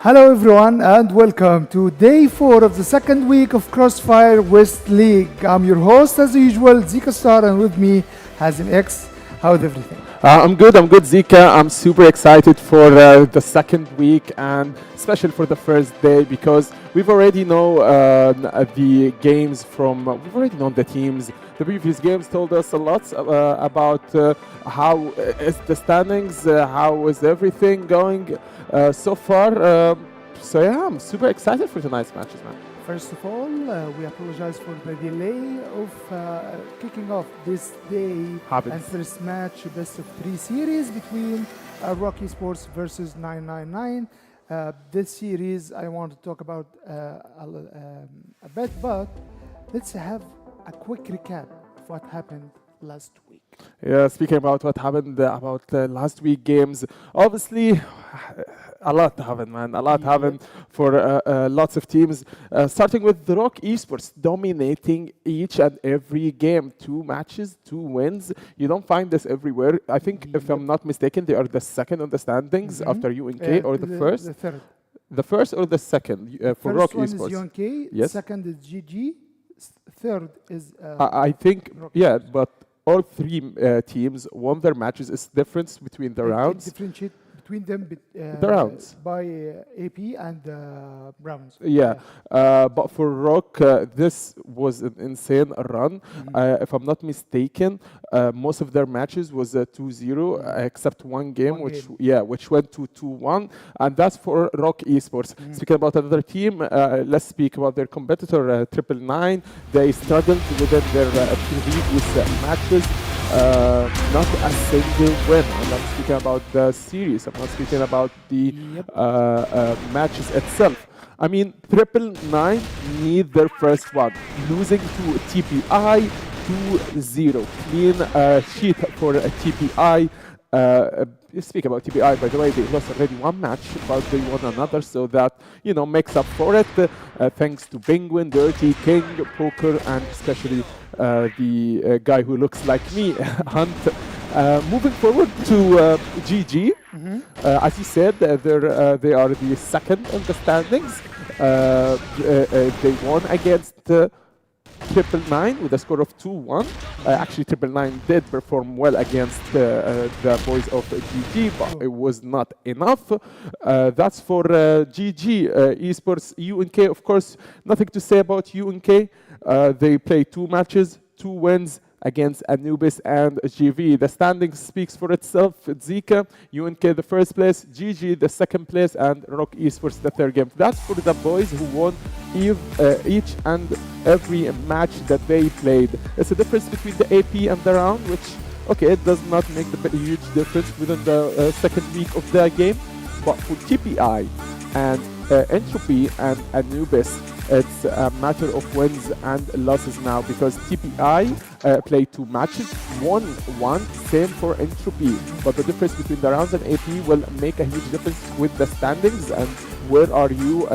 Hello everyone and welcome to day 4 of the second week of CrossFire West League. I'm your host as usual, Zika Star, and with me Hazim X. How's everything? I'm good, Zika. I'm super excited for the second week and especially for the first day because we've already know the games we've already known the teams. The previous games told us a lot about how is the standings, how is everything going so far. So yeah, I'm super excited for tonight's matches, man. First of all, we apologize for the delay of kicking off this day and first match, best of 3 series between ROC Esports versus 999. This series I want to talk about a bit, but let's have a quick recap of what happened last week. Yeah, speaking about what happened about last week games, obviously a lot happened, man. A lot happened for lots of teams. Starting with the ROC Esports dominating each and every game. 2 matches, 2 wins. You don't find this everywhere. I think, if I'm not mistaken, they are the second on the standings after UNK, or the first? The third. The first or the second for ROC Esports? First one is UNK, yes. Second is GG, third is... I think, ROC yeah, Esports. but all 3 teams won their matches. It's difference between the rounds. Differentiate between them the rounds by AP and rounds. Yeah, but for ROC, this was an insane run. If I'm not mistaken, most of their matches was 2-0, except one game, which went to 2-1, and that's for ROC Esports. Speaking about another team, let's speak about their competitor, 999. They struggled within their previous matches. Not a single win. I'm not speaking about the series. I'm not speaking about the matches itself. I mean, 999 need their first one. Losing to TBI 2-0. Clean sheet for TBI. Speak about TBI, by the way, they lost already 1 match, but they won another, so that, you know, makes up for it. Thanks to Penguin, Dirty, King, Poker, and especially the guy who looks like me, Hunt. Moving forward to GG, as you said, they are the second in the standings. They won against 999 with a score of 2-1. Actually, 999 did perform well against the boys of GG, but it was not enough. That's for GG Esports. UNK, of course, nothing to say about UNK. They played 2 matches, 2 wins against Anubis and GV. The standings speaks for itself. Zika, UNK the first place, GG the second place, and ROC Esports the third game. That's for the boys who won each and every match that they played. It's a difference between the AP and the round, which, okay, it does not make a huge difference within the second week of the game. But for TPI and Entropy and Anubis, it's a matter of wins and losses now, because TPI played 2 matches, won 1, same for Entropy. But the difference between the rounds and AP will make a huge difference with the standings and where are you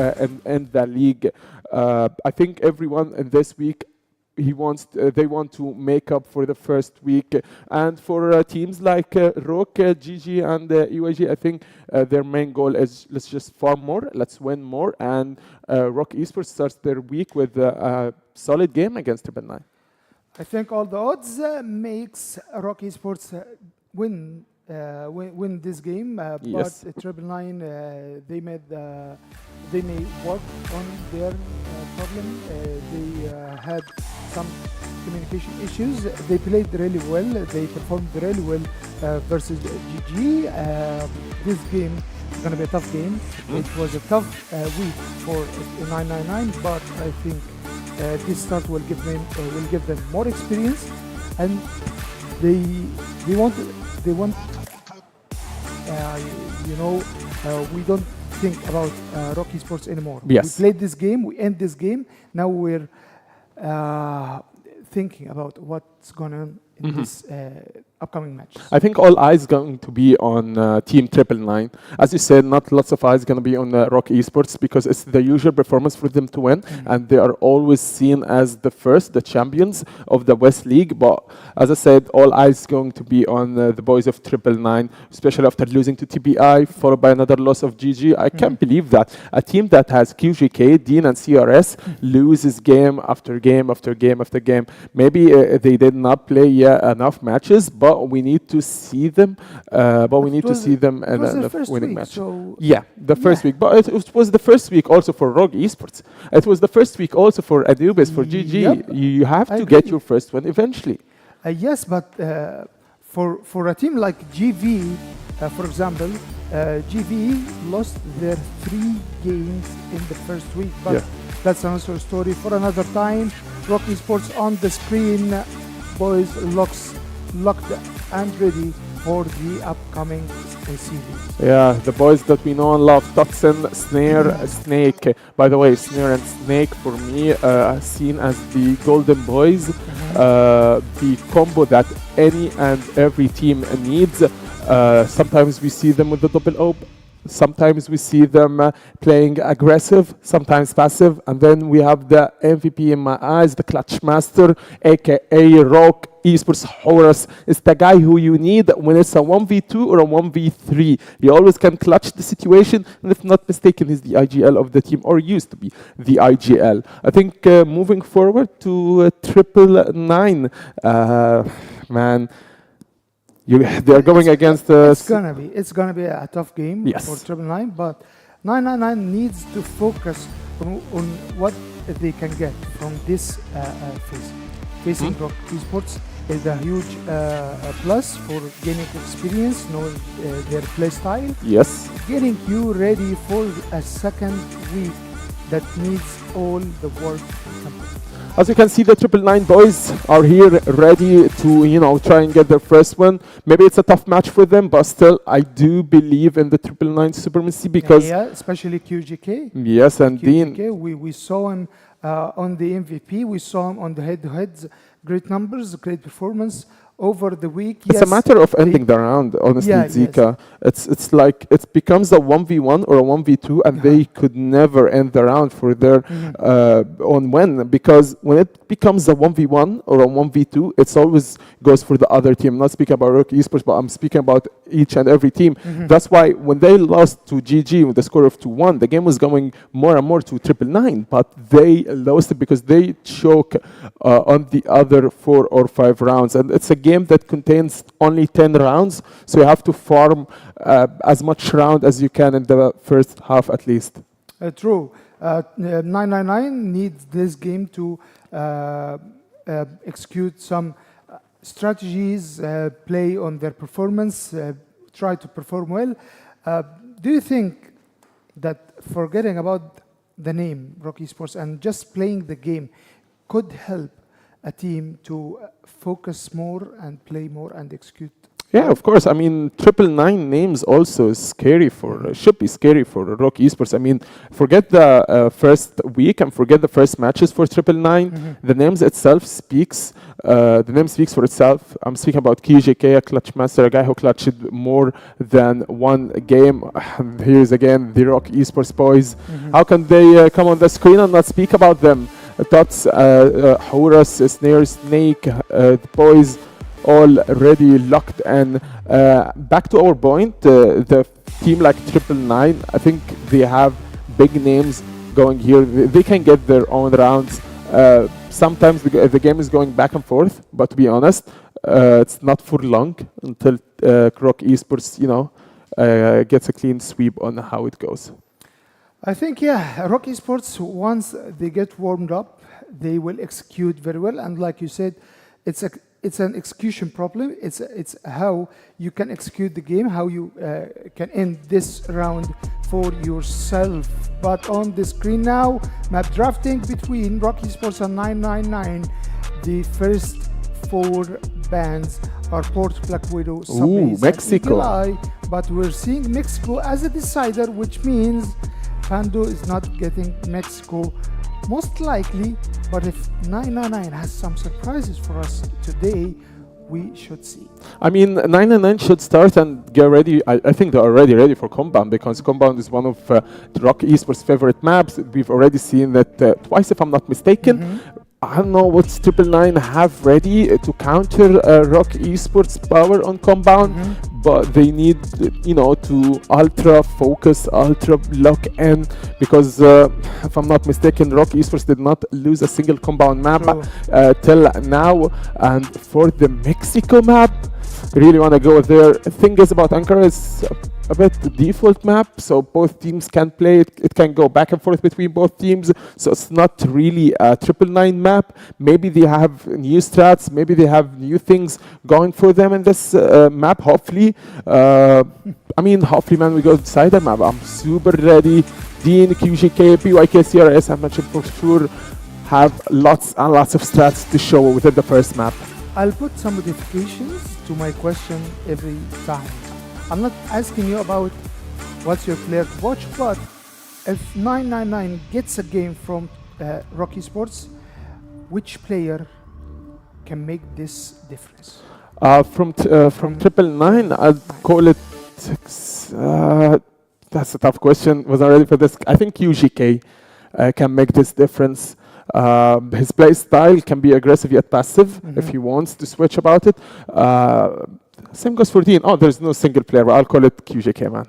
in the league. I think everyone in this week, they want to make up for the first week. And for teams like ROC, GG, and EYG, I think their main goal is let's just farm more, let's win more, and ROC Esports starts their week with a solid game against 999. I think all the odds makes ROC Esports win this game, yes. But 999 they may work on their problem. They had some communication issues. They played really well. They performed really well versus GG. This game is going to be a tough game. It was a tough week for 999, but I think this start will give them more experience, and they want. We don't think about ROC Esports anymore. Yes. We played this game, we end this game. Now we're thinking about what's going on in this upcoming match. I think all eyes going to be on Team 999. As you said, not lots of eyes going to be on ROC Esports because it's the usual performance for them to win, and they are always seen as the champions of the West League. But as I said, all eyes going to be on the boys of 999, especially after losing to TBI, followed by another loss of GG. I can't believe that a team that has QGK, Dean, and CRS loses game after game after game after game. Maybe they did not play enough matches, but we need to see them. In a winning match. So The first week. But it was the first week also for ROC Esports. It was the first week also for Anubis, for GG. Yep. You have to get your first one eventually. Yes, but for a team like GV, for example, GV lost their 3 games in the first week. But that's another story for another time. ROC Esports on the screen. Boys locked and ready for the upcoming series. Yeah, the boys that we know and love, Tutson, Snare, Snake. By the way, Snare and Snake for me are seen as the golden boys, the combo that any and every team needs. Sometimes we see them with the double OP. Sometimes we see them playing aggressive, sometimes passive, and then we have the MVP in my eyes, the clutch master, aka ROC Esports Horus. It's the guy who you need when it's a 1v2 or a 1v3. He always can clutch the situation, and if not mistaken, he's the IGL of the team, or used to be the IGL. I think moving forward to 999, man. They are going against it's gonna be a tough game for 999, but 999 needs to focus on what they can get from this phase. Facing ROC Esports is a huge plus for gaining experience, knowing their play style. Yes. Getting you ready for a second week that needs all the work. As you can see, the 999 boys are here ready to, try and get their first one. Maybe it's a tough match for them, but still, I do believe in the 999 supremacy because... Yeah, especially QGK. Yes, and QGK, Dean. we saw him on the MVP. We saw him on the head-to-heads. Great numbers, great performance. Over the week, it's a matter of ending the round, honestly, Zika. Yes. It's like it becomes a 1v1 or a 1v2, and they could never end the round for their on win, because when it becomes a 1v1 or a 1v2, it's always goes for the other team. I'm not speaking about ROC Esports, but I'm speaking about each and every team. That's why when they lost to GG with the score of 2-1, the game was going more and more to 999, but they lost it because they choke on the other 4 or 5 rounds, and it's a game that contains only 10 rounds, so you have to farm as much round as you can in the first half at least. True. 999 needs this game to execute some strategies, play on their performance, try to perform well. Do you think that forgetting about the name ROC Esports and just playing the game could help a team to focus more and play more and execute? Yeah, of course. I mean, 999 names also is scary should be scary for ROC Esports. I mean, forget the first week and forget the first matches for 999. The names itself speaks. The name speaks for itself. I'm speaking about KJK, a clutch master, a guy who clutched more than one game. Here's again the ROC Esports boys. How can they come on the screen and not speak about them? Dots, Horus, Snare, Snake, the boys already locked. And back to our point, the team like 999, I think they have big names going here. They can get their own rounds. Sometimes the game is going back and forth, but to be honest, it's not for long until ROC Esports, gets a clean sweep on how it goes. I think, ROC Esports, once they get warmed up, they will execute very well. And like you said, it's an execution problem. It's how you can execute the game, how you can end this round for yourself. But on the screen now, map drafting between ROC Esports and 999. The first 4 bands are Port, Black Widow, Subways, Mexico. But we're seeing Mexico as a decider, which means Pando is not getting Mexico most likely. But if 999 has some surprises for us today, we should see? I mean, 999 should start and get ready. I think they're already ready for Compound because Compound is one of the ROC Esports' favorite maps. We've already seen that twice, if I'm not mistaken. I don't know what 999 have ready to counter ROC Esports' power on Compound, but they need, to ultra focus, ultra lock in, because if I'm not mistaken, ROC Esports did not lose a single Compound map till now. And for the Mexico map, really want to go there. The thing is about Ankara is a bit the default map, so both teams can play it. It can go back and forth between both teams, so it's not really a 999 map. Maybe they have new strats, maybe they have new things going for them in this map, hopefully. Hopefully, man, we go inside the map. I'm super ready. Dean, QGK, PYK, CRS, I mentioned for sure, have lots and lots of strats to show within the first map. I'll put some modifications to my question every time. I'm not asking you about what's your player to watch, but if 999 gets a game from ROC Esports, which player can make this difference? From 999, I'd call it. That's a tough question. Wasn't ready for this. I think UGK can make this difference. His play style can be aggressive yet passive if he wants to switch about it. Same goes for Dean. Oh, there's no single player. I'll call it QGK, man.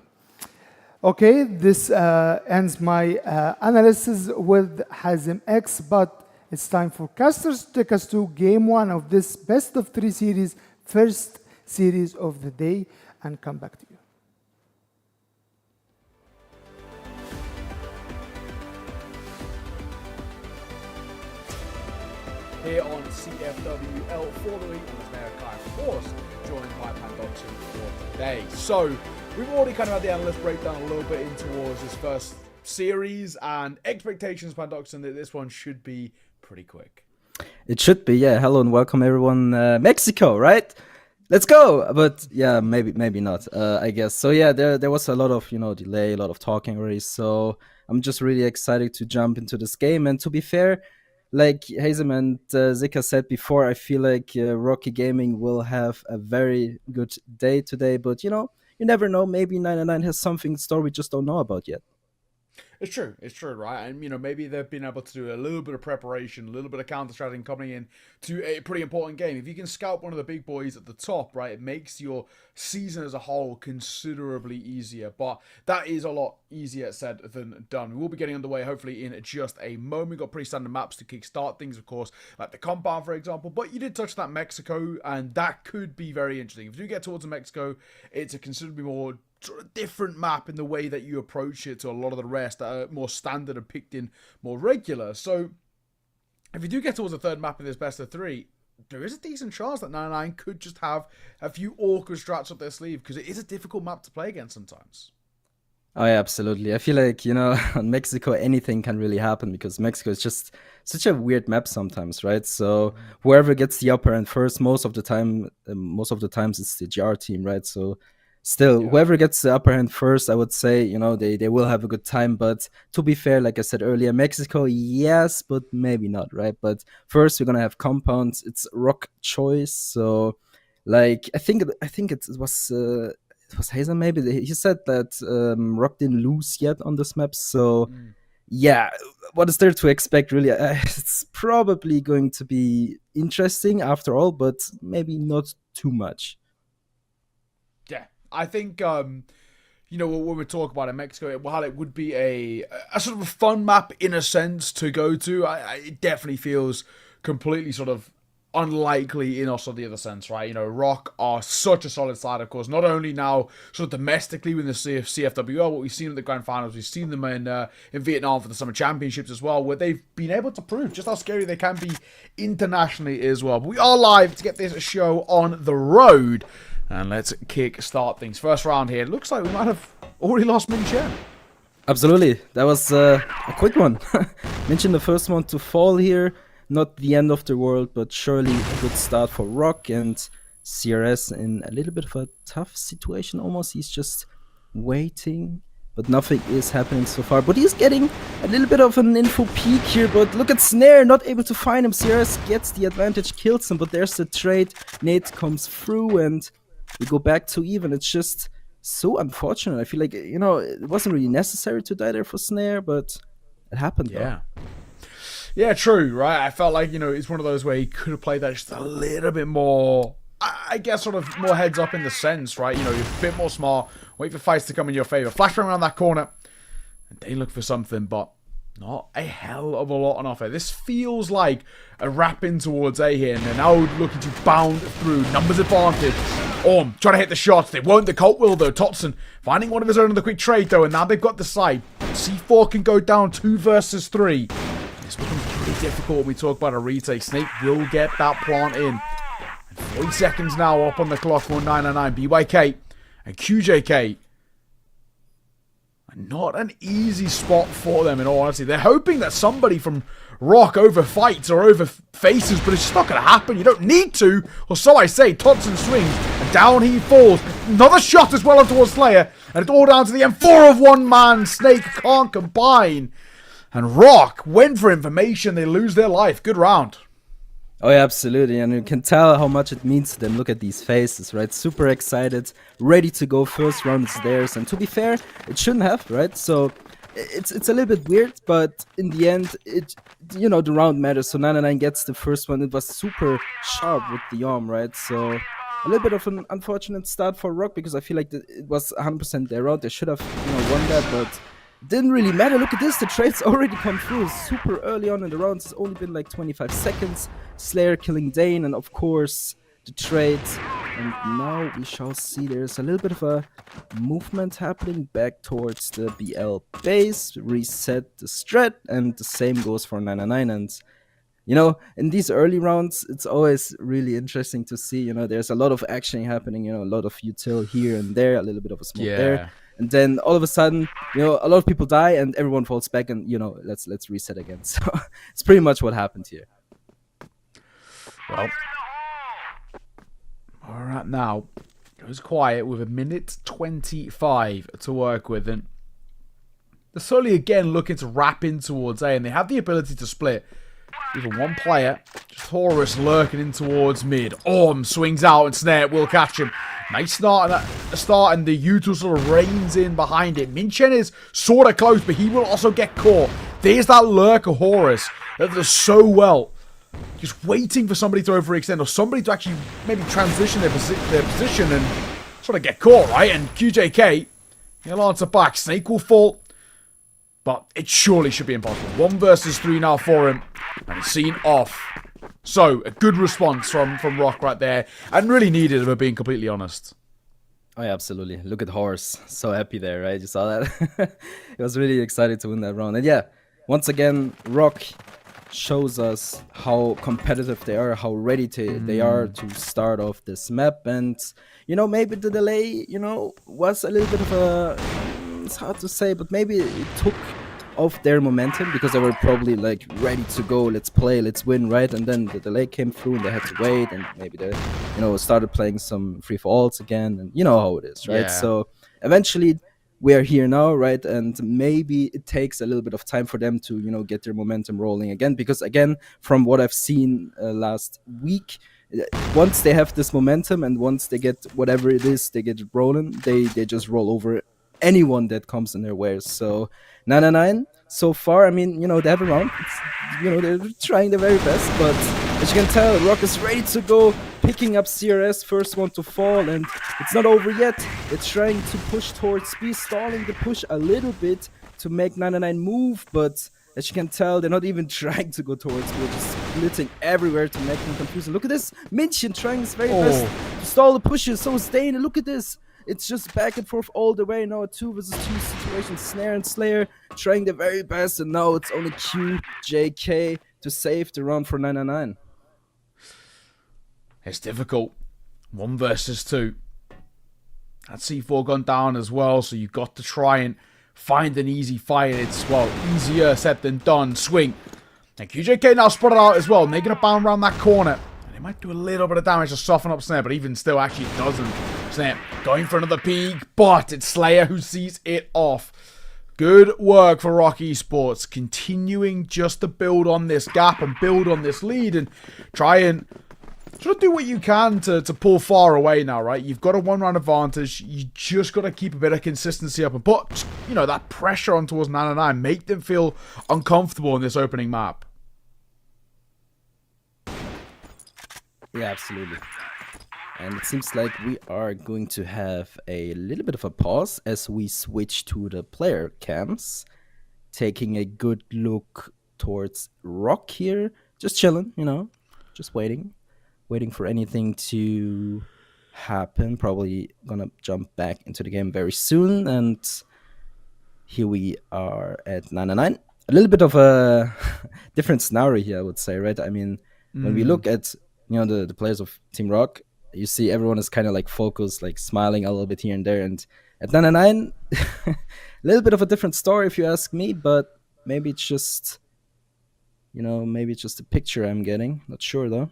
Okay, this ends my analysis with Hazim X, but it's time for casters to take us to game one of this best of 3 series, first series of the day, and come back to you. Here on CFWL for the week, and it's now Kai, of course, joined by Pandoxin for today. So, we've already kind of had the analyst breakdown a little bit in towards this first series, and expectations, Pandoxin, that this one should be pretty quick. It should be, yeah. Hello and welcome, everyone. Mexico, right? Let's go! But yeah, maybe not, I guess. So yeah, there was a lot of, delay, a lot of talking already, so I'm just really excited to jump into this game. And to be fair, like Hazem and Zika said before, I feel like ROC Gaming will have a very good day today. But, you never know. Maybe 999 has something in store we just don't know about yet. It's true, right? And, maybe they've been able to do a little bit of preparation, a little bit of counter-strategy coming in to a pretty important game. If you can scout one of the big boys at the top, right, it makes your season as a whole considerably easier. But that is a lot easier said than done. We will be getting underway, hopefully, in just a moment. We've got pretty standard maps to kickstart things, of course, like the Compound, for example. But you did touch that Mexico, and that could be very interesting. If you get towards Mexico, it's a considerably more different map in the way that you approach it to a lot of the rest that are more standard and picked in more regular. So if you do get towards the third map in this best of 3, there is a decent chance that 99 could just have a few awkward strats up their sleeve, because it is a difficult map to play against sometimes. Oh yeah, absolutely. I feel like, on Mexico, anything can really happen, because Mexico is just such a weird map sometimes, right? So whoever gets the upper hand first, most of the times it's the GR team, right? So still, whoever gets the upper hand first, I would say, they will have a good time. But to be fair, like I said earlier, Mexico, yes, but maybe not, right? But first, we're gonna have Compounds. It's ROC choice. So, like, I think it was Hazen maybe. He said that ROC didn't lose yet on this map. So, yeah, what is there to expect, really? It's probably going to be interesting after all, but maybe not too much. Yeah. I think, when we talk about it, Mexico, while it would be a sort of a fun map in a sense to go to, it definitely feels completely sort of unlikely in also the other sense, right? ROC are such a solid side, of course, not only now sort of domestically with the CFWL, but we've seen in the grand finals, we've seen them in Vietnam for the Summer Championships as well, where they've been able to prove just how scary they can be internationally as well. But we are live to get this show on the road. And let's kick start things. First round here. It looks like we might have already lost Min Chen. Absolutely. That was a quick one. Mentioned the first one to fall here. Not the end of the world, but surely a good start for ROC, and CRS in a little bit of a tough situation almost. He's just waiting but nothing is happening so far. But he's getting a little bit of an info peek here, but look at Snare, not able to find him. CRS gets the advantage, kills him, but there's the trade. Nate comes through, and we go back to even. It's just so unfortunate. I feel like, you know, it wasn't really necessary to die there for Snare, but it happened. Yeah. Yeah, true, right? I felt like, you know, it's one of those where he could have played that just a little bit more, I guess, sort of more heads up in the sense, right? You know, you're a bit more smart, wait for fights to come in your favor. Flashbang around that corner, and they look for something, but not a hell of a lot on offer. This feels like a wrap in towards A here, and they're now looking to bound through. Numbers advantage. Orm trying to hit the shots. They won't. The Colt will, though. Totson finding one of his own on the quick trade, though, and now they've got the side. C4 can go down 2 versus 3. This becomes pretty difficult when we talk about a retake. Snake will get that plant in. And 40 seconds now up on the clock for 999. BYK and QJK. Not an easy spot for them, in all honesty. They're hoping that somebody from ROC over fights or over faces, but it's just not going to happen. You don't need to, or so I say. Todson swings, and down he falls. Another shot as well on towards Slayer, and it's all down to the M4 of one man. Snake can't combine. And ROC went for information. They lose their life. Good round. Oh yeah, absolutely, and you can tell how much it means to them. Look at these faces, right? Super excited, ready to go. First round is theirs, and to be fair, it shouldn't have, right? So it's a little bit weird, but in the end, the round matters. So 99 gets the first one. It was super sharp with the arm, right? So a little bit of an unfortunate start for ROC, because I feel like it was 100% their round. They should have won that, but didn't really matter. Look at this, the trades already come through super early on in the rounds. It's only been like 25 seconds. Slayer killing Dane, and of course the trades. And now we shall see there's a little bit of a movement happening back towards the BL base. Reset the strat, and the same goes for 999. And in these early rounds, it's always really interesting to see. There's a lot of action happening. A lot of util here and there, a little bit of a smoke there. And then all of a sudden, a lot of people die and everyone falls back, and let's reset again. So it's pretty much what happened here. Well, all right, now it was quiet with 1:25 to work with, and they're slowly again looking to wrap in towards A, and they have the ability to split. Even one player, just Horus lurking in towards mid. Orm swings out and Snare will catch him. Nice start, and the util sort of reins in behind it. Minchen is sort of close, but he will also get caught. There's that lurker Horus that does so well. Just waiting for somebody to overextend, or somebody to actually maybe transition their position and sort of get caught, right? And QJK, he'll answer back. Snake will fall, but it surely should be impossible. 1 versus 3 now for him, and he's seen off. So, a good response from ROC right there, and really needed, if we're being completely honest. Oh yeah, absolutely. Look at Horse. So happy there, right? You saw that? He was really excited to win that round. And yeah, once again, ROC shows us how competitive they are, how ready they are to start off this map. And, maybe the delay, was a little bit of a... It's hard to say, but maybe it took off their momentum, because they were probably like ready to go, let's play, let's win, right? And then the delay came through and they had to wait, and maybe they started playing some free for alls again, and you know how it is, right? Yeah. So eventually we are here now, right? And maybe it takes a little bit of time for them to get their momentum rolling again, because again, from what I've seen last week, once they have this momentum and once they get whatever it is, they get it rolling, they just roll over anyone that comes in their way. So 999 so far, I mean, they have a round. They're trying their very best, but as you can tell, ROC is ready to go, picking up CRS, first one to fall, and it's not over yet. They're trying to push towards B, stalling the push a little bit to make 999 move, but as you can tell, they're not even trying to go towards B. They're just splitting everywhere to make them confused. Look at this, Minchen trying his very best to stall the pushes, so is Dane, look at this. It's just back and forth all the way. Now a 2 versus 2 situation. Snare and Slayer trying their very best, and now it's only QJK to save the round for 999. It's difficult. 1 versus 2. That C4 gone down as well, so you've got to try and find an easy fight. It's, well, easier said than done. Swing. And QJK now spotted out as well, and they're going to bound around that corner. And they Might do a little bit of damage to soften up Snare, but even still, actually it doesn't. Snare going for another peak, but it's Slayer who sees it off. Good work for ROC Esports, continuing just to build on this gap and build on this lead and try and sort of do what you can to pull far away now, right? You've got a 1-round advantage. You just got to keep a bit of consistency up and put, you know, that pressure on towards 999. Make them feel uncomfortable in this opening map. Yeah, absolutely. And it seems like we are going to have a little bit of a pause as we switch to the player cams. Taking a good look towards ROC here. Just chilling, you know, just waiting. Waiting for anything to happen. Probably gonna jump back into the game very soon. And here we are at 999. A little bit of a different scenario here, I would say, right? I mean, when we look at, you know, the players of Team ROC, you see everyone is kind of like focused, like smiling a little bit here and there. And at 999, a little bit of a different story if you ask me, but maybe it's just, you know, maybe it's just a picture I'm getting. Not sure though.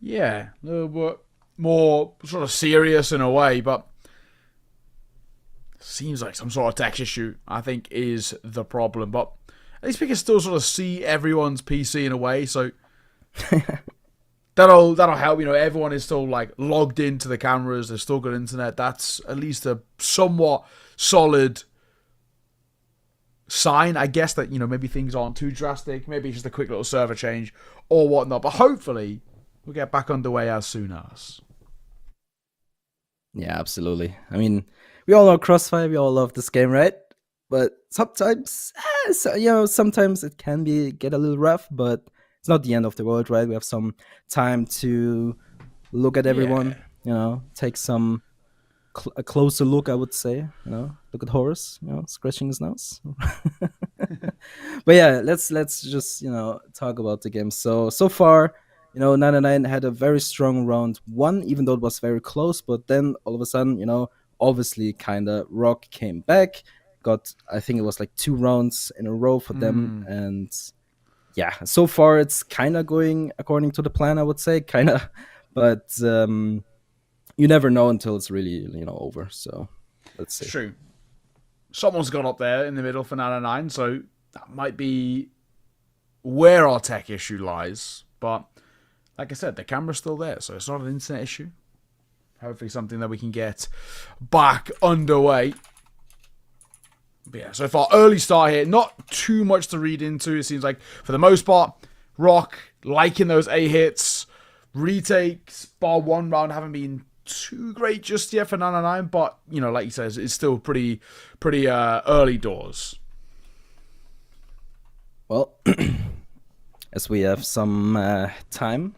Yeah, a little bit more sort of serious in a way, but seems like some sort of tech issue, I think, is the problem. But at least we can still sort of see everyone's PC in a way, so that'll help. You know, everyone is still like logged into the cameras. There's still good internet. That's at least a somewhat solid sign, I guess, that, you know, maybe things aren't too drastic. Maybe it's just a quick little server change or whatnot. But hopefully we'll get back underway as soon as. Yeah, absolutely. I mean, we all know CrossFire. We all love this game, right? But sometimes, you know, sometimes it can get a little rough, but it's not the end of the world, right? We have some time to look at everyone, you know, take a closer look, I would say, you know, look at Horus, you know, scratching his nose. But yeah, let's just, you know, talk about the game. So far, you know, 999 had a very strong round 1, even though it was very close, but then all of a sudden, you know, obviously kind of ROC came back, got, I think it was like 2 rounds in a row for them, and yeah, so far it's kind of going according to the plan, I would say, kind of, but you never know until it's really, you know, over. So let's see. True. Someone's got up there in the middle for 999, so that might be where our tech issue lies. But like I said, the camera's still there, so it's not an internet issue. Hopefully something that we can get back underway. But yeah, so far, early start here. Not too much to read into. It seems like, for the most part, ROC liking those A hits. Retakes, bar 1 round, haven't been too great just yet for 999. But, you know, like you said, it's still pretty early doors. Well, as we have some time,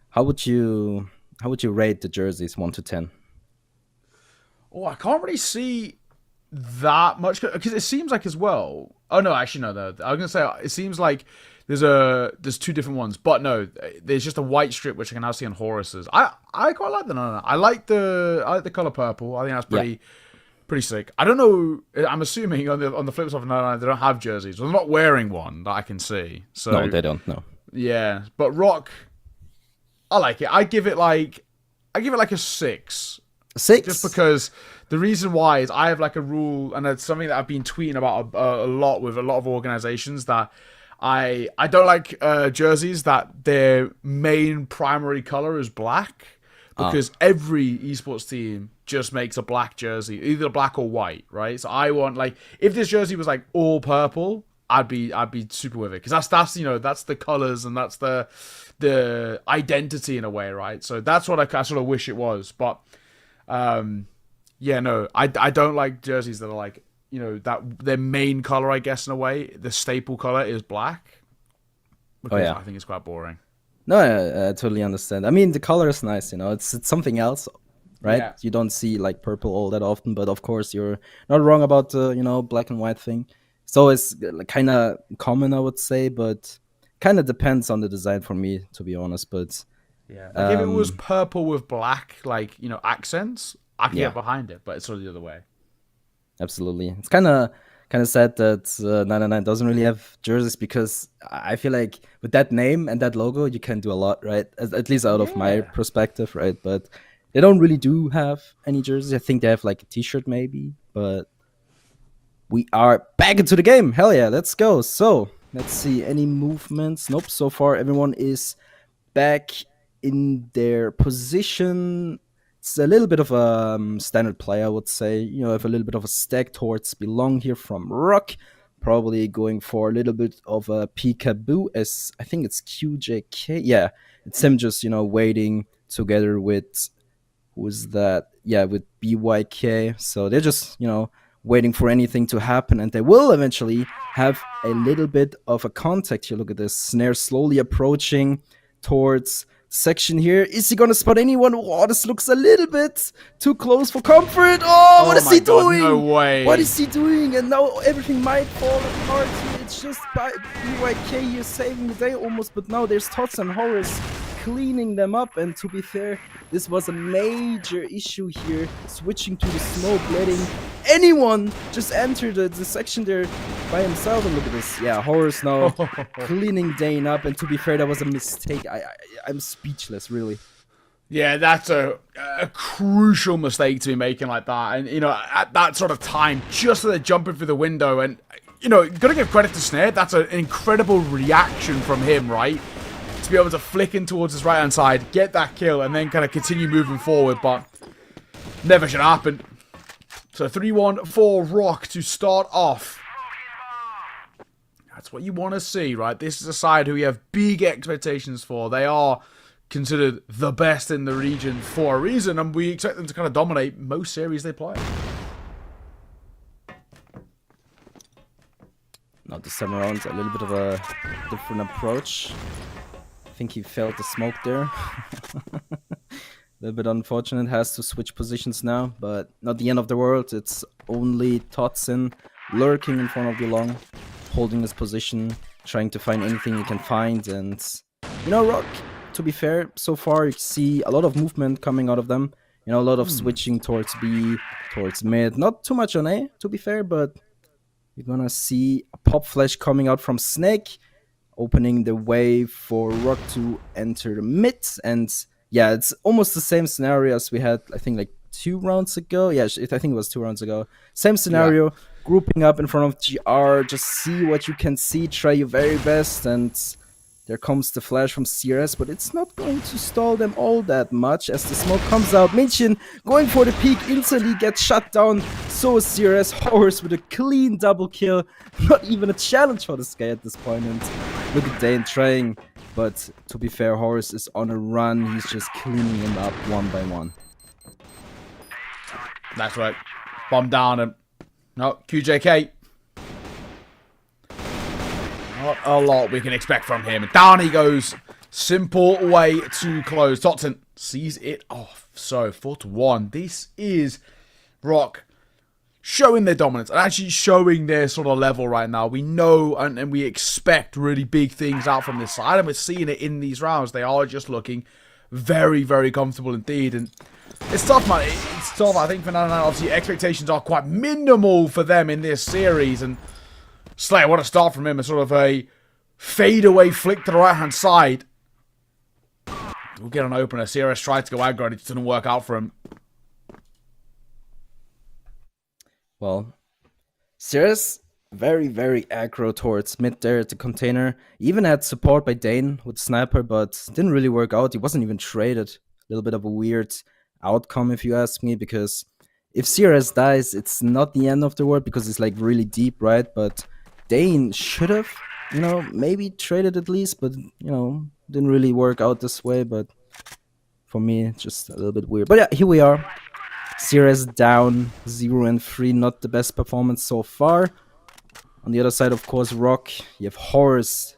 how would you rate the jerseys 1 to 10? Oh, I can't really see that much, because it seems like as well. Oh no, actually no. I was gonna say it seems like there's 2 different ones, but no, there's just a white strip which I can now see on Horus's. I quite like the I like the color purple. I think that's pretty sick. I don't know. I'm assuming on the flip side of 99 they don't have jerseys. Well, they're not wearing one that I can see. So no, they don't. No. Yeah, but ROC, I like it. I give it like a 6. 6? Just because the reason why is I have like a rule, and it's something that I've been tweeting about a lot with a lot of organizations, that I don't like jerseys that their main primary color is black, because every esports team just makes a black jersey, either black or white, right? So I want, like, if this jersey was like all purple, I'd be super with it, because that's you know, that's the colors and that's the identity in a way, right? So that's what I sort of wish it was, but yeah, no, I don't like jerseys that are like, you know, that their main color, I guess, in a way, the staple color is black, because I think it's quite boring. No, I totally understand. I mean, the color is nice, you know, it's something else, right? Yeah. You don't see like purple all that often, but of course you're not wrong about the, you know, black and white thing. So it's kind of common, I would say, but kind of depends on the design for me, to be honest. But yeah, like if it was purple with black, like, you know, accents, I can get behind it, but it's sort of the other way. Absolutely, it's kind of kind of sad that 99 doesn't really have jerseys, because I feel like with that name and that logo, you can do a lot, right? At least out of my Yeah. perspective, right? But they don't really do have any jerseys. I think they have like a T-shirt maybe, but we are back into the game. Hell yeah, let's go. So let's see any movements. Nope. So far, everyone is back in their position. It's a little bit of a standard play, I would say. You know, have a little bit of a stack towards belong here from ROC. Probably going for a little bit of a peekaboo, as I think it's QJK. Yeah, it's him just, waiting together with, who's that? Yeah, with BYK. So they're just, waiting for anything to happen, and they will eventually have a little bit of a contact here. Look at this snare slowly approaching towards section here. Is he gonna spot anyone? Oh, this looks a little bit too close for comfort. Oh, what is my he God, doing? no way. What is he doing? And now everything might fall apart here. It's just BYK here saving the day almost, but now there's Tots and Horace cleaning them up. And to be fair, this was a major issue here, switching to the smoke, letting anyone just enter the section there by himself. And look at this. Yeah, Horace now cleaning Dane up. And to be fair, that was a mistake. I'm speechless, really. Yeah, that's a crucial mistake to be making like that. And, at that sort of time, just as they're jumping through the window, and, gotta give credit to Snare. That's an incredible reaction from him, right? To be able to flick in towards his right-hand side, get that kill, and then kind of continue moving forward, but never should happen. So 3-1 for ROC to start off. That's what you want to see, right? This is a side who we have big expectations for. They are considered the best in the region for a reason, and we expect them to kind of dominate most series they play. Now this time around, a little bit of a different approach. I think he felt the smoke there. A little bit unfortunate, has to switch positions now, but not the end of the world. It's only Totson lurking in front of Belong, holding his position, trying to find anything he can find. And, ROC, to be fair, so far you see a lot of movement coming out of them. A lot of switching towards B, towards mid. Not too much on A, to be fair, but you're gonna see a pop flash coming out from Snake, opening the way for ROC to enter the mid. And yeah, it's almost the same scenario as we had, I think, like 2 rounds ago. Yeah, I think it was 2 rounds ago. Same scenario, yeah. Grouping up in front of GR, just see what you can see, try your very best, and there comes the flash from CRS, but it's not going to stall them all that much as the smoke comes out. Minchin going for the peak, instantly gets shut down. So is CRS. Horus with a clean double kill. Not even a challenge for this guy at this point. And look at Dane trying, but to be fair, Horus is on a run. He's just cleaning him up one by one. That's right. Bomb down and no, QJK. Not a lot we can expect from him. Down he goes. Simple way to close. Totson sees it off. So 4-1. This is ROC showing their dominance and actually showing their sort of level right now. We know and we expect really big things out from this side, and we're seeing it in these rounds. They are just looking very, very comfortable indeed. And it's tough, man. It's tough. I think for 99, obviously, expectations are quite minimal for them in this series. And Slayer, what a start from him. A sort of a fadeaway flick to the right-hand side. We'll get an opener. CRS tried to go aggro and it didn't work out for him. Well, CRS very, very aggro towards mid there at the container. He even had support by Dane with Sniper, but didn't really work out. He wasn't even traded. A little bit of a weird outcome, if you ask me, because if CRS dies, it's not the end of the world because it's like really deep, right? But Dane should have, maybe traded at least, but, didn't really work out this way. But for me, it's just a little bit weird. But yeah, here we are. CRS down 0-3, not the best performance so far. On the other side, of course, ROC. You have Horus.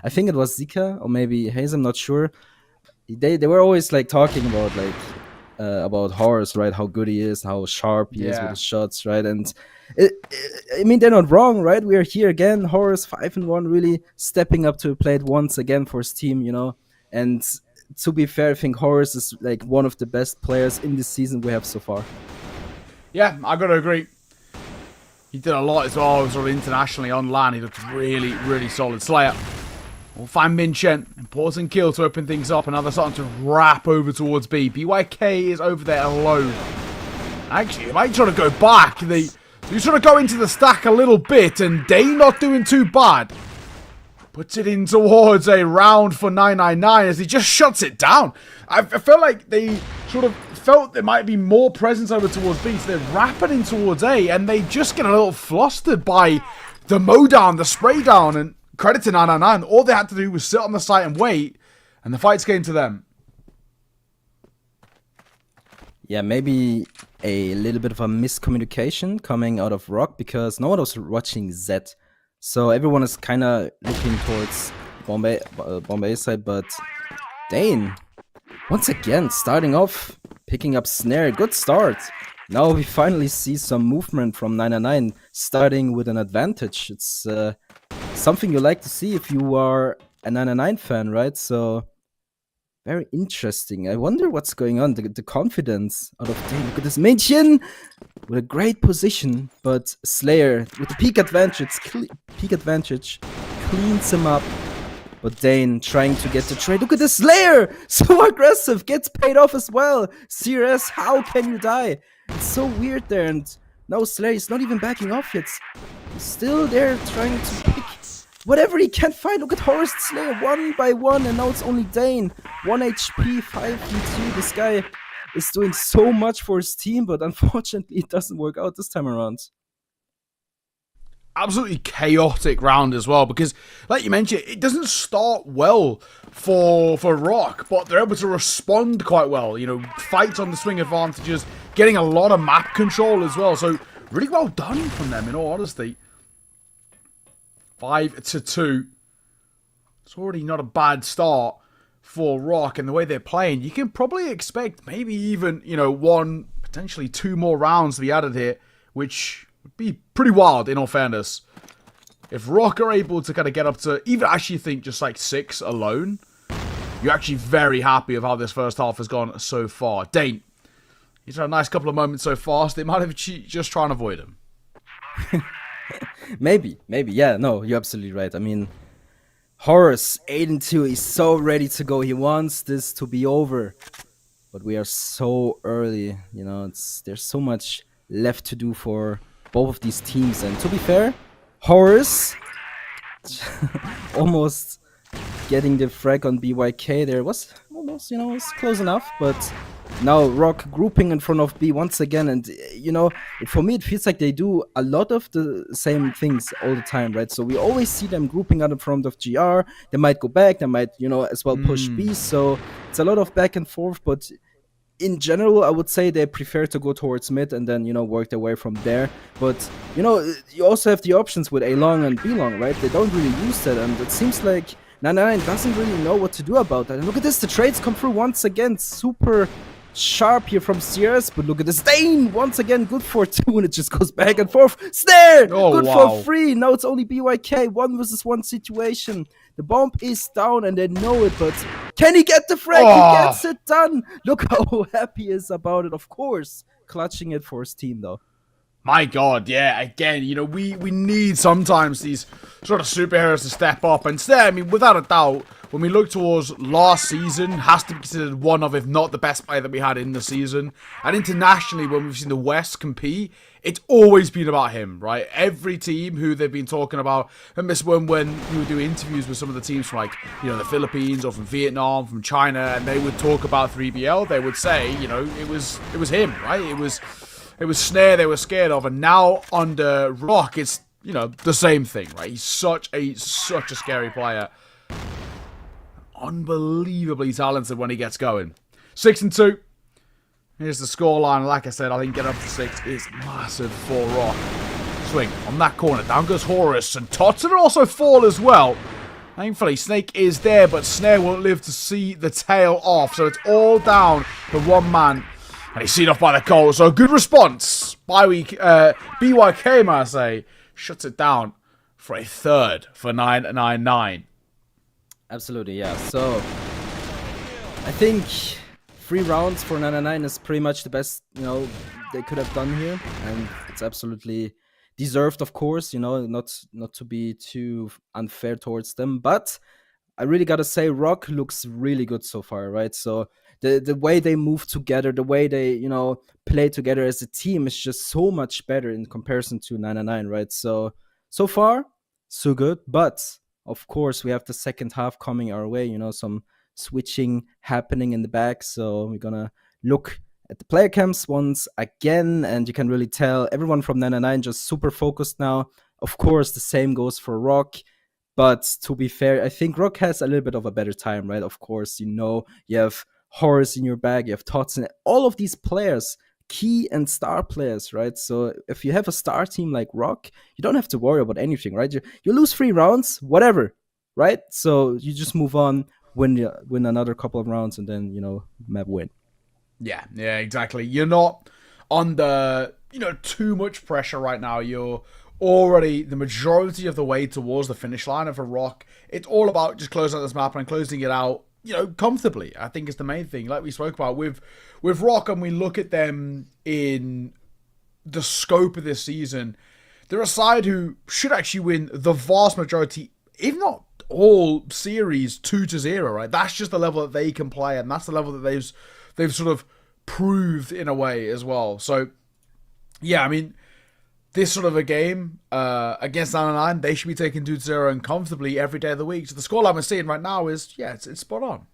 I think it was Zika or maybe Hayes, I'm not sure. They were always like talking about Horus, right? How good he is, how sharp he is with his shots, right? And I mean, they're not wrong, right? We are here again. Horus 5-1, really stepping up to the plate once again for his team, And to be fair, I think Horus is like one of the best players in this season we have so far. Yeah, I gotta agree. He did a lot as well, sort of internationally on LAN. He looked really, really solid. Slayer will find Min Chen. Important kill to open things up. And now they're starting to wrap over towards B. BYK is over there alone. Actually, they might try to go back. They sort of go into the stack a little bit, and Dane not doing too bad. Puts it in towards a round for 999 as he just shuts it down. I felt like they sort of felt there might be more presence over towards B, so they're wrapping in towards A, and they just get a little flustered by the mow down, the spray down, and credit to 999. All they had to do was sit on the site and wait, and the fights came to them. Yeah, maybe a little bit of a miscommunication coming out of ROC because no one was watching Z. So everyone is kind of looking towards Bombay side, but Dane, once again, starting off, picking up Snare, good start. Now we finally see some movement from 999, starting with an advantage. It's something you like to see if you are a 999 fan, right? So very interesting. I wonder what's going on. The confidence out of Dane. Look at this Mädchen with a great position, but Slayer with the peak advantage, cleans him up. But Dane trying to get the trade. Look at this Slayer, so aggressive, gets paid off as well. CRS, how can you die? It's so weird there, and now Slayer is not even backing off yet. He's still there trying to pick whatever he can find. Look at Horus Slayer 1 by 1, and now it's only Dane. 1 HP, 5 ET. This guy is doing so much for his team, but unfortunately it doesn't work out this time around. Absolutely chaotic round as well, because like you mentioned, it doesn't start well for ROC, but they're able to respond quite well. You know, fights on the swing advantages, getting a lot of map control as well. So really well done from them, in all honesty. 5-2. It's already not a bad start for ROC, and the way they're playing, you can probably expect maybe even, you know, 1, potentially 2 more rounds to be added here, which would be pretty wild, in all fairness. If ROC are able to kind of get up to, even actually think just like 6 alone, you're actually very happy of how this first half has gone so far. Dane, he's had a nice couple of moments so far, so they might have just try and avoid him. Maybe, yeah, no, you're absolutely right. I mean, Horus, 8-2, he's so ready to go. He wants this to be over. But we are so early, you know, there's so much left to do for both of these teams. And to be fair, Horus almost getting the frag on BYK there was almost, you know, was close enough, but now ROC grouping in front of B once again, and you know, for me it feels like they do a lot of the same things all the time, right? So we always see them grouping out in front of GR. They might go back, they might, you know, as well push B. So it's a lot of back and forth, but in general, I would say they prefer to go towards mid and then, you know, work their way from there. But, you know, you also have the options with A long and B long, right? They don't really use that, and it seems like 999 doesn't really know what to do about that. And look at this, the trades come through once again, super sharp here from CRS, but look at this, Dane once again, good for 2, and it just goes back and forth. Snare, good for 3. Now it's only BYK, 1 versus 1 situation. The bomb is down and they know it, but can he get the frag? He gets it done. Look how happy he is about it. Of course, clutching it for his team though. My God, yeah, again, you know, we need sometimes these sort of superheroes to step up. And Snare, I mean, without a doubt, when we look towards last season, has to be considered one of, if not the best player that we had in the season. And internationally, when we've seen the West compete, it's always been about him, right? Every team who they've been talking about, and this one when we would do interviews with some of the teams from, like, you know, the Philippines or from Vietnam, from China, and they would talk about 3BL, they would say, you know, it was him, right? It was Snare they were scared of, and now under ROC, it's, you know, the same thing, right? He's such a scary player. Unbelievably talented when he gets going. 6-2. Here's the scoreline. Like I said, I think getting up to 6 is massive for ROC. Swing on that corner. Down goes Horus, and Tots will also fall as well. Thankfully, Snake is there, but Snare won't live to see the tail off, so it's all down to one man. And he's seen off by the goal, so good response by BYK, might I say, shuts it down for a third for 999. Absolutely, yeah. So, I think 3 rounds for 999 is pretty much the best, you know, they could have done here. And it's absolutely deserved, of course, you know, not to be too unfair towards them, but I really gotta say, ROC looks really good so far, right? So the way they move together, the way they, you know, play together as a team is just so much better in comparison to 999, right? So far, so good. But of course, we have the second half coming our way, you know, some switching happening in the back. So we're gonna look at the player camps once again, and you can really tell everyone from 999 just super focused now. Of course, the same goes for ROC. But to be fair, I think ROC has a little bit of a better time, right? Of course, you know, you have Horus in your bag, you have Tots, and all of these players, key and star players, right? So if you have a star team like ROC, you don't have to worry about anything, right? You lose 3 rounds, whatever, right? So you just move on, win another couple of rounds, and then, you know, map win. Yeah, exactly. You're not under, you know, too much pressure right now. You're already the majority of the way towards the finish line of a ROC. It's all about just closing out this map and closing it out, you know, comfortably. I think is the main thing. Like we spoke about with ROC, and we look at them in the scope of this season, they're a side who should actually win the vast majority, if not all, series 2-0, right? That's just the level that they can play, and that's the level that they've sort of proved in a way as well. So yeah, I mean, this sort of a game against 999, they should be taking 2-0 and comfortably every day of the week. So the scoreline we're seeing right now is, yeah, it's spot on.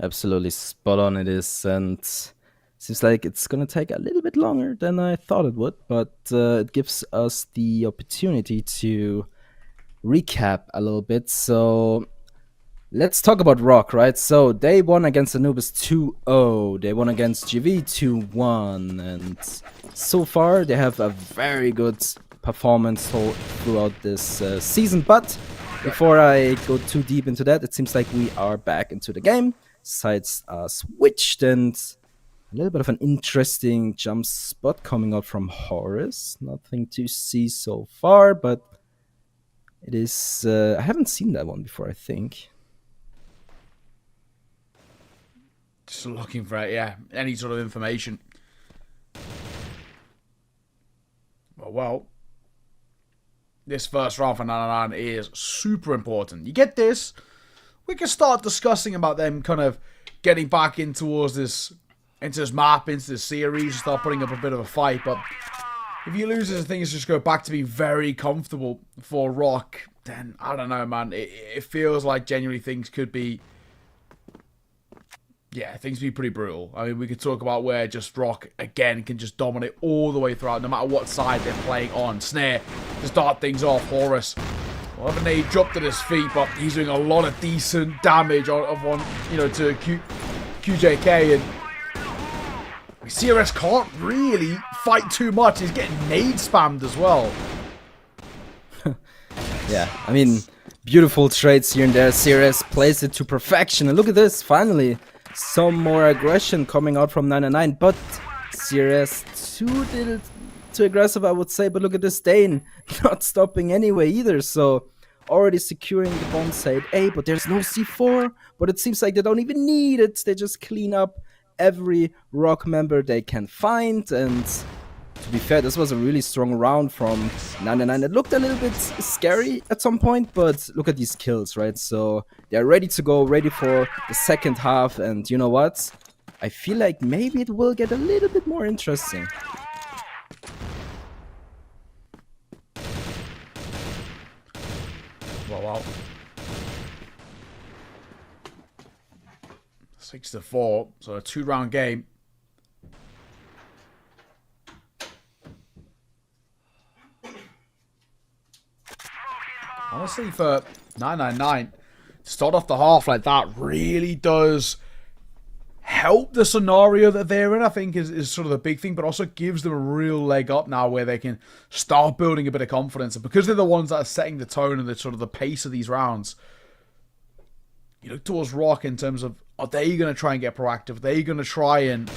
Absolutely spot on it is, and seems like it's going to take a little bit longer than I thought it would, but it gives us the opportunity to recap a little bit. So let's talk about ROC, right? So they won against Anubis 2-0. They won against GV 2-1. And so far, they have a very good performance throughout this season. But before I go too deep into that, it seems like we are back into the game. Sides are switched, and a little bit of an interesting jump spot coming out from Horus. Nothing to see so far, but it is... I haven't seen that one before, I think. Just looking for, yeah, any sort of information. Well, this first round for 999 is super important. You get this, we can start discussing about them kind of getting back in towards this, into this map, into this series, start putting up a bit of a fight. But if you lose this, things just go back to be very comfortable for ROC, then I don't know, man. It feels like genuinely things could be, yeah, things be pretty brutal. I mean, we could talk about where just ROC, again, can just dominate all the way throughout, no matter what side they're playing on. Snare to start things off. Horus will have a nade dropped at his feet, but he's doing a lot of decent damage of one, you know, to QJK. And CRS can't really fight too much. He's getting nade spammed as well. Yeah, I mean, beautiful trades here and there. CRS plays it to perfection. And look at this, finally. Some more aggression coming out from 999, but CRS too aggressive, I would say. But look at this, Dane not stopping anyway either. So already securing the bomb side A, but there's no C4. But it seems like they don't even need it. They just clean up every ROC member they can find. And to be fair, this was a really strong round from 999. It looked a little bit scary at some point, but look at these kills, right? So they're ready to go, ready for the second half. And you know what? I feel like maybe it will get a little bit more interesting. Well. 6-4, so a 2-round game. Honestly, for 999, to start off the half like that really does help the scenario that they're in, I think, is sort of the big thing, but also gives them a real leg up now where they can start building a bit of confidence. And because they're the ones that are setting the tone and the sort of the pace of these rounds, you look towards ROC in terms of, are they going to try and get proactive? Are they going to try and,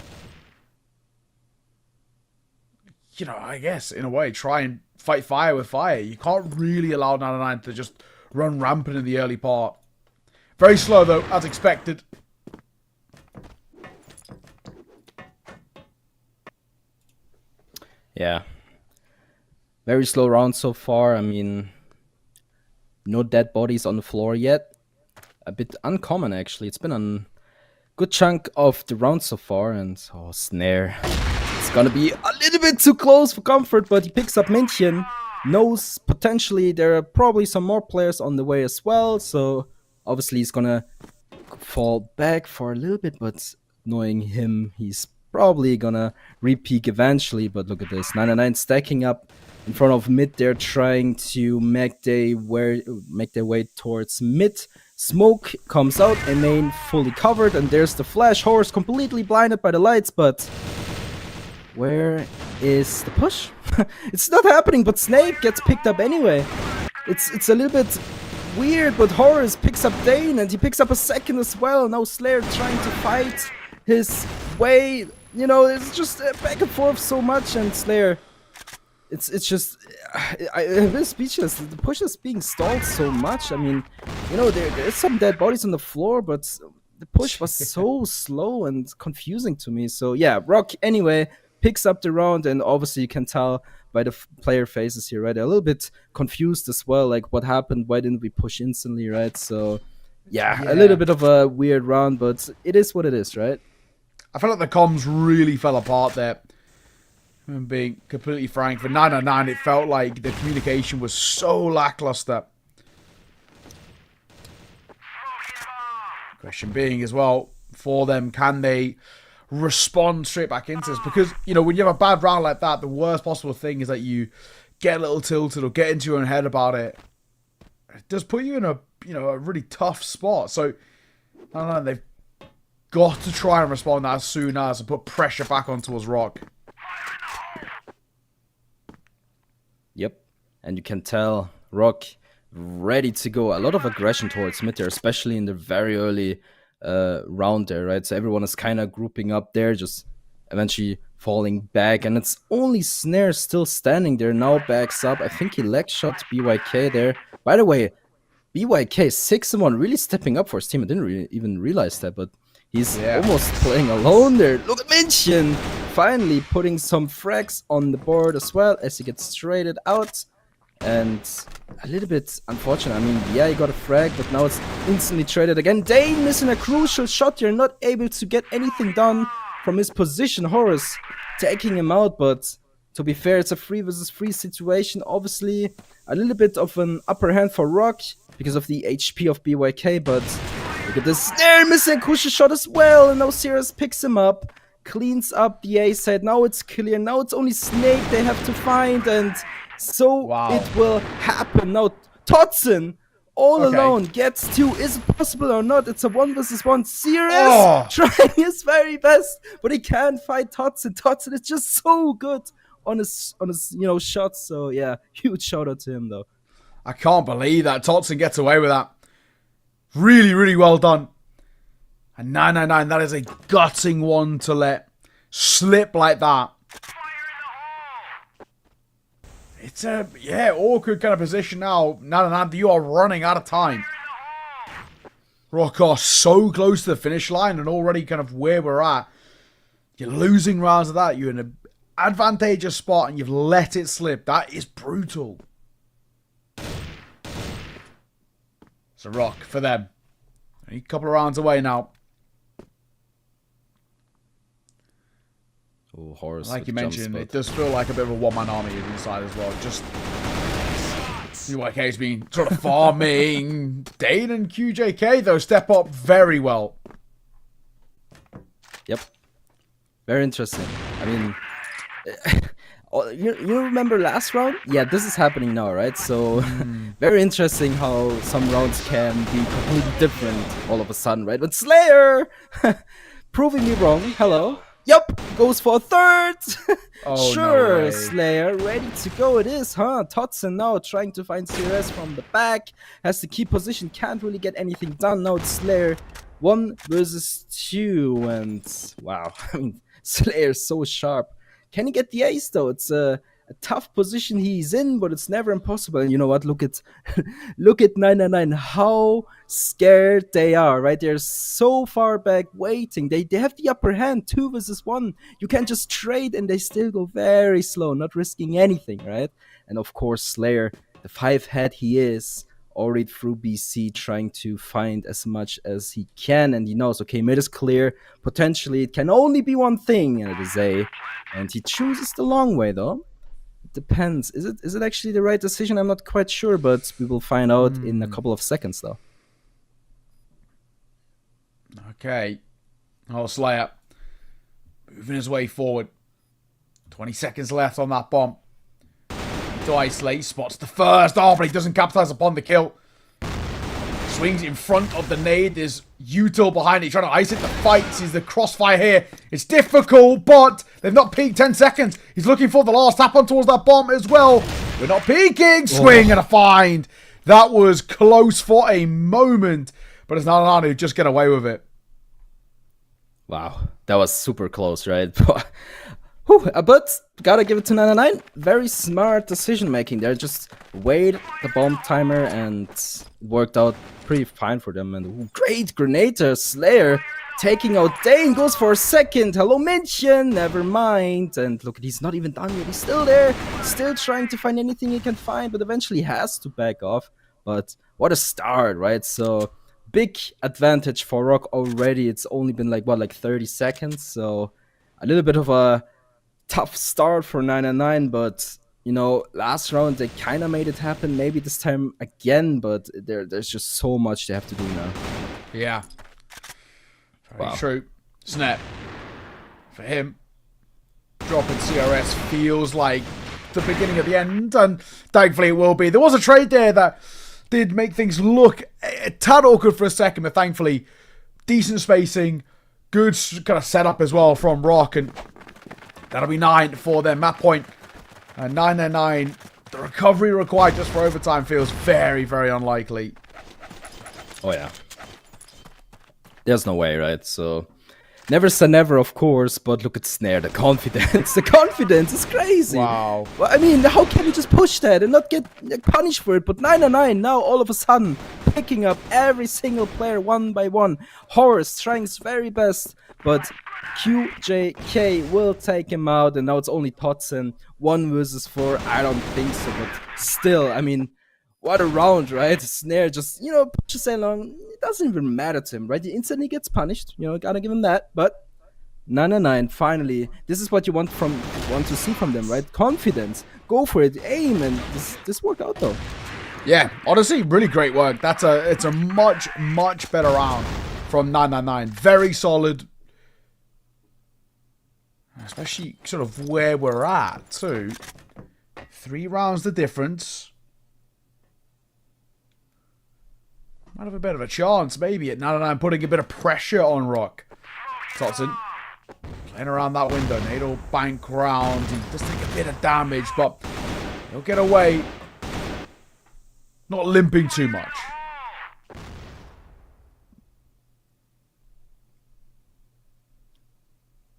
you know, I guess, in a way, try and fight fire with fire? You can't really allow 999 to just run rampant in the early part. Very slow, though, as expected. Yeah. Very slow round so far. I mean, no dead bodies on the floor yet. A bit uncommon, actually. It's been a good chunk of the round so far, and snare. It's gonna be a little bit too close for comfort, but he picks up München. Knows potentially there are probably some more players on the way as well, so obviously he's gonna fall back for a little bit, but knowing him, he's probably gonna re-peak eventually. But look at this, 99 stacking up in front of mid. They're trying to make their way towards mid. Smoke comes out, and main fully covered, and there's the flash. Horus completely blinded by the lights, but where is the push? It's not happening, but Snake gets picked up anyway. It's a little bit weird, but Horus picks up Dane, and he picks up a second as well. Now Slayer trying to fight his way. You know, it's just back and forth so much, and Slayer, it's just, I'm a bit speechless. The push is being stalled so much. I mean, you know, there's some dead bodies on the floor, but the push was so slow and confusing to me. So yeah, ROC anyway picks up the round, and obviously you can tell by the player faces here, right? They're a little bit confused as well, like what happened, why didn't we push instantly, right? So yeah, a little bit of a weird round, but it is what it is, right? I feel like the comms really fell apart there. I'm being completely frank. For 999, it felt like the communication was so lackluster. Question being as well, for them, can they respond straight back into this? Because, you know, when you have a bad round like that, the worst possible thing is that you get a little tilted or get into your own head about it. It does put you in a, you know, a really tough spot. So, I don't know, they've got to try and respond as soon as and put pressure back onto us, ROC. Yep, and you can tell ROC ready to go. A lot of aggression towards mid there, especially in the very early round there, right? So everyone is kind of grouping up there, just eventually falling back, and it's only Snare still standing there, now backs up. I think he leg shot BYK there. By the way, BYK 6-1, really stepping up for his team. I didn't even realize that, but he's almost playing alone there. Look at München finally putting some frags on the board as well as he gets traded out. And a little bit unfortunate. I mean, yeah, he got a frag, but now it's instantly traded again. Dane missing a crucial shot here, not able to get anything done from his position. Horus taking him out, but to be fair, it's a 3 versus 3 situation. Obviously, a little bit of an upper hand for ROC because of the HP of BYK, but look at this. They're missing a crucial shot as well, and now Sirius picks him up, cleans up the A side. Now it's clear. Now it's only Snake they have to find, and so it will happen. Now Totson all alone gets 2. Is it possible or not? It's a 1 versus 1. Sirius trying his very best, but he can't fight Totson. Totson is just so good on his shots. So yeah, huge shout out to him though. I can't believe that Totson gets away with that. Really, really well done. And 999, that is a gutting one to let slip like that. It's a, awkward kind of position now. 999, you are running out of time. ROC are so close to the finish line and already kind of where we're at. You're losing rounds of that. You're in an advantageous spot and you've let it slip. That is brutal. So ROC for them. A couple of rounds away now. Oh, Horus. Like you mentioned, it does feel like a bit of a one-man army inside as well. Just UYK's been sort of farming. Dane and QJK, though, step up very well. Yep. Very interesting. I mean, you remember last round? Yeah, this is happening now, right? So, very interesting how some rounds can be completely different all of a sudden, right? But Slayer, proving me wrong. Hello. Yup, goes for a third. Sure, no Slayer, ready to go it is, huh? Totson now trying to find CRS from the back. Has the key position, can't really get anything done. Now it's Slayer 1 versus 2. And wow, I mean, Slayer's so sharp. Can he get the ace though? It's a tough position he's in, but it's never impossible. And you know what? Look at 999. How scared they are, right? They're so far back waiting. They have the upper hand, 2 versus 1. You can just trade and they still go very slow, not risking anything, right? And of course, Slayer, the 5-head he is, already through BC, trying to find as much as he can. And he knows, okay, mid is clear. Potentially, it can only be one thing, and it is A. And he chooses the long way, though. It depends. Is it actually the right decision? I'm not quite sure, but we will find out in a couple of seconds, though. Okay. Oh, Slayer moving his way forward. 20 seconds left on that bomb. To isolate, spots the first. Oh, but he doesn't capitalize upon the kill. Swings in front of the nade. There's Util behind it. He's trying to ice it. The fight sees the crossfire here. It's difficult, but they've not peaked 10 seconds. He's looking for the last tap on towards that bomb as well. We're not peaking. Swing and a find. That was close for a moment, but it's not an who just get away with it. Wow, that was super close, right? But gotta give it to 999. Very smart decision making there. Just wait the bomb timer and worked out pretty fine for them. And great Grenader, Slayer taking out Dane, goes for a second. Hello, Mention, never mind. And look, he's not even done yet. He's still there, still trying to find anything he can find, but eventually has to back off. But what a start, right? So big advantage for ROC already. It's only been like 30 seconds. So a little bit of a tough start for 999, but you know, last round they kind of made it happen. Maybe this time again, but there's just so much they have to do now. Yeah, very true. Snap for him. Dropping CRS feels like the beginning of the end, and thankfully it will be. There was a trade there that did make things look a tad awkward for a second, but thankfully decent spacing, good kind of setup as well from ROC, and that'll be 9 for their map point. And 999, the recovery required just for overtime feels very, very unlikely. Oh, yeah. There's no way, right? So, never say never, of course, but look at Snare, the confidence. The confidence is crazy. Wow. Well, I mean, how can you just push that and not get punished for it? But 999 now, all of a sudden, picking up every single player one by one. Horus trying his very best, but QJK will take him out, and now it's only Totson. 1 versus 4, I don't think so, but still, I mean, what a round, right? Snare just, pushes along. It doesn't even matter to him, right? He instantly gets punished, gotta give him that, but 999, finally, this is what you want to see from them, right? Confidence, go for it, aim, and this worked out though. Yeah, honestly, really great work. It's a much, much better round from 999. Very solid. Especially sort of where we're at, too. 3 rounds the difference. Might have a bit of a chance, maybe, at 999 putting a bit of pressure on ROC. Totson playing around that window. Nadal bank round. He does take a bit of damage, but he'll get away. Not limping too much.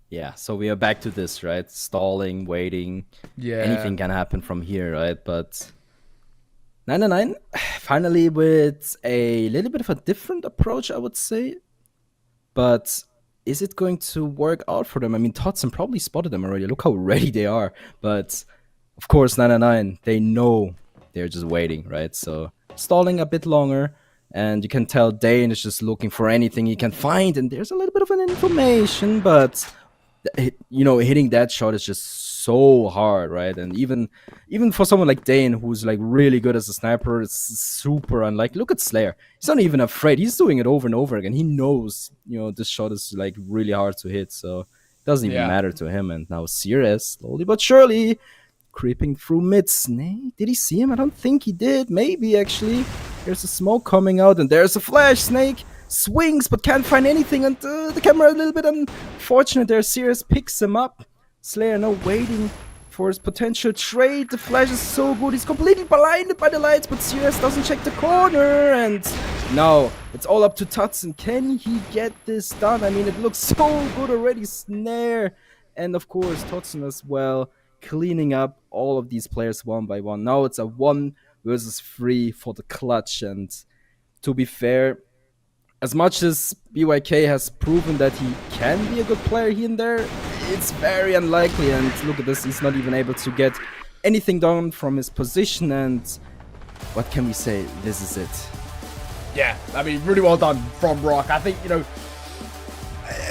Yeah, so we are back to this, right? Stalling, waiting. Yeah. Anything can happen from here, right? But 999, finally with a little bit of a different approach, I would say. But is it going to work out for them? I mean, Totson probably spotted them already. Look how ready they are. But, of course, 999, they know they're just waiting, right? So, stalling a bit longer. And you can tell Dane is just looking for anything he can find. And there's a little bit of an information, but hitting that shot is just so hard, right? And even for someone like Dane, who's like really good as a sniper, it's super unlikely. Look at Slayer. He's not even afraid. He's doing it over and over again. He knows, this shot is like really hard to hit, so it doesn't even matter to him. And now Cirrus, slowly but surely, creeping through mid. Snake, did he see him? I don't think he did. Maybe, actually. There's a smoke coming out, and there's a flash. Snake swings, but can't find anything, and the camera a little bit unfortunate there. Cirrus picks him up. Slayer now waiting for his potential trade. The flash is so good. He's completely blinded by the lights, but Cirrus doesn't check the corner, and now it's all up to Totson. Can he get this done? I mean, it looks so good already. Snare, and of course Totson as well, cleaning up all of these players one by one. Now it's a 1 versus 3 for the clutch, and to be fair, as much as BYK has proven that he can be a good player here and there, it's very unlikely. And look at this, he's not even able to get anything done from his position, and what can we say? This is it. Yeah, I mean, really well done from ROC. I think, you know,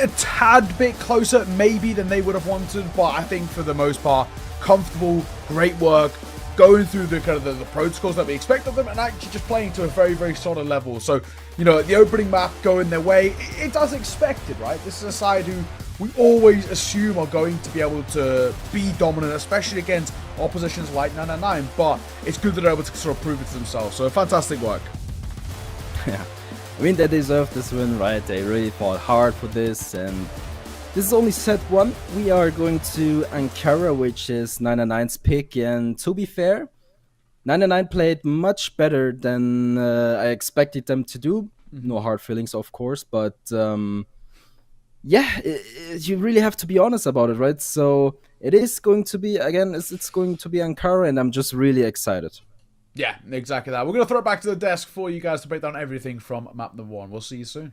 a tad bit closer maybe than they would have wanted, but I think for the most part, comfortable, great work, going through the kind of the protocols that we expect of them, and actually just playing to a very, very solid level. So, you know, the opening map going their way, it's as expected, right? This is a side who we always assume are going to be able to be dominant, especially against oppositions like 999, but it's good that they're able to sort of prove it to themselves. So fantastic work. Yeah, I mean, they deserve this win, right? They really fought hard for this, and this is only set 1. We are going to Ankara, which is 999's pick, and to be fair, 999 played much better than I expected them to do. No hard feelings, of course, but yeah, you really have to be honest about it, right? So it is going to be, again, it's going to be Ankara, and I'm just really excited. Yeah, exactly that. We're going to throw it back to the desk for you guys to break down everything from map number 1. We'll see you soon.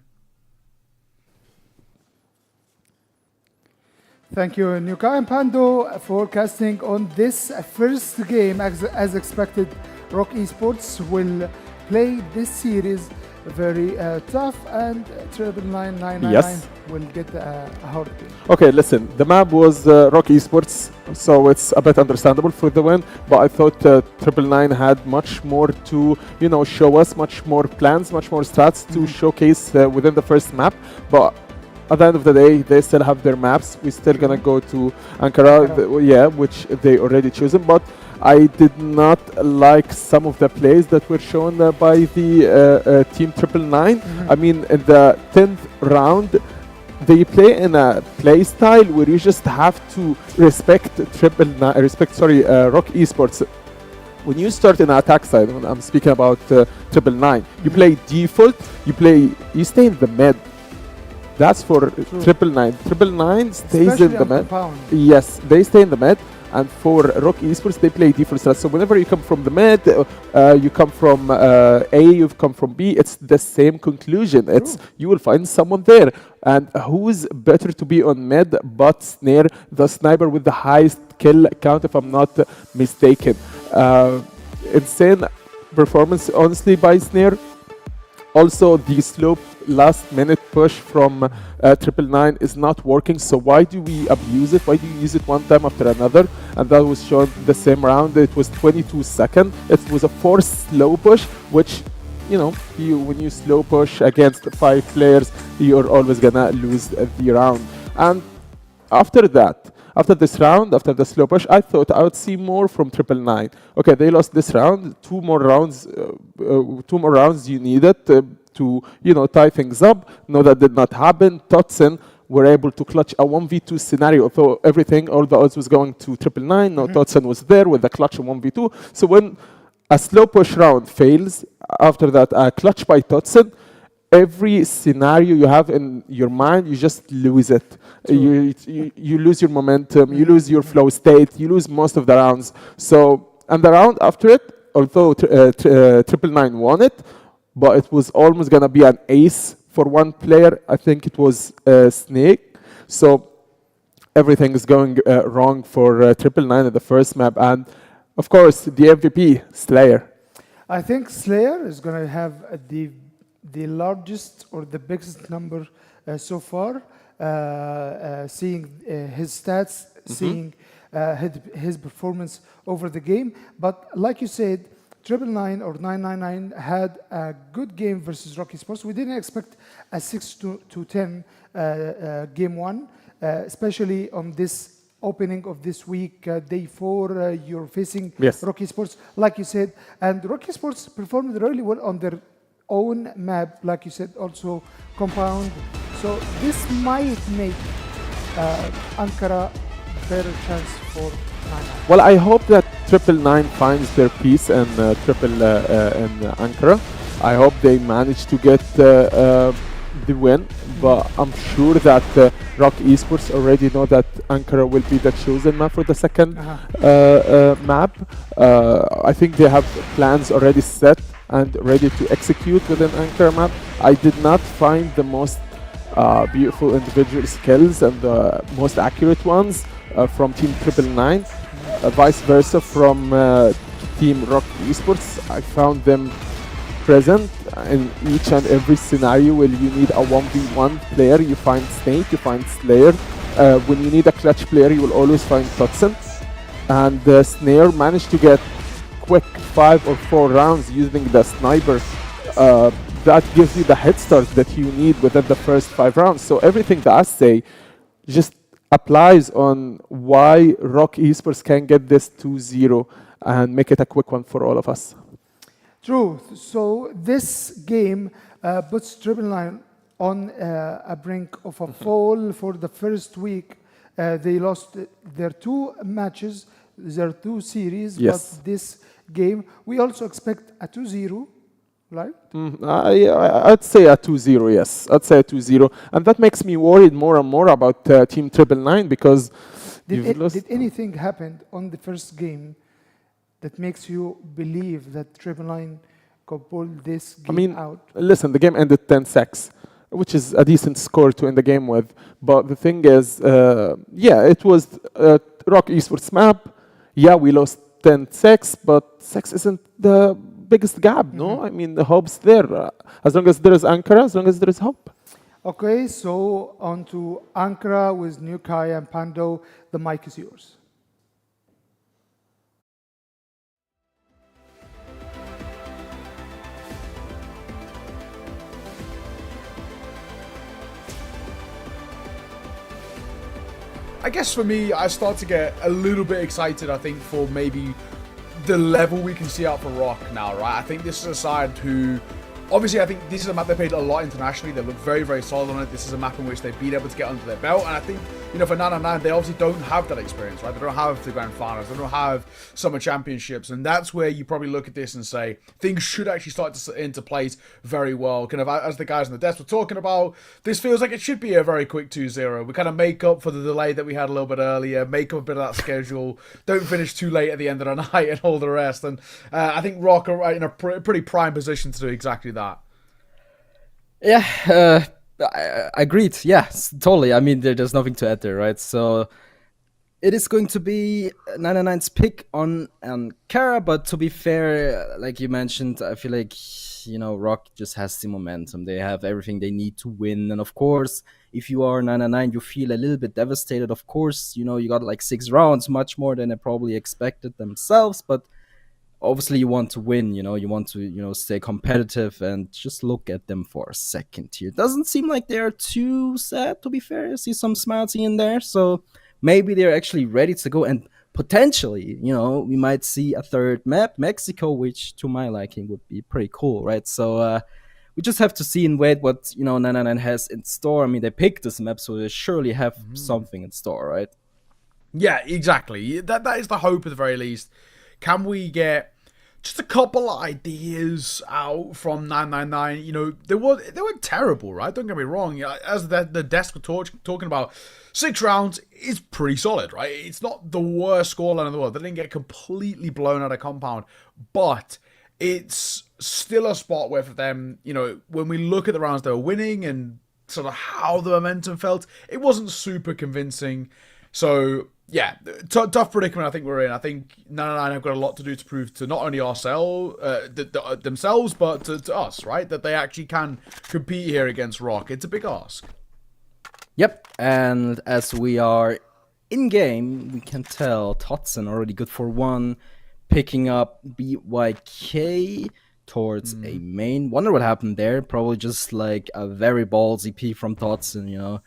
Thank you, Nuka and Pando, for casting on this first game. As expected, ROC Esports will play this series very tough, and 999 Yes. will get a hard game. Okay, listen, the map was ROC Esports, so it's a bit understandable for the win, but I thought 999 had much more to, you know, show us, much more plans, much more stats to showcase within the first map, but at the end of the day, they still have their maps. We're still gonna go to Ankara, yeah, which they already chosen, but I did not like some of the plays that were shown by the team 999. I mean, in the 10th round, they play in a play style where you just have to respect ROC Esports. When you start in an attack side, when I'm speaking about 999, you play default, you stay in the mid. That's for 999. 999 stays Especially in the on mid. compound. Yes, they stay in the mid. And for ROC Esports, they play default strat. So whenever you come from the mid, you come from A, you've come from B, it's the same conclusion. It's you will find someone there. And who's better to be on mid but Snare, the sniper with the highest kill count, if I'm not mistaken. Insane performance, honestly, by Snare. Also, the slow last-minute push from 999 is not working, so why do we abuse it? Why do you use it one time after another? And that was shown the same round. It was 22 seconds. It was a forced slow push, which, you know, when you slow push against 5 players, you're always gonna lose the round. And after that, after this round, after the slow push, I thought I would see more from 999. Okay, they lost this round. 2 more rounds you needed to, you know, tie things up. No, that did not happen. Totsen were able to clutch a 1v2 scenario, although all the odds was going to 999. No, Totsen was there with the clutch of 1v2. So when a slow push round fails, after that a clutch by Totsen, every scenario you have in your mind, you just lose it. You lose your momentum, you lose your flow state, you lose most of the rounds. So, and the round after it, although 999 won it, but it was almost gonna be an ace for one player. I think it was Snake. So everything is going wrong for 999 in the first map, and of course the MVP Slayer. I think Slayer is going to have the largest or the biggest number so far. Seeing his stats, seeing his performance over the game. But like you said, 999 or 999 had a good game versus ROC Esports. We didn't expect a 6-10 game 1, especially on this opening of this week, day 4. You're facing ROC Esports, like you said, and ROC Esports performed really well on their own map, like you said, also compound. So this might make Ankara better chance for 999. Well, I hope that 999 finds their peace in Ankara. I hope they manage to get the win, but I'm sure that ROC Esports already know that Ankara will be the chosen map for the second map. I think they have plans already set and ready to execute within Ankara map. I did not find the most beautiful individual skills and the most accurate ones from Team 999. vice versa from Team ROC Esports. I found them present in each and every scenario where you need a 1v1 player, you find Snake, you find Slayer. When you need a clutch player, you will always find Tutson. And Snare managed to get quick 5 or 4 rounds using the sniper. That gives you the head start that you need within the first 5 rounds. So everything that I say just applies on why ROC Esports can get this 2-0 and make it a quick one for all of us. True. So this game puts Triple Nine on a brink of a fall for the first week. They lost their 2 matches, their 2 series, yes. But this game, we also expect a 2-0, right? I'd say a 2-0, yes. I'd say a 2-0. And that makes me worried more and more about Team Triple Nine because did anything happen on the first game that makes you believe that Triple Nine could pull this game out? Listen, the game ended 10-6, which is a decent score to end the game with. But the thing is, it was ROC Esports map. Yeah, we lost 10-6, but 6 isn't the biggest gap, no? I mean, the hope's there. As long as there is Ankara, as long as there is hope. Okay, so on to Ankara with New Kai and Pando. The mic is yours. I guess for me, I start to get a little bit excited, I think, for maybe the level we can see out for ROC now, right? I think this is a side who, obviously, I think this is a map they played a lot internationally. They look very, very solid on it. This is a map in which they've been able to get under their belt. And I think, for 999, they obviously don't have that experience, right? They don't have the Grand Finals. They don't have Summer Championships. And that's where you probably look at this and say, things should actually start to into place very well. Kind of, as the guys on the desk were talking about, this feels like it should be a very quick 2-0. We kind of make up for the delay that we had a little bit earlier, make up a bit of that schedule, don't finish too late at the end of the night and all the rest. And I think ROC are in a pretty prime position to do exactly that. Yeah, I agreed. Yes, totally. I mean, there's nothing to add there, right? So it is going to be 99's pick on Ankara, but to be fair, like you mentioned, I feel like, ROC just has the momentum. They have everything they need to win. And of course, if you are 99, you feel a little bit devastated. Of course, you got like 6 rounds, much more than they probably expected themselves, but obviously you want to win, you want to, stay competitive, and just look at them for a second here. It doesn't seem like they're too sad, to be fair. I see some smiles in there, so maybe they're actually ready to go, and potentially, we might see a third map, Mexico, which to my liking would be pretty cool, right? So we just have to see and wait what, 999 has in store. I mean, they picked this map, so they surely have something in store, right? Yeah, exactly. That is the hope at the very least. Can we get just a couple of ideas out from 999? They weren't terrible, right? Don't get me wrong. As the desk were talking about, 6 rounds is pretty solid, right? It's not the worst scoreline in the world. They didn't get completely blown out of compound, but it's still a spot where for them, when we look at the rounds they were winning and sort of how the momentum felt, it wasn't super convincing. So yeah, tough predicament I think we're in. I think 99 have got a lot to do to prove to not only ourselves, themselves, but to us, right? That they actually can compete here against ROC. It's a big ask. Yep, and as we are in-game, we can tell Totson already good for 1, picking up BYK towards a main. Wonder what happened there. Probably just like a very ballsy P from Totson,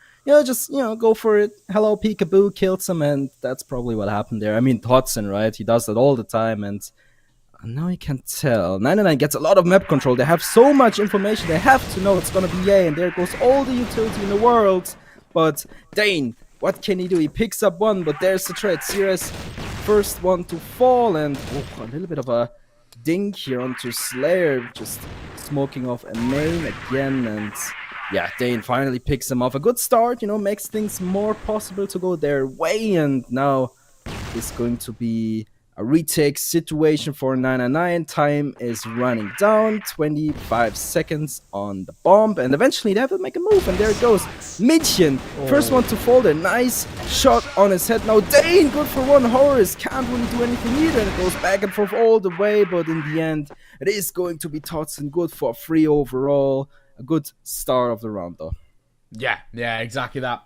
just, go for it. Hello, peekaboo, killed some, and that's probably what happened there. I mean, Totson, right? He does that all the time, and now you can tell. 99 gets a lot of map control. They have so much information. They have to know it's gonna be A, and there goes all the utility in the world. But Dane, what can he do? He picks up 1, but there's the threat. Sierra's first one to fall, and a little bit of a dink here onto Slayer, just smoking off a main again, and yeah, Dane finally picks him off. A good start, makes things more possible to go their way, and now it's going to be A retake situation for 999. Time is running down. 25 seconds on the bomb. And eventually they have to make a move. And there it goes. Mitchen, first one to fall there. Nice shot on his head. Now Dane, good for one. Horus can't really do anything either. And it goes back and forth all the way. But in the end, it is going to be Totson. Good for 3 overall. A good start of the round though. Yeah, exactly that.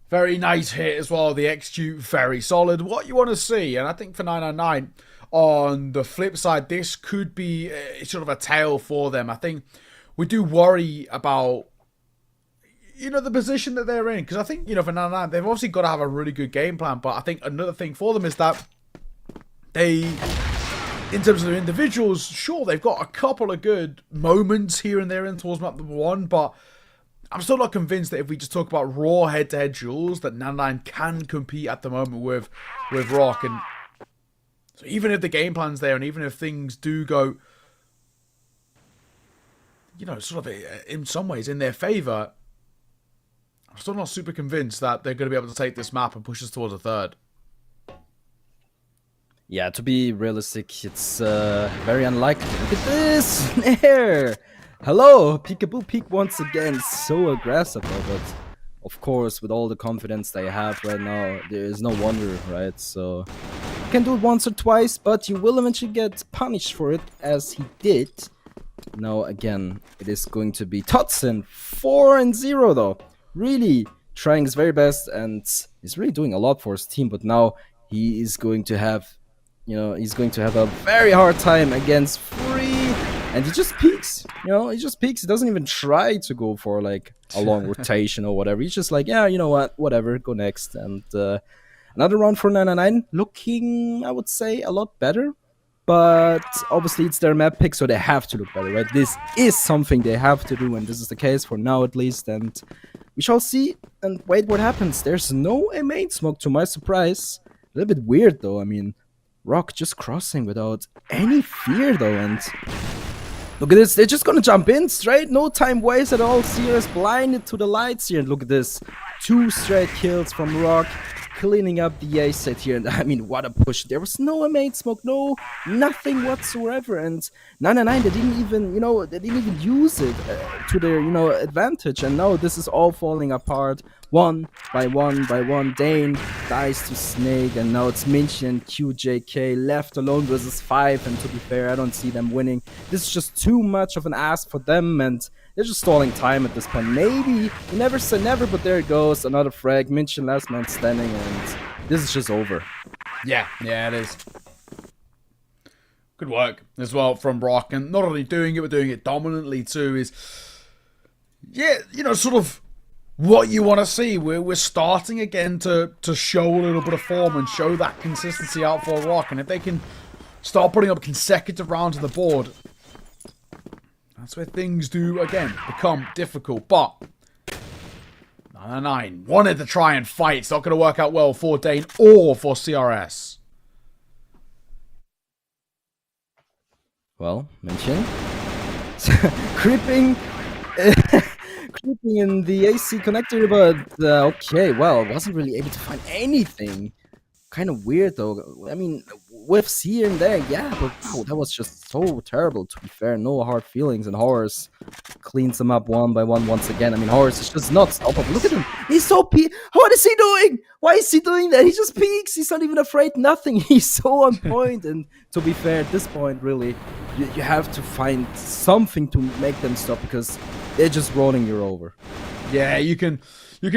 Very nice hit as well. The execute, very solid. What you want to see, and I think for 999, on the flip side, this could be sort of a tale for them. I think we do worry about, the position that they're in. Because I think, for 999, they've obviously got to have a really good game plan. But I think another thing for them is that they, in terms of their individuals, sure, they've got a couple of good moments here and there in towards map number 1, but I'm still not convinced that if we just talk about raw head-to-head duels, that 99 can compete at the moment with ROC. And so even if the game plan's there, and even if things do go, sort of in some ways in their favor, I'm still not super convinced that they're going to be able to take this map and push us towards a third. Yeah, to be realistic, it's very unlikely. Look at this! There! Hello, Peekaboo Peek once again, so aggressive, but of course, with all the confidence they have right now, there is no wonder, right? So, you can do it once or twice, but you will eventually get punished for it, as he did. Now, again, it is going to be Totson, 4-0 though. Really trying his very best, and he's really doing a lot for his team, but now he is going to have, he's going to have a very hard time against Free. And he just peeks, he just peeks. He doesn't even try to go for like a long rotation or whatever. He's just like, yeah, you know what, whatever, go next. And another round for 999, looking, I would say, a lot better. But obviously it's their map pick, so they have to look better, right? This is something they have to do, and this is the case for now at least. And we shall see and wait what happens. There's no main smoke to my surprise. A little bit weird though. I mean, ROC just crossing without any fear though, and look at this, they're just gonna jump in straight, no time waste at all. CRS blinded to the lights here, and look at this, 2 straight kills from ROC, cleaning up the A set here. And I mean, what a push. There was no main smoke, no, nothing whatsoever. And 999, they didn't even use it to their, advantage. And now this is all falling apart. One by one, Dane dies to Snake, and now it's Minchi and QJK left alone versus 5, and to be fair, I don't see them winning. This is just too much of an ask for them, and they're just stalling time at this point. Maybe, you never say never, but there it goes, another frag, Minchi last man standing, and this is just over. Yeah, it is. Good work as well from ROC, and not only doing it, but doing it dominantly too is, sort of what you want to see. We're starting again to show a little bit of form and show that consistency out for ROC. And if they can start putting up consecutive rounds on the board, that's where things do, again, become difficult. But 999 wanted to try and fight. It's not going to work out well for Dane or for CRS. Well, mention creeping in the AC connector, but okay, well, wasn't really able to find anything. Kind of weird though. I mean, whiffs here and there, yeah, but wow, that was just so terrible, to be fair. No hard feelings, and Horus cleans them up one by one once again. I mean, Horus is just not stoppable. Look at him. He's so what is he doing? Why is he doing that? He just peeks. He's not even afraid, nothing. He's so on point. And to be fair, at this point, really, you have to find something to make them stop, because they're just rolling you over. Yeah, you can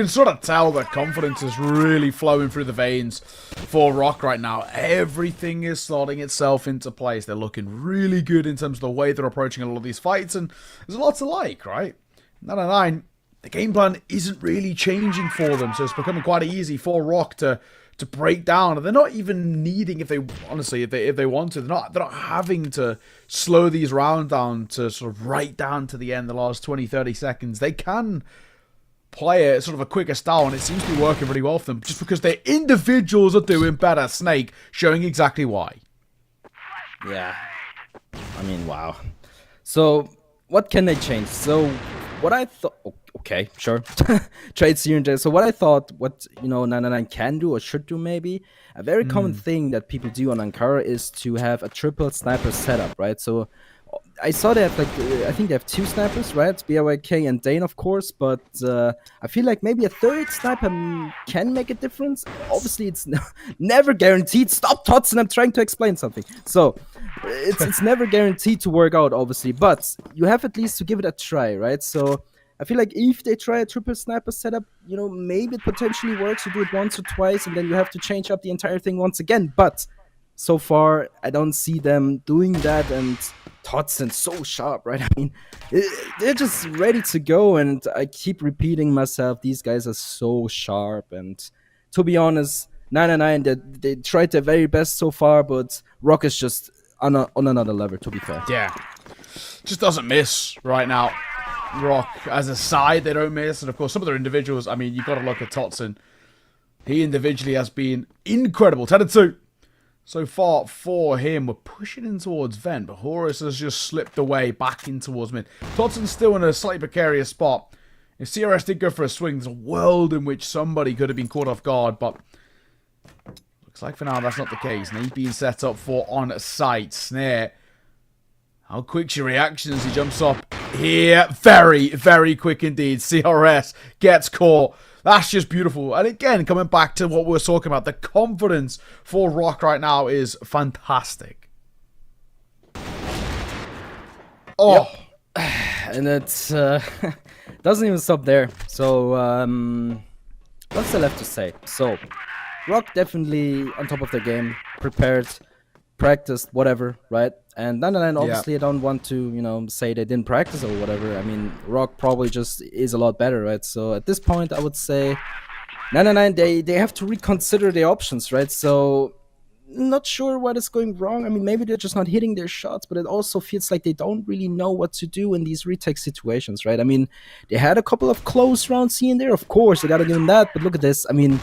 sort of tell that confidence is really flowing through the veins for ROC right now. Everything is slotting itself into place. They're looking really good in terms of the way they're approaching a lot of these fights, and there's a lot to like, right? 999, the game plan isn't really changing for them, so it's becoming quite easy for ROC to break down, and they're not even needing, if they want to, they're not having to slow these rounds down to sort of right down to the end, the last 20-30 seconds. They can play it sort of a quicker style, and it seems to be working really well for them, just because their individuals are doing better. Snake showing exactly why. Yeah, I mean, wow. So what can they change? So what I thought, okay, sure. Trades here and there. So what I thought, what 999 can do or should do, maybe a very common thing that people do on Ankara is to have a triple sniper setup, right? So I saw they have I think they have 2 snipers, right? BYK and Dane, of course, but I feel like maybe a third sniper can make a difference. Obviously, it's never guaranteed. Stop, Totson, I'm trying to explain something. So it's never guaranteed to work out, obviously, but you have at least to give it a try, right? So I feel like if they try a triple sniper setup, maybe it potentially works. You do it once or twice, and then you have to change up the entire thing once again. But so far, I don't see them doing that, and Todson's so sharp, right? I mean, they're just ready to go, and I keep repeating myself, these guys are so sharp, and to be honest, 999, they tried their very best so far, but ROC is just on another level, to be fair. Yeah. Just doesn't miss right now. ROC, as a side, they don't miss, and of course, some of their individuals, I mean, you've got to look at Totson. He individually has been incredible. 10-2. So far for him, we're pushing in towards Vent, but Horus has just slipped away back in towards mid. Totson's still in a slightly precarious spot. If CRS did go for a swing, there's a world in which somebody could have been caught off guard, but looks like for now that's not the case. And he's being set up for on-site snare. How quick's your reaction as he jumps up here? Very, very quick indeed. CRS gets caught. That's just beautiful. And again, coming back to what we were talking about, the confidence for ROC right now is fantastic. Oh. Yep. And it doesn't even stop there. So, what's there left to say? So, ROC definitely on top of their game, prepared, practiced, whatever, right? And 999, obviously, I don't want to, say they didn't practice or whatever. I mean, ROC probably just is a lot better, right? So at this point, I would say 999, they have to reconsider their options, right? So not sure what is going wrong. I mean, maybe they're just not hitting their shots, but it also feels like they don't really know what to do in these retake situations, right? I mean, they had a couple of close rounds here and there, of course, they got to give them that, but look at this. I mean,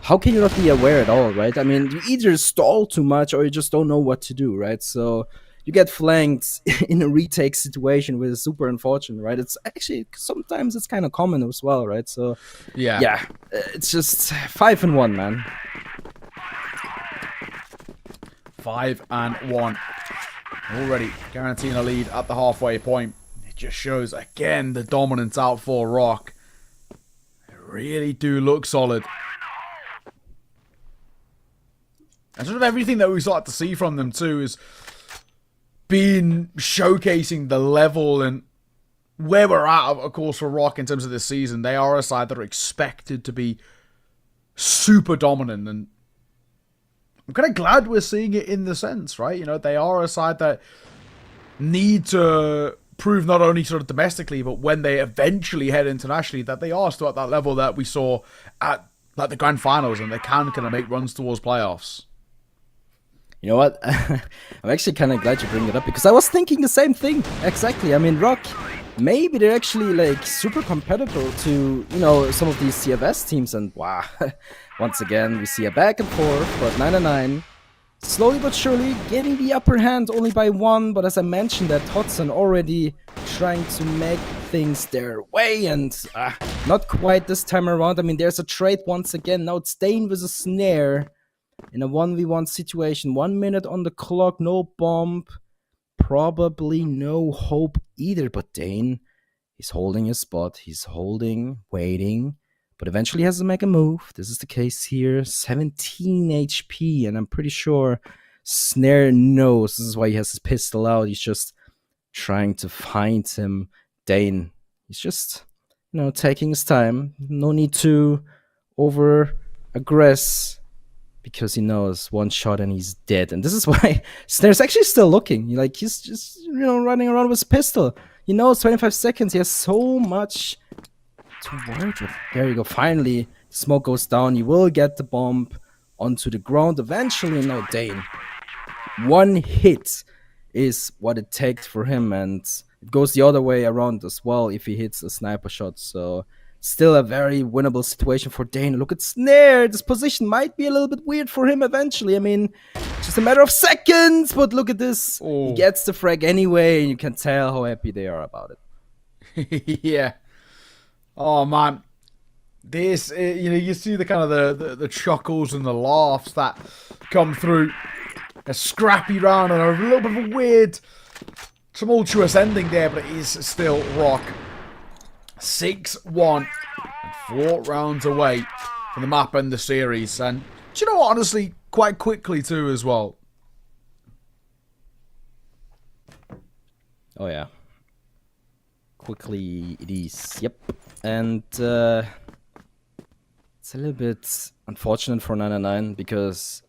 how can you not be aware at all, right? I mean, you either stall too much or you just don't know what to do, right? So you get flanked in a retake situation, which is super unfortunate, right? It's actually, sometimes it's kind of common as well, right? So, yeah, it's just 5-1, man. 5-1. Already guaranteeing a lead at the halfway point. It just shows, again, the dominance out for ROC. They really do look solid. And sort of everything that we started to see from them, too, is been showcasing the level and where we're at, of course, for ROC in terms of this season. They are a side that are expected to be super dominant, and I'm kind of glad we're seeing it in the sense, right? They are a side that need to prove not only sort of domestically, but when they eventually head internationally, that they are still at that level that we saw at like the grand finals, and they can kind of make runs towards playoffs. You know what? I'm actually kind of glad you bring it up, because I was thinking the same thing. Exactly. I mean, ROC, maybe they're actually like super competitive to, some of these CFS teams, and wow, once again, we see a back and forth, but 999 slowly but surely getting the upper hand only by 1, but as I mentioned, that Totson already trying to make things their way, and not quite this time around. I mean, there's a trade once again. Now it's Dane with a snare in a 1v1 situation. 1 minute on the clock, no bomb, probably no hope either, but Dane, he's holding his spot, he's holding, waiting, but eventually has to make a move. This is the case here. 17 HP, and I'm pretty sure Snare knows this is why he has his pistol out. He's just trying to find him. Dane, he's just, taking his time. No need to over-aggress, because he knows one shot and he's dead. And this is why Snare's actually still looking. He's just, running around with his pistol. He knows 25 seconds. He has so much to work with. There you go. Finally, smoke goes down. You will get the bomb onto the ground eventually. Now, Dane, 1 hit is what it takes for him, and it goes the other way around as well if he hits a sniper shot. So still a very winnable situation for Dane. Look at Snare. This position might be a little bit weird for him eventually. I mean, just a matter of seconds, but look at this. He gets the frag anyway, and you can tell how happy they are about it. Yeah. Oh man, this you see the kind of the chuckles and the laughs that come through. A scrappy round and a little bit of a weird, tumultuous ending there, but it is still ROC. 6-1 and 4 rounds away from the map and the series. And do you know what, honestly, quite quickly too as well. Oh yeah. Quickly it is. Yep. And it's a little bit unfortunate for 999 because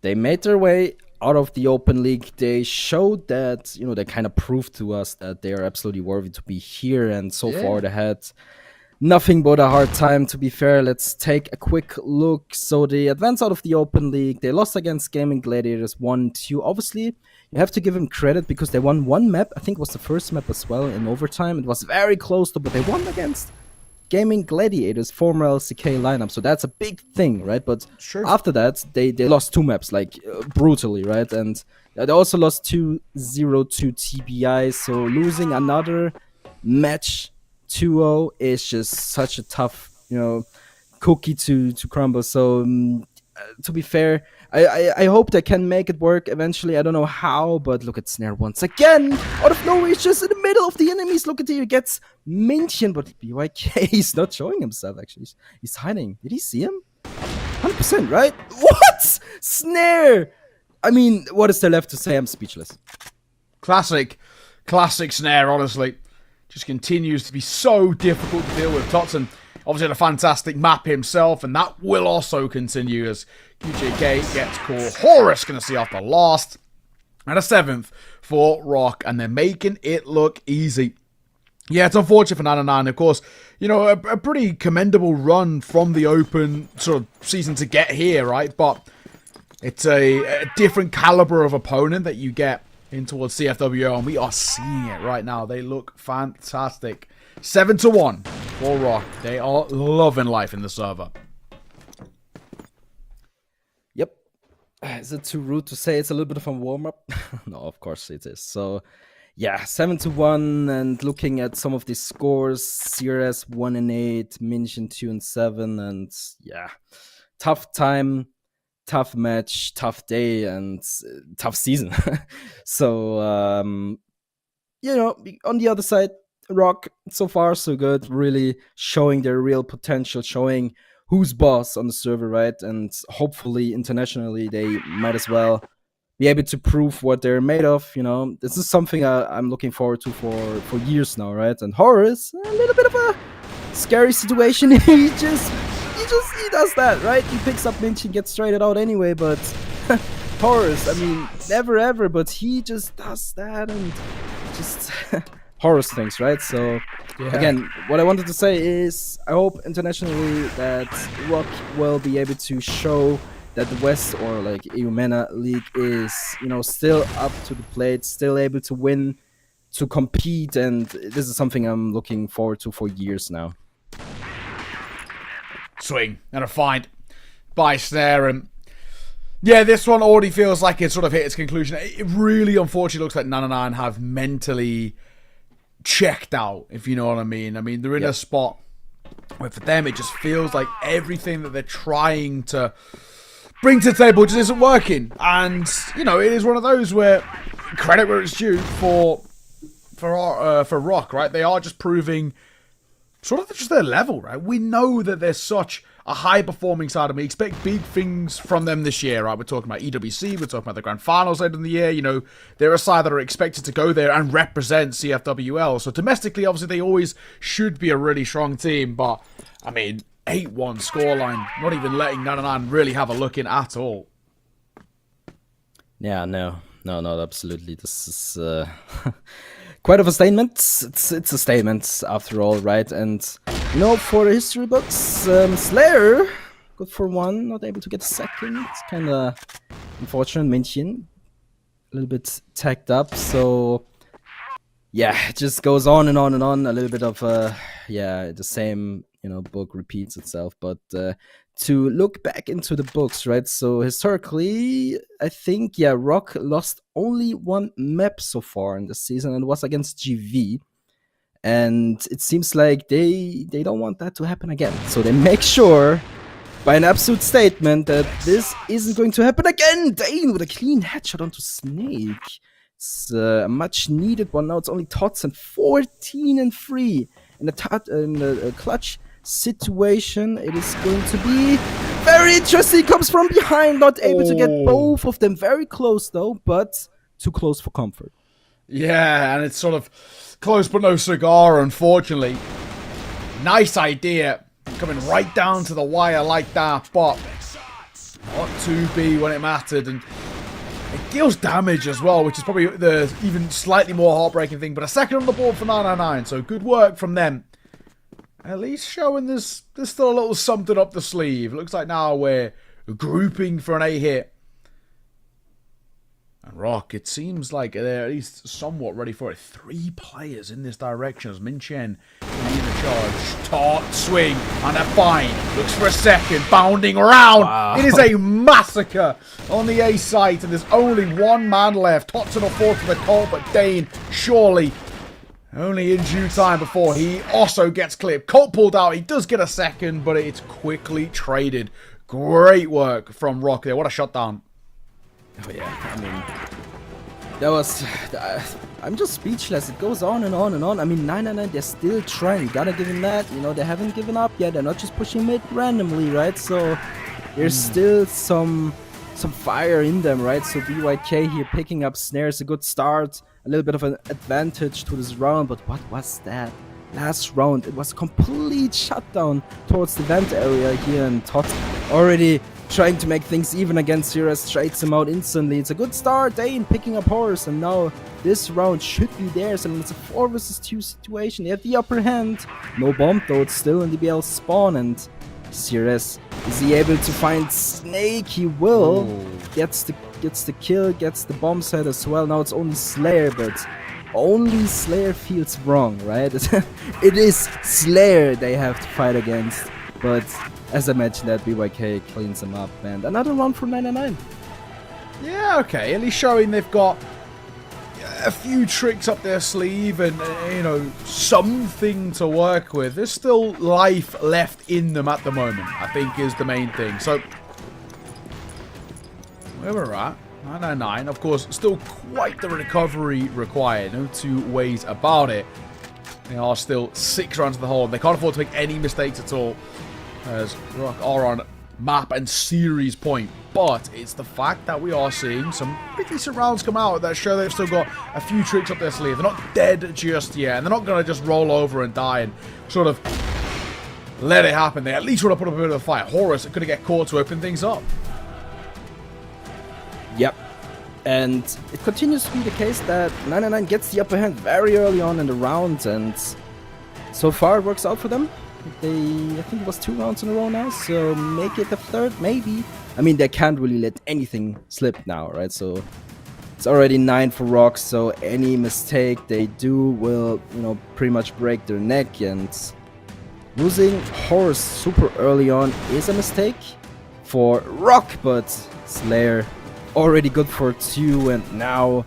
they made their way out of the open league. They showed that, they kind of proved to us that they are absolutely worthy to be here. And so far they had nothing but a hard time, to be fair. Let's take a quick look. So they advanced out of the open league. They lost against Gaimin Gladiators 1-2. Obviously, you have to give them credit because they won one map. I think it was the first map as well in overtime. It was very close, but they won against Gaimin Gladiators, former LCK lineup. So that's a big thing, right? But after that, they lost 2 maps, like brutally, right? And they also lost 2-0 to TBI. So losing another match 2-0 is just such a tough, cookie to crumble. So to be fair, I hope they can make it work eventually. I don't know how, but look at Snare once again. Out of nowhere, he's just in the middle of the enemies. Look at here, he gets mentioned, but BYK, he's not showing himself, actually. He's hiding. Did he see him? 100%, right? What? Snare! I mean, what is there left to say? I'm speechless. Classic Snare, honestly. Just continues to be so difficult to deal with. Totson obviously had a fantastic map himself, and that will also continue as QJK gets caught. Horus going to see off the last. And a 7th for ROC, and they're making it look easy. Yeah, it's unfortunate for 999. Of course, a pretty commendable run from the open sort of season to get here, right? But it's a different caliber of opponent that you get in towards CFWO, and we are seeing it right now. They look fantastic. 7-1 for ROC. They are loving life in the server. Yep. Is it too rude to say it's a little bit of a warm-up? No, of course it is. So, yeah, 7-1, and looking at some of these scores, CRS 1-8, Minchin 2-7, and yeah, tough time, tough match, tough day, and tough season. So, on the other side, ROC, so far so good, really showing their real potential, showing who's boss on the server, right? And hopefully internationally they might as well be able to prove what they're made of. This is something I'm looking forward to for years now, right? And Horus, a little bit of a scary situation. he does that, right? He picks up Minch and gets traded out anyway, but Horus, I mean, never ever, but he just does that and just Horus things, right? So again, what I wanted to say is I hope internationally that ROC will be able to show that the West or like EU MENA League is, still up to the plate, still able to win, to compete, and this is something I'm looking forward to for years now. Swing and a find by Snare, and yeah, this one already feels like it sort of hit its conclusion. It really, unfortunately, looks like 999 have mentally checked out, if you know what I mean. I mean, they're in a spot where for them it just feels like everything that they're trying to bring to the table just isn't working. And, it is one of those where credit where it's due for ROC, right? They are just proving sort of just their level, right? We know that they're such a high-performing side, and we expect big things from them this year, right? We're talking about EWC, we're talking about the Grand Finals later in the year. They're a side that are expected to go there and represent CFWL. So domestically, obviously, they always should be a really strong team, but, I mean, 8-1 scoreline, not even letting 999 really have a look in at all. Yeah, no, absolutely. This is quite of a statement. It's a statement after all, right? And for the history books, Slayer, good for 1, not able to get a second. It's kind of unfortunate. Minchin, a little bit tagged up. So yeah, it just goes on and on and on. A little bit of the same book repeats itself. But to look back into the books, right? So historically, I think ROC lost only 1 map so far in the season, and it was against GV. And it seems like they don't want that to happen again. So they make sure by an absolute statement that this isn't going to happen again. Dane with a clean headshot onto Snake. It's a much needed one. Now it's only Tots and 14-3 in a clutch situation. It is going to be very interesting. Comes from behind, not able to get both of them. Very close though, but too close for comfort. Yeah, and it's sort of close but no cigar, unfortunately. Nice idea, coming right down to the wire like that, but not to be when it mattered, and it deals damage as well, which is probably the even slightly more heartbreaking thing. But a second on the board for 999, so good work from them. At least showing there's still a little something up the sleeve. Looks like now we're grouping for an 8-hit. And ROC, it seems like they're at least somewhat ready for it. 3 players in this direction as Min Chen in the charge. Tart swing and a fine. Looks for a second. Bounding around. Wow. It is a massacre on the A site. And there's only one man left. Totson will fall to the call, but Dane surely only in due time before he also gets clipped. Colt pulled out. He does get a second, but it's quickly traded. Great work from ROC there. What a shutdown. Oh yeah, I mean, that was, I'm just speechless. It goes on and on and on. I mean, 999, they're still trying. You gotta give them that. You know, they haven't given up yet. They're not just pushing mid randomly, right? So there's still some fire in them, right? So BYK here picking up snares, a good start, a little bit of an advantage to this round. But what was that? Last round, it was a complete shutdown towards the vent area here, and Todd already trying to make things even against Sirius, trades him out instantly. It's a good start, Dane picking up horse, and now this round should be theirs. I mean, it's a 4 versus 2 situation. They have the upper hand. No bomb though, it's still in the BL spawn, and Sirius, is he able to find Snake? He will. Gets the kill, gets the bomb set as well. Now it's only Slayer, but only Slayer feels wrong, right? It is Slayer they have to fight against, but as I mentioned, that BYK cleans them up, and another round for 999. Yeah, okay. At least showing they've got a few tricks up their sleeve and, you know, something to work with. There's still life left in them at the moment, I think is the main thing. So, where we're at, 999, of course, still quite the recovery required. No two ways about it. They are still 6 rounds in the hole. They can't afford to make any mistakes at all, as ROC are on map and series point. But it's the fact that we are seeing some pretty decent rounds come out that show they've still got a few tricks up their sleeve. They're not dead just yet, and they're not going to just roll over and die and sort of let it happen. They at least want to put up a bit of a fight. Horus are going to get caught to open things up. Yep. And it continues to be the case that 999 gets the upper hand very early on in the round, and so far it works out for them. I think it was 2 rounds in a row now, so make it the 3rd, maybe. I mean, they can't really let anything slip now, right? So it's already 9 for ROC, so any mistake they do will, you know, pretty much break their neck, and losing Horse super early on is a mistake for ROC, but Slayer already good for 2, and now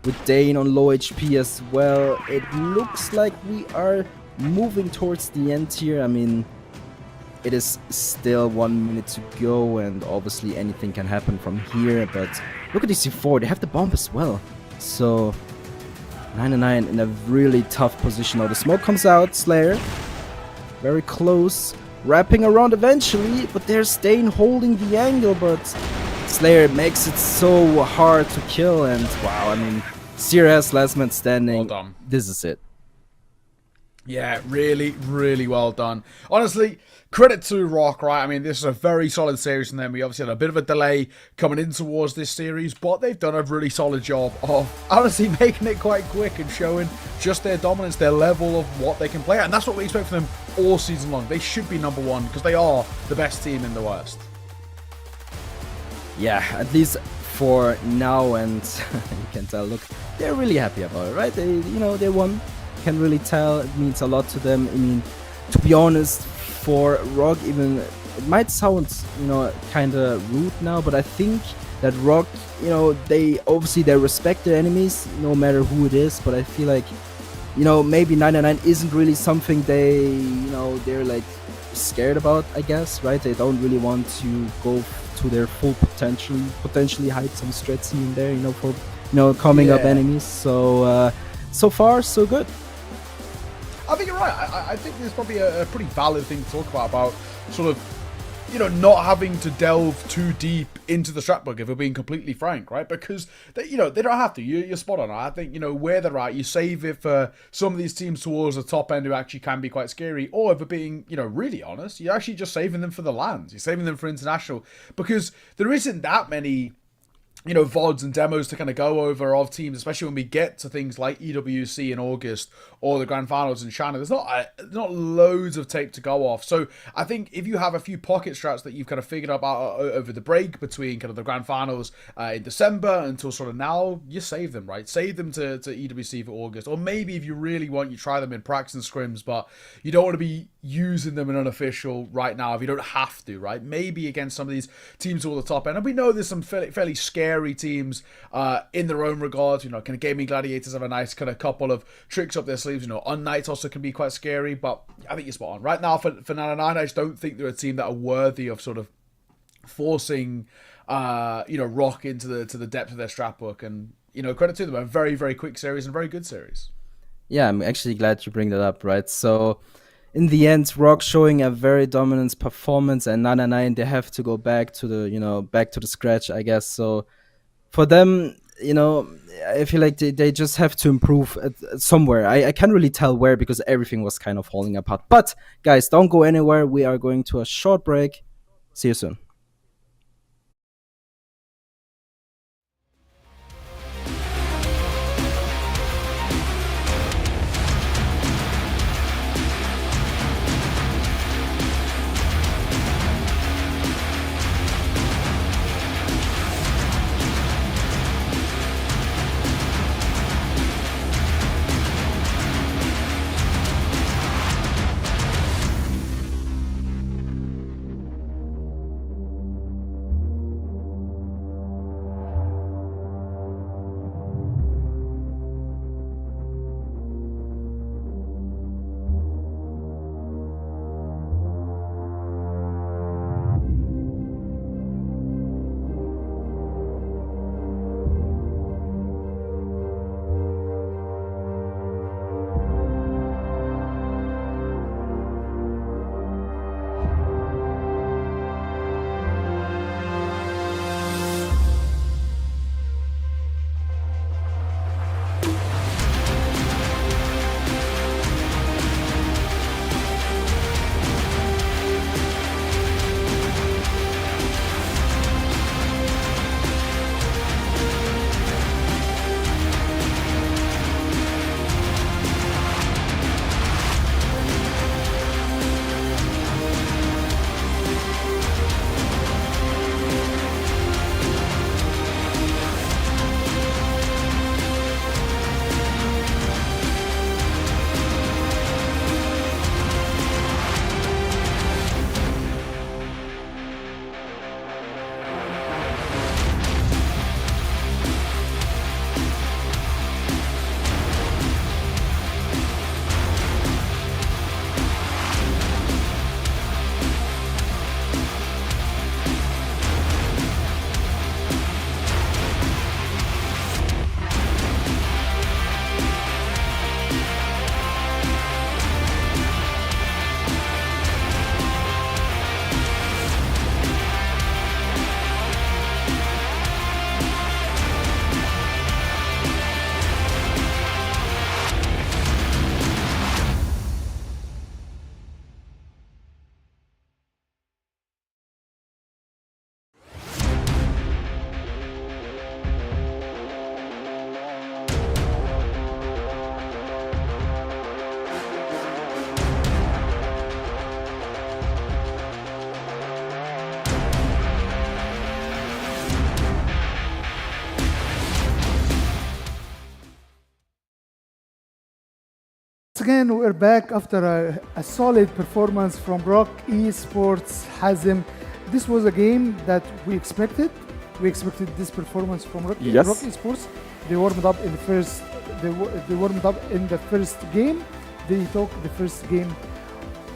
with Dane on low HP as well, it looks like we are moving towards the end here. I mean, it is still 1 minute to go, and obviously anything can happen from here, but look at the C4, they have the bomb as well. So 999 in a really tough position. Now the smoke comes out, Slayer very close, wrapping around eventually, but there's Dane holding the angle, but Slayer makes it so hard to kill, and wow, I mean, Sirius last man standing. Well done. This is it. Yeah, really, really well done. Honestly, credit to ROC, right? I mean, this is a very solid series from them. We obviously had a bit of a delay coming in towards this series, but they've done a really solid job of honestly making it quite quick and showing just their dominance, their level of what they can play. And that's what we expect from them all season long. They should be #1 because they are the best team in the West. Yeah, at least for now, and you can tell, look, they're really happy about it, right? They, you know, they won. Can really tell it means a lot to them. I mean, to be honest, for ROC, even it might sound, you know, kind of rude now, but I think that ROC, you know, they obviously they respect their enemies no matter who it is, but I feel like maybe 99 isn't really something they're like scared about, I guess, right? They don't really want to go to their full potential, potentially hide some strats in there, for coming up enemies. So so far so good. I think you're right. I think there's probably a pretty valid thing to talk about sort of, not having to delve too deep into the strat book, if we're being completely frank, right? Because they don't have to. You're spot on. I think, where they're at, you save it for some of these teams towards the top end who actually can be quite scary, or if we're being, really honest, you're actually just saving them for the lands. You're saving them for international, because there isn't that many VODs and demos to kind of go over of teams, especially when we get to things like EWC in August or the grand finals in China. There's not loads of tape to go off. So I think if you have a few pocket strats that you've kind of figured out over the break between kind of the grand finals in December until sort of now, you save them, right? Save them to EWC for August. Or maybe if you really want, you try them in practice and scrims, but you don't want to be using them in unofficial right now if you don't have to, right? Maybe against some of these teams all the top end. And we know there's some fairly scary teams in their own regards. Kind of Gaimin Gladiators have a nice kind of couple of tricks up their sleeves. unKnights also can be quite scary, but I think you're spot on. Right now for 99, I just don't think they're a team that are worthy of sort of forcing ROC into the depth of their strat book. And credit to them, a very, very quick series and very good series. Yeah, I'm actually glad you bring that up, right? So in the end, ROC showing a very dominant performance, and 99, they have to go back to the scratch, I guess. So for them, I feel like they just have to improve somewhere. I can't really tell where, because everything was kind of falling apart. But guys, don't go anywhere. We are going to a short break. See you soon. Again, we're back after a solid performance from ROC Esports Hazim. This was a game that we expected. We expected this performance from ROC Yes. Esports. They warmed up in the first they warmed up in the first game. They took the first game,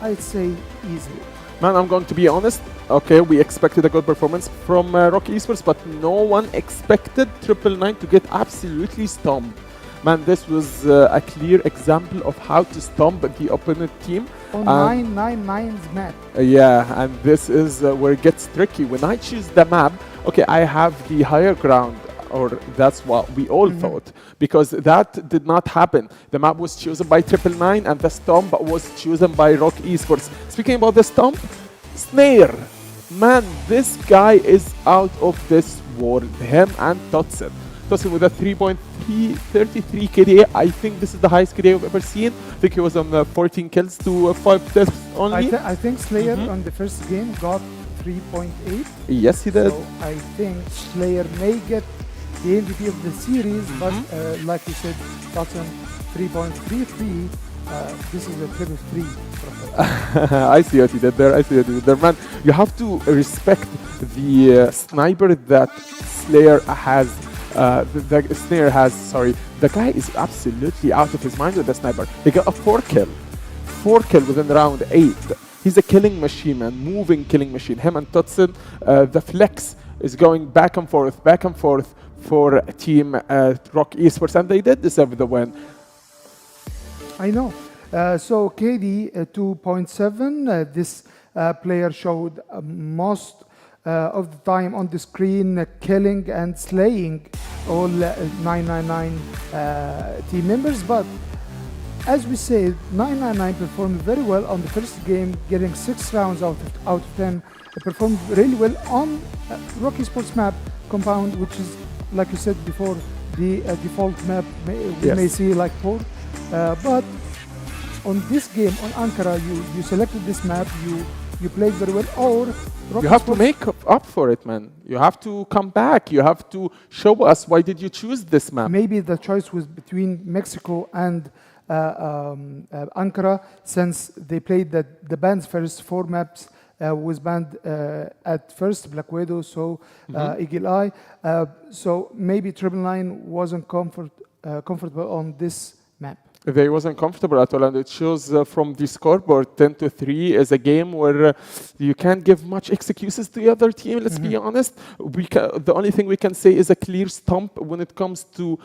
I'd say, easily. Man, I'm going to be honest. Okay, we expected a good performance from ROC Esports, but no one expected 999 to get absolutely stomped. Man, this was a clear example of how to stomp the opponent team. On 999's map. Yeah, and this is where it gets tricky. When I choose the map, okay, I have the higher ground, or that's what we all thought, because that did not happen. The map was chosen by 999 and the stomp was chosen by ROC Esports. Speaking about the stomp, Snare. Man, this guy is out of this world. Him and Totsen. Totsen with a 3.33 KDA. I think this is the highest KDA I've ever seen. I think he was on 14 kills to 5 deaths only. I think Slayer on the first game got 3.8. Yes, he did. So I think Slayer may get the MVP of the series, but like you said, Totsen 3.33. This is a triple 3. I see what you did there. I see what you did there, man. You have to respect the sniper that Slayer has. The Snare has. Sorry, the guy is absolutely out of his mind with the sniper. He got a 4 kill within round 8. He's a killing machine, man. Moving killing machine. Him and Totsen. The flex is going back and forth for team ROC Esports, and they did deserve the win. I know. So KD 2.7. This player showed most of the time on the screen, killing and slaying all 999 team members. But as we said, 999 performed very well on the first game, getting 6 rounds out of 10. It performed really well on ROC Esports map compound, which is, like you said before, the default map we may see like 4. But on this game, on Ankara, you selected this map, you played very well, or ROC you have Esports to make up for it, man. You have to come back. You have to show us why did you choose this map. Maybe the choice was between Mexico and Ankara, since they played the band's first 4 maps. Was banned at first, Black Widow, so Eagle Eye. So maybe 999 wasn't comfortable on this map. They wasn't comfortable at all, and it shows from the scoreboard. 10-3 is a game where you can't give much excuses to the other team. Let's be honest. The only thing we can say is a clear stomp when it comes to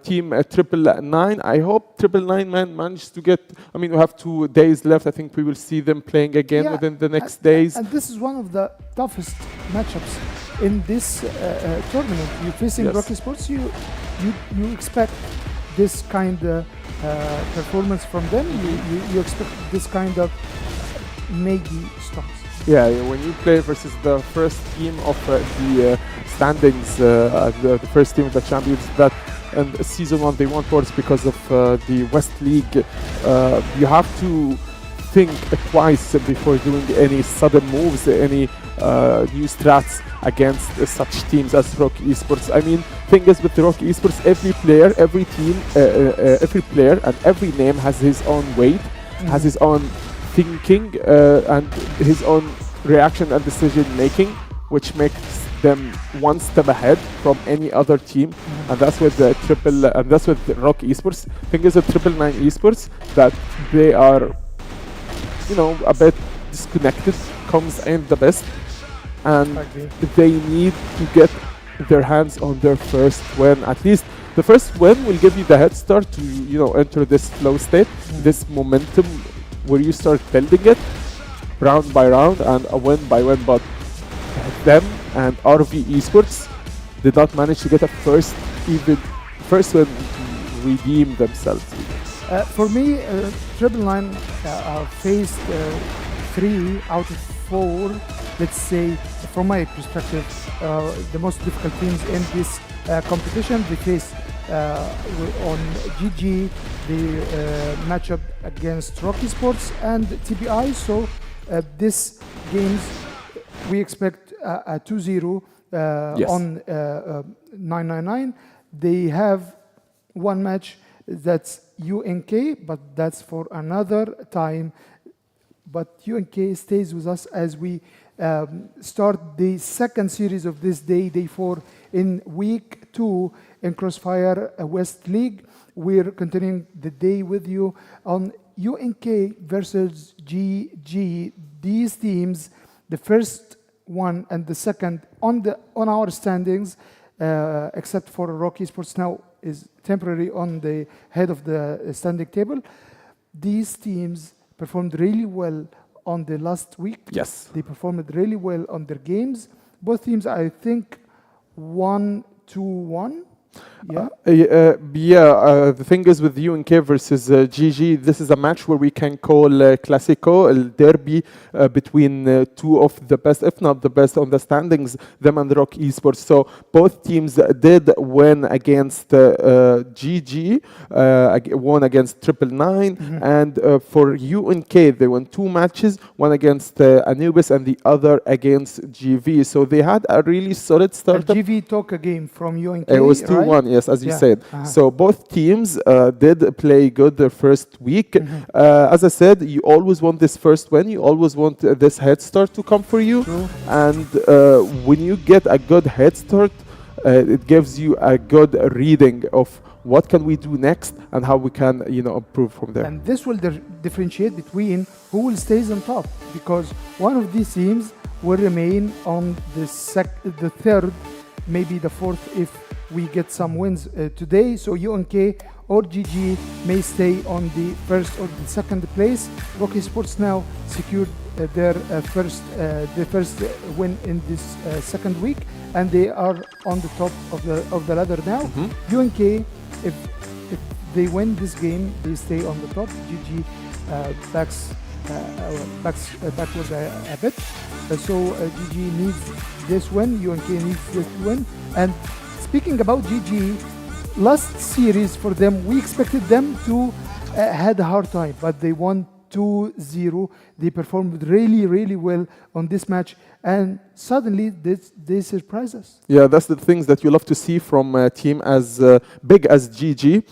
team 999. I hope 999 man managed to get. I mean, we have 2 days left. I think we will see them playing again within the next days. And this is one of the toughest matchups in this tournament. You're facing ROC Esports. You expect this kind of performance from them. You expect this kind of maybe stops. Yeah, when you play versus the first team of the standings, the first team of the champions, that and season 1 they won towards because of the West League, you have to think twice before doing any sudden moves, any new strats against such teams as ROC Esports. I mean, thing is with ROC Esports, every player, every team, every player and every name has his own weight, has his own thinking and his own reaction and decision making, which makes them one step ahead from any other team. And that's with the that's with the ROC Esports. Thing is with 999 Esports that they are, you know, a bit disconnected, comes in the best, and they need to get their hands on their first win. At least the first win will give you the head start to, you know, enter this flow state, this momentum where you start building it round by round and a win by win. But them and ROC Esports did not manage to get a first win to redeem themselves. For me, 999 faced 3 out of 4, let's say, from my perspective, the most difficult teams in this competition. They faced on GG the matchup against ROC Esports and TBI. So this games we expect a 2-0 on 999. They have one match that's UNK, but that's for another time. But UNK stays with us as we start the second series of this day 4, in week 2 in CrossFire West League. we're continuing the day with you on UNK versus GG. These teams, the first one and the second on our standings, except for ROC Esports now is temporarily on the head of the standing table. These teams performed really well on the last week. Yes. They performed really well on their games. Both teams, I think, 1-1. Yeah. The thing is with UNK versus GG, this is a match where we can call Clasico, a derby between two of the best, if not the best, on the standings, them and ROC Esports. So both teams did win against GG, won against 999, and for UNK, they won 2 matches, one against Anubis and the other against GV. So they had a really solid start. GV took a game from UNK. It was 2-1, right? yes, as you Yeah. said. So both teams did play good their first week. As I said, you always want this first win. You always want this head start to come for you. True. And when you get a good head start, it gives you a good reading of what can we do next and how we can, improve from there. And this will differentiate between who will stays on top, because one of these teams will remain on the third, maybe the fourth if we get some wins today. So UNK or GG may stay on the first or the second place. ROC Esports now secured their first win in this second week, and they are on the top of the ladder now. UNK, if they win this game, they stay on the top. GG backwards a bit. So GG needs this win. UNK needs this win. And speaking about GG, last series for them, we expected them to had a hard time, but they won 2-0. They performed really, really well on this match, and suddenly they surprise us. Yeah, that's the things that you love to see from a team as big as GG.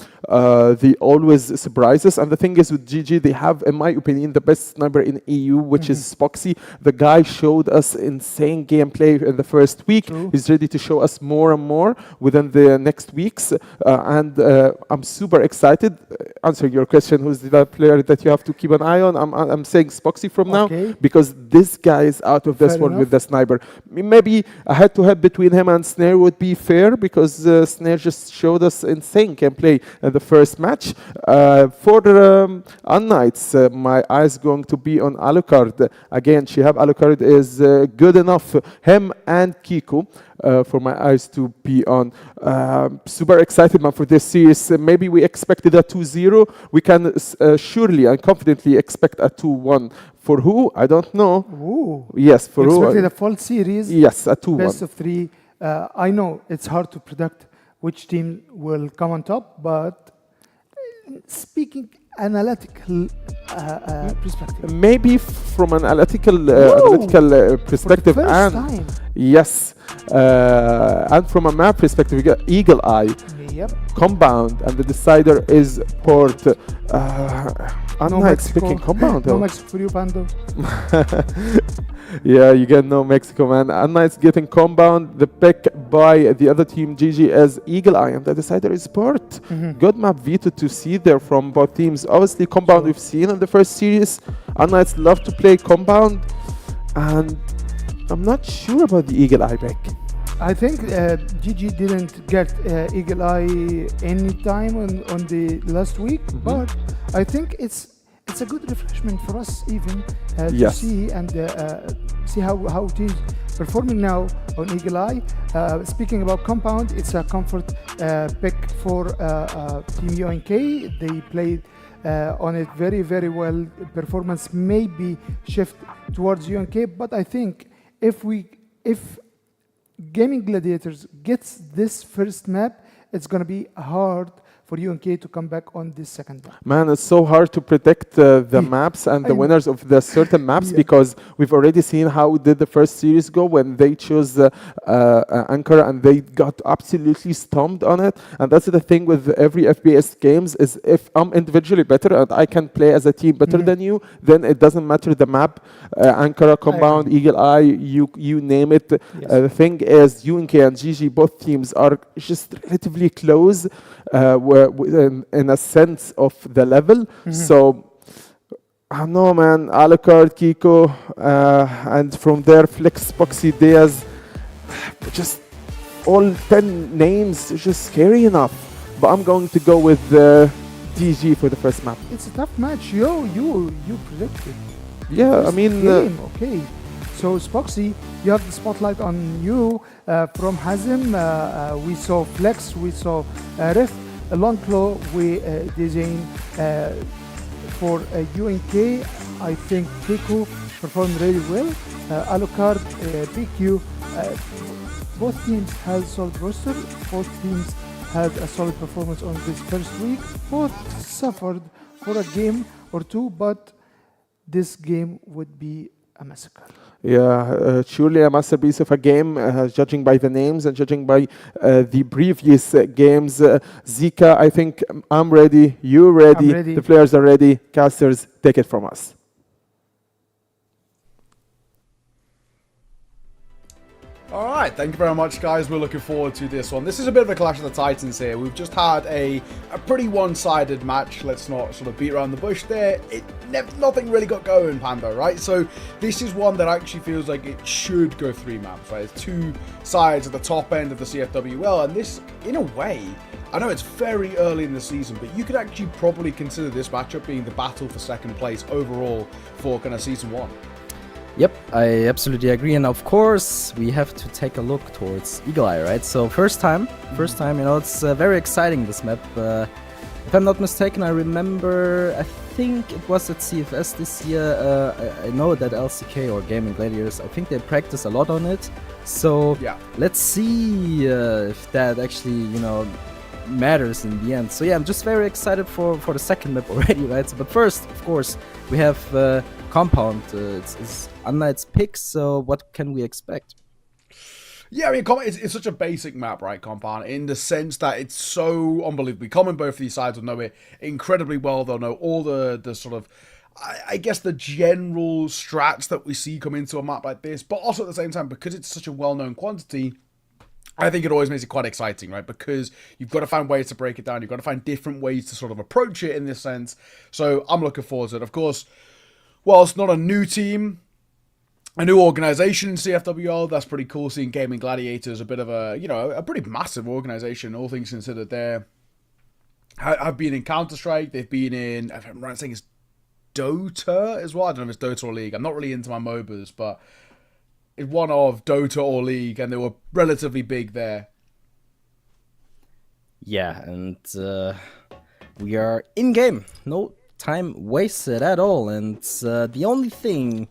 They always surprise us. And the thing is with GG, they have, in my opinion, the best sniper in EU, which is Spoxy. The guy showed us insane gameplay in the first week. True. He's ready to show us more and more within the next weeks. And I'm super excited. Answer your question, who's the player that you have to keep an eye on? I'm saying Spoxy from now, because this guy is out of this Fair world enough. with the sniper. Maybe a head-to-head between him and Snare would be fair, because Snare just showed us insane gameplay in the first match. For unKnights, my eyes going to be on Alucard. Again, Shihab Alucard is good enough. Him and Kiko. For my eyes to be on. Super excited, man, for this series. Maybe we expected a 2-0. We can surely and confidently expect a 2-1. For who? I don't know. Ooh. Yes, for You who? expected a full series. Yes, a 2-1. Best of 3. I know it's hard to predict which team will come on top, but speaking analytical perspective. Maybe from an analytical perspective, For the first and time. yes, and from a map perspective, we got Eagle Eye, Yep. Compound, and the decider is Port. No unKnights Mexico. picking Compound. No though. Mexico for you, Pando. Yeah, you get no Mexico, man. unKnights getting Compound. The pick by the other team, GG, as Eagle Eye, and the decider is Port. Good map veto to see there from both teams. Obviously, Compound we've seen in the first series. unKnights love to play Compound, and I'm not sure about the Eagle Eye pick. I think GG didn't get Eagle Eye any time on the last week, but I think it's a good refreshment for us even to Yes. see and see how it is performing now on Eagle Eye. Speaking about Compound, it's a comfort pick for Team UNK. They played on it very, very well. Performance may be shift towards UNK, but I think if Gaimin Gladiators gets this first map, it's going to be hard for UNK to come back on this second one. Man, it's so hard to predict the maps and the winners of the certain maps, because we've already seen how did the first series go when they chose Ankara and they got absolutely stomped on it. And that's the thing with every FPS games, is if I'm individually better and I can play as a team better than you, then it doesn't matter the map, Ankara, Compound, Eagle Eye, you name it. Yes. The thing is, UNK and GG, both teams are just relatively close. in a sense of the level. So I don't know, man. Alucard, Kiko, and from there Flex, Boxy, Diaz, just all 10 names is just scary enough. But I'm going to go with DG for the first map. It's a tough match. You predicted. Yeah, I First mean, game, okay. So Spoxy, you have the spotlight on you. From Hazim, we saw Flex, we saw Rift, Longclaw, we designed for UNK. I think Kiko performed really well. Alucard, PQ, both teams had solid roster. Both teams had a solid performance on this first week. Both suffered for a game or two, but this game would be a massacre. Yeah, surely a masterpiece of a game, judging by the names and judging by the previous games. Zika, I think I'm ready, you're ready, I'm ready. the players are ready. Casters, take it from us. All right, thank you very much, guys. We're looking forward to this one. This is a bit of a clash of the titans here. We've just had a pretty one-sided match. Let's not sort of beat around the bush there. Nothing really got going, Pando, right? So this is one that actually feels like it should go 3 maps, right? It's 2 sides at the top end of the CFWL, and this, in a way, I know it's very early in the season, but you could actually probably consider this matchup being the battle for second place overall for kind of season 1. Yep, I absolutely agree, and of course we have to take a look towards Eagle Eye, right? So first time, it's very exciting, this map. If I'm not mistaken, I remember, I think it was at CFS this year. I know that LCK or Gaimin Gladiators, I think they practice a lot on it. So yeah, let's see if that actually, matters in the end. So yeah, I'm just very excited for the second map already, right? But first, of course, we have Compound. It's unKnights pick, so what can we expect? Yeah, I mean, it's such a basic map, right, Compound, in the sense that it's so unbelievably common. Both of these sides will know it incredibly well. They'll know all the sort of, I guess, the general strats that we see come into a map like this, but also at the same time, because it's such a well-known quantity, I think it always makes it quite exciting, right? Because you've got to find ways to break it down. You've got to find different ways to sort of approach it in this sense. So I'm looking forward to it. Of course, whilst not a new team, a new organization in CFWL, that's pretty cool. Seeing Gaimin Gladiators, a bit of a, a pretty massive organization, all things considered there. I've been in Counter-Strike. They've been in, if I'm right saying it's Dota as well. I don't know if it's Dota or League. I'm not really into my MOBAs, but it's one of Dota or League, and they were relatively big there. Yeah, and we are in-game. No time wasted at all, and the only thing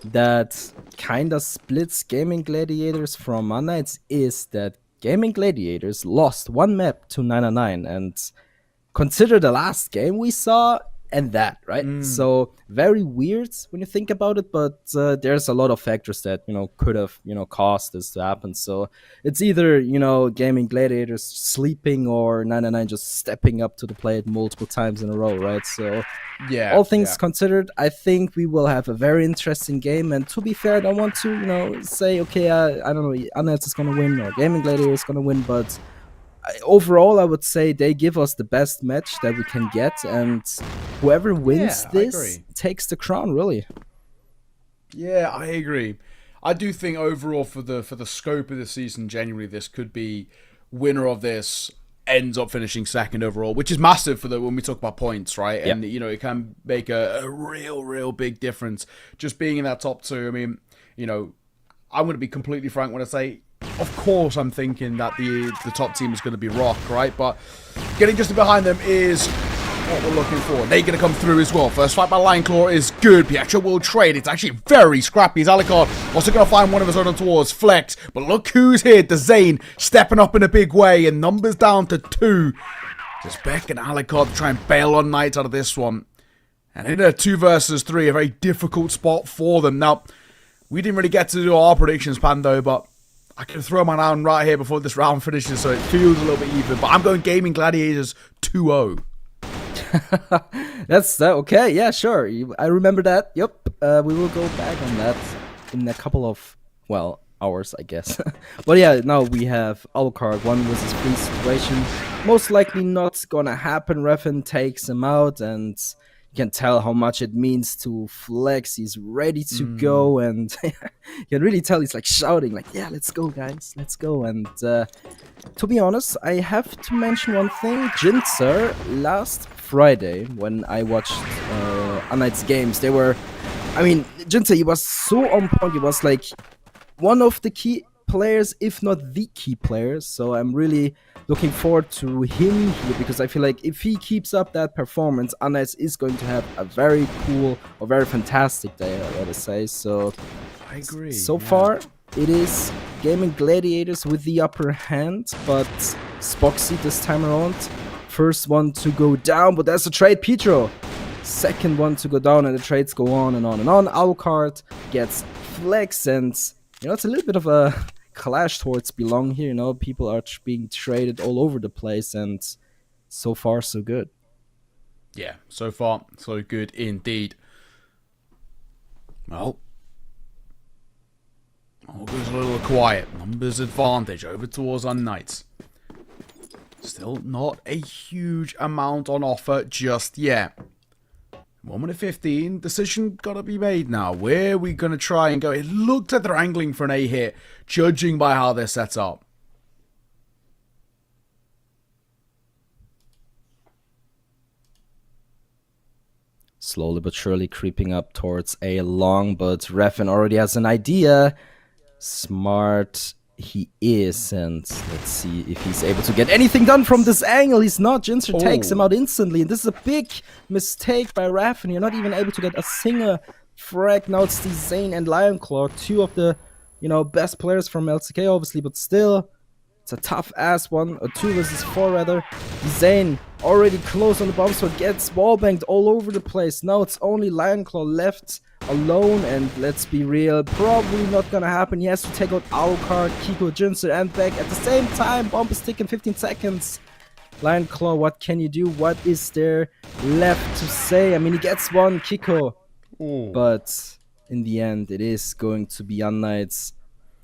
that kind of splits Gaimin Gladiators from unKnights is that Gaimin Gladiators lost 1 map to 999, and consider the last game we saw and that, right? So very weird when you think about it, but there's a lot of factors that could have caused this to happen. So it's either Gaimin Gladiators sleeping or 999 just stepping up to the plate multiple times in a row, right? So yeah, all things considered, I think we will have a very interesting game. And to be fair, I don't want to say okay, I don't know, unKnights is gonna win or Gaimin Gladiators is gonna win, but overall, I would say they give us the best match that we can get, and whoever wins this takes the crown, really. Yeah, I agree. I do think overall, for the scope of the season, genuinely, this could be winner of this ends up finishing second overall, which is massive for when we talk about points, right? And it can make a real big difference just being in that top 2. I mean, I'm going to be completely frank when I say, of course, I'm thinking that the top team is going to be ROC, right? But getting just behind them is what we're looking for. They're going to come through as well. First fight by Lineclaw is good. Pietro will trade. It's actually very scrappy. Alucard also going to find one of his own towards Flex. But look who's here. Dezane stepping up in a big way. And numbers down to 2. Just Beck and Alucard to try and bail on Knights out of this one. And in a 2 versus 3, a very difficult spot for them. Now, we didn't really get to do our predictions, Pando, but I can throw my down right here before this round finishes, so it feels a little bit even. But I'm going Gaimin Gladiators 2-0. That's okay. Yeah, sure. I remember that. Yep. We will go back on that in a couple of, hours, I guess. But yeah, now we have Alucard 1 versus 3 situation. Most likely not gonna happen. Refin takes him out, and you can tell how much it means to flex. He's ready to go, and you can really tell he's like shouting, like, yeah, let's go, guys, let's go. And to be honest, I have to mention one thing. Jinzer, last Friday, when I watched unKnights games, they were, I mean, Jinzer, he was so on point. He was like one of the key players, if not the key players. So I'm really looking forward to him here, because I feel like if he keeps up that performance, unKnights is going to have a very cool or very fantastic day, I gotta say. So I agree. So far, it is Gaimin Gladiators with the upper hand, but Spoxy this time around. First one to go down, but that's a trade, Pedro. Second one to go down, and the trades go on and on and on. Alucard gets flex, and you know, it's a little bit of a clash towards Belong here. You know, people are being traded all over the place, and so far so good. Yeah, so far so good indeed. Well, all goes a little quiet. Numbers advantage over towards unKnights. Still not a huge amount on offer just yet. 1 minute 15, decision gotta be made now. Where are we gonna try and go? It looked like they're angling for an A hit, judging by how they're set up. Slowly but surely creeping up towards A long, but Refin already has an idea. Smart he is, and let's see if he's able to get anything done from this angle. He's not. Jinzer takes him out instantly, and this is a big mistake by Refin. You're not even able to get a single frag. Now it's the Zane and Lionclaw, two of the, you know, best players from LCK, obviously, but still, it's a tough ass one, a 2 versus 4 rather. Zane already close on the bomb, so it gets wallbanged all over the place. Now it's only Lionclaw left alone, and let's be real, probably not gonna happen. He has to take out Alucard, Kiko, Jinzer, and back at the same time. Bomb is ticking 15 seconds. Lionclaw, what can you do? What is there left to say? I mean, he gets one, Kiko. Ooh. But in the end, it is going to be unKnights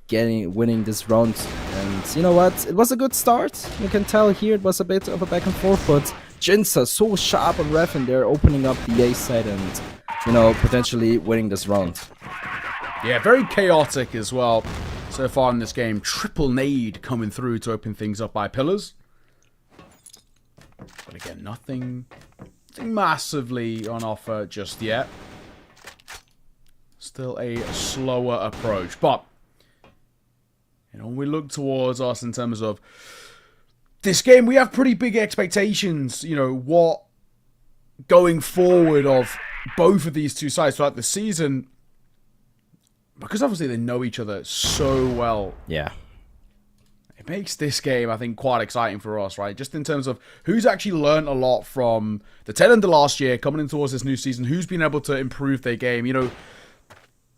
winning this round. And you know what? It was a good start. You can tell here it was a bit of a back and forth, but Jinzer so sharp on Refin there, opening up the A side and, you know, potentially winning this round. Yeah, very chaotic as well so far in this game. Triple nade coming through to open things up by Pillars. But again, nothing massively on offer just yet. Still a slower approach. But, you know, when we look towards us in terms of this game, we have pretty big expectations, you know, what going forward of both of these two sides throughout the season, because obviously they know each other so well. Yeah. It makes this game, I think, quite exciting for us, right? Just in terms of who's actually learned a lot from the tail end of last year, coming in towards this new season, who's been able to improve their game. You know,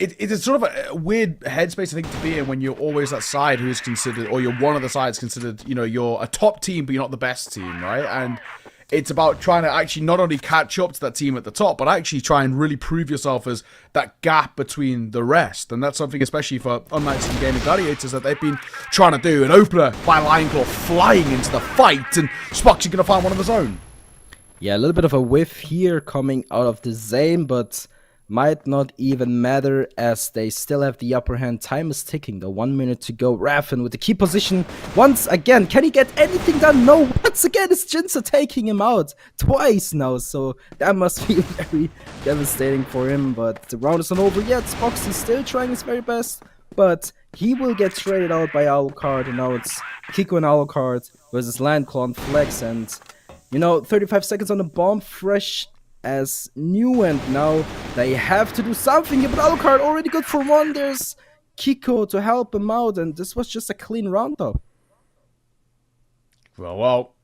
it's sort of a weird headspace, I think, to be in when you're always that side who's considered, or you're one of the sides considered, you know, you're a top team, but you're not the best team, right? And it's about trying to actually not only catch up to that team at the top, but actually try and really prove yourself as that gap between the rest. And that's something, especially for unKnights and Gaimin Gladiators, that they've been trying to do. An opener by Lionclaw flying into the fight, and Spock's going to find one of his own. Yeah, a little bit of a whiff here coming out of the Zane, but might not even matter as they still have the upper hand. Time is ticking though, 1 minute to go. Refin with the key position once again. Can he get anything done? No, once again it's Jinzer taking him out twice now, so that must be very devastating for him. But the round is not over yet. Spoxy still trying his very best, but he will get traded out by Alucard, and now it's Kiko and Alucard versus Lionclaw and Flex. And you know, 35 seconds on the bomb, fresh as new, and now they have to do something. But Alucard already good for one. There's Kiko to help him out, and this was just a clean round though. Well,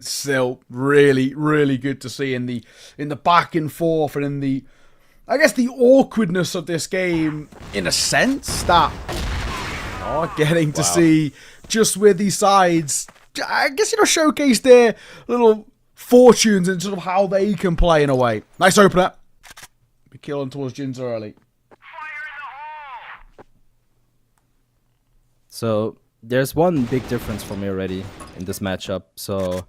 still really, really good to see in the back and forth, and in the, I guess, the awkwardness of this game, in a sense, that are getting to see just where these sides, I guess, you know, showcase their little fortunes and sort of how they can play in a way. Nice opener. Be killing towards Jinzer early. So there's one big difference for me already in this matchup. So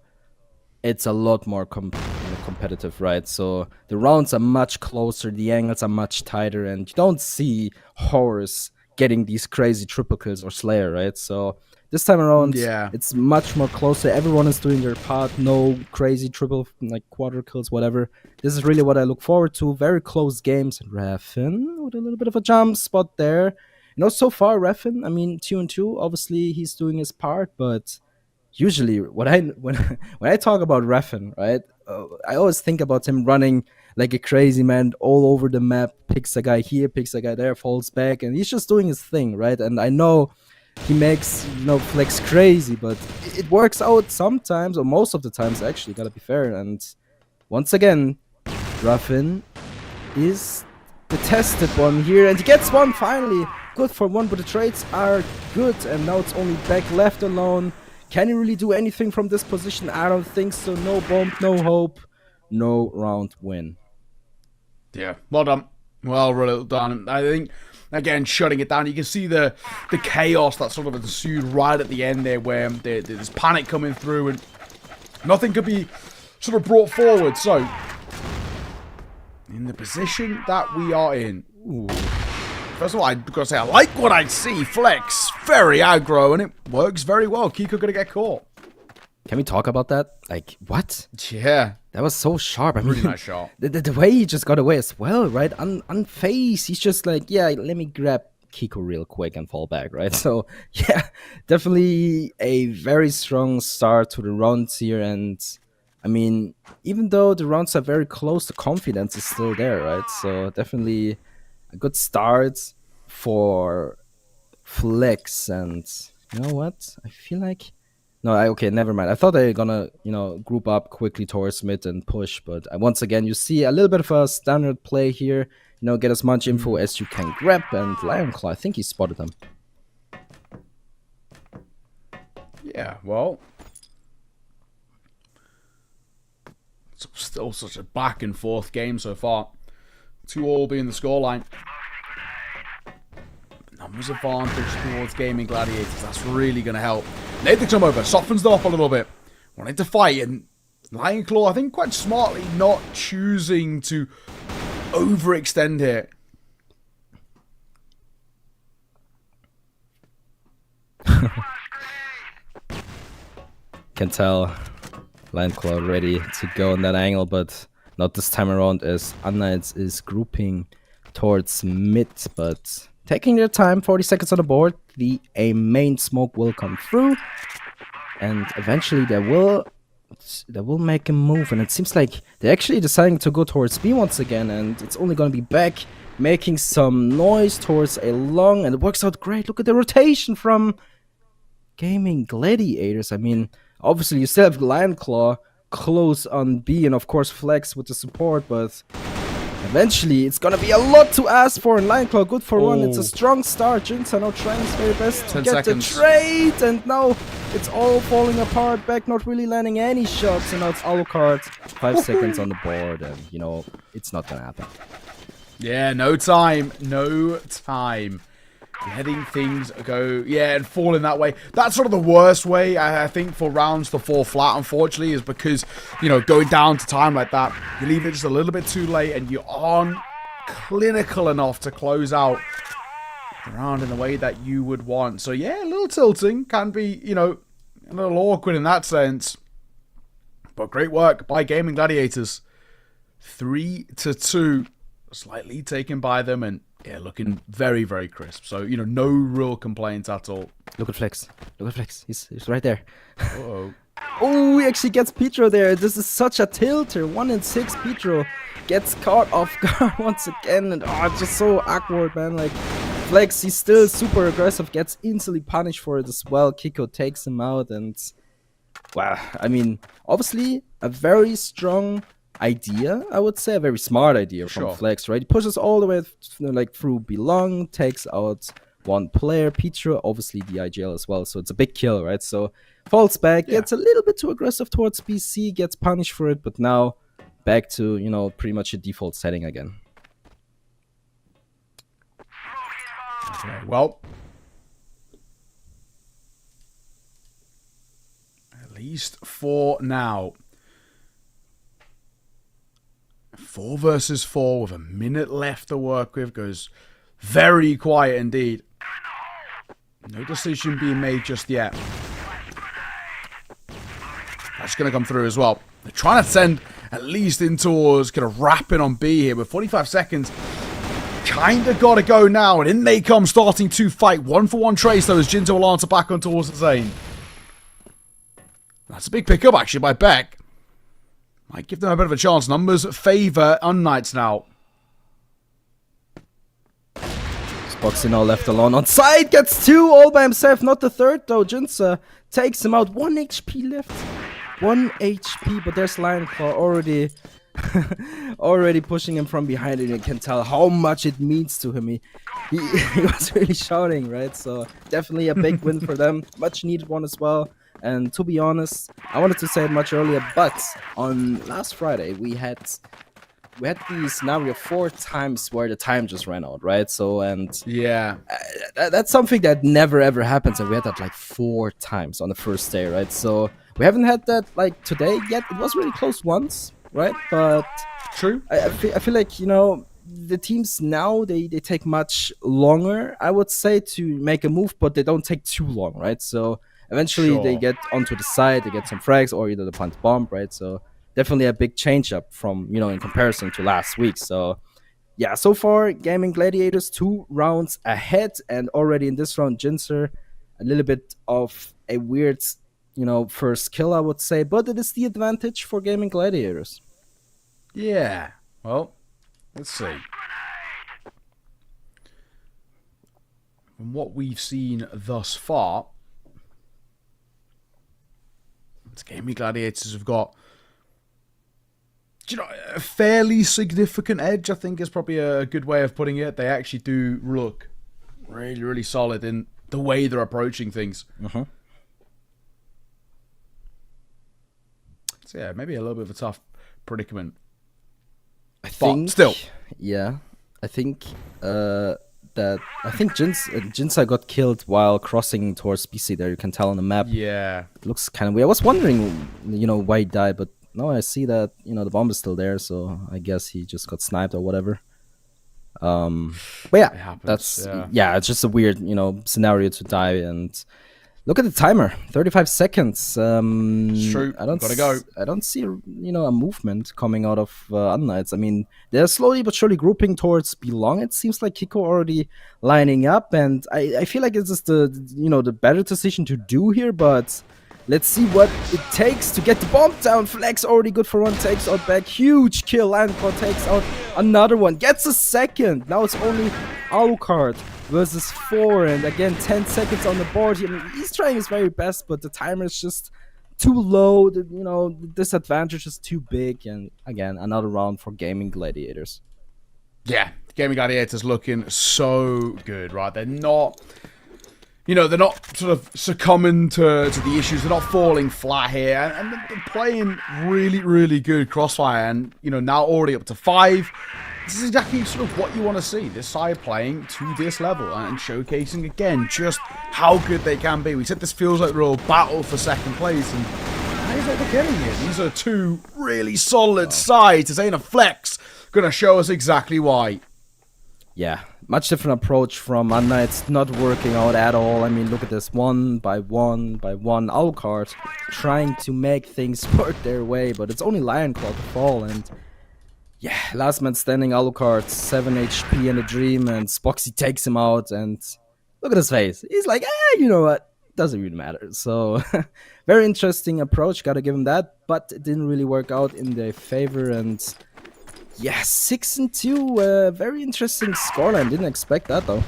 it's a lot more competitive, right? So the rounds are much closer, the angles are much tighter, and you don't see Horus getting these crazy triple kills or Slayer, right? So this time around, Yeah. it's much more closer. Everyone is doing their part. No crazy triple, like quarter kills, whatever. This is really what I look forward to. Very close games. And Raffin with a little bit of a jump spot there. You know, so far, Raffin, I mean, 2-2, obviously he's doing his part, but usually when I talk about Raffin, right, I always think about him running like a crazy man all over the map, picks a guy here, picks a guy there, falls back, and he's just doing his thing, right? And I know he makes, you know, Flex crazy, but it works out sometimes, or most of the times, actually, gotta be fair. And once again, Raffin is the tested one here, and he gets one finally. Good for one, but the trades are good, and now it's only back left alone. Can he really do anything from this position? I don't think so. No bomb, no hope, no round win. Yeah, well done. Well done. I think, again, shutting it down. You can see the chaos that sort of ensued right at the end there, where there's panic coming through and nothing could be sort of brought forward. So, in the position that we are in, first of all, I've got to say, I like what I see. Flex, very aggro, and it works very well. Kiko gonna get caught. Can we talk about that? Like, what? Yeah. That was so sharp. I mean, Really nice shot. The way he just got away as well, right? Unfazed. He's just like, yeah, let me grab Kiko real quick and fall back, right? So, yeah, definitely a very strong start to the rounds here. And, I mean, even though the rounds are very close, the confidence is still there, right? So, definitely a good start for Flex. And, you know what? I feel like... No, okay, never mind. I thought they were gonna, you know, group up quickly towards mid and push, but once again, you see a little bit of a standard play here. You know, get as much info as you can grab, and Lionclaw, I think he spotted him. Yeah, well, it's still such a back and forth game so far. 2-2 being the scoreline. Numbers advantage towards Gaimin Gladiators. That's really going to help. Need to come over, softens them up a little bit. Wanted to fight, and Lionclaw, I think quite smartly, not choosing to overextend here. Can tell Lionclaw ready to go on that angle, but not this time around, as unKnights is grouping towards mid, but taking their time. 40 seconds on the board. A main smoke will come through, and eventually they will make a move. And it seems like they're actually deciding to go towards B once again, and it's only going to be back making some noise towards a long, and it works out great. Look at the rotation from Gaimin Gladiators. I mean, obviously you still have Lionclaw close on B, and of course Flex with the support, but eventually, it's gonna be a lot to ask for, and Lionclaw good for one. It's a strong start. Jinx are now trying his very best to get the trade, and now it's all falling apart. Back not really landing any shots, and now it's Alucard. 5 seconds on the board, and you know, it's not gonna happen. Yeah, no time. No time. Letting things go, yeah, and fall in that way. That's sort of the worst way, I think, for rounds to fall flat, unfortunately, is because, you know, going down to time like that, you leave it just a little bit too late, and you aren't clinical enough to close out the round in the way that you would want. So, yeah, a little tilting, can be, you know, a little awkward in that sense. But great work by Gaimin Gladiators. 3-2, slightly taken by them, and yeah, looking very, very crisp. So, you know, no real complaints at all. Look at Flex. Look at Flex. He's right there. Uh-oh. Oh, he actually gets Petro there. This is such a tilter. 1-6 Petro gets caught off guard once again. And oh, it's just so awkward, man. Like, Flex, he's still super aggressive. Gets instantly punished for it as well. Kiko takes him out. And, wow. I mean, obviously, a very strong idea, I would say, a very smart idea from Flex, right? He pushes all the way like through Belong, takes out one player, Petro, obviously the IGL as well, so it's a big kill, right? So falls back, gets a little bit too aggressive towards BC, gets punished for it, but now back to, you know, pretty much a default setting again. Okay, well, least for now. 4 versus 4 with a minute left to work with. Goes very quiet indeed. No decision being made just yet. That's going to come through as well. They're trying to send at least in towards kind of wrapping on B here with 45 seconds. Kind of got to go now. And in they come, starting to fight. 1-for-1 trace though as Jinto will answer back on towards the Zane. That's a big pickup actually by Beck. Might give them a bit of a chance. Numbers favour unKnights now. Boxy now left alone on side, gets 2 all by himself, not the third though. Jinza takes him out, 1 HP left. 1 HP, but there's Lion Claw already already pushing him from behind, and you can tell how much it means to him. He was really shouting, right? So definitely a big win for them, much needed one as well. And to be honest, I wanted to say it much earlier, but on last Friday we had the scenario 4 times where the time just ran out, right? So, and yeah, that's something that never ever happens, and we had that like 4 times on the first day, right? So we haven't had that like today yet. It was really close once, right? But true. I feel like, you know, the teams now they take much longer, I would say, to make a move, but they don't take too long, right? So eventually they get onto the side, they get some frags, or either the punt bomb, right? So definitely a big change up from, you know, in comparison to last week. So yeah, so far Gaimin Gladiators 2 rounds ahead, and already in this round Jinzer a little bit of a weird, you know, first kill, I would say, but it is the advantage for Gaimin Gladiators. Yeah, well, let's see. From what we've seen thus far, it's Gaimin Gladiators have got, you know, a fairly significant edge, I think is probably a good way of putting it. They actually do look really, really solid in the way they're approaching things. So yeah, maybe a little bit of a tough predicament. I think, still. Yeah, I think Jinza got killed while crossing towards BC there. You can tell on the map. Yeah. It looks kind of weird. I was wondering, you know, why he died, but no, I see that, you know, the bomb is still there, so I guess he just got sniped or whatever. But yeah, happens, it's just a weird, you know, scenario to die. And look at the timer, 35 seconds. It's true. Gotta go. I don't see, you know, a movement coming out of unKnights. I mean, they're slowly but surely grouping towards Belong. It seems like Kiko already lining up, and I feel like it's just the, you know, the better decision to do here, but let's see what it takes to get the bomb down. Flex already good for 1, takes out back. Huge kill. Landclaw takes out another one. Gets a second. Now it's only Alucard versus 4. And again, 10 seconds on the board. I mean, he's trying his very best, but the timer is just too low. The, you know, the disadvantage is too big. And again, another round for Gaimin Gladiators. Yeah, Gaimin Gladiators looking so good, right? They're not, you know, they're not sort of succumbing to the issues. They're not falling flat here. And they're playing really, really good Crossfire. And, you know, now already up to 5. This is exactly sort of what you want to see. This side playing to this level and showcasing, again, just how good they can be. We said this feels like a real battle for second place. And guys, like they're getting it. These are 2 really solid sides. This ain't a flex. Going to show us exactly why. Yeah, much different approach from unKnights, not working out at all. I mean, look at this, 1 by 1 by 1. Alucard trying to make things work their way, but it's only Lion Claw to fall. And yeah, last man standing, Alucard, 7 HP in a dream, and Spoxy takes him out. And look at his face. He's like, you know what? Doesn't really matter. So very interesting approach, gotta give him that. But it didn't really work out in their favor. And yeah, 6-2, very interesting scoreline. Didn't expect that though.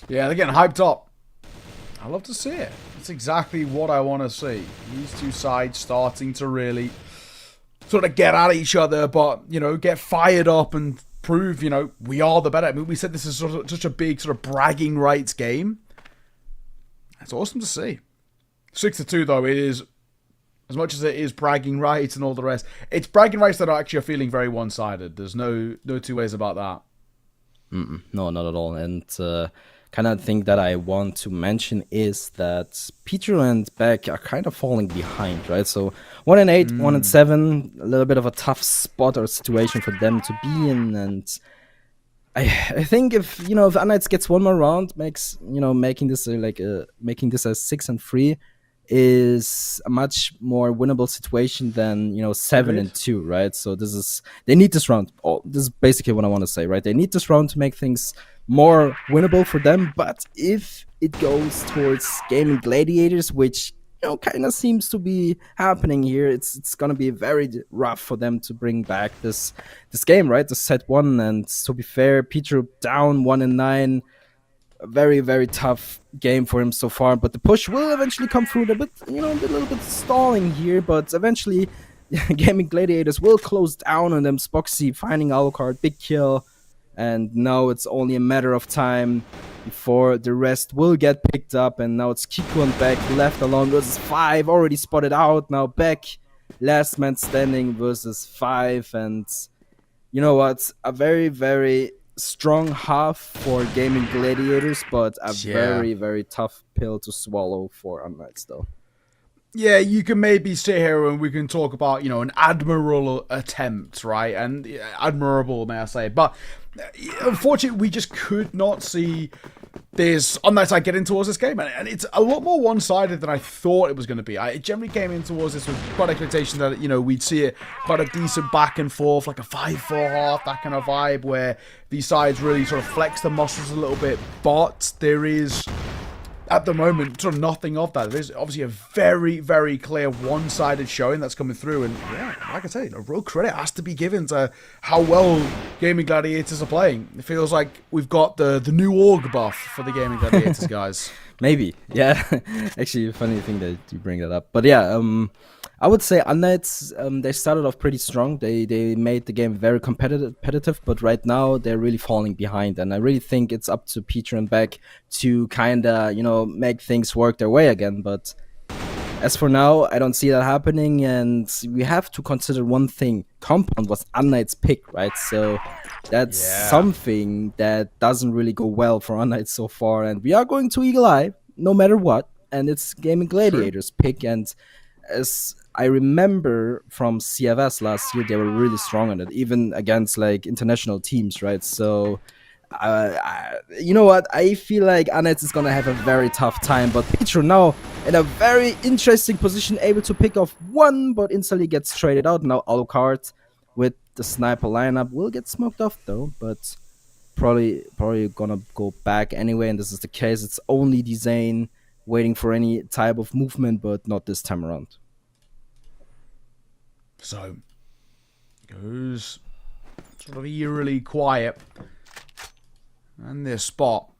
Yeah, they're getting hyped up. I love to see it. That's exactly what I want to see. These 2 sides starting to really sort of get at each other, but, you know, get fired up and prove, you know, we are the better. I mean, we said this is sort of such a big sort of bragging rights game. It's awesome to see. 6-2 though, it is, as much as it is bragging rights and all the rest, it's bragging rights that are actually feeling very one-sided. There's no 2 ways about that. No, not at all. And kind of thing that I want to mention is that Peter and Beck are kind of falling behind, right? So 1-8, 1-7, a little bit of a tough spot or situation for them to be in, and I think if if unKnights gets one more round, making this making this a 6-3 is a much more winnable situation than 7-2, right? So they need this round. This is basically what I want to say, right? They need this round to make things more winnable for them. But if it goes towards Gaimin Gladiators, which kind of seems to be happening here, it's gonna be very rough for them to bring back this game, right? The set one. And to be fair, Peter down 1-9. A very, very tough game for him so far, but the push will eventually come through. A little bit stalling here, but eventually Gaimin Gladiators will close down on them. Spoxy finding Alucard, big kill, and now it's only a matter of time before the rest will get picked up, and now it's Kiku and Beck left alone versus 5, already spotted out. Now Beck, last man standing versus 5, and you know what? A very, very strong half for Gaimin Gladiators, but a very, very tough pill to swallow for unKnights, though. Yeah, you can maybe sit here and we can talk about, an admirable attempt, right? And admirable, may I say. But unfortunately, we just could not see this unKnights side getting towards this game. And it's a lot more one-sided than I thought it was going to be. I generally came in towards this with quite expectation that, we'd see it quite a decent back and forth, like a 5-4 half, that kind of vibe, where these sides really sort of flex the muscles a little bit. But there is, at the moment, sort of nothing of that. There's obviously a very, very clear one-sided showing that's coming through. And yeah, like I say, a real credit has to be given to how well Gaimin Gladiators are playing. It feels like we've got the new org buff for the Gaimin Gladiators guys. Maybe, yeah. Actually, a funny thing that you bring that up. But yeah, I would say unKnights, they started off pretty strong. They made the game very competitive, but right now they're really falling behind. And I really think it's up to Peter and Beck to kind of, make things work their way again. But as for now, I don't see that happening. And we have to consider one thing. Compound was unKnights' pick, right? So that's something that doesn't really go well for unKnights so far. And we are going to Eagle Eye, no matter what. And it's Gaimin Gladiators' pick. And as I remember from CFS last year, they were really strong on it, even against international teams, right? So, you know what? I feel like unKnights is gonna have a very tough time, but Petro now in a very interesting position, able to pick off one, but instantly gets traded out. Now Alucard with the sniper lineup will get smoked off though, but probably gonna go back anyway. And this is the case. It's only Dzane waiting for any type of movement, but not this time around. So, goes sort of eerily quiet. And this spot.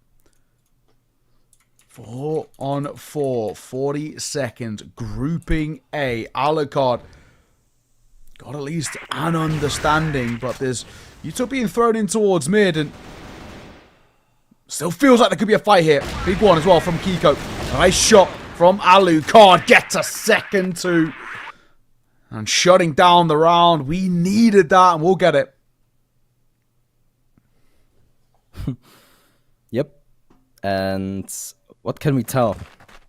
4 on 4, 40 seconds. Grouping A. Alucard got at least an understanding, but there's Utopian thrown in towards mid, and still feels like there could be a fight here. Big one as well from Kiko. Nice shot from Alucard. Gets a second two. And shutting down the round. We needed that, and we'll get it. Yep. And what can we tell?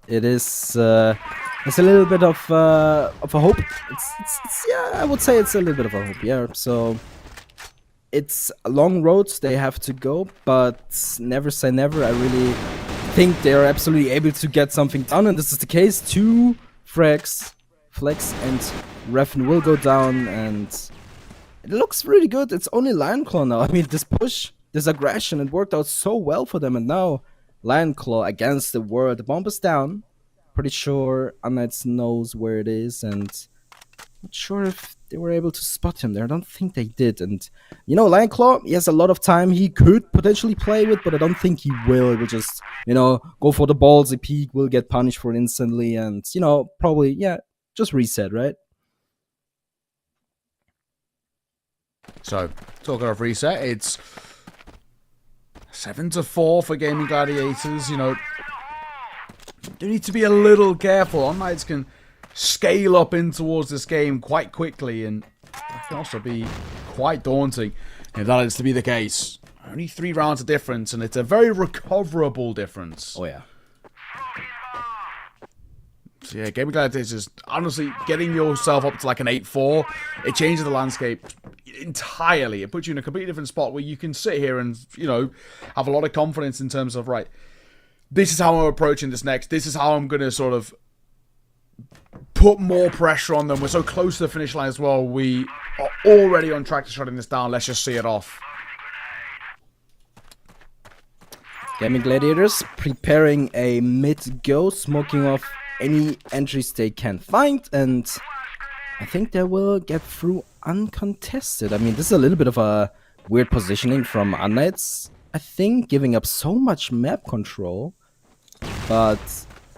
It is it's a little bit of a hope. It's yeah, I would say it's a little bit of a hope. Yeah. So it's a long road they have to go, but never say never. I really think they are absolutely able to get something done, and this is the case. 2 frags, Flex and Refn will go down, and it looks really good. It's only Lionclaw now. I mean, this push, this aggression, it worked out so well for them, and now Lionclaw against the world. The bomb is down. Pretty sure unKnights knows where it is, and not sure if they were able to spot him there. I don't think they did. And, Lionclaw, he has a lot of time he could potentially play with, but I don't think he will. He will just, go for the ballsy peek, will get punished for it instantly, and, probably, yeah, just reset, right? So, talking of reset, it's 7-4 for Gaimin Gladiators. Do need to be a little careful. unKnights can scale up in towards this game quite quickly, and that can also be quite daunting if that is to be the case. Only 3 rounds of difference, and it's a very recoverable difference. Oh yeah. So yeah, Gaimin Gladiators is honestly getting yourself up to like an 8-4. It changes the landscape entirely. It puts you in a completely different spot where you can sit here and, you know, have a lot of confidence in terms of, right, this is how I'm approaching this next. This is how I'm going to sort of put more pressure on them. We're so close to the finish line as well. We are already on track to shutting this down. Let's just see it off. Gaimin Gladiators preparing a mid-go, smoking off any entries they can find, and I think they will get through uncontested. I mean, this is a little bit of a weird positioning from unKnights, I think, giving up so much map control, but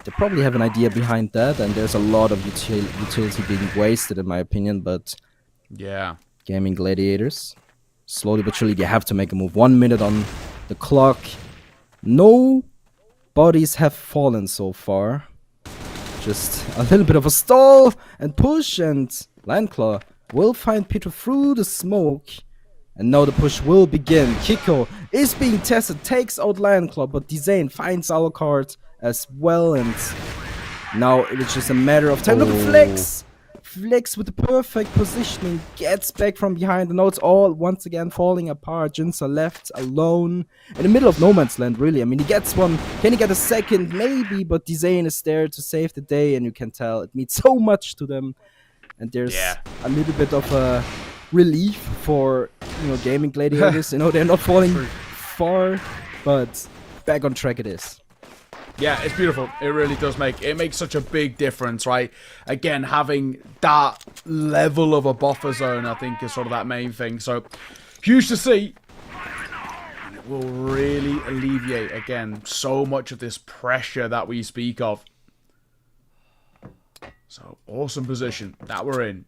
they probably have an idea behind that, and there's a lot of utility being wasted, in my opinion, but yeah. Gaimin Gladiators, slowly but surely, they have to make a move. 1 minute on the clock. No bodies have fallen so far. Just a little bit of a stall and push, and Landclaw will find Peter through the smoke. And now the push will begin. Kiko is being tested, takes out Landclaw, but Dzane finds Alucard as well, and now it is just a matter of time. Look at Flex! Flex with the perfect positioning, gets back from behind, and now it's all once again falling apart. Jinza left alone in the middle of no man's land, really. I mean, he gets one. Can he get a second? Maybe, but Dzane is there to save the day, and you can tell it means so much to them. And there's a little bit of a relief for, you know, Gaimin Gladiators. You know, they're not falling far, but back on track it is. Yeah, it's beautiful. It really does make such a big difference, right? Again, having that level of a buffer zone, I think, is sort of that main thing. So, huge to see. And it will really alleviate, again, so much of this pressure that we speak of. So, awesome position that we're in.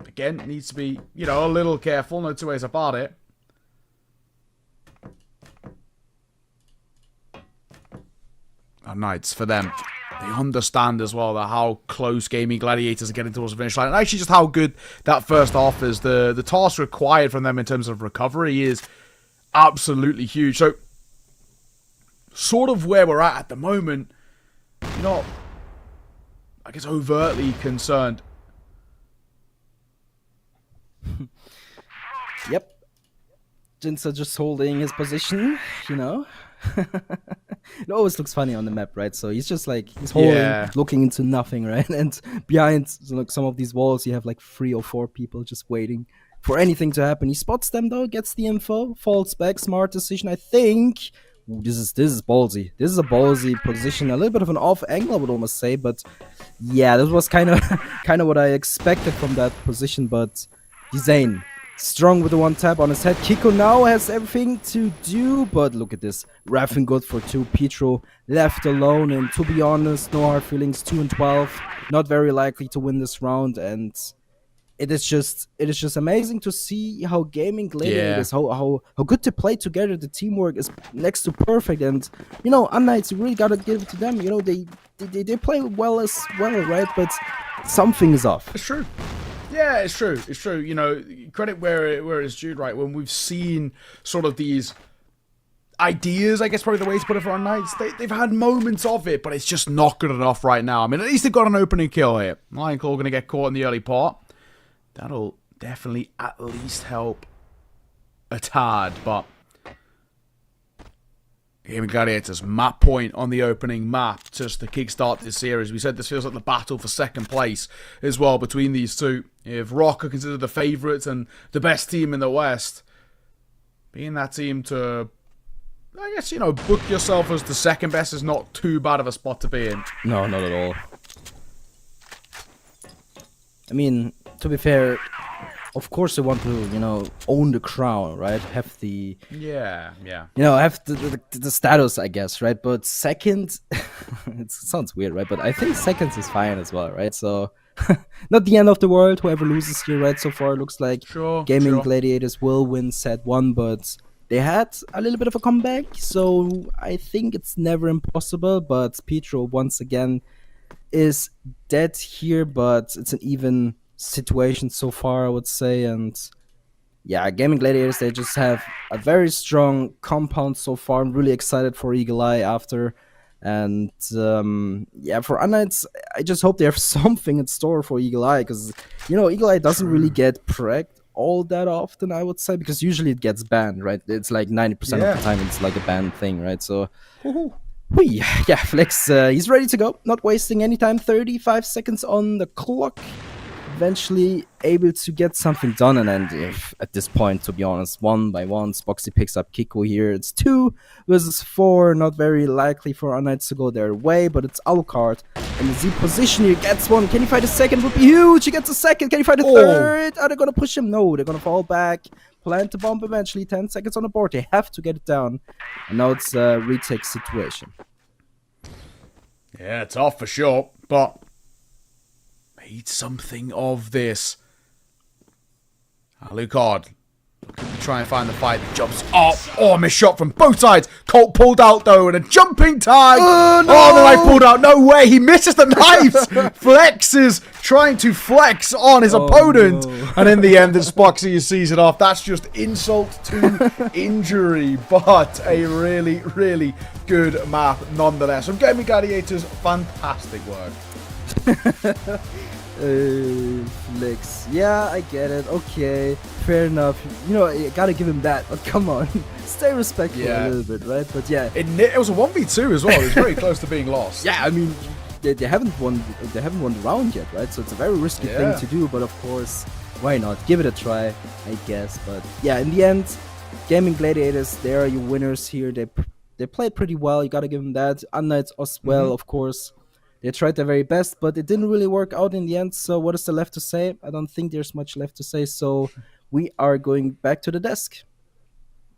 Again, needs to be, you know, a little careful. No two ways about it. Knights for them. They understand as well that how close Gaimin Gladiators are getting towards the finish line, and actually just how good that first half is. The task required from them in terms of recovery is absolutely huge. So, sort of where we're at the moment, not, I guess, overtly concerned. Yep. Jinza just holding his position, you know. It always looks funny on the map, right? So he's just like, he's holding, looking into nothing, right? And behind some of these walls, you have like 3 or 4 people just waiting for anything to happen. He spots them though, gets the info, falls back, smart decision, I think. Ooh, this is ballsy. This is a ballsy position, a little bit of an off angle, I would almost say, but yeah, this was kind of what I expected from that position. But Dzane, strong with the one tap on his head. Kiko now has everything to do, but look at this. Raffing good for 2. Petro left alone, and to be honest, no hard feelings. 2-12, not very likely to win this round, and it is just amazing to see how Gaimin Gladiators, how good they play together. The teamwork is next to perfect, and you know, unKnights, you really gotta give it to them. You know, they play well as well, right? But something is off. It's true. Yeah, it's true. It's true. You know, credit where it's due, right? When we've seen sort of these ideas, I guess probably the way to put it for unKnights, they've had moments of it, but it's just not good enough right now. I mean, at least they've got an opening kill here. Lionclaw going to get caught in the early part. That'll definitely at least help a tad, but Gaimin Gladiators, map point on the opening map just to kickstart this series. We said this feels like the battle for second place as well between these two. If ROC are considered the favourites and the best team in the West, being that team to, I guess, you know, book yourself as the second best is not too bad of a spot to be in. No, not at all. I mean, to be fair, of course they want to, you know, own the crown, right? Have the... Yeah. You know, have the status, I guess, right? But second... it sounds weird, right? But I think seconds is fine as well, right? So, not the end of the world. Whoever loses here, right? So far, it looks like Gaimin Gladiators will win set 1, but they had a little bit of a comeback. So, I think it's never impossible. But Petro, once again, is dead here, but it's an even situation so far, I would say, and yeah, Gaimin Gladiators, they just have a very strong compound so far. I'm really excited for Eagle Eye after. And yeah, for unKnights, I just hope they have something in store for Eagle Eye, because, you know, Eagle Eye doesn't really get pregged all that often, I would say, because usually it gets banned, right? It's like 90% of the time it's like a banned thing, right? So, yeah, Flex, he's ready to go. Not wasting any time. 35 seconds on the clock. Eventually able to get something done, and if at this point, to be honest, 1 by 1, Spoxy picks up Kiko here. It's 2 versus 4, not very likely for unKnights to go their way, but it's Alucard in the Z position here, gets one. Can he find a second? Would be huge. He gets a second. Can he find a third? Are they gonna push him? No, they're gonna fall back, plant the bomb eventually. 10 seconds on the board. They have to get it down, and now it's a retake situation. Yeah, it's off for sure, but made something of this. Alucard looking to try and find the fight. Jumps up. Oh, missed shot from both sides. Colt pulled out though, and a jumping tag. Oh, the knife pulled out. No way. He misses the knives. Flexes, trying to flex on his opponent. No. And in the end, Spoxy sees it off. That's just insult to injury. But a really, really good map nonetheless. From Gaimin Gladiators, fantastic work. Flex. Yeah, I get it. Okay, fair enough. You know, you gotta give him that. But come on, stay respectful a little bit, right? But yeah, it was a 1v2 as well. It was very close to being lost. Yeah, I mean, they haven't won. They haven't won the round yet, right? So it's a very risky thing to do. But of course, why not? Give it a try, I guess. But yeah, in the end, Gaimin Gladiators, they are your winners here. They played pretty well. You gotta give them that. unKnights as well, of course. They tried their very best, but it didn't really work out in the end. So what is there left to say? I don't think there's much left to say. So we are going back to the desk.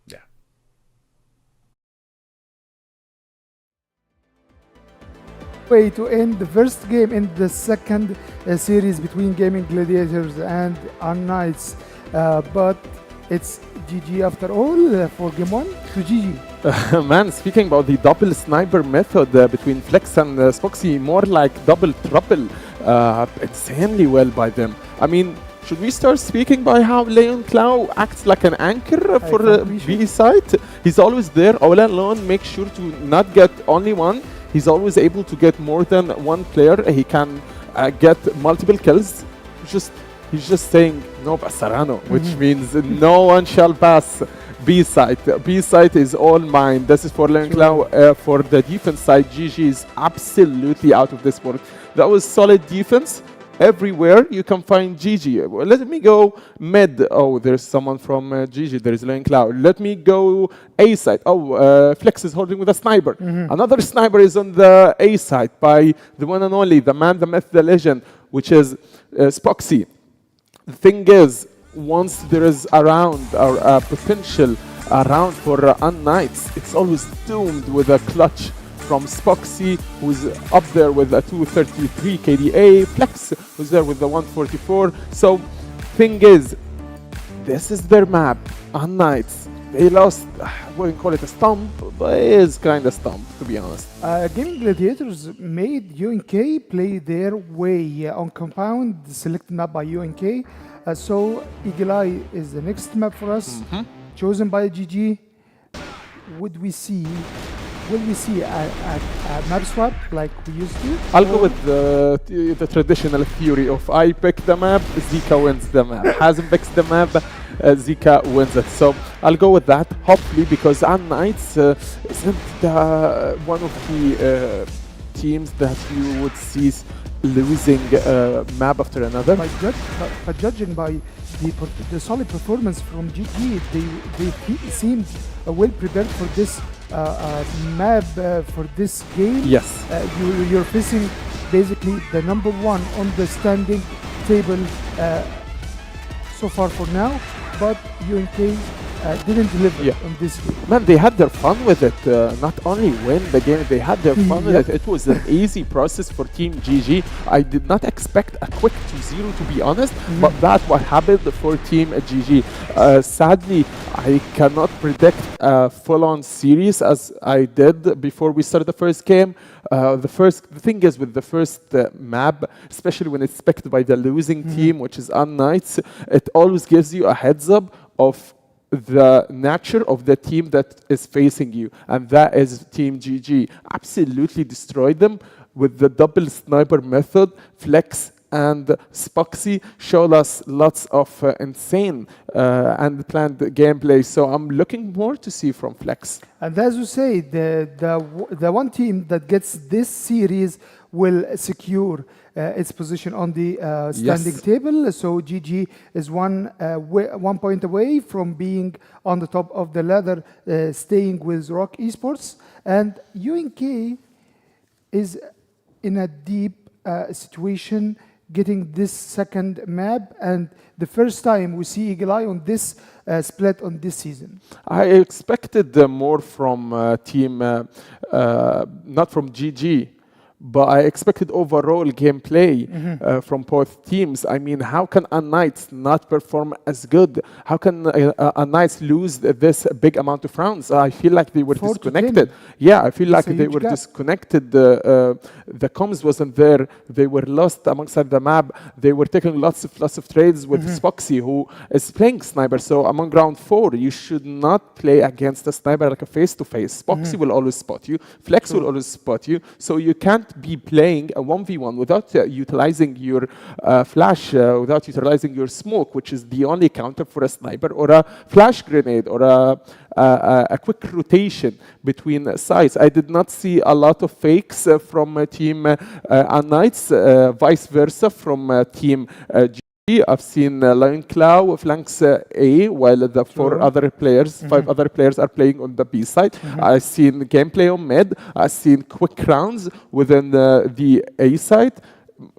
Yeah. Way to end the first game in the second series between Gaimin Gladiators and unKnights. But it's GG after all for game 1 to GG. Man, speaking about the double sniper method between Flex and Spoxy, more like double trouble. Insanely well by them. I mean, should we start speaking by how Leon Clow acts like an anchor for B side? He's always there all alone, make sure to not get only one. He's always able to get more than one player. He can get multiple kills. He's just saying no pasarano, which means no one shall pass B side. B side is all mine. This is for Leon Clow. For the defense side, GG is absolutely out of this board. That was solid defense. Everywhere you can find GG. Let me go mid. Oh, there's someone from GG. There is Leon Clow. Let me go A side. Oh, Flex is holding with a sniper. Another sniper is on the A side by the one and only, the man, the myth, the legend, which is Spoxy. The thing is, once there is a round or a potential round for unKnights, it's always doomed with a clutch from Spoxy, who's up there with a 233 KDA, Flex, who's there with the 144. So, thing is, this is their map. unKnights, they lost, I wouldn't call it a stomp, but it is kind of stomp, to be honest. Gaimin Gladiators made UNK play their way on compound, selected map by UNK. So Eagle Eye is the next map for us, chosen by GG. Will we see a map swap like we used to? I'll go with the traditional theory of I pick the map, Zika wins the map. Hazem picks the map, Zika wins it. So I'll go with that, hopefully, because unKnights isn't one of the teams that you would see losing map after another. But judging by the solid performance from GG, they seemed well prepared for this map, for this game. Yes. You're facing basically the number one on the standing table so far for now, but UNK didn't deliver Yeah. on this game. Man, they had their fun with it. Not only win the game, they had their fun with Yep. it. It was an easy process for Team GG. I did not expect a quick 2-0 to be honest, but that's what happened for Team GG. Sadly, I cannot predict a full-on series as I did before we started the first game. The thing is with the first map, especially when it's picked by the losing team, which is unKnights, it always gives you a heads up of the nature of the team that is facing you, and that is Team GG. Absolutely destroyed them with the double sniper method. Flex and Spoxy showed us lots of insane and planned gameplay, so I'm looking more to see from Flex. And as you say, the one team that gets this series will secure its position on the standing Yes. table. So GG is 1 point away from being on the top of the ladder, staying with ROC Esports. And UNK is in a deep situation, getting this second map, and the first time we see Eagle Eye on this split on this season. I expected more from team, not from GG, but I expected overall gameplay from both teams. I mean, how can unKnights not perform as good? How can unKnights lose this big amount of rounds? I feel like they were 4 to 10. disconnected. Yeah, I feel like a they huge were gap. disconnected. The comms wasn't there. They were lost amongst the map. They were taking lots of trades with Spoxy, who is playing sniper. So among round 4, you should not play against a sniper like a face-to-face. Spoxy will always spot you. Flex will always spot you. So you can't be playing a 1v1 without utilizing your flash, without utilizing your smoke, which is the only counter for a sniper, or a flash grenade, or a quick rotation between sides. I did not see a lot of fakes from team unKnights, vice versa from team G. I've seen Lion Claw flanks A, while the 5 other players are playing on the B side. I've seen gameplay on mid. I've seen quick rounds within the A side,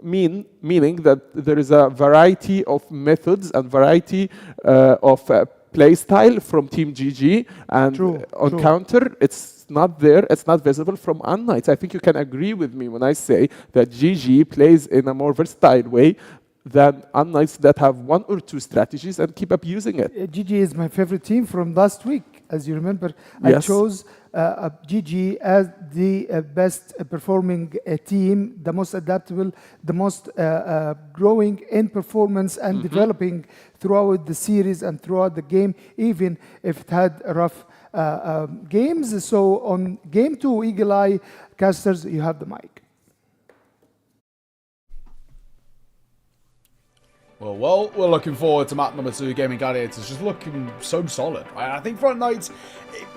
meaning that there is a variety of methods and variety of play style from Team GG, and on counter, it's not there, it's not visible from unKnights. I think you can agree with me when I say that GG plays in a more versatile way than unKnights that have 1 or 2 strategies and keep up using it. GG is my favorite team from last week. As you remember, I Yes. chose GG as the best performing team, the most adaptable, the most growing in performance and developing throughout the series and throughout the game, even if it had rough games. So on game 2, Eagle Eye casters, you have the mic. Well, we're looking forward to map number 2, Gaimin Gladiators, just looking so solid. Right? I think Front Knights,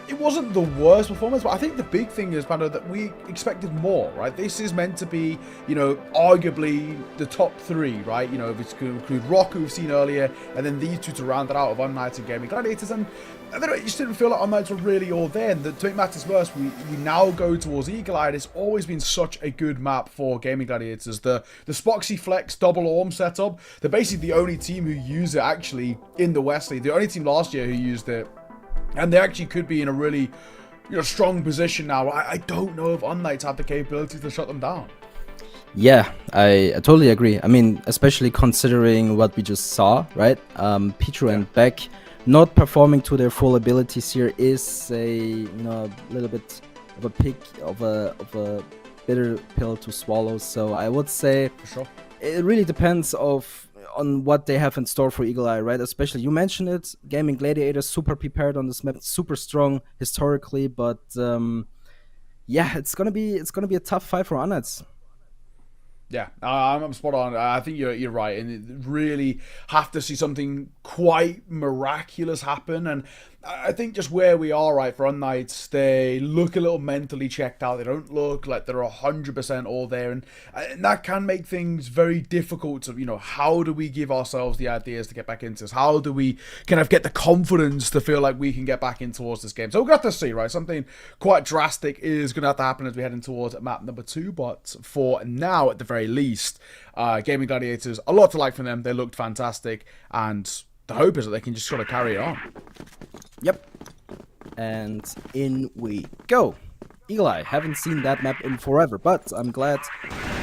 it wasn't the worst performance, but I think the big thing is, Pando, that we expected more, right? This is meant to be, you know, arguably the top 3, right? You know, if it's going to include ROC, who we've seen earlier, and then these 2 to round it out of unKnights and Gaimin Gladiators, and I don't know, it just didn't feel like unKnights were really all there. And to make matters worse, we now go towards Eagle Eye. It's always been such a good map for Gaimin Gladiators. The Spoxy Flex double orm setup, they're basically the only team who use it actually in the West League. The only team last year who used it. And they actually could be in a really, you know, strong position now. I don't know if unKnights have the capability to shut them down. Yeah, I totally agree. I mean, especially considering what we just saw, right? Pietro and Beck not performing to their full abilities here is a little bit of a bitter pill to swallow. So I would say For sure. it really depends on what they have in store for Eagle Eye, right? Especially you mentioned it, Gaimin Gladiators super prepared on this map, super strong historically, but yeah, it's gonna be a tough fight for unKnights. Yeah, I'm spot on. I think you're right, and it really have to see something quite miraculous happen. And I think just where we are, right, for unKnights, they look a little mentally checked out. They don't look like they're 100% all there, and that can make things very difficult. To, you know, how do we give ourselves the ideas to get back into this? How do we kind of get the confidence to feel like we can get back in towards this game? So we're going to have to see, right? Something quite drastic is going to have to happen as we head in towards map number 2, but for now, at the very least, Gaimin Gladiators, a lot to like from them. They looked fantastic, and the hope is that they can just sort of carry it on. Yep. And in we go. Eagle Eye, haven't seen that map in forever, but I'm glad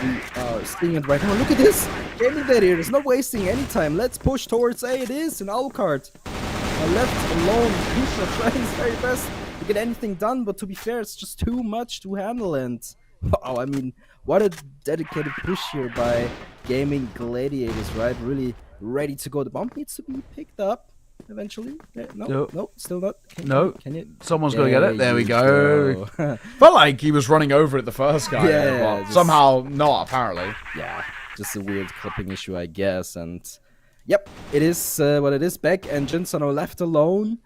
we are seeing it right now. Look at this! Gaimin Gladiators, not wasting any time. Let's push towards A. It is an Alucard. Left alone, he's not trying his very best to get anything done, but to be fair, it's just too much to handle. And wow, I mean, what a dedicated push here by Gaimin Gladiators, right? Really ready to go. The bomb needs to be picked up eventually. No, still not. Can you? Someone's going to get it. There we go. Felt like he was running over it the first guy. Yeah, but somehow not, apparently. Yeah, just a weird clipping issue, I guess. And yep, it is what it is. Beck and Jinsano left alone.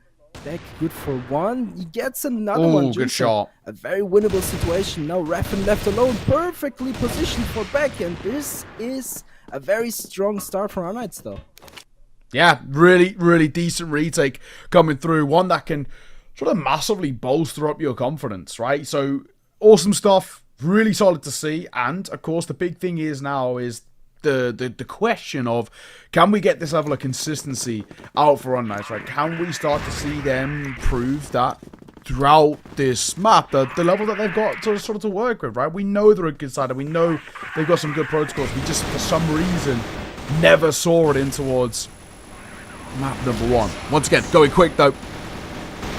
Beck good for one. He gets another one. Good shot. A very winnable situation. Now Raffen left alone. Perfectly positioned for Beck. And this is a very strong start for unKnights, though. Yeah, really, really decent retake coming through. One that can sort of massively bolster up your confidence, right? So, awesome stuff. Really solid to see. And, of course, the big thing is now is the question of, can we get this level of consistency out for unKnights, right? Can we start to see them prove that throughout this map, the level that they've got to sort of to work with, right? We know they're a good side, and we know they've got some good protocols. We just, for some reason, never saw it in towards map number 1. Once again, going quick though.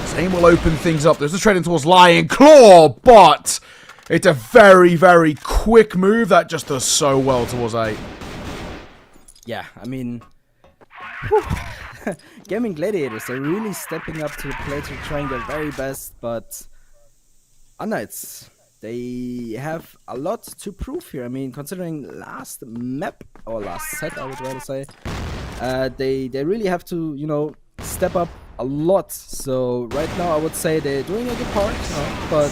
Same will open things up. There's a trading towards Lion Claw, but it's a very, very quick move that just does so well towards A. Yeah, I mean, Gaimin Gladiators are really stepping up to the plate to trying their very best, but unKnights, they have a lot to prove here. I mean, considering last map, or last set, I would rather say, they really have to, you know, step up a lot. So right now I would say they're doing a good part, but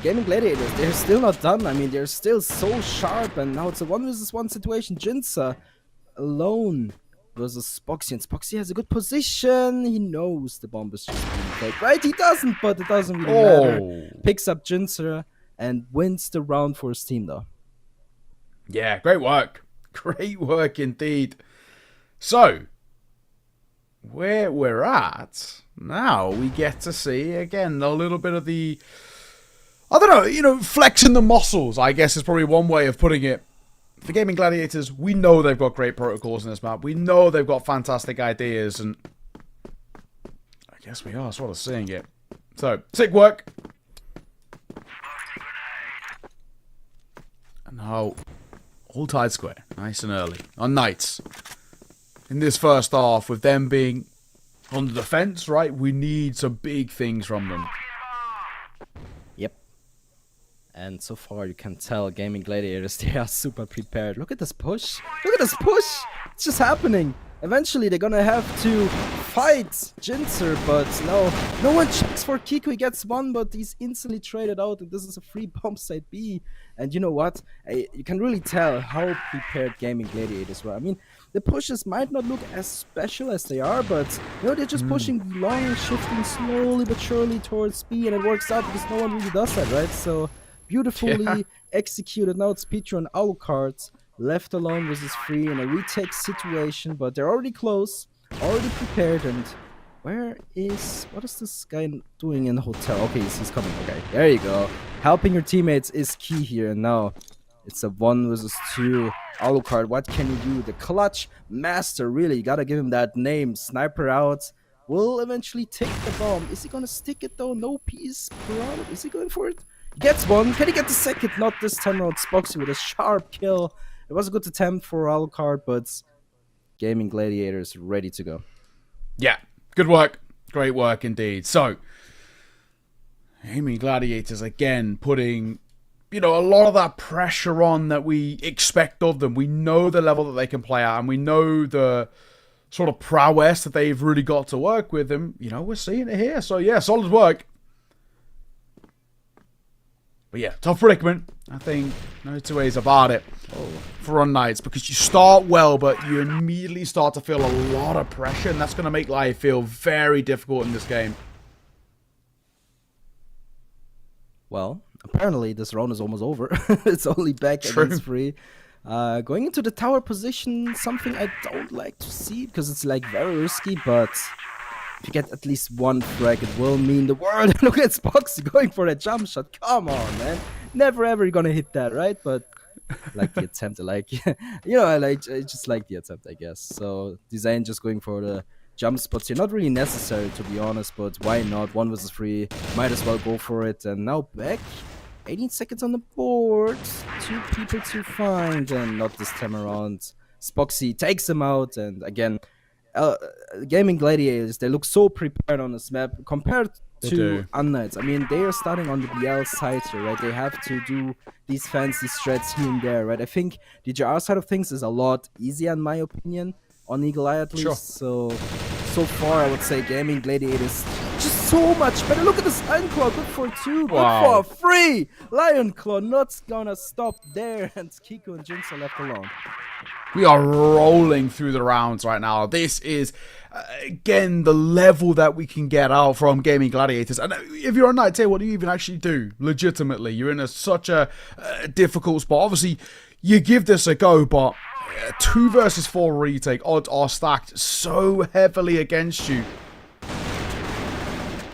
Gaimin Gladiators, they're still not done. I mean, they're still so sharp, and now it's a 1 versus 1 situation. Jinsa alone versus Spoxy, and Spoxy has a good position. He knows the bomb is just being fake, right? He doesn't, but it doesn't really matter. Picks up Jinsa and wins the round for his team, though. Yeah, great work. Great work indeed. So, where we're at, now we get to see, again, a little bit of the, I don't know, you know, flexing the muscles, I guess is probably one way of putting it. For Gaimin Gladiators, we know they've got great protocols in this map. We know they've got fantastic ideas, and I guess we are sort of seeing it. So, sick work. And now, all tied square, nice and early. unKnights. In this first half, with them being on the defense, right, we need some big things from them. Yep. And so far, you can tell Gaimin Gladiators, they are super prepared. Look at this push. Look at this push. It's just happening. Eventually, they're gonna have to fight Jinser, but no one checks for Kiko. He gets one, but he's instantly traded out, and this is a free bomb site B. And you know what? You can really tell how prepared Gaimin Gladiators were. I mean, the pushes might not look as special as they are, but you know, they're just pushing long, shifting slowly but surely towards B, and it works out because no one really does that, right? So beautifully executed. Now it's Peter and Alucard left alone versus free in a retake situation, but they're already close, already prepared. And what is this guy doing in the hotel? Okay, he's coming. Okay, there you go. Helping your teammates is key here. And now it's a 1 versus 2. Alucard, what can you do? The clutch master, really, you gotta give him that name. Sniper out, will eventually take the bomb. Is he gonna stick it though? No piece. Is he going for it? He gets one. Can he get the second? Not this time around. Spoxy with a sharp kill. It was a good attempt for Alucard, but Gaimin Gladiators ready to go. Yeah, good work. Great work indeed. So, Gaimin Gladiators again putting, you know, a lot of that pressure on that we expect of them. We know the level that they can play at, and we know the sort of prowess that they've really got to work with, and, you know, we're seeing it here. So, yeah, solid work. But, yeah, tough predicament. I think no two ways about it for unKnights, because you start well, but you immediately start to feel a lot of pressure, and that's going to make life feel very difficult in this game. Well, apparently this round is almost over. It's only back against free. Going into the tower position, something I don't like to see, because it's like very risky, but if you get at least one frag, it will mean the world. Look at Spoxy going for a jump shot. Come on, man. Never ever gonna hit that, right? But like the attempt, I just like the attempt, I guess. So Design just going for the jump spots here. Not really necessary, to be honest, but why not? 1 versus 3, might as well go for it. And now back, 18 seconds on the board, 2 people to find, and not this time around. Spoxy takes him out, and again, Gaimin Gladiators, they look so prepared on this map compared to unKnights. I mean, they are starting on the BL side here, right? They have to do these fancy strats here and there, right? I think the JR side of things is a lot easier, in my opinion, on Eagle Eye at least. Sure. So far, I would say Gaimin Gladiators just so much better. Look at this Lion Claw, good for 2, Wow. good for 3. Lion Claw not gonna stop there, and Kiko and Jinx are left alone. We are rolling through the rounds right now. This is, again, the level that we can get out from Gaimin Gladiators. And if you're a Knight, what do you even actually do? Legitimately, you're in such a difficult spot. Obviously, you give this a go, but 2 versus 4 retake odds are stacked so heavily against you.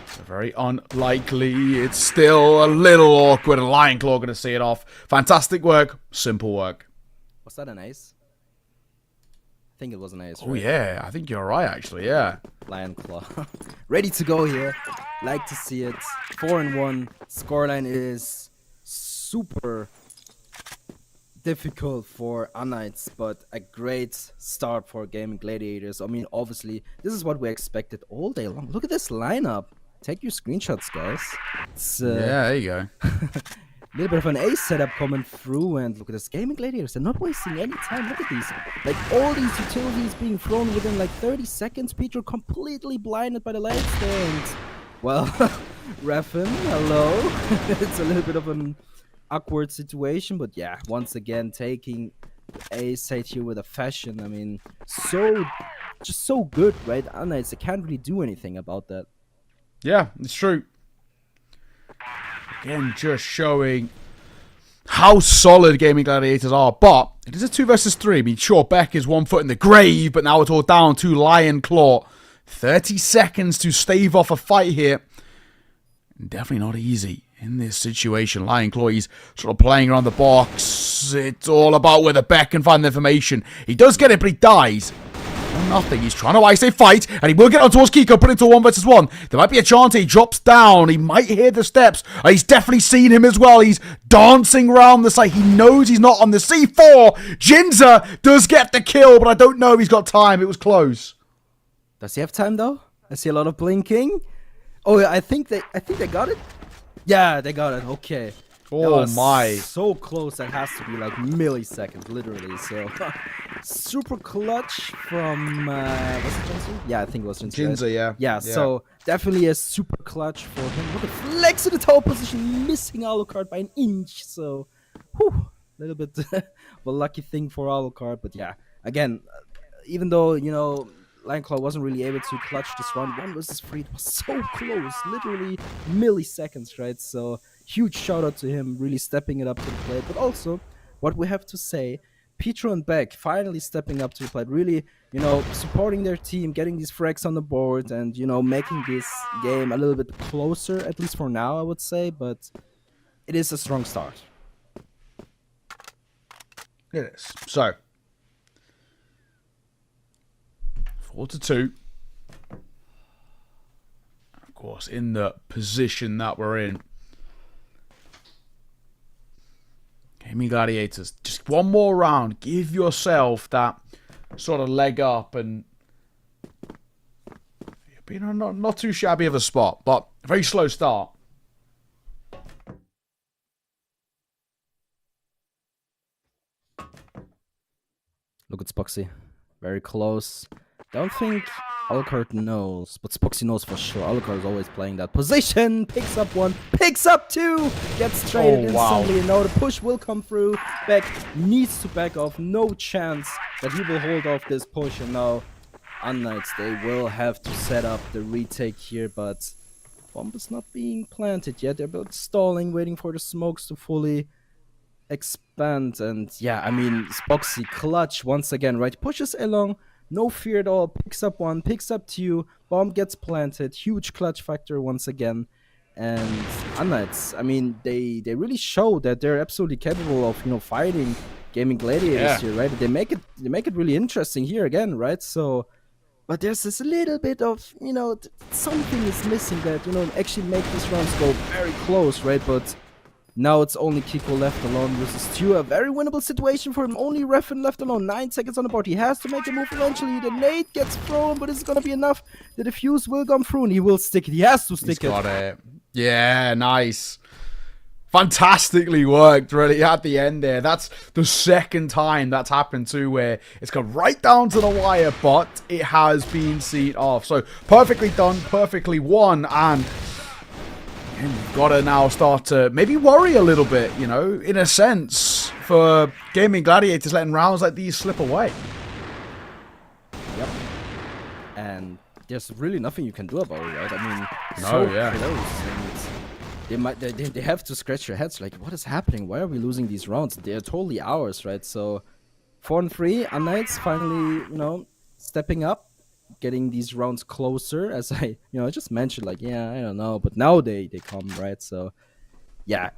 So very unlikely. It's still a little awkward, and Lion Claw going to see it off. Fantastic work, simple work. Was that an ace? I think it was an ace. Oh right? yeah, I think you're right actually, yeah. Lion Claw. Ready to go here. Like to see it. 4-1. Scoreline is super difficult for unKnights, but a great start for Gaimin Gladiators. I mean, obviously, this is what we expected all day long. Look at this lineup. Take your screenshots, guys. It's, Yeah, there you go. little bit of an ace setup coming through, and look at this Gaimin Gladiators. They're not wasting any time. Look at these. Like, all these utilities being thrown within like 30 seconds. Petro completely blinded by the lights there, and, well, Raffin, hello. It's a little bit of an awkward situation, but yeah, once again, taking ace side here with a fashion. I mean, just so good, right? unKnights, they can't really do anything about that. Yeah, it's true. Again, just showing how solid Gaimin Gladiators are, but it is a 2 versus 3. I mean, sure, Beck is 1 foot in the grave, but now it's all down to Lion Claw. 30 seconds to stave off a fight here. Definitely not easy in this situation. Lion Claw, he's sort of playing around the box. It's all about whether Beck can find the information. He does get it, but he dies. Nothing. He's trying to ice a fight, and he will get on towards Kiko, put it into 1 versus 1. There might be a chance. He drops down. He might hear the steps. He's definitely seen him as well. He's dancing around the site. He knows he's not on the C4. Jinza does get the kill, but I don't know if he's got time. It was close. Does he have time though? I see a lot of blinking. Oh yeah, I think they got it. Yeah, they got it. Okay. Oh my. So close, that has to be like milliseconds, literally. So, super clutch from, was it Jinzu? Yeah, I think it was Jinzu. Jinza, right? yeah. Yeah, so definitely a super clutch for him. Look at Flex in the top position, missing Alucard by an inch. So, whew, a little bit of a lucky thing for Alucard. But yeah, again, even though, you know, Lion Claw wasn't really able to clutch this round, 1 versus 3, it was so close, literally milliseconds, right? So, huge shout out to him, really stepping it up to the plate. But also, what we have to say, Petro and Beck finally stepping up to the plate, really, you know, supporting their team, getting these frags on the board, and, you know, making this game a little bit closer, at least for now, I would say. But it is a strong start. It is. So, 4-2. Of course, in the position that we're in. Gaimin Gladiators, just one more round. Give yourself that sort of leg up, and you've been not too shabby of a spot, but a very slow start. Look at Spoxy. Very close. Don't think Alucard knows, but Spoxy knows for sure. Alucard is always playing that position. Picks up 1, picks up 2, gets traded instantly. And now the push will come through. Beck needs to back off. No chance that he will hold off this push. And now unKnights, they will have to set up the retake here, but bomb is not being planted yet. They're about stalling, waiting for the smokes to fully expand. And yeah, I mean, Spoxy clutch once again, right? Pushes along no fear at all. Picks up one, picks up two, bomb gets planted, huge clutch factor once again. And unKnights, I mean, they really show that they're absolutely capable of, you know, fighting Gaimin Gladiators here, right? They make it really interesting here again, right? So, but there's this little bit of, you know, something is missing that, you know, actually make these rounds go very close, right? But now it's only Kiko left alone versus Stu. A very winnable situation for him. Only Refin left alone. 9 seconds on the board. He has to make a move eventually. The nade gets thrown, but is it gonna be enough? The defuse will come through, and he will stick it. He has to stick it. He's got it. Yeah, nice. Fantastically worked, really, at the end there. That's the second time that's happened too, where it's gone right down to the wire, but it has been seen off. So, perfectly done, perfectly won, and you've got to now start to maybe worry a little bit, you know, in a sense, for Gaimin Gladiators letting rounds like these slip away. Yep. And there's really nothing you can do about it, right? I mean, No, so yeah. close. And they have to scratch their heads like, what is happening? Why are we losing these rounds? They're totally ours, right? So 4-3, unKnights finally, you know, stepping up, getting these rounds closer, as I, you know, just mentioned, like, yeah, I don't know, but now they come, right? So yeah,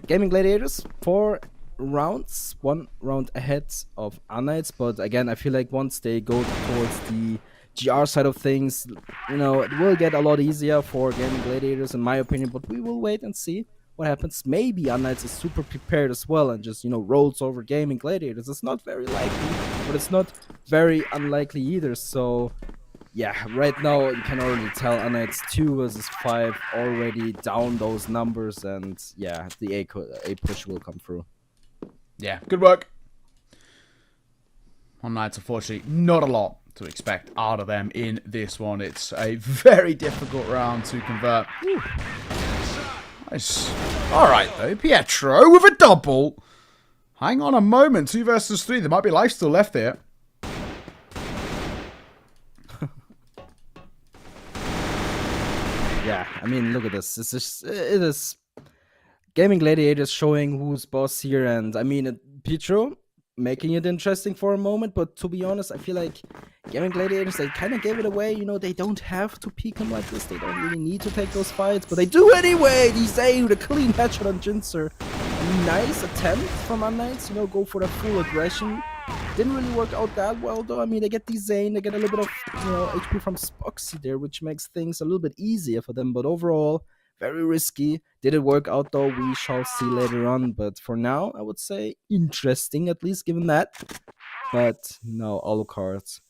Gaimin Gladiators 4 rounds, 1 round ahead of unKnights, but again, I feel like once they go towards the GR side of things, you know, it will get a lot easier for Gaimin Gladiators, in my opinion, but we will wait and see what happens. Maybe unKnights is super prepared as well and just, you know, rolls over Gaimin Gladiators. It's not very likely, but it's not very unlikely either. So yeah, right now you can already tell unKnights 2 versus 5 already down those numbers, and yeah, the A push will come through. Yeah, good work. unKnights, unfortunately, not a lot to expect out of them in this one. It's a very difficult round to convert. Whew. Nice. All right, though. Pietro with a double. Hang on a moment. 2 versus 3. There might be life still left there. Yeah, I mean, look at this. It is Gaimin Gladiators showing who's boss here, and I mean, Pietro making it interesting for a moment, but to be honest, I feel like Gaimin Gladiators, they kind of gave it away. You know, they don't have to peek him like this. They don't really need to take those fights, but they do anyway. These with a clean headshot on Jinser. Nice attempt from unKnights, you know, go for the full aggression. Didn't really work out that well, though. I mean, they get the Zane, they get a little bit of, you know, HP from Spoxy there, which makes things a little bit easier for them, but overall, very risky. Did it work out, though? We shall see later on, but for now, I would say interesting, at least given that. But no, Alucard,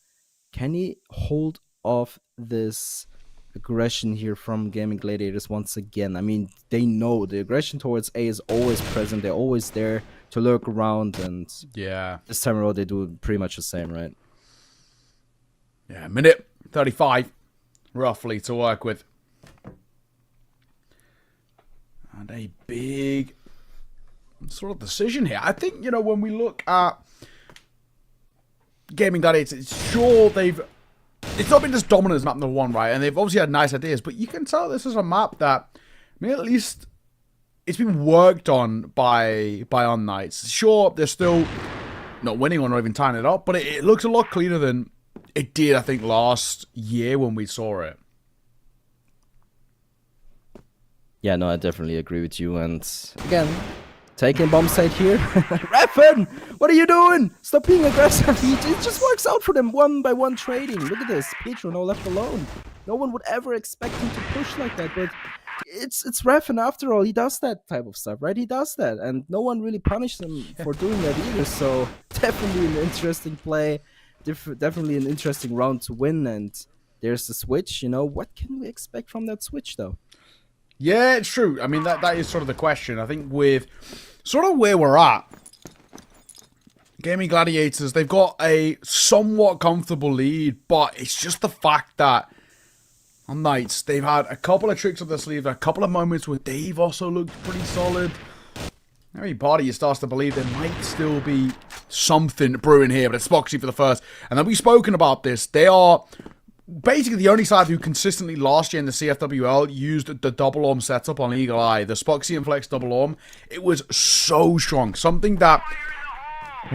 can he hold off this aggression here from Gaimin Gladiators once again? I mean, they know the aggression towards A is always present. They're always there to lurk around, and yeah, this time around they do pretty much the same, right? Yeah, minute 35, roughly, to work with. And a big sort of decision here. I think, you know, when we look at Gaimin Gladiators, sure, it's not been as dominant as map number 1, right? And they've obviously had nice ideas, but you can tell this is a map that, I mean, at least it's been worked on by unKnights. Sure, they're still not winning or not even tying it up, but it looks a lot cleaner than it did, I think, last year when we saw it. Yeah, no, I definitely agree with you. And again, taking bomb site here. Refin, what are you doing? Stop being aggressive. It just works out for them, 1-by-1 trading. Look at this. Pietro now left alone. No one would ever expect him to push like that, but it's Refin after all. He does that type of stuff, right? He does that, and no one really punished him for doing that either. So definitely an interesting play. Definitely an interesting round to win, and there's the switch. You know, what can we expect from that switch, though? Yeah, it's true. I mean, that is sort of the question. I think with sort of where we're at, Gaimin Gladiators, they've got a somewhat comfortable lead, but it's just the fact that unKnights, they've had a couple of tricks up their sleeve, a couple of moments where they've also looked pretty solid. Every party starts to believe there might still be something brewing here, but it's Spoxy for the first. And then we've spoken about this. They are basically the only side who consistently last year in the CFWL used the double arm setup on Eagle Eye. The Spoxy and Flex double arm, it was so strong. Something that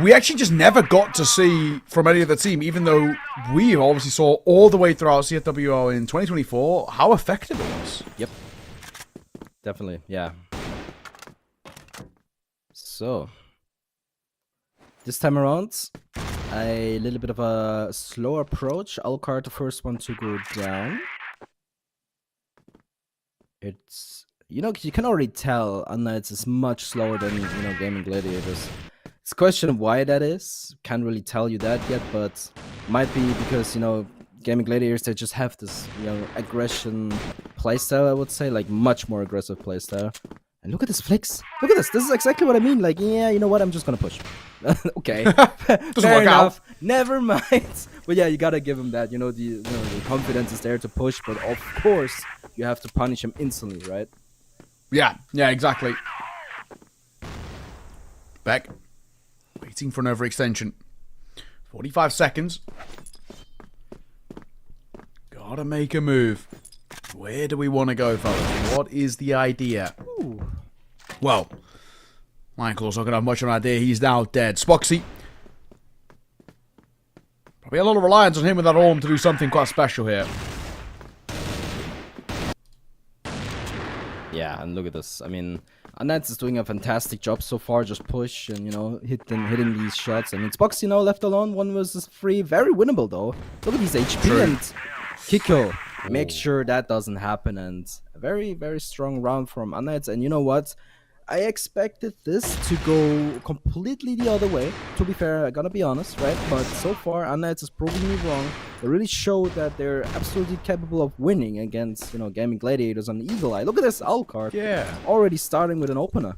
we actually just never got to see from any other team, even though we obviously saw all the way throughout CFWO in 2024 how effective it was. Yep. Definitely, yeah. So, this time around, a little bit of a slow approach. Alcard, the first one to go down. It's, you know, you can already tell unKnights is much slower than, you know, Gaimin Gladiators. It's a question of why that is. Can't really tell you that yet, but might be because, you know, Gaimin Gladiators, they just have this, you know, aggression playstyle, I would say, like much more aggressive playstyle. And look at this flicks. Look at this. This is exactly what I mean. Like, yeah, you know what? I'm just gonna push. Okay. Doesn't Fair work enough. out. Never mind. But yeah, you gotta give him that. You know, the confidence is there to push, but of course, you have to punish him instantly, right? Yeah, exactly. Beck, waiting for an overextension. 45 seconds. Gotta make a move. Where do we want to go, fellas? What is the idea? Ooh. Well, Michael's not going to have much of an idea. He's now dead. Spoxy. Probably a lot of reliance on him with that arm to do something quite special here. Yeah, and look at this. I mean, unKnights is doing a fantastic job so far. Just push and, you know, hitting these shots. I mean, Spoxy, you know, left alone. 1 versus 3. Very winnable, though. Look at these HP True. and Kiko. Make sure that doesn't happen, and a very, very strong round from unKnights. And you know what? I expected this to go completely the other way. To be fair, I gotta be honest, right? But so far, unKnights is proving me wrong. They really showed that they're absolutely capable of winning against, you know, Gaimin Gladiators on Eagle Eye. Look at this Alcard. Yeah. Already starting with an opener.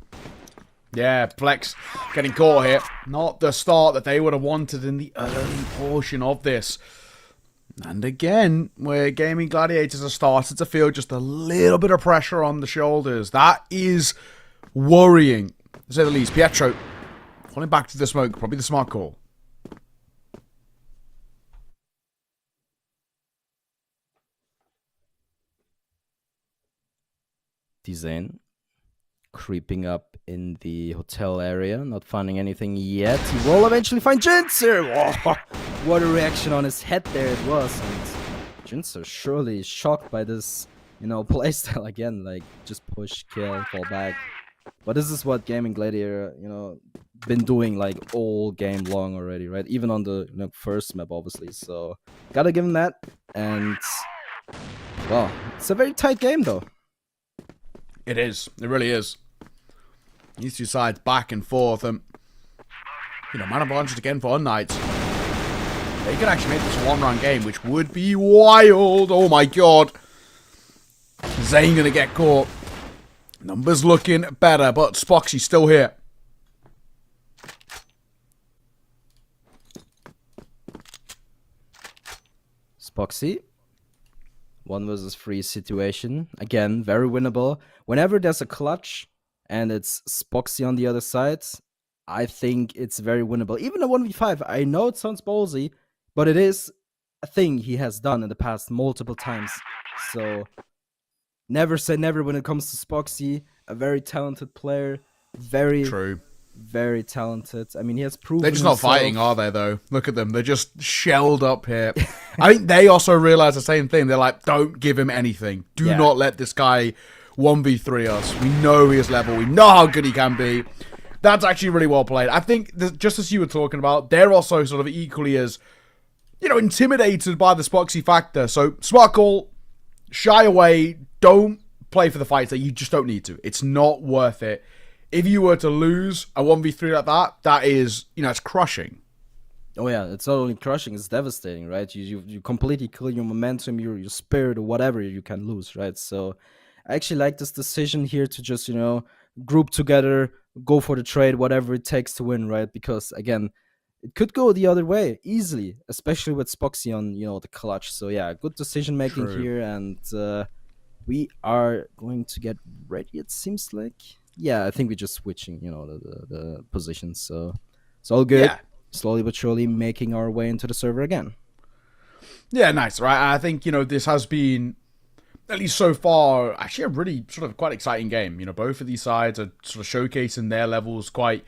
Yeah, Flex getting caught here. Not the start that they would have wanted in the early portion of this. And again, where Gaimin Gladiators have started to feel just a little bit of pressure on the shoulders. That is worrying, to say the least. Pietro falling back to the smoke, probably the smart call. Design creeping up in the hotel area, not finding anything yet. He will eventually find Jinzer. Oh, what a reaction on his head there it was. And Jinzer surely shocked by this, you know, playstyle again. Like, just push, kill, fall back. But this is what Gaimin Gladiator, you know, been doing like all game long already, right? Even on the, you know, first map, obviously. So, gotta give him that. And, well, it's a very tight game, though. It is. It really is. These two sides back and forth. You know, man advantage again for unKnights. They could actually make this a one-round game, which would be wild. Oh my god. Zane gonna get caught. Numbers looking better, but Spoxy's still here. Spoxy. 1 versus 3 situation. Again, very winnable. Whenever there's a clutch and it's Spoxy on the other side, I think it's very winnable. Even a 1v5, I know it sounds ballsy, but it is a thing he has done in the past multiple times. So, never say never when it comes to Spoxy. A very talented player. Very, True. very talented. I mean, he has proven They're just not himself. fighting, are they, though? Look at them. They're just shelled up here. I think they also realize the same thing. They're like, don't give him anything. Do Yeah. not let this guy 1v3 us. We know his level. We know how good he can be. That's actually really well played. I think, just as you were talking about, they're also sort of equally as, you know, intimidated by the Spoxy factor. So, smart call, shy away, don't play for the fights that you just don't need to. It's not worth it. If you were to lose a 1v3 like that, that is, you know, it's crushing. Oh yeah, it's not only crushing, it's devastating, right? You completely kill your momentum, your spirit, or whatever you can lose, right? So I actually like this decision here to just, you know, group together, go for the trade, whatever it takes to win, right? Because again, it could go the other way easily, especially with Spoxy on, you know, the clutch. So yeah, good decision making True. here, and we are going to get ready, it seems like. Yeah, I think we're just switching, you know, the positions. So it's all good. Yeah. Slowly but surely making our way into the server again. Yeah, nice, right? I think, you know, this has been, at least so far, actually a really sort of quite exciting game. You know, both of these sides are sort of showcasing their levels quite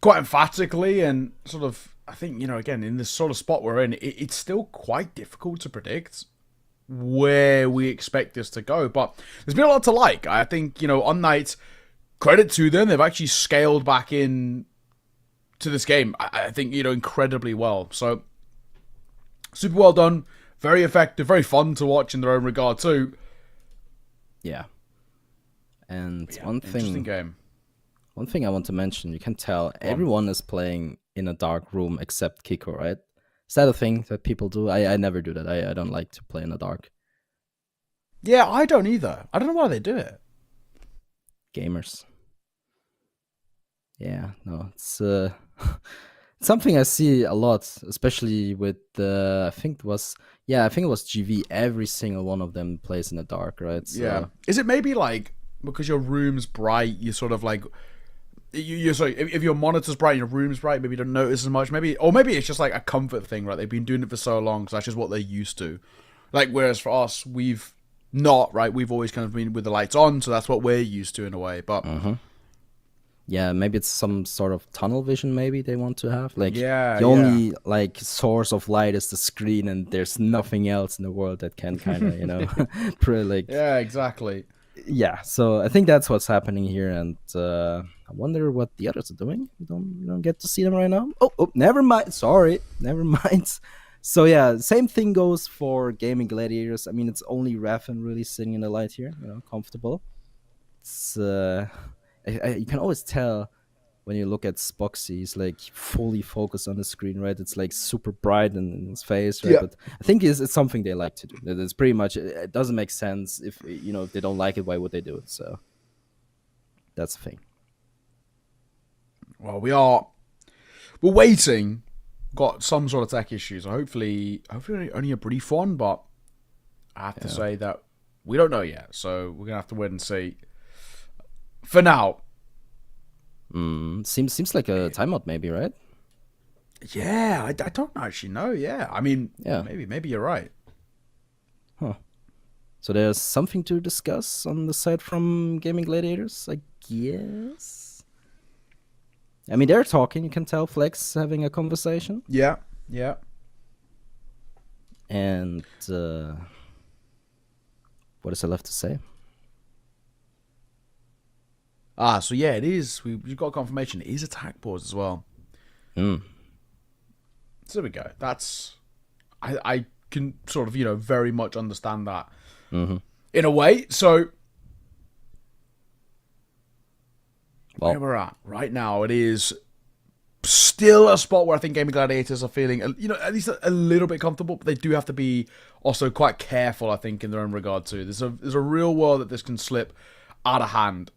quite emphatically, and sort of, I think, again, in this sort of spot we're in, it's still quite difficult to predict where we expect this to go. But there's been a lot to like. I think, unKnights, credit to them, they've actually scaled back in to this game, I think, incredibly well. So, super well done. Very effective, very fun to watch in their own regard too. Yeah. And interesting game. One thing I want to mention, you can tell everyone is playing in a dark room except Kiko, right? Is that a thing that people do? I never do that. I don't like to play in the dark. Yeah, I don't either. I don't know why they do it. Gamers. Yeah, no, it's something I see a lot, especially with I think it was GV. Every single one of them plays in the dark, right? So, yeah. Is it maybe like because your room's bright, you sort of like you're sorry, if your monitor's bright and your room's bright, maybe you don't notice as much. Maybe it's just like a comfort thing, right? They've been doing it for so long, so that's just what they're used to. Like whereas for us, we've not, right? We've always kind of been with the lights on, so that's what we're used to in a way. But yeah, maybe it's some sort of tunnel vision. Maybe they want to have like the only like source of light is the screen, and there's nothing else in the world that can kind of like yeah, exactly. Yeah, so I think that's what's happening here, and I wonder what the others are doing. We don't get to see them right now. Oh, never mind. Sorry, never mind. So yeah, same thing goes for Gaimin Gladiators. I mean, it's only Raffen really sitting in the light here, comfortable. It's you can always tell when you look at Spoxy, he's like fully focused on the screen, right? It's like super bright in his face, right? Yeah. But I think it's something they like to do. It's pretty much, it doesn't make sense if if they don't like it, why would they do it? So that's the thing. Well, we're waiting. Got some sort of tech issues. Hopefully only a brief one, but I have to say that we don't know yet. So we're gonna have to wait and see. For now. Seems like a timeout, maybe, right? Yeah, I don't actually know. Yeah, I mean, maybe you're right. Huh. So there's something to discuss on the side from Gaimin Gladiators, I guess. I mean, they're talking. You can tell Flex having a conversation. Yeah. And what is there left to say? So yeah, it is. We've got confirmation. It is attack pause as well. So there we go. That's I can sort of very much understand that in a way. So where we're at right now, it is still a spot where I think Gaimin Gladiators are feeling at least a little bit comfortable, but they do have to be also quite careful. I think in their own regard too. There's a real world that this can slip out of hand.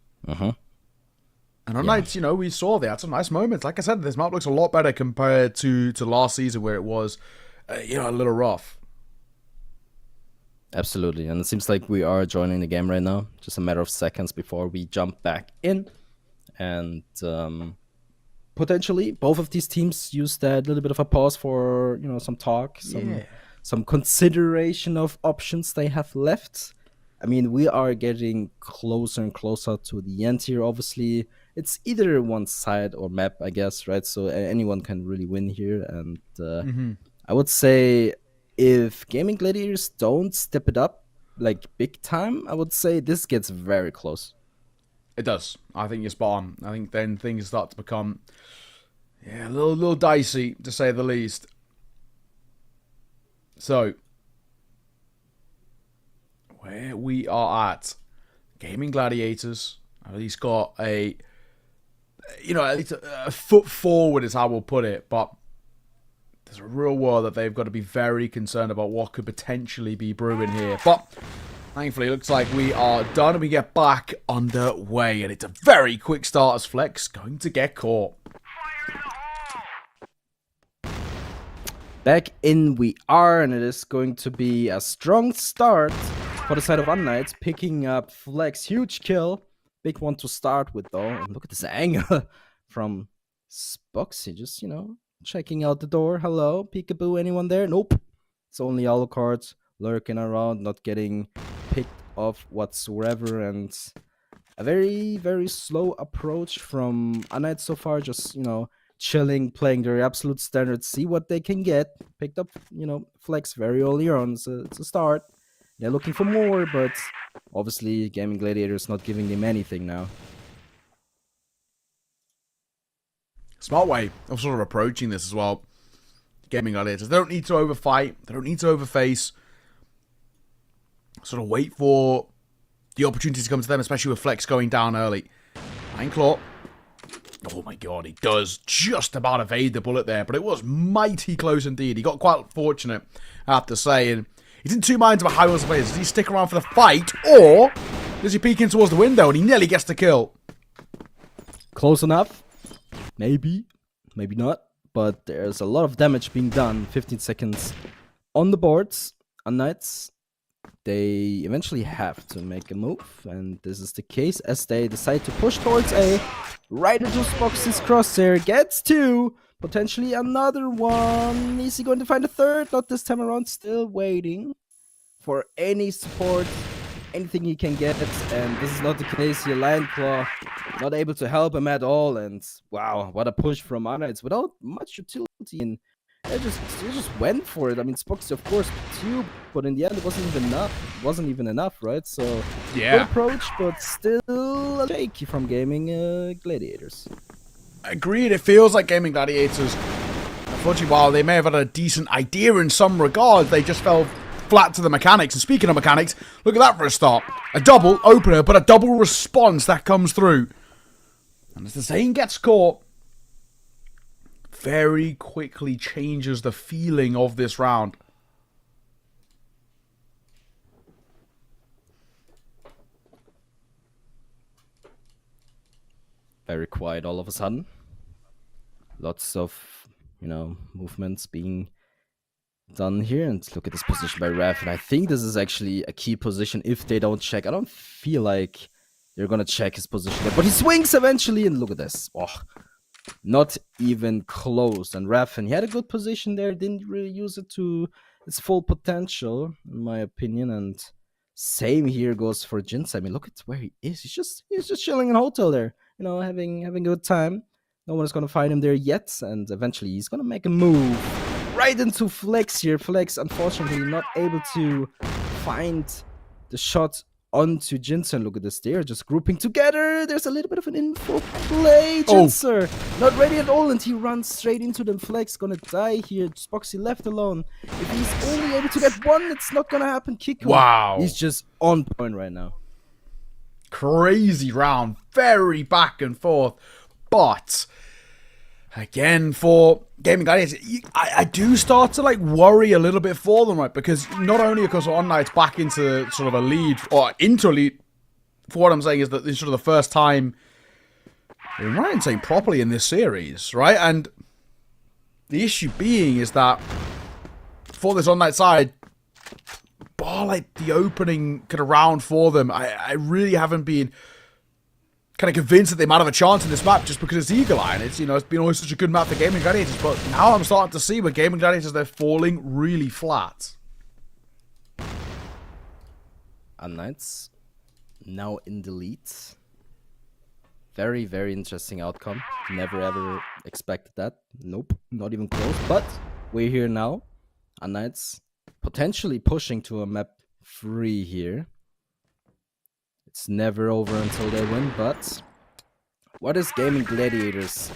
And unKnights, we saw they had some nice moments. Like I said, this map looks a lot better compared to last season where it was, a little rough. Absolutely. And it seems like we are joining the game right now. Just a matter of seconds before we jump back in. And potentially both of these teams use that little bit of a pause for, some talk, some consideration of options they have left. I mean, we are getting closer and closer to the end here, obviously. It's either one side or map, I guess, right? So anyone can really win here. And I would say if Gaimin Gladiators don't step it up, like big time, I would say this gets very close. It does. I think you're spot on. I think then things start to become a little dicey, to say the least. So where we are at, Gaimin Gladiators at least got at least a foot forward is how we'll put it, but there's a real world that they've got to be very concerned about what could potentially be brewing here. But thankfully, it looks like we are done and we get back underway, and it's a very quick start as Flex going to get caught. Back in we are, and it is going to be a strong start for the side of unKnights, picking up Flex. Huge kill. Big one to start with, though. And look at this angle from Spoxy. Just, checking out the door. Hello, peekaboo, anyone there? Nope. It's only Alucards lurking around, not getting picked off whatsoever. And a very, very slow approach from unKnights so far. Just, chilling, playing their absolute standards, see what they can get. Picked up, flex very early on. So it's a start. They're looking for more, but obviously Gaimin Gladiators not giving them anything now. Smart way of sort of approaching this as well. Gaimin Gladiators. They don't need to overfight. They don't need to overface. Sort of wait for the opportunity to come to them, especially with Flex going down early. Claw. Oh my god, he does just about evade the bullet there, but it was mighty close indeed. He got quite fortunate, I have to say, and he's in two minds about how he wants to play this. Does he stick around for the fight, or does he peek in towards the window and he nearly gets the kill? Close enough. Maybe. Maybe not. But there's a lot of damage being done. 15 seconds on the boards. unKnights, they eventually have to make a move. And this is the case as they decide to push towards A. Right into Spoxy's crosshair. Gets two. Potentially another one. Is he going to find a third? Not this time around. Still waiting for any support. Anything he can get, and this is not the case here. Lion Claw not able to help him at all, and wow, what a push from unKnights without much utility, and they just went for it. I mean, Spoxy of course too, but in the end it wasn't even enough, right? So yeah, good approach, but still shaky from Gaimin Gladiators. Agreed. It feels like Gaimin Gladiators, unfortunately, while they may have had a decent idea in some regards, they just fell flat to the mechanics. And speaking of mechanics, look at that for a start. A double opener, but a double response that comes through. And as the Zane gets caught, very quickly changes the feeling of this round. Very quiet all of a sudden. Lots of, movements being done here, and look at this position by Ref, and I think this is actually a key position if they don't check. I don't feel like they're gonna check his position there, but he swings eventually, and look at this. Oh, not even close. And Ref, and he had a good position there, didn't really use it to its full potential, in my opinion. And same here goes for Jinx. I mean, look at where he is. He's just chilling in a hotel there, having a good time. No one is gonna find him there yet, and eventually he's gonna make a move right into Flex here. Flex, unfortunately, not able to find the shot onto Jinzer. Look at this. They're just grouping together. There's a little bit of an info play. Jinzer, not ready at all, and he runs straight into them. Flex gonna die here. Spoxy left alone. If he's only able to get one, it's not gonna happen. Kick him. Wow. He's just on point right now. Crazy round. Very back and forth. But again, for Gaimin Gladiators, I do start to worry a little bit for them, right? Because not only, of course, unKnights back into sort of a lead, or into a lead, for what I'm saying is that this is sort of the first time they're running saying properly in this series, right? And the issue being is that for this unKnights side, bar the opening kind of round for them, I really haven't been kind of convinced that they might have a chance in this map just because it's Eagle Eye, and it's been always such a good map for Gaimin Gladiators, but now I'm starting to see with Gaimin Gladiators they're falling really flat. unKnights now in the lead. Very, very interesting outcome. Never ever expected that. Nope, not even close. But we're here now. unKnights potentially pushing to a map 3 here. It's never over until they win, but what is Gaimin Gladiators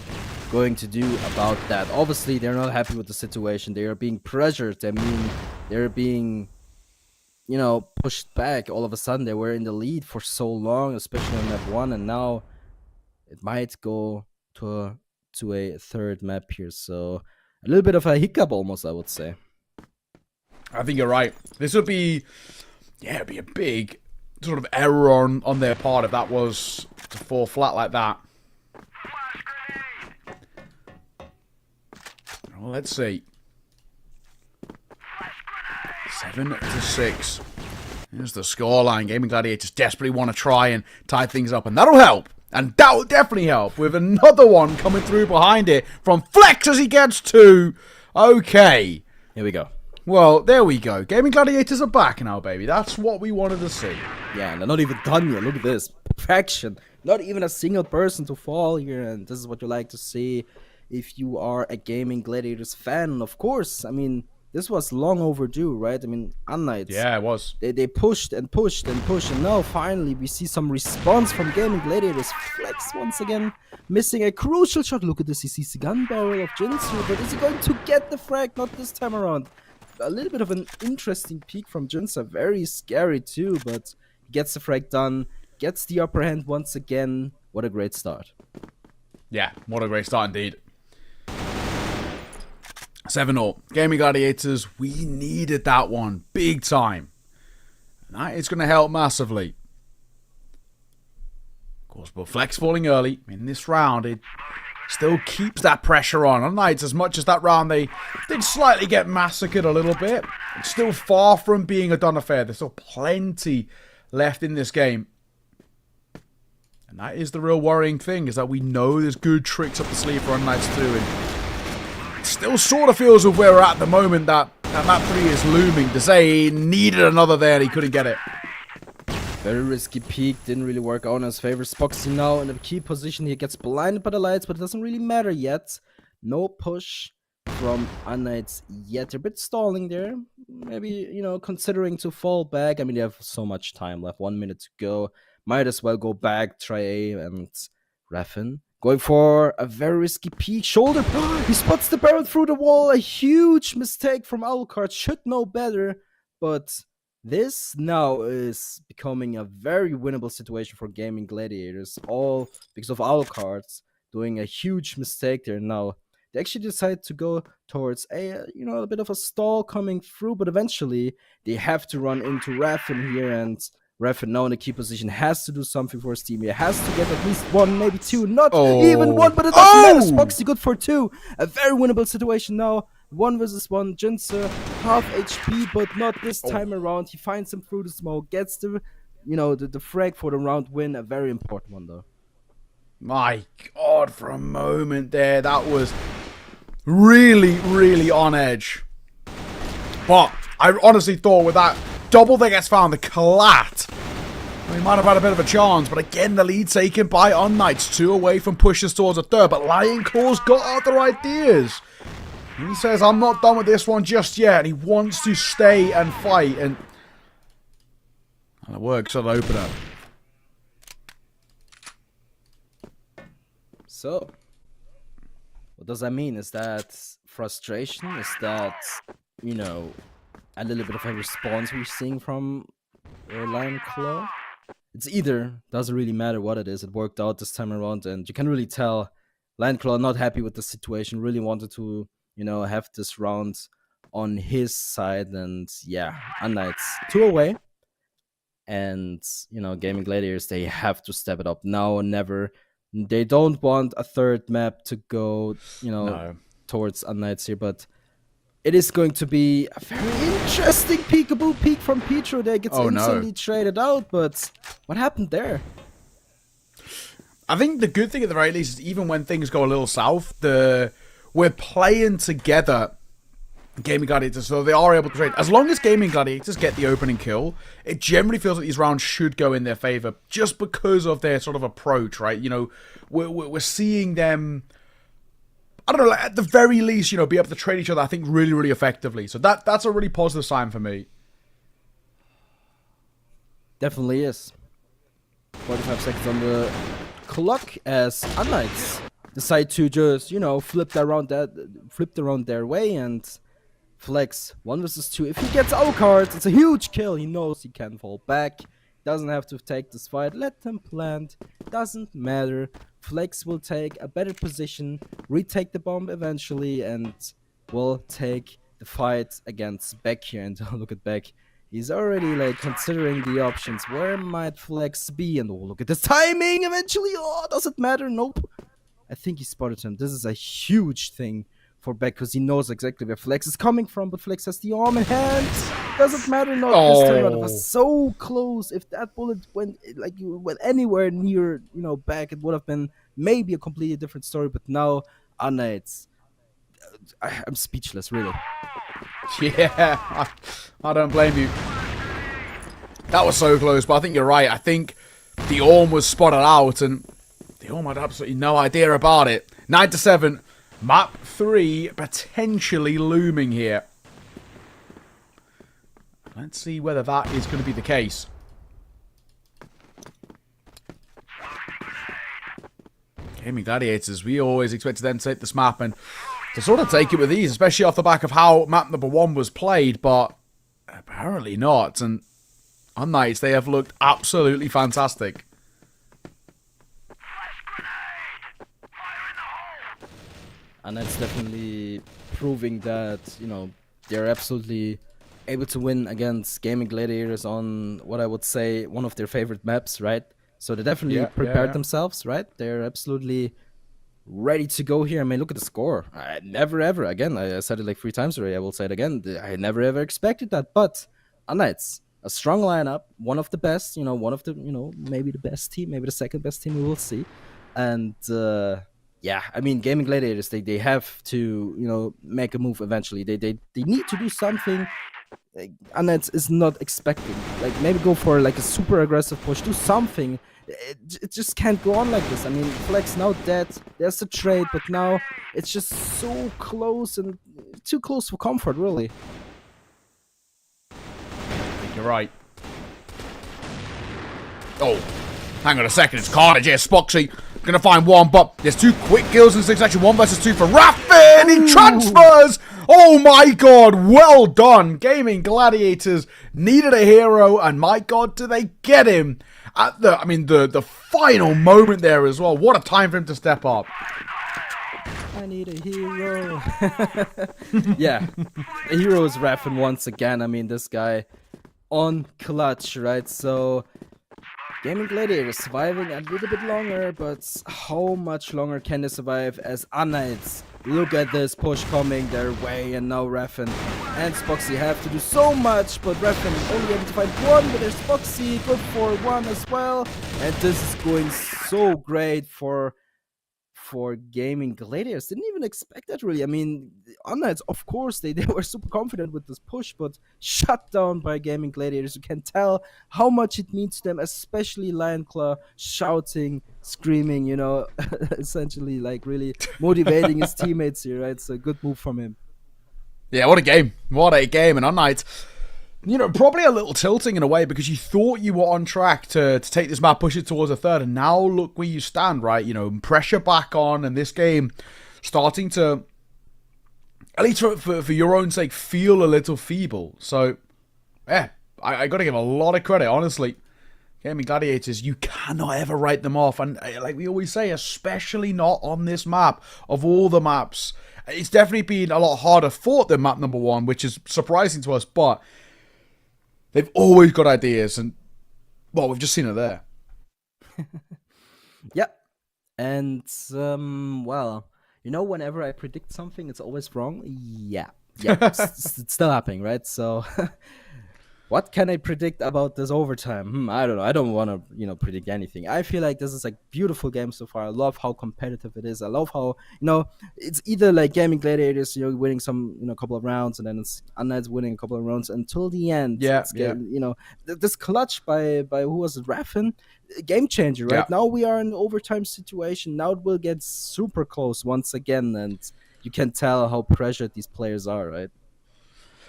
going to do about that? Obviously, they're not happy with the situation. They are being pressured. I mean, they're being, pushed back. All of a sudden, they were in the lead for so long, especially on map 1, and now it might go to a third map here. So a little bit of a hiccup almost, I would say. I think you're right. This would be, it'd be a big sort of error on their part if that was to fall flat like that. Well, let's see. 7-6. Here's the scoreline. Gaimin Gladiators desperately want to try and tie things up, and that'll help. And that will definitely help with another one coming through behind it from Flex as he gets 2. Okay. Here we go. Well, there we go. Gaimin Gladiators are back now, baby. That's what we wanted to see. Yeah, and they're not even done yet. Look at this. faction, not even a single person to fall here, and this is what you like to see if you are a Gaimin Gladiators fan. Of course, I mean, this was long overdue, right? I mean, unKnights. Yeah, it was. They pushed and pushed and pushed, and now finally we see some response from Gaimin Gladiators. Flex once again missing a crucial shot. Look at this, he sees the gun barrel of Jinsu, but is he going to get the frag? Not this time around. A little bit of an interesting peek from Jinsu, very scary too, but he gets the frag done, gets the upper hand once again. What a great start. Yeah, what a great start indeed. 7-0. Gaimin Gladiators, we needed that one big time. And that is going to help massively. Of course, but Flex falling early in this round, it still keeps that pressure on. unKnights, as much as that round they did slightly get massacred a little bit, it's still far from being a done affair. There's still plenty left in this game. And that is the real worrying thing, is that we know there's good tricks up the sleeve for unKnights too. And it still sort of feels with where we're at the moment that map 3 is looming. To say he needed another there and he couldn't get it. Very risky peek, didn't really work out in his favor. Spoxy now in a key position. He gets blinded by the lights, but it doesn't really matter yet. No push from unKnights yet. They're a bit stalling there. Maybe, you know, considering to fall back. I mean, they have so much time left. 1 minute to go. Might as well go back, try A, and Raffin going for a very risky peek. Shoulder. He spots the barrel through the wall. A huge mistake from Alucard. Should know better, but this now is becoming a very winnable situation for Gaimin Gladiators, all because of Alucard doing a huge mistake there. Now they actually decide to go towards a bit of a stall coming through, but eventually they have to run into Raffin here, and Raffin now in the key position has to do something for his team. He has to get at least one, maybe two, not even one, but it doesn't matter. Spoxy good for two. A very winnable situation now. 1 versus 1. Jinsu, half HP, but not this time around. He finds him through the smoke, gets the frag for the round win. A very important one though. My God, for a moment there, that was really, really on edge. But I honestly thought with that double that gets found, the collat, we might have had a bit of a chance, but again, the lead taken by unKnights. 2 away from pushes towards a third, but Lion Claw's got other ideas. He says, I'm not done with this one just yet, and he wants to stay and fight, and it works on the opener. So, what does that mean? Is that frustration? Is that, a little bit of a response we're seeing from Lion Claw? It's either. Doesn't really matter what it is. It worked out this time around, and you can really tell Lion Claw not happy with the situation. Really wanted to, have this round on his side, and yeah, unKnights 2 away. And, Gaimin Gladiators, they have to step it up now or never. They don't want a third map to go, No. towards unKnights here, but it is going to be a very interesting peekaboo peek from Petro there. Gets instantly traded out, but what happened there? I think the good thing at the very least is even when things go a little south, we're playing together, Gaimin Gladiators, so they are able to trade. As long as Gaimin Gladiators get the opening kill, it generally feels like these rounds should go in their favor, just because of their sort of approach, right? We're seeing them, I don't know, like at the very least, be able to trade each other, I think, really, really effectively. So that's a really positive sign for me. Definitely is. 45 seconds on the clock as unKnights decide to just, flip around their way and flex 1 versus 2. If he gets Alucard, it's a huge kill. He knows he can fall back. Doesn't have to take this fight. Let them plant. Doesn't matter. Flex will take a better position, retake the bomb eventually, and will take the fight against Beck here. And look at Beck. He's already considering the options. Where might Flex be? And look at this timing eventually. Does it matter? Nope. I think he spotted him. This is a huge thing for Beck because he knows exactly where Flex is coming from, but Flex has the arm in hand. Doesn't matter, not this time around. It was so close. If that bullet went anywhere near, Beck, it would have been maybe a completely different story. But now, unKnights, I'm speechless, really. Yeah, I don't blame you. That was so close, but I think you're right. I think the Orm was spotted out, and the Orm had absolutely no idea about it. 9-7, map 3 potentially looming here. Let's see whether that is going to be the case. Gaimin Gladiators, we always expected them to take this map and to sort of take it with ease, especially off the back of how map number 1 was played, but apparently not. And unKnights, they have looked absolutely fantastic. And that's definitely proving that, you know, they're absolutely able to win against Gaimin Gladiators on what I would say one of their favorite maps, right? So they definitely prepared themselves, right? They're absolutely ready to go here. I mean, look at the score. I never ever, again, I said it like 3 times already, I will say it again, I never ever expected that. But unKnights, a strong lineup, one of the best, you know, one of the, you know, maybe the best team, maybe the second best team, we will see. And yeah, I mean, Gaimin Gladiators, they have to, you know, make a move eventually. They need to do something unKnights is not expecting. Like, maybe go for like a super aggressive push, do something. It just can't go on like this. I mean, Flex now dead, there's a trade, but now it's just so close and too close for comfort, really. I think you're right. Oh, hang on a second, it's Carnage here, Spoxy. Gonna find one, but there's 2 quick kills in succession. 1 versus 2 for Raffin. He transfers. Oh my god, well done. Gaimin Gladiators needed a hero, and my god, do they get him at the final moment there as well. What a time for him to step up. I need a hero. Yeah, a hero is Raffin once again. I mean, this guy on clutch, right? So Gaimin Gladiators surviving a little bit longer, but how much longer can they survive as unKnights? Look at this push coming their way, and now Raffin and Spoxy have to do so much, but Raffin only able to find 1, but there's Spoxy, good for 1 as well. And this is going so great for Gaimin Gladiators. Didn't even expect that, really. I mean, unKnights, of course, they were super confident with this push, but shut down by Gaimin Gladiators. You can tell how much it means to them, especially Lionclaw shouting, screaming, you know, essentially like really motivating his teammates here, right? So good move from him. Yeah, what a game. What a game. And unKnights, you know, probably a little tilting in a way, because you thought you were on track to take this map, push it towards a 3rd, and now look where you stand, right? You know, pressure back on, and this game starting to, at least for your own sake, feel a little feeble. So, yeah, I got to give a lot of credit, honestly. Gaimin Gladiators, you cannot ever write them off, and like we always say, especially not on this map. Of all the maps, it's definitely been a lot harder fought than map number 1, which is surprising to us, but they've always got ideas, and, well, we've just seen it there. Yep. And, well, you know, whenever I predict something, it's always wrong. Yeah, it's still happening, right? So, what can I predict about this overtime? I don't know. I don't want to, you know, predict anything. I feel like this is a beautiful game so far. I love how competitive it is. I love how, you know, it's either like Gaimin Gladiators, you know, winning some, you know, couple of rounds, and then it's unKnights winning a couple of rounds until the end. Yeah, you know, this clutch by who was it, Raffin? Game changer, right? Yeah. Now we are in an overtime situation. Now it will get super close once again, and you can tell how pressured these players are, right?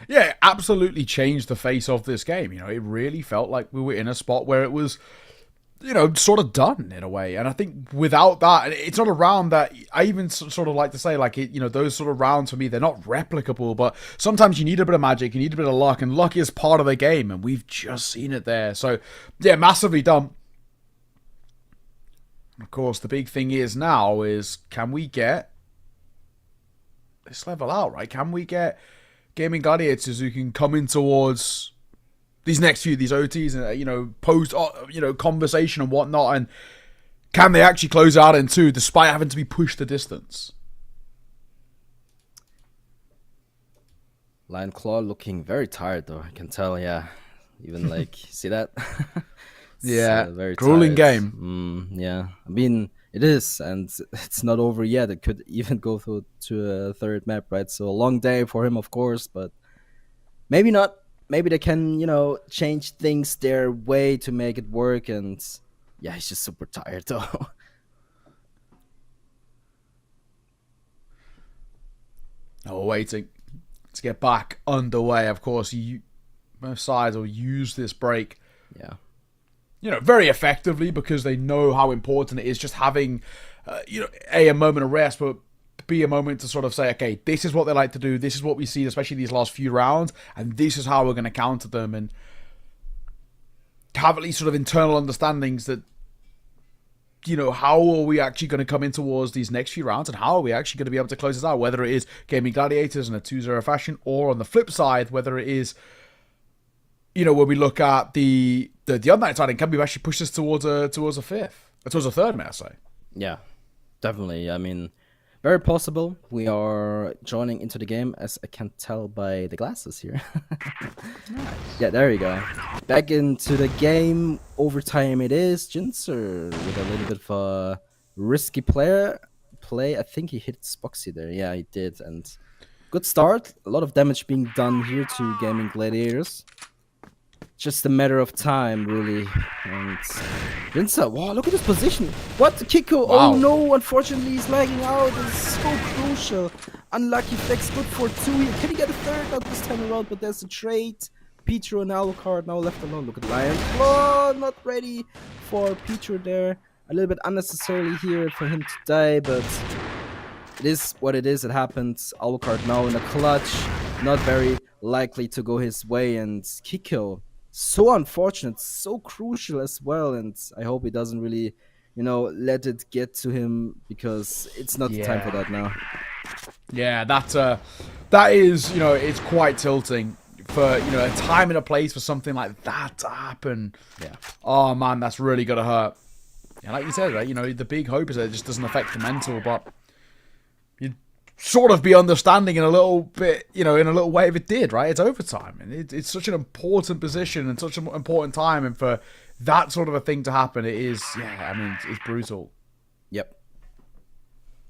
Yeah, it absolutely changed the face of this game. You know, it really felt like we were in a spot where it was, you know, sort of done in a way. And I think without that, it's not a round that I even sort of like to say, like, you know, those sort of rounds for me, they're not replicable, but sometimes you need a bit of magic, you need a bit of luck, and luck is part of the game, and we've just seen it there. So, yeah, massively done. Of course, the big thing is now is, can we get this level out, right? Can we get Gaimin Gladiators who can come in towards these next few, these OTs, and, you know, post, you know, conversation and whatnot, and can they actually close out in 2 despite having to be pushed the distance? Lionclaw looking very tired, though. I can tell, yeah. Even like, see that? Yeah, very grueling tired. game. Yeah, I mean, it is, and it's not over yet. It could even go through to a 3rd map, right? So a long day for him, of course, but maybe not. Maybe they can, you know, change things their way to make it work, and yeah, he's just super tired though. Oh, waiting to get back underway. Of course, both sides will use this break, Yeah. Very effectively, because they know how important it is just having, a moment of rest, but be a moment to sort of say, okay, this is what they like to do. This is what we see, especially these last few rounds, and this is how we're going to counter them, and have at least sort of internal understandings that, how are we actually going to come in towards these next few rounds, and how are we actually going to be able to close this out, whether it is Gaimin Gladiators in a 2-0 fashion, or on the flip side, whether it is, when we look at the unKnights side, and can we actually push this towards a third, may I say? Yeah, definitely. I mean, very possible. We are joining into the game, as I can tell by the glasses here. Nice. Yeah, there you go. Back into the game. Overtime it is. Jinzer with a little bit of a risky play. I think he hit Spoxy there. Yeah, he did. And good start. A lot of damage being done here to Gaimin Gladiators. Just a matter of time, really. And Jinzer, wow, look at this position. What? Kiko? Wow. Oh no, unfortunately he's lagging out. It's so crucial. Unlucky flex, good for 2 here. Can he get a third? Not this time around, but there's a trade. Petro and Alucard now left alone. Look at Lion. Oh, not ready for Petro there. A little bit unnecessarily here for him to die, but it is what it is. It happens. Alucard now in the clutch. Not very likely to go his way. And Kiko, so unfortunate, so crucial as well. And I hope he doesn't really, let it get to him, because it's not the time for that now. Yeah, that is, it's quite tilting for, a time and a place for something like that to happen. Yeah. Oh, man, that's really going to hurt. Yeah, like you said, right, the big hope is that it just doesn't affect the mental, but you'd sort of be understanding in a little bit, in a little way if it did, right? It's overtime, and it's such an important position and such an important time, and for that sort of a thing to happen, it is, it's brutal. Yep.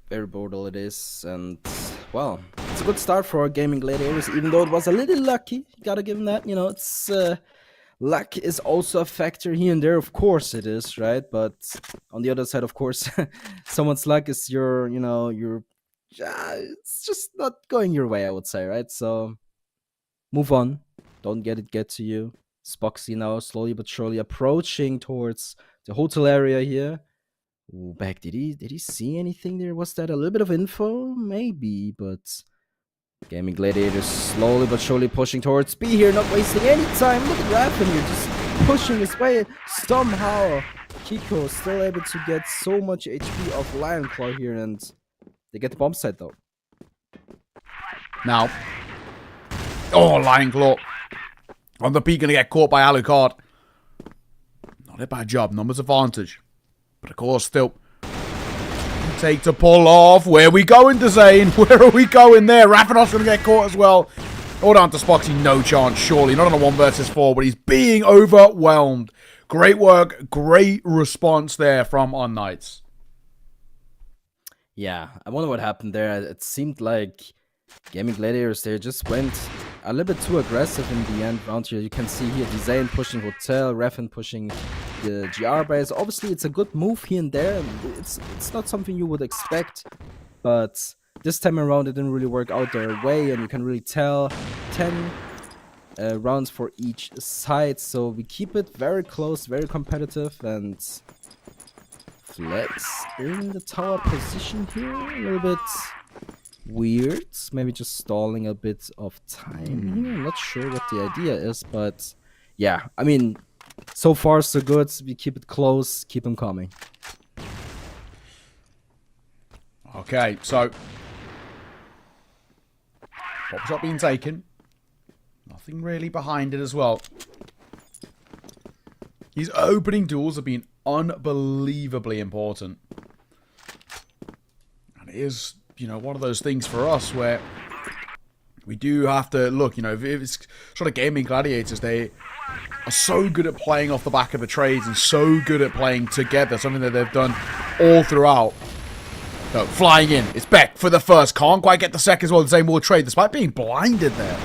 Very brutal it is, and, well, it's a good start for our Gaimin Gladiators, even though it was a little lucky. You gotta give them that, it's, luck is also a factor here and there, of course it is, right? But on the other side, of course, someone's luck is it's just not going your way, I would say, right? So, move on. Don't get it get to you. Spoxy now slowly but surely approaching towards the hotel area here. Ooh, back. Did he see anything there? Was that a little bit of info? Maybe, but Gaimin Gladiators slowly but surely pushing towards B here, not wasting any time. Look at Raffen here, just pushing his way. Somehow, Kiko still able to get so much HP off Lion Claw here, and they get the bomb site though. Now, Lion Claw on the peak, gonna get caught by Alucard. Not a bad job, numbers advantage. But of course, still take to pull off. Where are we going, Dezane? Where are we going there? Raffinov's going to get caught as well. Hold on to Spoxy, no chance, surely. Not on a 1 versus 4, but he's being overwhelmed. Great work, great response there from unKnights. Yeah, I wonder what happened there. It seemed like Gaimin Gladiators, they just went a little bit too aggressive in the end round here. You can see here Dezane pushing Hotel, Raffen pushing the GR base. Obviously, it's a good move here and there, and it's not something you would expect, but this time around it didn't really work out their way, and you can really tell 10 rounds for each side, so we keep it very close, very competitive, and Flex in the tower position here, a little bit weird, maybe just stalling a bit of time here. I'm not sure what the idea is, but yeah, I mean, so far so good. We keep it close, keep them coming. Okay, so pop shot being taken, nothing really behind it as well. These opening duels have been unbelievably important, and it is, one of those things for us where we do have to look, if it's sort of Gaimin Gladiators, they are so good at playing off the back of the trades and so good at playing together, something that they've done all throughout. So, flying in, it's Beck for the first, can't quite get the second as well, the same more trade, despite being blinded there.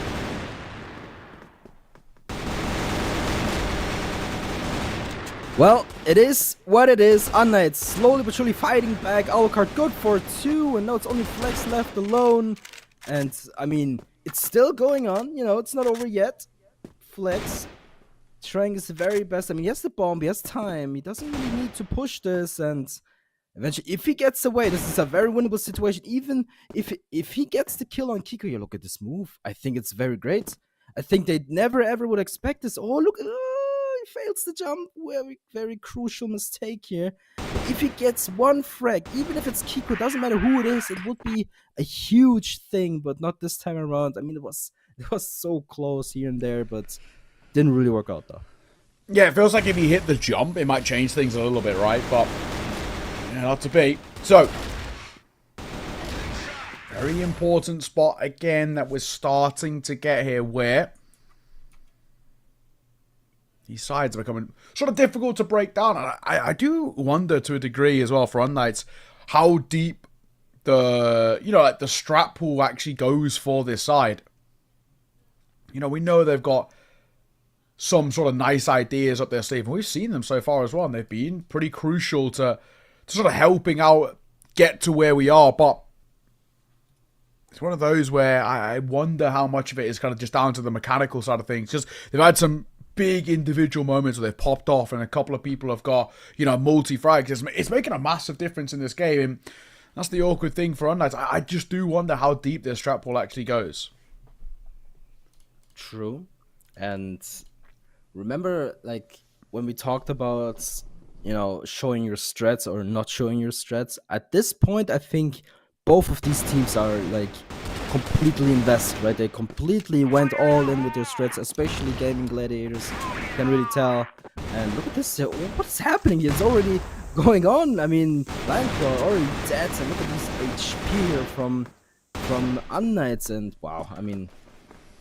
Well, it is what it is. unKnights slowly but surely fighting back. Alucard good for 2, and now it's only Flex left alone. And, I mean, it's still going on. You know, it's not over yet. Flex trying his very best. I mean, he has the bomb, he has time. He doesn't really need to push this, and eventually, if he gets away, this is a very winnable situation. Even if he gets the kill on Kiko, you look at this move. I think it's very great. I think they never ever would expect this. Oh, look, he fails the jump. Very, very crucial mistake here. But if he gets one frag, even if it's Kiko, doesn't matter who it is, it would be a huge thing, but not this time around. I mean, it was so close here and there, but didn't really work out though. Yeah, it feels like if he hit the jump, it might change things a little bit, right? But yeah, not to be. So, very important spot again that we're starting to get here, where these sides are becoming sort of difficult to break down. And I do wonder to a degree as well for unKnights how deep the, you know, like the strat pool actually goes for this side. You know, we know they've got some sort of nice ideas up their sleeve, and we've seen them so far as well, and they've been pretty crucial to sort of helping out get to where we are. But it's one of those where I wonder how much of it is kind of just down to the mechanical side of things. Just they've had some big individual moments where they've popped off, and a couple of people have got, you know, multi-frags. It's making a massive difference in this game, and that's the awkward thing for unKnights. I just do wonder how deep their strat pool actually goes. True. And remember, like, when we talked about, you know, showing your strats or not showing your strats, at this point, I think both of these teams are, like, completely invested, right? They completely went all in with their strats, especially Gaimin Gladiators. You can really tell. And look at this. What's happening here? It's already going on. I mean, Blindclaw already dead. And look at this HP here from unKnights. And wow, I mean,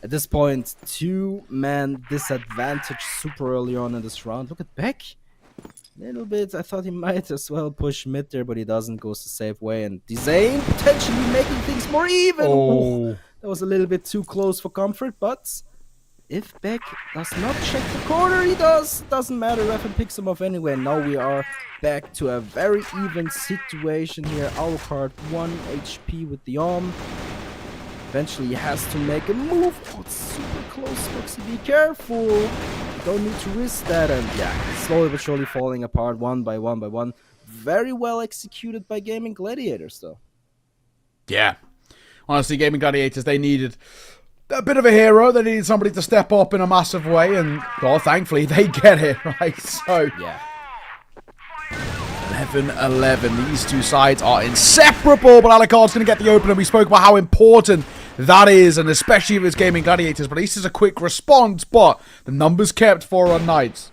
at this point, 2-man disadvantage super early on in this round. Look at Beck. Little bit, I thought he might as well push mid there, but he doesn't. Goes the safe way. And Dizane potentially making things more even. Oh. That was a little bit too close for comfort, but if Beck does not check the corner, he does. Doesn't matter, Reffen picks him off anyway. And now we are back to a very even situation here. Alucard 1 HP with the arm. Eventually he has to make a move. Oh, it's super close, Foxy. Be careful. Don't need to risk that. And yeah, slowly but surely falling apart one by one by one. Very well executed by Gaimin Gladiators, though. Yeah. Honestly, Gaimin Gladiators, they needed a bit of a hero. They needed somebody to step up in a massive way. And, well, thankfully, they get it, right? So, yeah. 11-11. These two sides are inseparable, but Alucard's going to get the opener. We spoke about how important that is, and especially if it's Gaimin Gladiators, but at least it's a quick response, but the numbers kept for unKnights.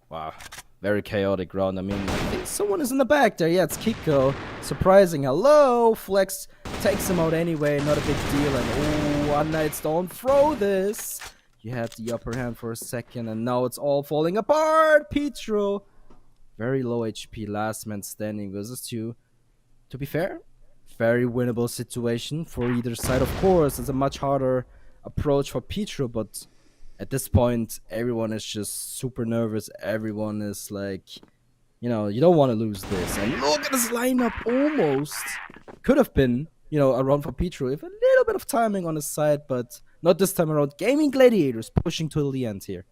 Wow. Very chaotic round. I mean, I think someone is in the back there. Yeah, it's Kiko. Surprising. Hello. Flex takes him out anyway. Not a big deal. And oh, unKnights, don't throw this. You had the upper hand for a second, and now it's all falling apart. Petro. Very low HP. Last man standing versus 2. To be fair, very winnable situation for either side. Of course, it's a much harder approach for Petro, but at this point, everyone is just super nervous. Everyone is like, you know, you don't want to lose this. And look at this lineup, almost. Could have been, you know, a run for Petro if a little bit of timing on his side, but not this time around. Gaimin Gladiators pushing till the end here.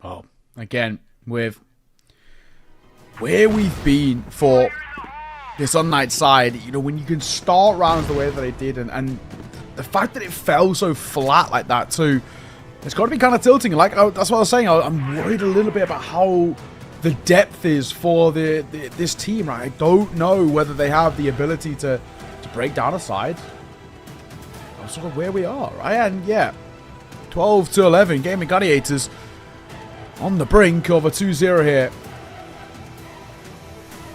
Oh, again, with where we've been for this unKnights side, you know, when you can start rounds the way that they did, and the fact that it fell so flat like that too, it's got to be kind of tilting. Like, that's what I was saying. I'm worried a little bit about how the depth is for this team, right? I don't know whether they have the ability to break down a side. That's sort of where we are, right? And yeah, 12-11, Gaimin Gladiators on the brink of a 2-0 here.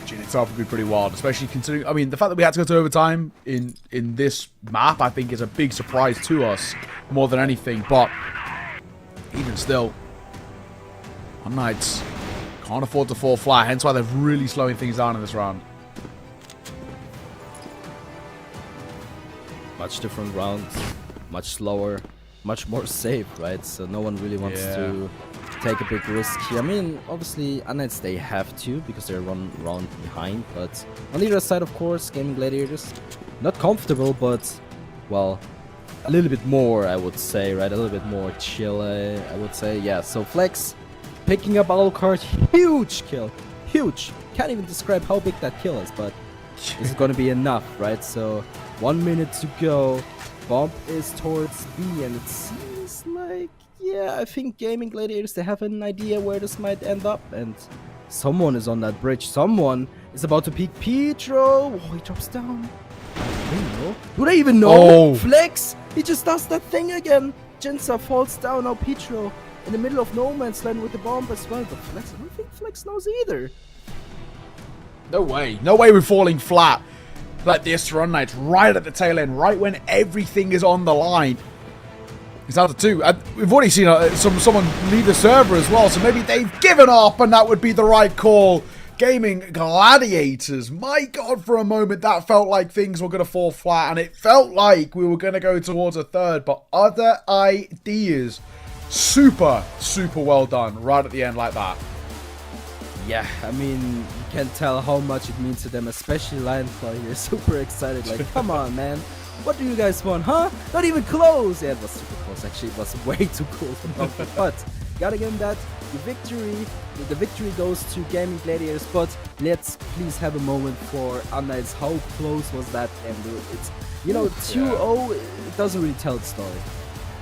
Which in itself would be pretty wild, especially considering, I mean, the fact that we had to go to overtime in this map, I think, is a big surprise to us more than anything. But even still, unKnights can't afford to fall flat, hence why they're really slowing things down in this round. Much different rounds, much slower. much more safe, right? So no one really wants to take a big risk here. I mean, obviously, unKnights, they have to because they're one round behind. But on the other side, of course, Gaimin Gladiators, not comfortable, but, well, a little bit more, I would say, right? A little bit more chill, I would say. Yeah, so Flex picking up Alucard, huge kill. Huge. Can't even describe how big that kill is, but this is gonna be enough, right? So 1 minute to go. Bomb is towards B, and it seems like, yeah, I think Gaimin Gladiators, they have an idea where this might end up, and someone is on that bridge. Someone is about to peek Petro. Oh, he drops down. Do they even know? Oh. Flex, he just does that thing again. Jinza falls down. Now Petro in the middle of no man's land with the bomb as well. But Flex, I don't think Flex knows either. No way. No way we're falling flat like this for unKnights right at the tail end, right when everything is on the line. It's out of 2. We've already seen someone leave the server as well, so maybe they've given up and that would be the right call. Gaimin Gladiators. My God, for a moment that felt like things were going to fall flat and it felt like we were going to go towards a third, but other ideas. Super, super well done right at the end like that. Yeah, I mean, you can tell how much it means to them, especially Lionfly here. Super excited, like, come on, man. What do you guys want, huh? Not even close! Yeah, it was super close, actually. It was way too close. But, gotta give him that. The victory goes to Gaimin Gladiators, but let's please have a moment for unKnights. How close was that? And it's, you know, 2-0, it doesn't really tell the story.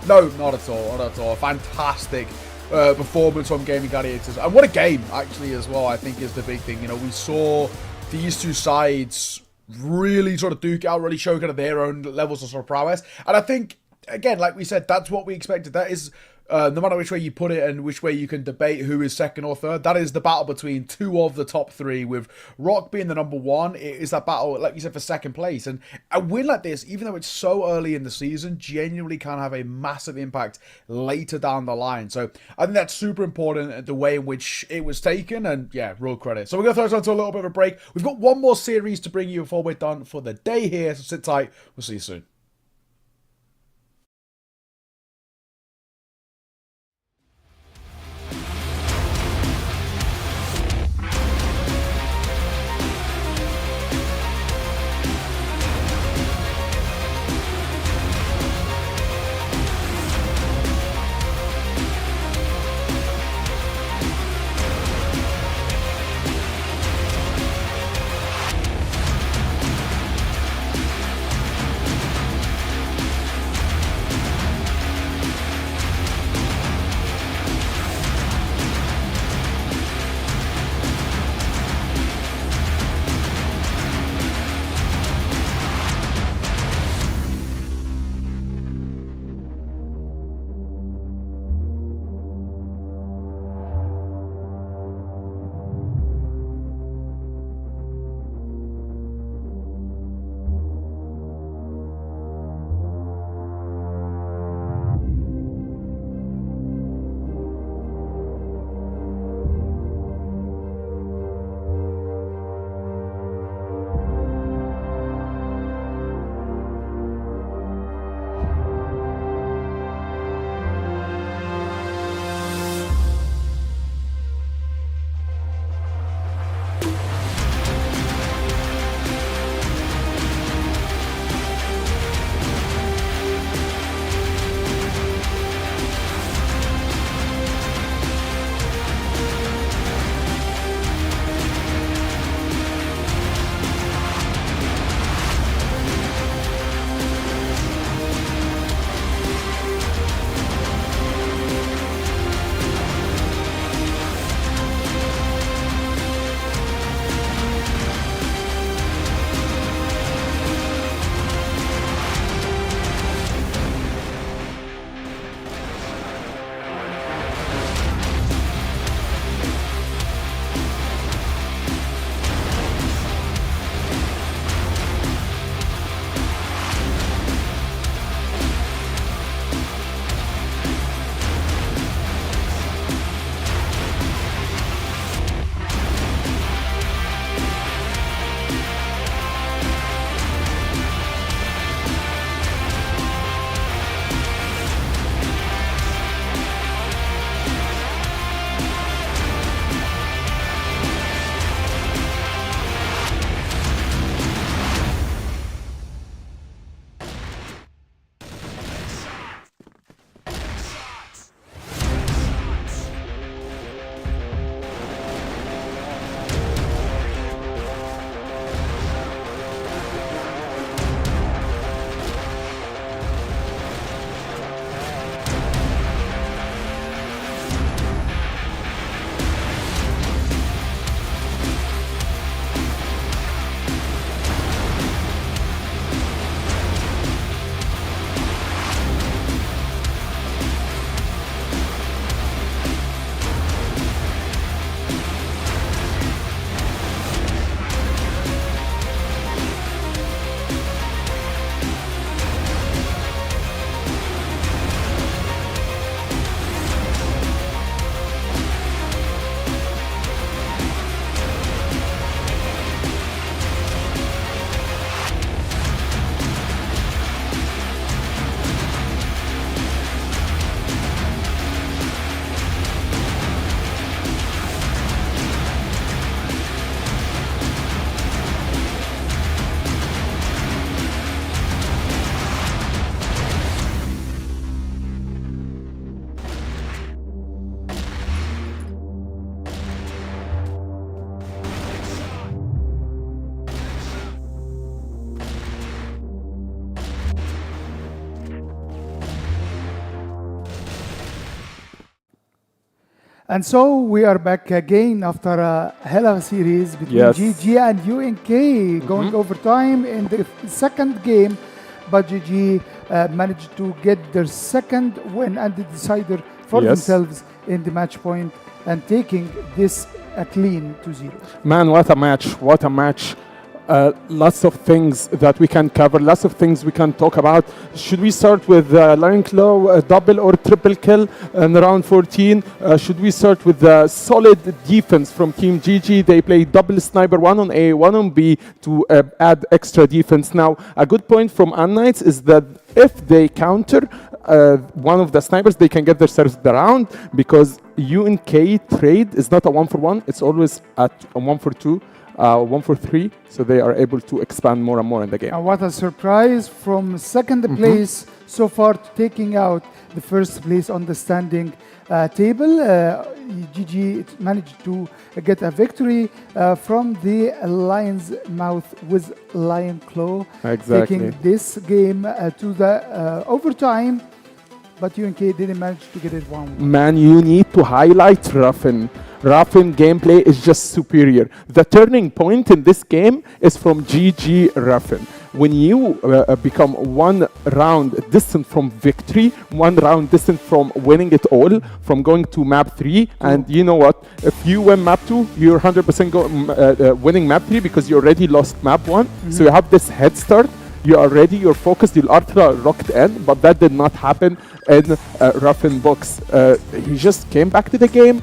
No, not at all, not at all. Fantastic performance from Gaimin Gladiators. And what a game, actually, as well, I think is the big thing. You know, we saw these two sides really sort of duke out, really show kind of their own levels of sort of prowess. And I think, again, like we said, that's what we expected. That is, no matter which way you put it and which way you can debate who is second or third, that is the battle between 2 of the top 3, with ROC being the number 1. It is that battle, like you said, for second place. And a win like this, even though it's so early in the season, genuinely can have a massive impact later down the line. So I think that's super important, the way in which it was taken, and yeah, real credit. So we're going to throw us onto a little bit of a break. We've got one more series to bring you before we're done for the day here, so sit tight. We'll see you soon. And so we are back again after a hell of a series between Yes. GG and UNK going overtime in the second game. But GG managed to get their second win and the decider for Yes. themselves in the match point and taking this a clean 2-0. Man, what a match! What a match! Lots of things that we can cover, lots of things we can talk about. Should we start with Lion Claw double or triple kill in round 14? Should we start with the solid defense from Team GG? They play double sniper, one on A, one on B to add extra defense. Now, a good point from unKnights is that if they counter one of the snipers, they can get themselves the round because UNK trade is not a 1-for-1, it's always at a 1-for-2. 1-for-3, so they are able to expand more and more in the game. And what a surprise from second place so far to taking out the first place on the standing table. GG managed to get a victory from the Lion's Mouth with Lion Claw, Exactly. taking this game to the overtime, but UNK didn't manage to get it 1-1. Man, you need to highlight Ruffin. Ruffin gameplay is just superior. The turning point in this game is from GG Ruffin. When you become 1 round distant from victory, 1 round distant from winning it all, from going to map 3, and you know what? If you win map 2, you're 100% winning map 3 because you already lost map 1. So you have this head start. You are ready, you're focused, you're ultra rocked in, but that did not happen in Ruffin box. He just came back to the game.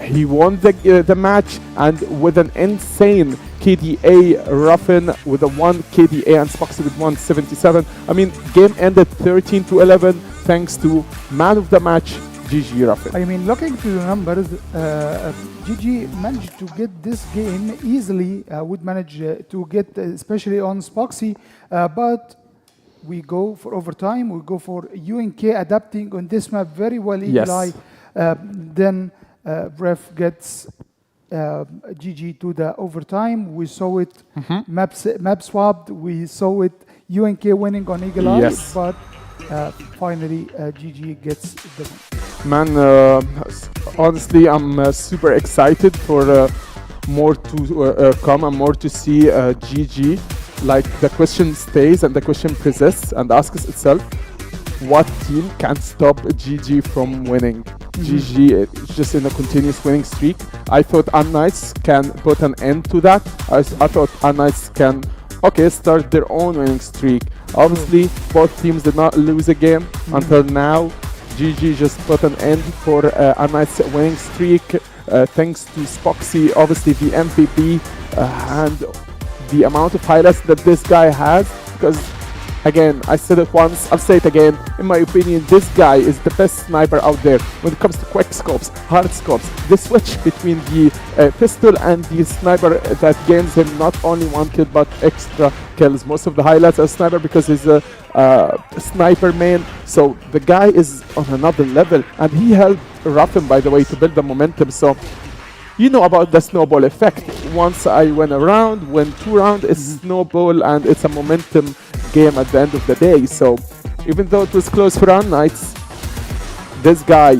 He won the match, and with an insane KDA, Ruffin with a 1 KDA and Spoxy with 177. I mean, game ended 13-11 thanks to man of the match, GG Ruffin. I mean, looking to the numbers, GG managed to get this game easily, would manage to get, especially on Spoxy, but we go for overtime, we go for UNK adapting on this map very well, Eagle Eye. Then Ref gets GG to the overtime. We saw it map swapped. We saw it UNK winning on Eagle Eye, but finally GG gets the win. Man, honestly, I'm super excited for more to come and more to see GG. Like, the question stays and the question persists and asks itself, what team can stop GG from winning? GG is just in a continuous winning streak. I thought unKnights can put an end to that. I thought unKnights can, start their own winning streak. Obviously, both teams did not lose a game until now. GG just put an end for unKnights winning streak thanks to Spoxy, obviously the MVP, and the amount of highlights that this guy has, because again, I said it once, I'll say it again. In my opinion, this guy is the best sniper out there when it comes to quick scopes, hard scopes. The switch between the pistol and the sniper that gains him not only 1 kill but extra kills. Most of the highlights are sniper because he's a sniper main. So the guy is on another level, and he helped Ruffin, by the way, to build the momentum. So you know about the snowball effect. Once I win a round, win 2 rounds, it's snowball and it's a momentum game at the end of the day. So even though it was close for unKnights, this guy,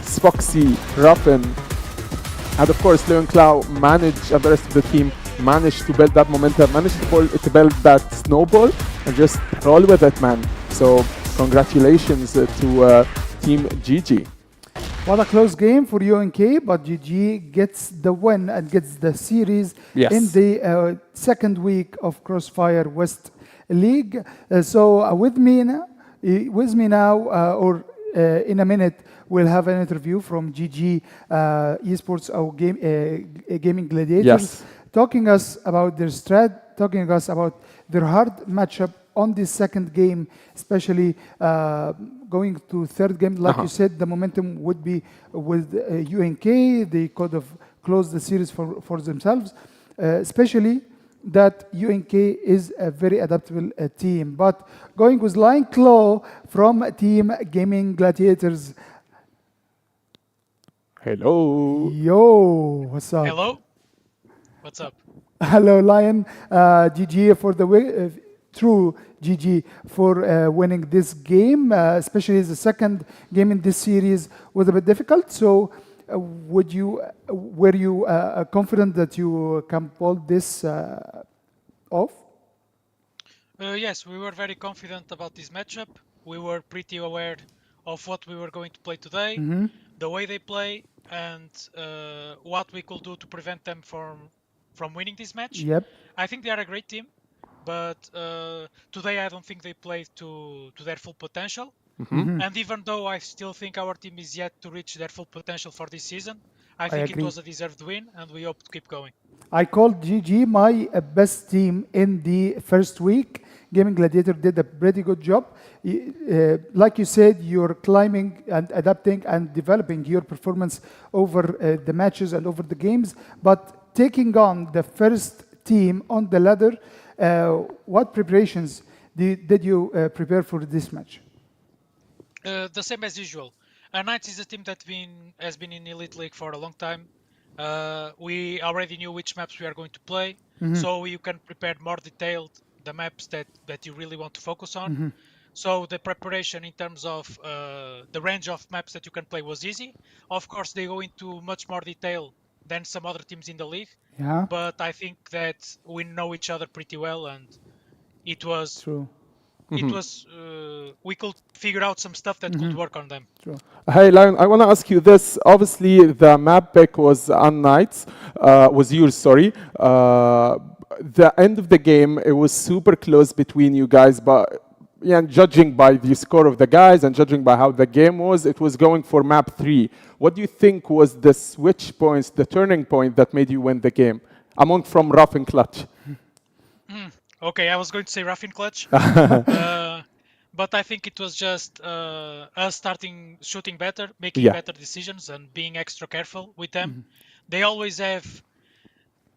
Spoxy, Ruffin, and of course Leon Clow managed, and the rest of the team managed to build that momentum, managed to build that snowball and just roll with it, man. So congratulations to Team GG. What a close game for UNK, but GG gets the win and gets the series in the second week of CrossFire West League. So with me now, or in a minute, we'll have an interview from GG Esports, our Gaimin Gladiators, talking us about their strat, talking us about their hard matchup on this second game, especially going to third game. Like you said, the momentum would be with UNK. They could have closed the series for themselves, especially that UNK is a very adaptable team. But going with Lion Claw from Team Gaimin Gladiators. Hello. Yo, what's up? Hello. What's up? Hello, Lion. GG for the true GG for winning this game, especially the second game in this series was a bit difficult. So were you confident that you can pull this off? Yes, we were very confident about this matchup. We were pretty aware of what we were going to play today, the way they play, and what we could do to prevent them from winning this match. Yep. I think they are a great team, but today I don't think they played to their full potential. And even though I still think our team is yet to reach their full potential for this season, I think it agree. was a deserved win, and we hope to keep going. I called GG my best team in the first week. Gaimin Gladiator did a pretty good job. Like you said, you're climbing and adapting and developing your performance over the matches and over the games. But taking on the first team on the ladder, what preparations did you prepare for this match? The same as usual. unKnights is a team that has been in Elite League for a long time. We already knew which maps we are going to play, so you can prepare more detailed the maps that you really want to focus on. So the preparation in terms of the range of maps that you can play was easy. Of course, they go into much more detail than some other teams in the league. Yeah. But I think that we know each other pretty well, and it was True. it was we could figure out some stuff that could work on them. True. Hey, Lion, I want to ask you this. Obviously, the map pick was unKnights, was yours, sorry. The end of the game, it was super close between you guys, but yeah, judging by the score of the guys and judging by how the game was, it was going for map 3. What do you think was the switch points, the turning point that made you win the game? Among from rough and clutch. Okay, I was going to say rough in clutch, but I think it was just us starting shooting better, making better decisions, and being extra careful with them. They always have,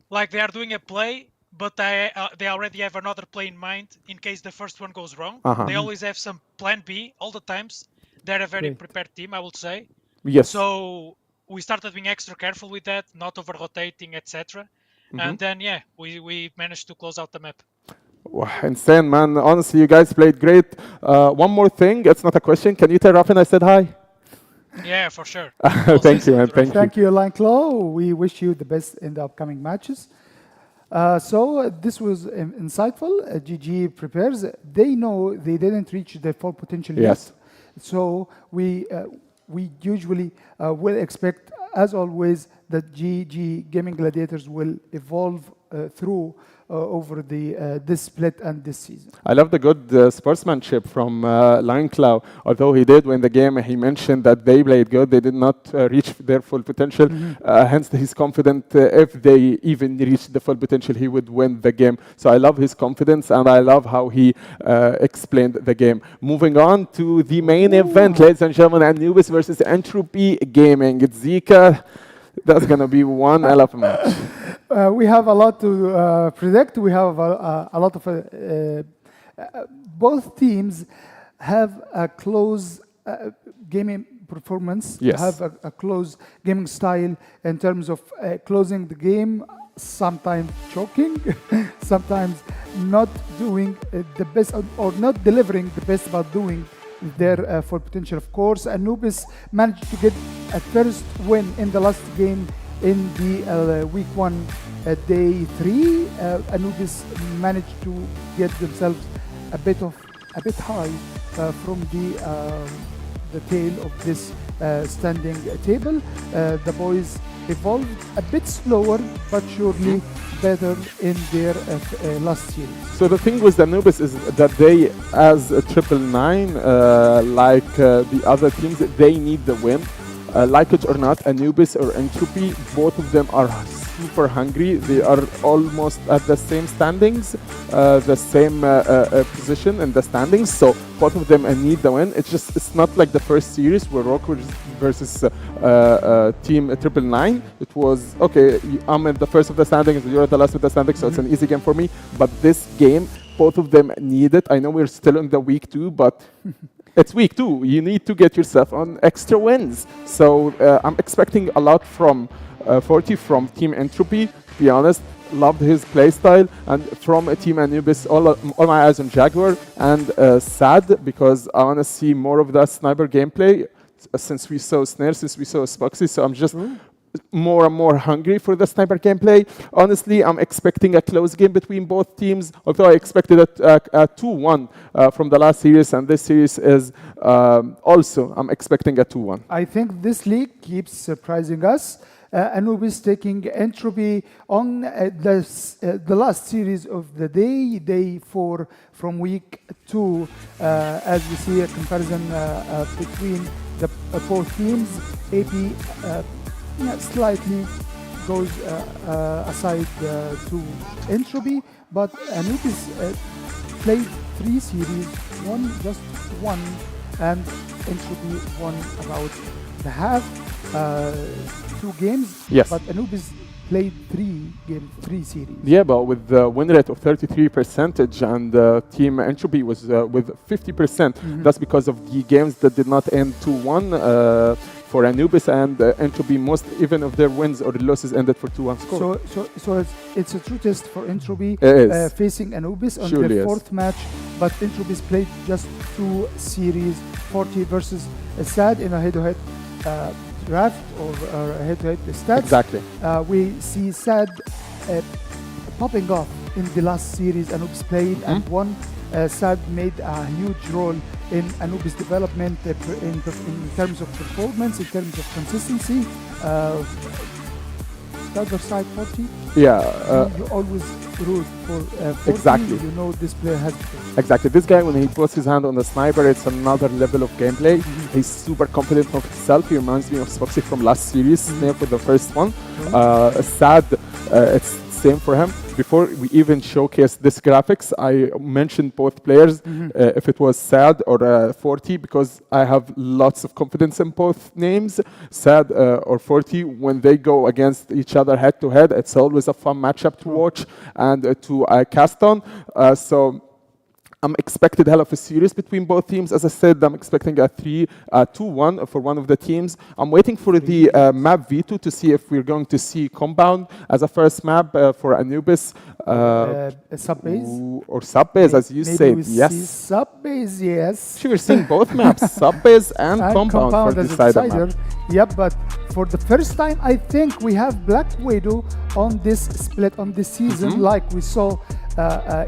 like, they are doing a play, but they already have another play in mind in case the first one goes wrong. They always have some plan B all the times. They're a very prepared team, I would say. Yes. So we started being extra careful with that, not over rotating, etc. And then, yeah, we managed to close out the map. Wow, insane, man. Honestly, you guys played great. One more thing, it's not a question. Can you tell Rafin I said hi? Yeah, for sure. Thank you, man. Thank you, Line Claw. We wish you the best in the upcoming matches. So this was insightful. GG prepares. They know they didn't reach their full potential yet. So we usually will expect, as always, that GG Gaimin Gladiators will evolve through over this split and this season. I love the good sportsmanship from Lion Claw. Although he did win the game, he mentioned that they played good. They did not reach their full potential. Hence, he's confident if they even reached the full potential, he would win the game. So I love his confidence, and I love how he explained the game. Moving on to the main event, ladies and gentlemen, Anubis versus Entropy Gaming. It's Zika. That's going to be one hell of a match. We have a lot to predict. We have a lot of... both teams have a close gaming performance, have a close gaming style in terms of closing the game, sometimes choking, sometimes not doing the best or not delivering the best, but doing their full potential. Of course, Anubis managed to get a first win in the last game in the week 1, day 3. Anubis managed to get themselves a bit high from the tail of this standing table. The boys evolved a bit slower, but surely better in their last year. So the thing with Anubis is that they, as a 999, like the other teams, they need the win. Like it or not, Anubis or Entropy, both of them are super hungry. They are almost at the same standings, the same position in the standings. So both of them need the win. It's not like the first series where ROC versus team 999. It was, okay, I'm at the first of the standings, you're at the last of the standings, so it's an easy game for me. But this game, both of them need it. I know we're still in the week 2, but it's week 2. You need to get yourself on extra wins. So I'm expecting a lot from 40 from Team Entropy. To be honest, loved his playstyle, and from Team Anubis, all my eyes on Jaguar, and sad because I want to see more of that sniper gameplay. since we saw Snare, since we saw Spoxy, so I'm just more and more hungry for the sniper gameplay. Honestly, I'm expecting a close game between both teams, although I expected a 2-1 from the last series, and this series is also, I'm expecting a 2-1. I think this league keeps surprising us. Anubis taking Entropy on the last series of the day 4 from week 2. As we see a comparison between the both teams, AP slightly goes aside to Entropy, but Anubis played 3 series, just one, and Entropy won about the half. 2 games, yes. But Anubis played 3 series. Yeah, but with the win rate of 33% and Team Entropy was with 50%. That's because of the games that did not end 2-1 for Anubis, and Entropy, most even of their wins or losses ended for 2-1 score. So it's a true test for Entropy facing Anubis on Surely their 4th match, but Entropy's played just 2 series, 40 versus SAD in a head-to-head draft or head-to-head stats. Exactly. We see SAD popping off in the last series Anubis played and won. SAD made a huge role in Anubis development in terms of performance, in terms of consistency. The other side 40. Yeah. You always root for 40. Exactly. You know this player has. Exactly. This guy, when he puts his hand on the sniper, it's another level of gameplay. He's super confident of himself. He reminds me of Spoxy from last series, Snare for the first one. SAD, it's same for him. Before we even showcased this graphics, I mentioned both players, if it was SAD or 40, because I have lots of confidence in both names. SAD or 40, when they go against each other head to head, it's always a fun matchup to watch and to cast on. So I'm expected hell of a series between both teams. As I said, I'm expecting a 2-1 for one of the teams. I'm waiting for the map V2 to see if we're going to see Compound as a first map for Anubis. Sub-base? Or sub-base, as you said. Yes. Sub-base, yes. Sure, we're seeing both maps, sub-base and Compound for as decider map. Yep, but for the first time, I think we have Black Widow on this split, on this season, like we saw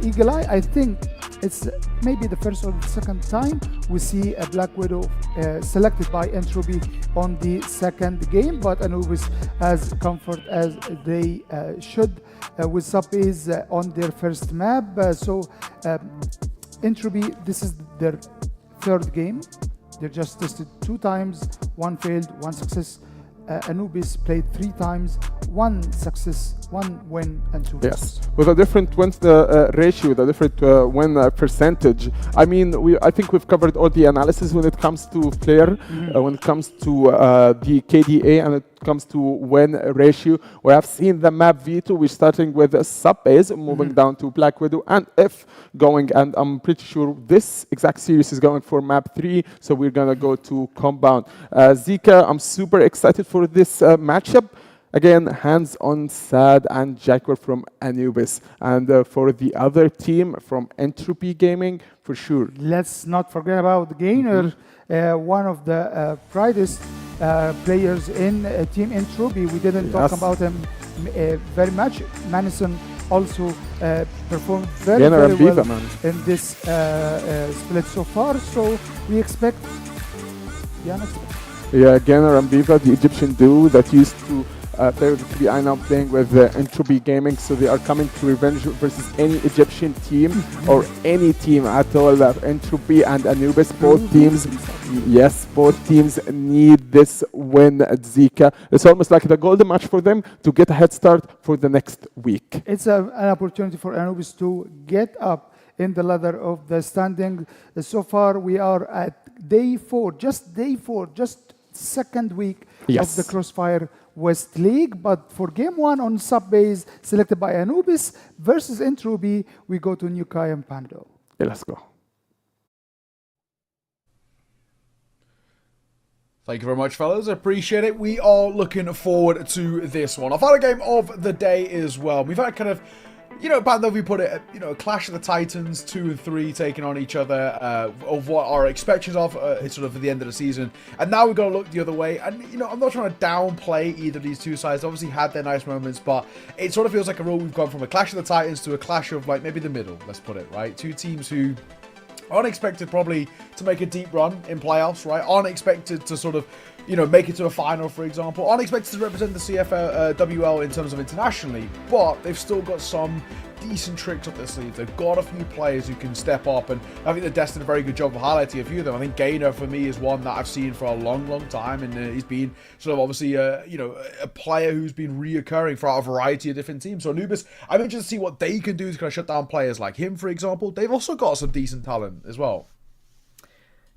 Eagle Eye. I think it's maybe the first or the second time we see a Black Widow selected by Entropy on the second game, but Anubis has comfort as they should with sub-base on their first map. So Entropy, this is their 3rd game. They just tested 2 times, 1 failed, 1 success. Anubis played 3 times, 1 success, 1 win, and 2 yes, with a different wins ratio, the different win percentage. I mean, I think we've covered all the analysis when it comes to player, when it comes to the KDA, and it comes to win ratio. We have seen the map V2. We're starting with a sub-base, moving down to Black Widow, and F going, and I'm pretty sure this exact series is going for map 3, so we're gonna go to Compound. Zika, I'm super excited for this matchup. Again, hands on SAD and Jaguar from Anubis. And for the other team from Entropy Gaming, for sure. Let's not forget about Gainer, one of the brightest players in Team Entropy. We didn't talk about him very much. Madison also performed very well in this split so far. So we expect Gainer and Biva, the Egyptian duo that used to play with TBI, now playing with Entropy Gaming, so they are coming to revenge versus any Egyptian team or any team at all. Entropy and Anubis, both teams, yes, both teams need this win at Zika. It's almost like the golden match for them to get a head start for the next week. It's an opportunity for Anubis to get up in the ladder of the standing. So far, we are at day 4, just 2nd week of the CrossFire West League. But for game 1 on sub-base, selected by Anubis versus Entropy, we go to Nukai and Pando. Yeah, let's go. Thank you very much, fellas. I appreciate it. We are looking forward to this one. Our final game of the day as well. We've had kind of you know, Pando, we put it, you know, Clash of the Titans 2 and 3 taking on each other, of what our expectations of sort of at the end of the season. And now we've got to look the other way. And, you know, I'm not trying to downplay either of these two sides. They obviously had their nice moments, but it sort of feels like a rule we've gone from a Clash of the Titans to a clash of, like, maybe the middle, let's put it, right? Two teams who aren't expected probably to make a deep run in playoffs, right? Aren't expected to sort of, you know, make it to a final, for example. Aren't expected to represent the CFL, WL in terms of internationally, but they've still got some decent tricks up their sleeve. They've got a few players who can step up, and I think they're destined a very good job of highlighting a few of them. I think Gainer, for me, is one that I've seen for a long, long time, and he's been sort of obviously, you know, a player who's been reoccurring for a variety of different teams. So Anubis, I'm interested to see what they can do to kind of shut down players like him, for example. They've also got some decent talent as well.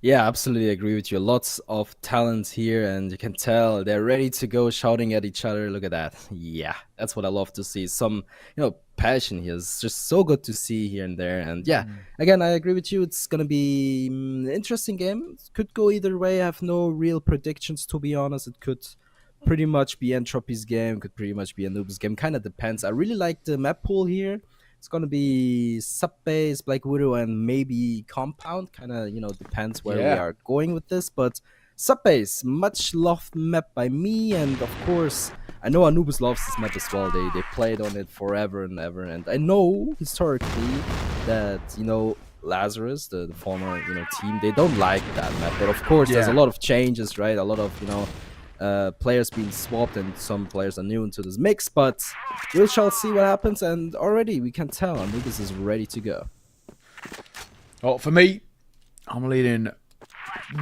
Yeah, absolutely agree with you. Lots of talent here, and you can tell they're ready to go, shouting at each other. Look at that. Yeah, that's what I love to see. Some, you know, passion here is just so good to see here and there. And yeah, again, I agree with you. It's going to be an interesting game. It could go either way. I have no real predictions, to be honest. It could pretty much be Entropy's game, could pretty much be Anubis' game. Kind of depends. I really like the map pool here. It's going to be Subbase, Black Widow, and maybe Compound. Kind of, you know, depends where we are going with this. But Subbase, much loved map by me. And of course, I know Anubis loves this map as well. They played on it forever and ever. And I know historically that, you know, Lazarus, the former, you know, team, they don't like that map. But of course, there's a lot of changes, right? A lot of, you know, players being swapped, and some players are new into this mix, but we shall see what happens. And already we can tell Anubis is ready to go. Well, for me, I'm leaning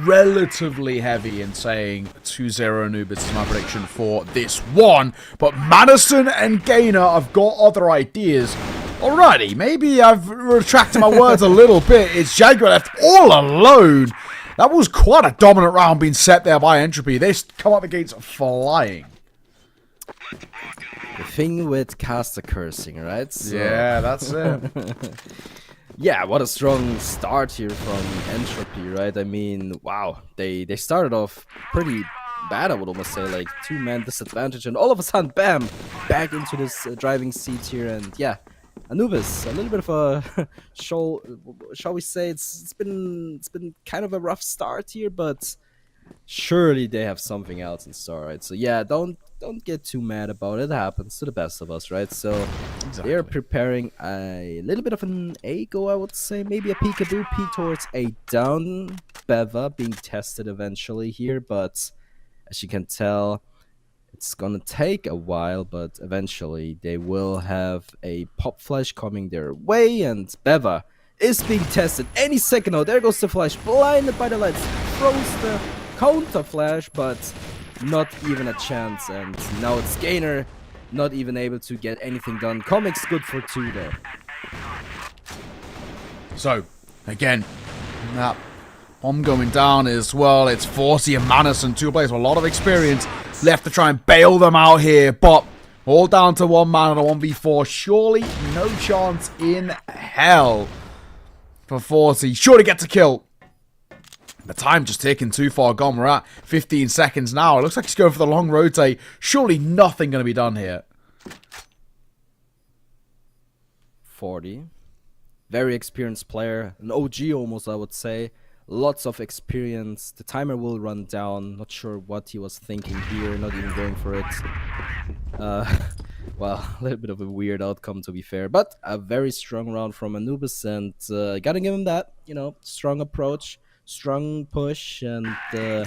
relatively heavy in saying 2-0 Anubis is my prediction for this one, but Madison and Gainer have got other ideas. Alrighty, maybe I've retracted my words a little bit. It's Jaguar left all alone. That was quite a dominant round being set there by Entropy. They come out the gates flying. The thing with caster cursing, right? So... yeah, that's it. Yeah, what a strong start here from Entropy, right? I mean, wow, they started off pretty bad, I would almost say, like 2-man disadvantage, and all of a sudden, bam, back into this driving seat here. And yeah, Anubis, a little bit of a shall we say, it's been kind of a rough start here, but surely they have something else in store, right? So yeah, don't get too mad about it. It happens to the best of us, right? So they're preparing a little bit of an A go, I would say, maybe a peekaboo peek towards a down. Beva being tested eventually here, but as you can tell, it's gonna take a while, but eventually they will have a pop flash coming their way, and Beva is being tested any second now. There goes the flash, blinded by the lights, throws the counter flash, but not even a chance. And now it's Gainer, not even able to get anything done. Comics good for 2 there. So, again, that bomb going down as well. It's 40 and Madison, 2 players with a lot of experience left to try and bail them out here, but all down to 1 man on a 1v4. Surely no chance in hell for 40. Surely gets a kill. The time just taking too far gone. We're at 15 seconds now. It looks like he's going for the long rotate. Surely nothing going to be done here. 40. Very experienced player. An OG almost, I would say. Lots of experience. The timer will run down. Not sure what he was thinking here. Not even going for it. Well, a little bit of a weird outcome, to be fair. But a very strong round from Anubis. And gotta give him that. You know, strong approach. Strong push. And a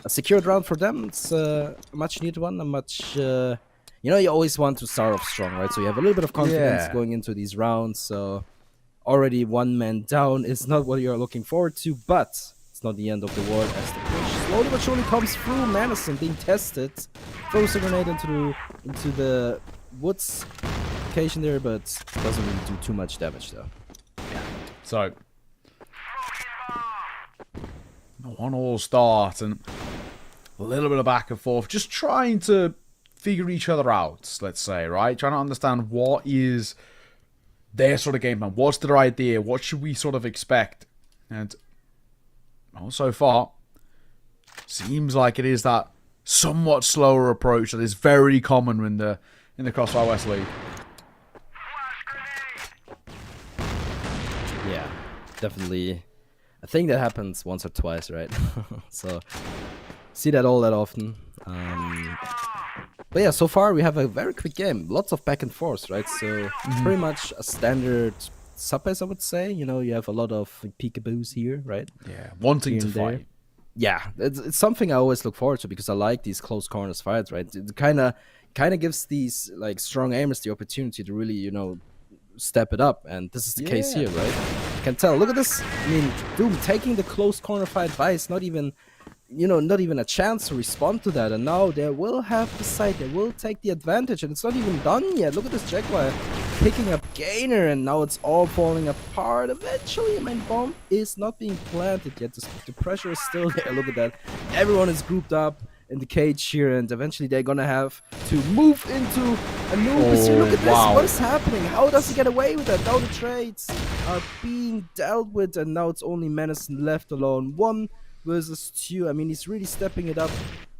secured round for them. It's a much needed one. A much... you know, you always want to start off strong, right? So you have a little bit of confidence going into these rounds. So... already 1 man down is not what you're looking forward to, but it's not the end of the world as the push slowly but surely comes through. Madison being tested, throws a grenade into the woods location there, but doesn't really do too much damage though. So, 1-1 start and a little bit of back and forth, just trying to figure each other out, let's say, right? Trying to understand what is their sort of game plan. What's their idea? What should we sort of expect? And well, so far, seems like it is that somewhat slower approach that is very common in the CrossFire West League. Yeah, definitely. I think that happens once or twice, right? So see that all that often. But yeah, so far we have a very quick game. Lots of back and forth, right? So pretty much a standard sub-base, I would say. You know, you have a lot of peekaboos here, right? Yeah, wanting Here to and there. fight. Yeah, it's something I always look forward to because I like these close corners fights, right? It kind of gives these like strong aimers the opportunity to really, you know, step it up, and this is the case here, right? You can tell. Look at this. I mean, Doom taking the close corner fight by, it's not even, you know, not even a chance to respond to that, and now they will have the side, they will take the advantage, and it's not even done yet. Look at this Jaguar picking up Gainer, and now it's all falling apart. Eventually, I mean, bomb is not being planted yet. The pressure is still there. Look at that. Everyone is grouped up in the cage here, and eventually they're gonna have to move into Anubis here. Look at this. What is happening? How does he get away with that? Now the trades are being dealt with, and now it's only Menacin left alone. 1 versus 2. I mean, he's really stepping it up,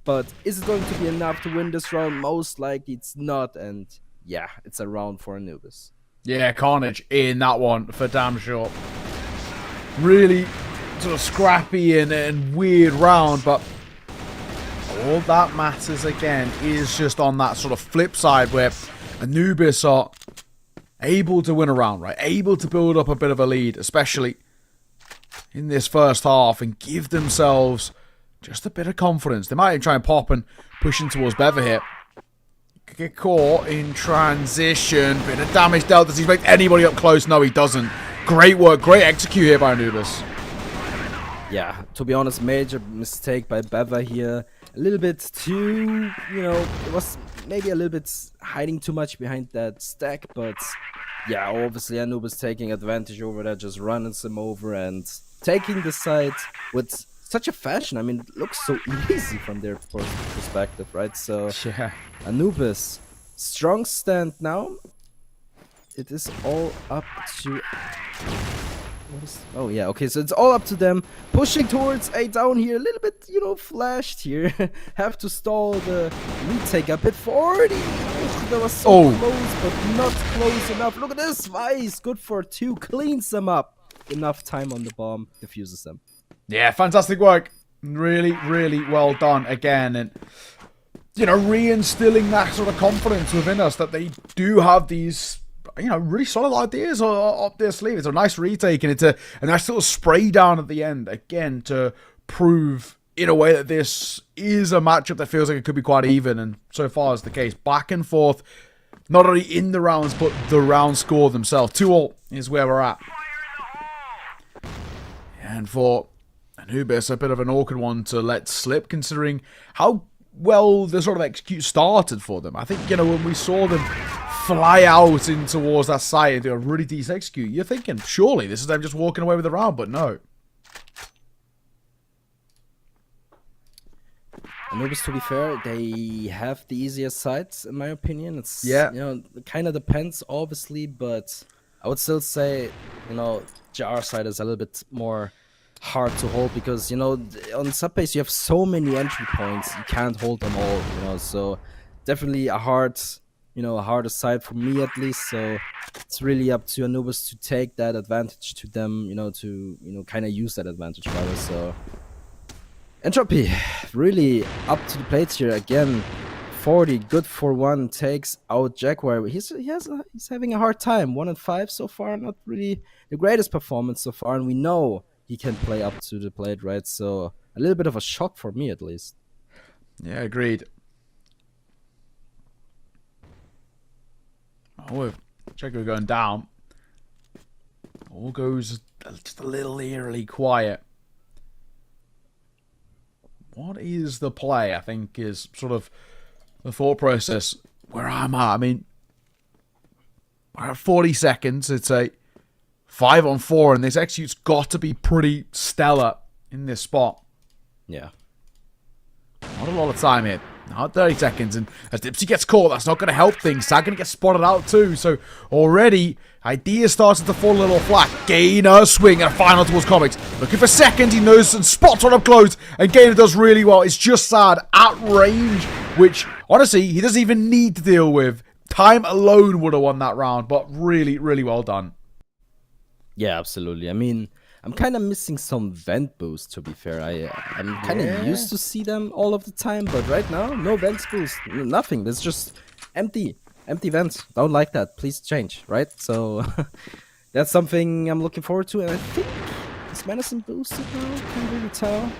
but is it going to be enough to win this round? Most likely it's not, and yeah, it's a round for Anubis. Yeah, carnage in that one for damn sure. Really sort of scrappy and weird round, but all that matters again is just on that sort of flip side where Anubis are able to win a round, right? Able to build up a bit of a lead, especially in this first half, and give themselves just a bit of confidence. They might try and pop and push in towards Bever here. Could get caught in transition. Bit of damage dealt. Does he make anybody up close? No, he doesn't. Great work. Great execute here by Anubis. Yeah, to be honest, major mistake by Bever here. A little bit too, you know, it was maybe a little bit hiding too much behind that stack, but yeah, obviously Anubis taking advantage over that, just running them over and taking the side with such a fashion. I mean, it looks so easy from their perspective, right? So Yeah. Anubis, strong stand now. It is all up to... Oh yeah, okay, so it's all up to them. Pushing towards a down here, a little bit, you know, flashed here. Have to stall the retake a bit. 40! That was so close, but not close enough. Look at this, Vice, good for 2, cleans them up. Enough time on the bomb, diffuses them. Yeah, fantastic work. Really, really well done again. And, you know, reinstilling that sort of confidence within us that they do have these, you know, really solid ideas up their sleeve. It's a nice retake, and it's a nice little spray down at the end, again, to prove in a way that this is a matchup that feels like it could be quite even, and so far is the case. Back and forth, not only in the rounds, but the round score themselves. 2-2 is where we're at. And for Anubis, a bit of an awkward one to let slip, considering how well the sort of execute started for them. I think, you know, when we saw them fly out in towards that site and do a really decent execute, you're thinking, surely this is them just walking away with the round, but no. Anubis, to be fair, they have the easiest sides, in my opinion. It's, yeah, you know, it kind of depends, obviously, but I would still say, you know, JR side is a little bit more hard to hold because, you know, on sub-base you have so many entry points, you can't hold them all, you know, so definitely a hard, you know, a harder side for me at least. So it's really up to Anubis to take that advantage to them, you know, to, you know, kind of use that advantage rather. So Entropy really up to the plate here again. 40, good for 1, takes out Jaguar. He's having a hard time. 1-5 so far, not really the greatest performance so far, and we know he can play up to the plate, right? So a little bit of a shock for me at least. Yeah, agreed. Oh, Jaguar going down. All goes just a little eerily quiet. What is the play, I think, is sort of the thought process where I'm at. I mean, we're at 40 seconds. It's a 5-on-4, and this execute's got to be pretty stellar in this spot. Yeah. Not a lot of time here. Not 30 seconds, and as Dipsy gets caught, that's not going to help things. Sad going to get spotted out too, so already ideas started to fall a little flat. Gainer swing and a final towards Comics. Looking for second, he knows and spots one up close, and Gainer does really well. It's just Sad at range, which honestly he doesn't even need to deal with. Time alone would have won that round, but really, really well done. Yeah, absolutely. I mean, I'm kind of missing some vent boost, to be fair. I'm kind of used to see them all of the time, but right now, no vent boost, nothing. It's just empty vents. Don't like that. Please change, right? So that's something I'm looking forward to, and I think is Madison boosted now? Can't really tell.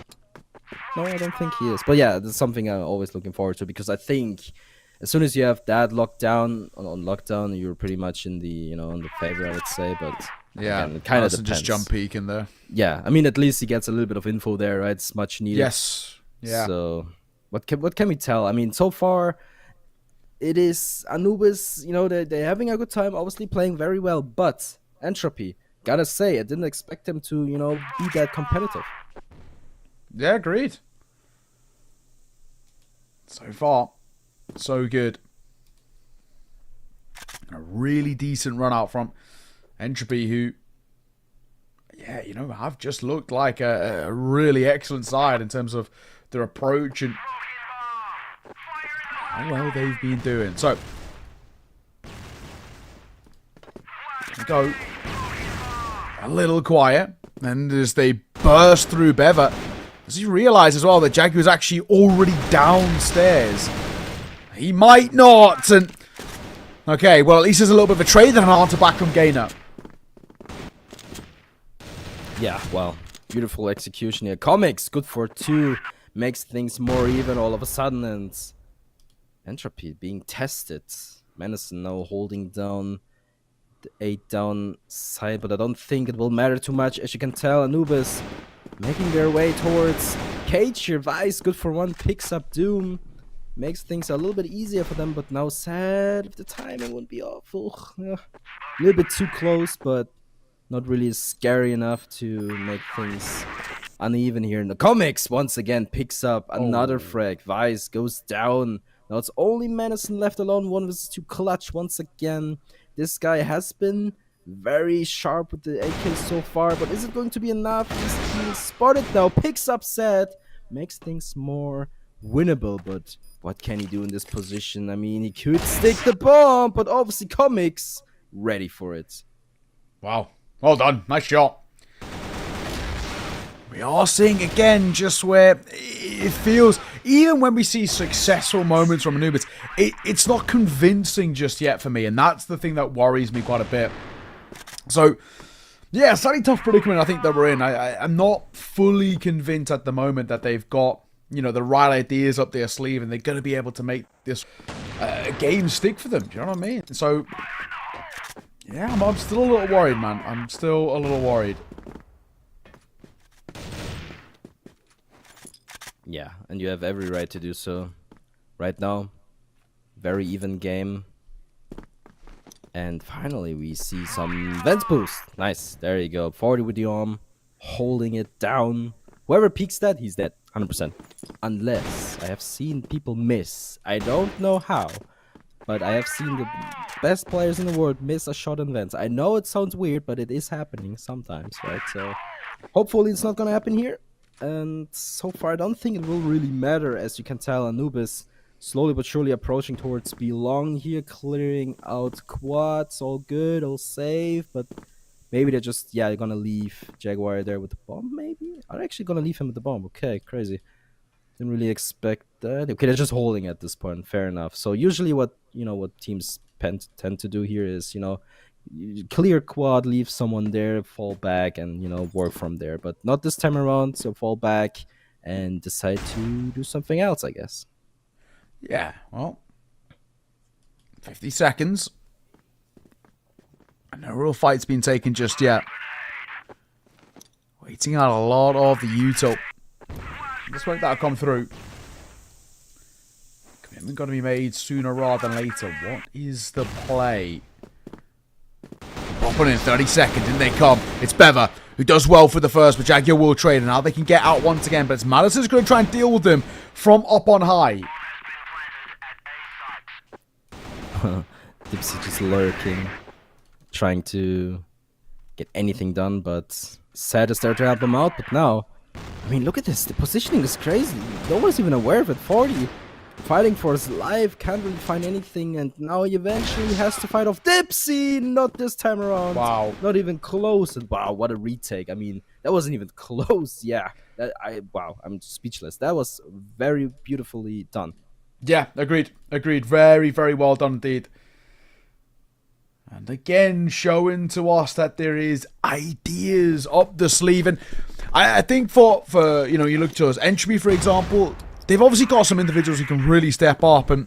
No, I don't think he is. But yeah, that's something I'm always looking forward to, because I think as soon as you have that lockdown on lockdown, you're pretty much in the on the favor, I would say. But Yeah, again, it kind of Madison depends. just jump peek in there. Yeah, I mean, at least he gets a little bit of info there, right? It's much needed. Yes. Yeah. So what can we tell? I mean, so far it is Anubis. They're having a good time, obviously playing very well. But Entropy, gotta say, I didn't expect them to be that competitive. Yeah, agreed. So far, so good. A really decent run out from Entropy, who, yeah, have just looked like a really excellent side in terms of their approach and how well they've been doing. So, go a little quiet, and as they burst through Bever, does he realise as well that Jackie was actually already downstairs? He might not, and okay, well, at least there's a little bit of a trade and an answer back from Gainer. Yeah, well, beautiful execution here. Comics, good for 2, makes things more even all of a sudden, and Entropy being tested. Madison now holding down the 8 down side, but I don't think it will matter too much. As you can tell, Anubis making their way towards Cage here. Vice, good for 1, picks up Doom. Makes things a little bit easier for them, but now sad if the timing wouldn't be awful. A little bit too close, but not really scary enough to make things uneven here. In the comics, once again, picks up another frag. Vice goes down. Now it's only Madison left alone. 1 versus 2 clutch once again. This guy has been very sharp with the AK so far, but is it going to be enough? He's spotted now, picks up Sad, makes things more winnable, but what can he do in this position? I mean, he could stick the bomb, but obviously Comics ready for it. Wow. Well done. Nice shot. We are seeing again just where it feels, even when we see successful moments from Anubis, it's not convincing just yet for me, and that's the thing that worries me quite a bit. So, yeah, slightly tough predicament I think that we're in. I'm not fully convinced at the moment that they've got, the right ideas up their sleeve and they're going to be able to make this game stick for them. Do you know what I mean? So, yeah, I'm still a little worried, man. I'm still a little worried. Yeah, and you have every right to do so. Right now, very even game. And finally, we see some Vents boost. Nice, there you go. 40 with the arm, holding it down. Whoever peeks that, he's dead, 100%. Unless I have seen people miss. I don't know how, but I have seen the best players in the world miss a shot in Vents. I know it sounds weird, but it is happening sometimes, right? So hopefully it's not gonna happen here. And so far, I don't think it will really matter. As you can tell, Anubis slowly but surely approaching towards Belong here, clearing out quads. All good, all safe, but maybe they're just, they're gonna leave Jaguar there with the bomb, maybe? Are they actually gonna leave him with the bomb? Okay, crazy. Didn't really expect that. Okay, they're just holding at this point, fair enough. So usually what teams tend to do here is, you clear quad, leave someone there, fall back, and work from there. But not this time around. So fall back and decide to do something else, I guess. Yeah, well, 50 seconds. And no real fight's been taken just yet. Waiting out a lot of the util. Just wait that'll come through. Commitment got to be made sooner rather than later. What is the play? Popping in 30 seconds, in they come. It's Bever, who does well for the first, but Jaguar will trade, and now they can get out once again, but it's Madison's going to try and deal with them from up on high. Dipsy just lurking, trying to get anything done, but Sad is there to help him out. But now, I mean, look at this. The positioning is crazy. No one's even aware of it. 40 fighting for his life, can't really find anything, and now he eventually has to fight off Dipsy. Not this time around. Wow. Not even close. And wow, what a retake. I mean, that wasn't even close. Yeah. Wow, I'm speechless. That was very beautifully done. Yeah, agreed. Very, very well done indeed. And again, showing to us that there is ideas up the sleeve. And I think for you know, you look to us, Entropy, for example, they've obviously got some individuals who can really step up. And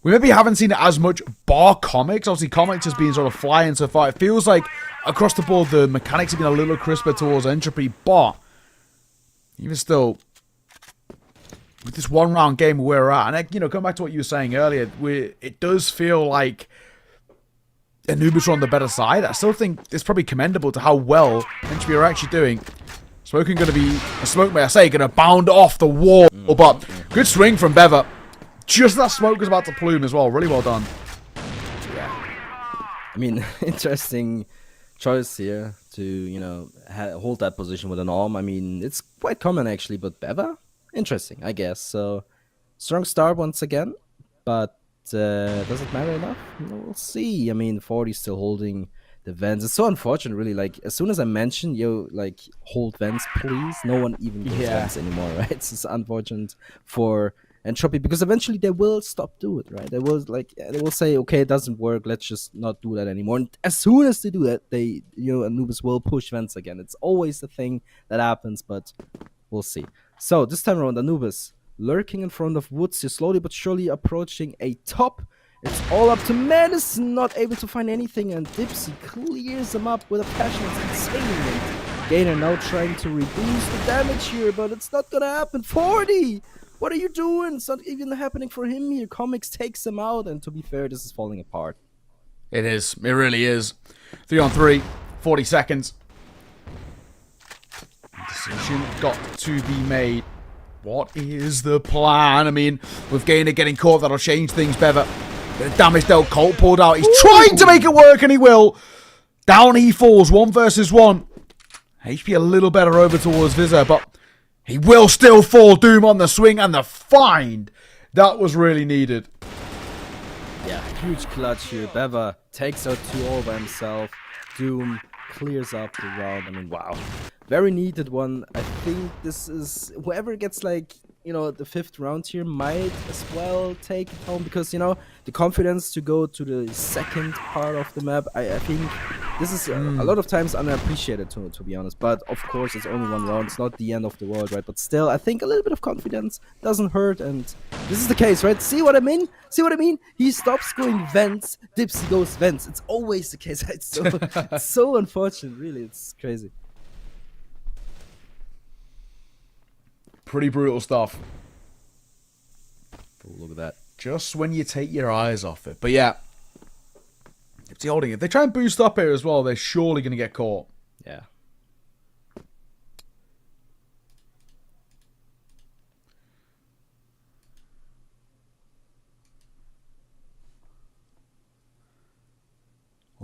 we maybe haven't seen it as much, bar Comics. Obviously, Comics has been sort of flying so far. It feels like across the board, the mechanics have been a little crisper towards Entropy. But even still, with this one-round game where we're at, and you know, going back to what you were saying earlier, it does feel like Anubis are on the better side. I still think it's probably commendable to how well Entropy are actually doing. Smoking going to be, Smoke may I say, going to bound off the wall, but good swing from Bever. Just that smoke was about to plume as well. Really well done. I mean, interesting choice here to, you know, hold that position with an arm. I mean, it's quite common actually, but Bever? Interesting, I guess. So, strong start once again, but does it matter enough? We'll see. I mean, 40 still holding the vents. It's so unfortunate, really. Like, as soon as I mentioned, like, hold vents, please, no one even goes vents anymore, right? It's unfortunate for Entropy, because eventually they will stop doing it, right? They will say, okay, it doesn't work, let's just not do that anymore. And as soon as they do that, they, you know, Anubis will push vents again. It's always the thing that happens, but we'll see. So, this time around, Anubis lurking in front of Woods, you're slowly but surely approaching a top. It's all up to Madison, not able to find anything, and Dipsy clears him up with a passion. It's insane. And Gainer now trying to reduce the damage here, but it's not gonna happen. 40! What are you doing? It's not even happening for him here. Comics takes him out, and to be fair, this is falling apart. It is. It really is. 3-on-3, 40 seconds. Decision got to be made. What is the plan? I mean, with Gainer getting caught, that'll change things. Bever, the damage dealt. Colt pulled out. He's trying to make it work, and he will. Down he falls, 1 versus 1. HP a little better over towards Vizor, but he will still fall. Doom on the swing and the find. That was really needed. Yeah, huge clutch here. Bever takes out 2 all by himself. Doom clears up the round. I mean, wow. Very needed one. I think this is, whoever gets, like, you know, the 5th round here might as well take it home, because, you know, the confidence to go to the 2nd part of the map, I think this is a lot of times underappreciated, to be honest. But of course, it's only 1 round. It's not the end of the world, right? But still, I think a little bit of confidence doesn't hurt, and this is the case, right? See what I mean? See what I mean? He stops going vents, Dipsy goes vents. It's always the case. It's so unfortunate, really. It's crazy. Pretty brutal stuff. Oh, look at that. Just when you take your eyes off it. But yeah, it's holding it. If they try and boost up here as well, they're surely going to get caught. Yeah.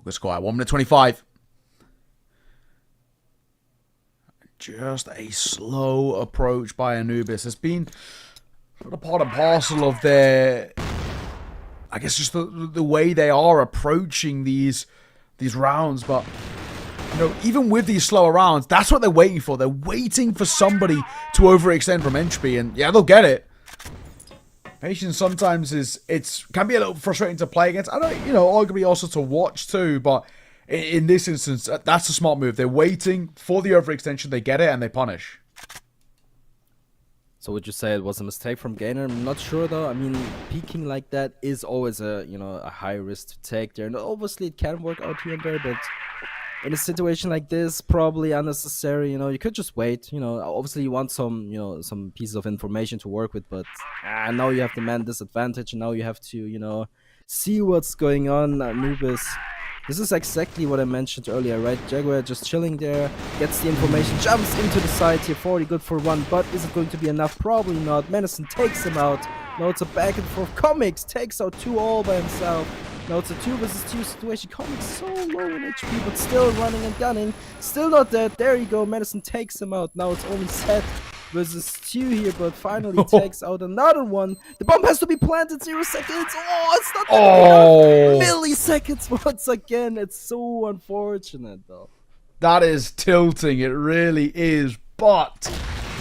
Good score. 1:25. Just a slow approach by Anubis. It's been sort of part and parcel of their, I guess, just the way they are approaching these rounds. But, you know, even with these slower rounds, that's what they're waiting for. They're waiting for somebody to overextend from Entropy, and yeah, they'll get it. Patience sometimes can be a little frustrating to play against. I don't, you know, arguably also to watch too, but in this instance, that's a smart move. They're waiting for the overextension, they get it, and they punish. So would you say it was a mistake from Gainer? I'm not sure though. I mean, peeking like that is always a, you know, a high risk to take there. And obviously it can work out here and there, but in a situation like this, probably unnecessary. You know, you could just wait. You know, obviously you want some, you know, some pieces of information to work with, but now you have the man disadvantage, and now you have to, you know, see what's going on. Anubis. This is exactly what I mentioned earlier, right? Jaguar just chilling there, gets the information, jumps into the side here, 40 good for 1, but is it going to be enough? Probably not. Madison takes him out. Now it's a back and forth. Comics takes out 2 all by himself. Now it's a 2 versus 2 situation. Comics so low in HP, but still running and gunning. Still not dead. There you go. Madison takes him out. Now it's only Seth versus Stu here, but finally takes out another one. The bomb has to be planted 0 seconds. Oh, it's not enough. Milliseconds once again. It's so unfortunate, though. That is tilting. It really is, but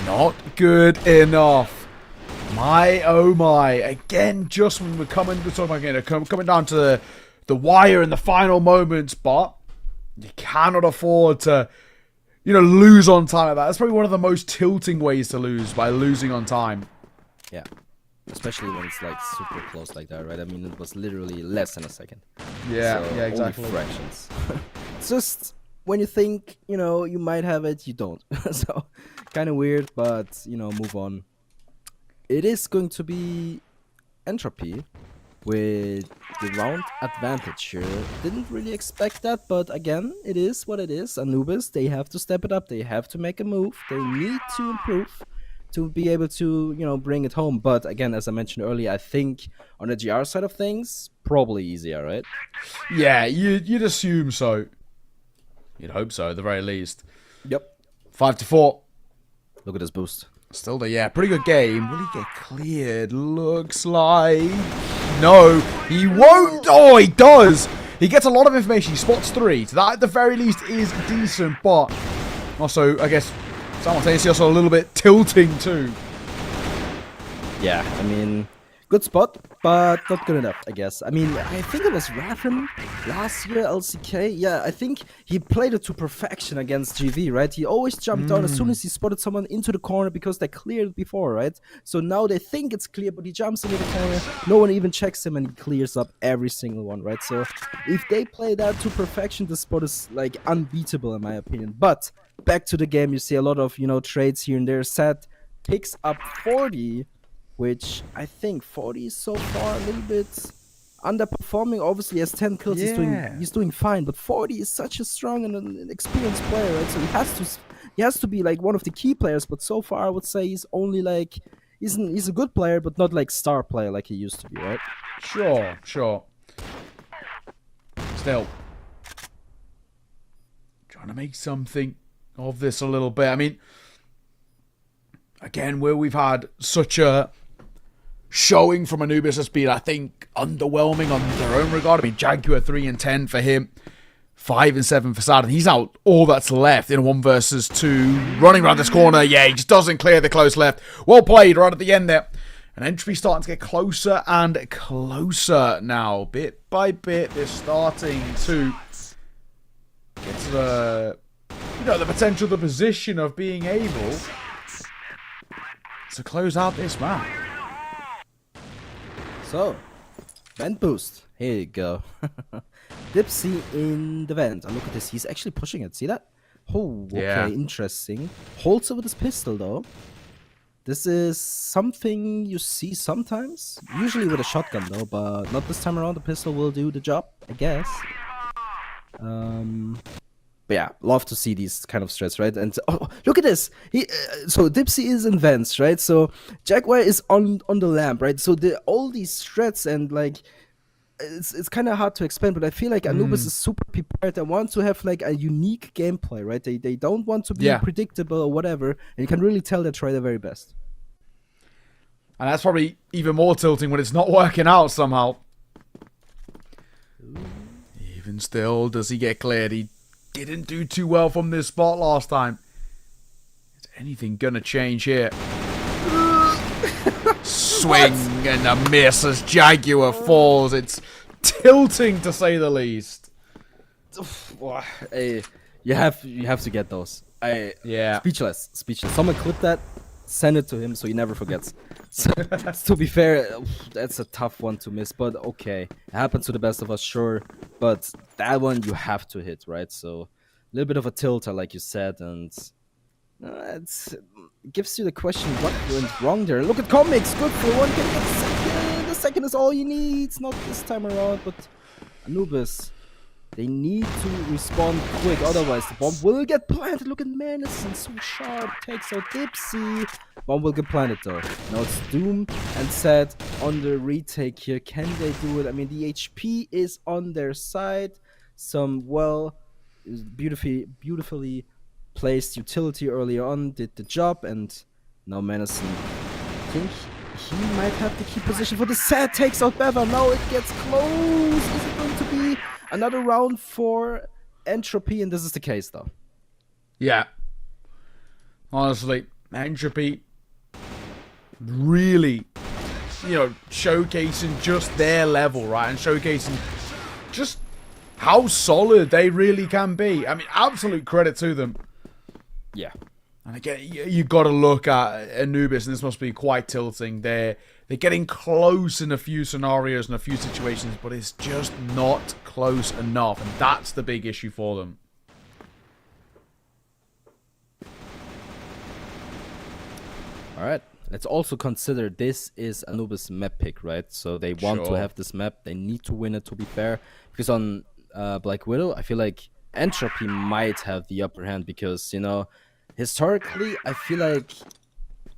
not good enough. My oh my! Again, just when we're coming down to the wire in the final moments, but you cannot afford to, lose on time like that. That's probably one of the most tilting ways to lose, by losing on time. Yeah, especially when it's like super close like that, right? I mean, it was literally less than a second. Yeah, so yeah, exactly. Only fractions. It's just when you think you might have it, you don't. So kind of weird, but move on. It is going to be Entropy with the round advantage here. Didn't really expect that, but again, it is what it is. Anubis, they have to step it up. They have to make a move. They need to improve to be able to, bring it home. But again, as I mentioned earlier, I think on the GR side of things, probably easier, right? Yeah, you'd assume so. You'd hope so, at the very least. Yep. 5-4. Look at this boost. Still there, yeah. Pretty good game. Will he get cleared? Looks like... No, he won't. Oh, he does. He gets a lot of information. He spots 3. So that, at the very least, is decent. But also, I guess, simultaneously also a little bit tilting, too. Yeah, I mean, good spot, but not good enough, I guess. I mean, I think it was Raffen last year, LCK. Yeah, I think he played it to perfection against GV, right? He always jumped down as soon as he spotted someone into the corner because they cleared it before, right? So now they think it's clear, but he jumps into the corner. No one even checks him and he clears up every single one, right? So if they play that to perfection, the spot is like unbeatable in my opinion. But back to the game, you see a lot of, trades here and there. Set picks up 40. Which I think 40 is so far a little bit underperforming. Obviously, as 10 kills, he's doing fine. But 40 is such a strong and an experienced player, right? So he has to be like one of the key players. But so far, I would say he's only like he's a good player, but not like star player like he used to be, right? Sure. Still trying to make something of this a little bit. I mean, again, where we've had such a showing from Anubis has been, I think, underwhelming on their own regard. I mean, Jaguar 3-10 for him, 5-7 for Sad, and he's out all that's left in a 1 versus 2. Running around this corner, yeah, he just doesn't clear the close left. Well played right at the end there. And Entropy starting to get closer and closer now. Bit by bit, they're starting to get to the potential, the position of being able to close out this map. So, vent boost. Here you go. Dipsy in the vent. And look at this. He's actually pushing it. See that? Oh, okay. Yeah. Interesting. Holds it with his pistol, though. This is something you see sometimes. Usually with a shotgun, though. But not this time around. The pistol will do the job, I guess. But yeah, love to see these kind of strats, right? And oh, look at this. So Dipsy is in vents, right? So Jaguar is on the lamp, right? So all these strats and like it's kind of hard to explain, but I feel like Anubis is super prepared. They want to have like a unique gameplay, right? They don't want to be predictable or whatever, and you can really tell they try their very best. And that's probably even more tilting when it's not working out somehow. Ooh. Even still, does he get cleared? He didn't do too well from this spot last time. Is anything gonna change here? Swing and a miss as Jaguar falls. It's tilting to say the least. Hey, you have to get those. Speechless. Someone clip that, send it to him so he never forgets. So, to be fair, that's a tough one to miss, but okay. It happens to the best of us, sure. But that one you have to hit, right? So a little bit of a tilter, like you said, and it gives you the question, what went wrong there? Look at Comics, good for one, can get the second. The second is all you need. It's not this time around, but Anubis, they need to respond quick, otherwise the bomb will get planted. Look at Menace, and so sharp, takes out Dipsy. Bomb will get planted though. Now it's Doom and Set on the retake here. Can they do it? I mean, the HP is on their side. Some, beautifully placed utility earlier on did the job, and Now Menacin, I think he might have the key position for the set. Takes out Beva. Now it gets close. Is it going to be another round for Entropy? And this is the case, though. Yeah. Honestly, Entropy really, showcasing just their level, right? And showcasing just how solid they really can be. I mean, absolute credit to them. Yeah. And again, you got to look at Anubis, and this must be quite tilting. They're getting close in a few scenarios and a few situations, but it's just not close enough, and that's the big issue for them. All right. Let's also consider this is Anubis map pick, right? So they want to have this map. They need to win it, to be fair. Because on Black Widow, I feel like Entropy might have the upper hand because, historically, I feel like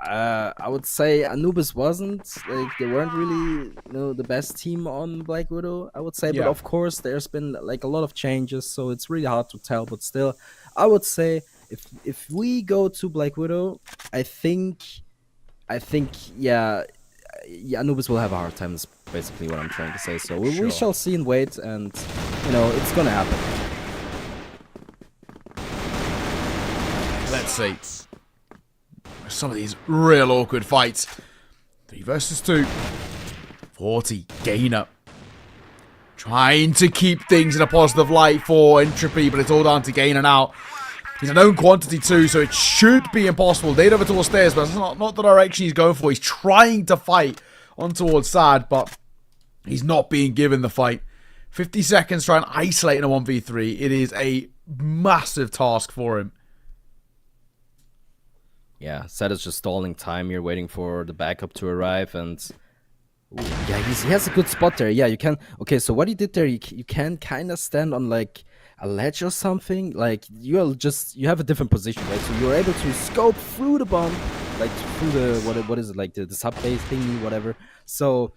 I would say Anubis wasn't, like, they weren't really, the best team on Black Widow, I would say. Yeah. But of course, there's been, like, a lot of changes, so it's really hard to tell. But still, I would say if we go to Black Widow, I think, yeah, Anubis will have a hard time. That's basically what I'm trying to say. So we shall see and wait, and, it's gonna happen. Let's see. Some of these real awkward fights. 3 versus 2. 40. Gainer. Trying to keep things in a positive light for Entropy, but it's all down to Gainer now. He's a known quantity too, so it should be impossible. They'd over towards stairs, but that's not the direction he's going for. He's trying to fight on towards Sad, but he's not being given the fight. 50 seconds trying to isolate in a 1v3. It is a massive task for him. Yeah, Sad is just stalling time. You're waiting for the backup to arrive, and yeah, he has a good spot there. Yeah, you can. Okay, so what he did there, you can kind of stand on like a ledge or something. Like you have a different position, right? So you're able to scope through the bomb, like through the what is it, like the sub base thingy, whatever. So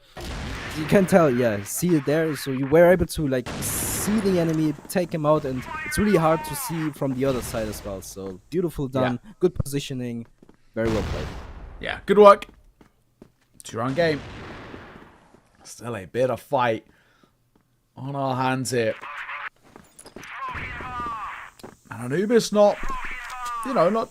you can tell, yeah, see it there. So you were able to like see the enemy, take him out, and it's really hard to see from the other side as well. So beautiful done, good positioning, very well played. Yeah, good work. 2-round game. Still a bit of fight on our hands here. And Anubis not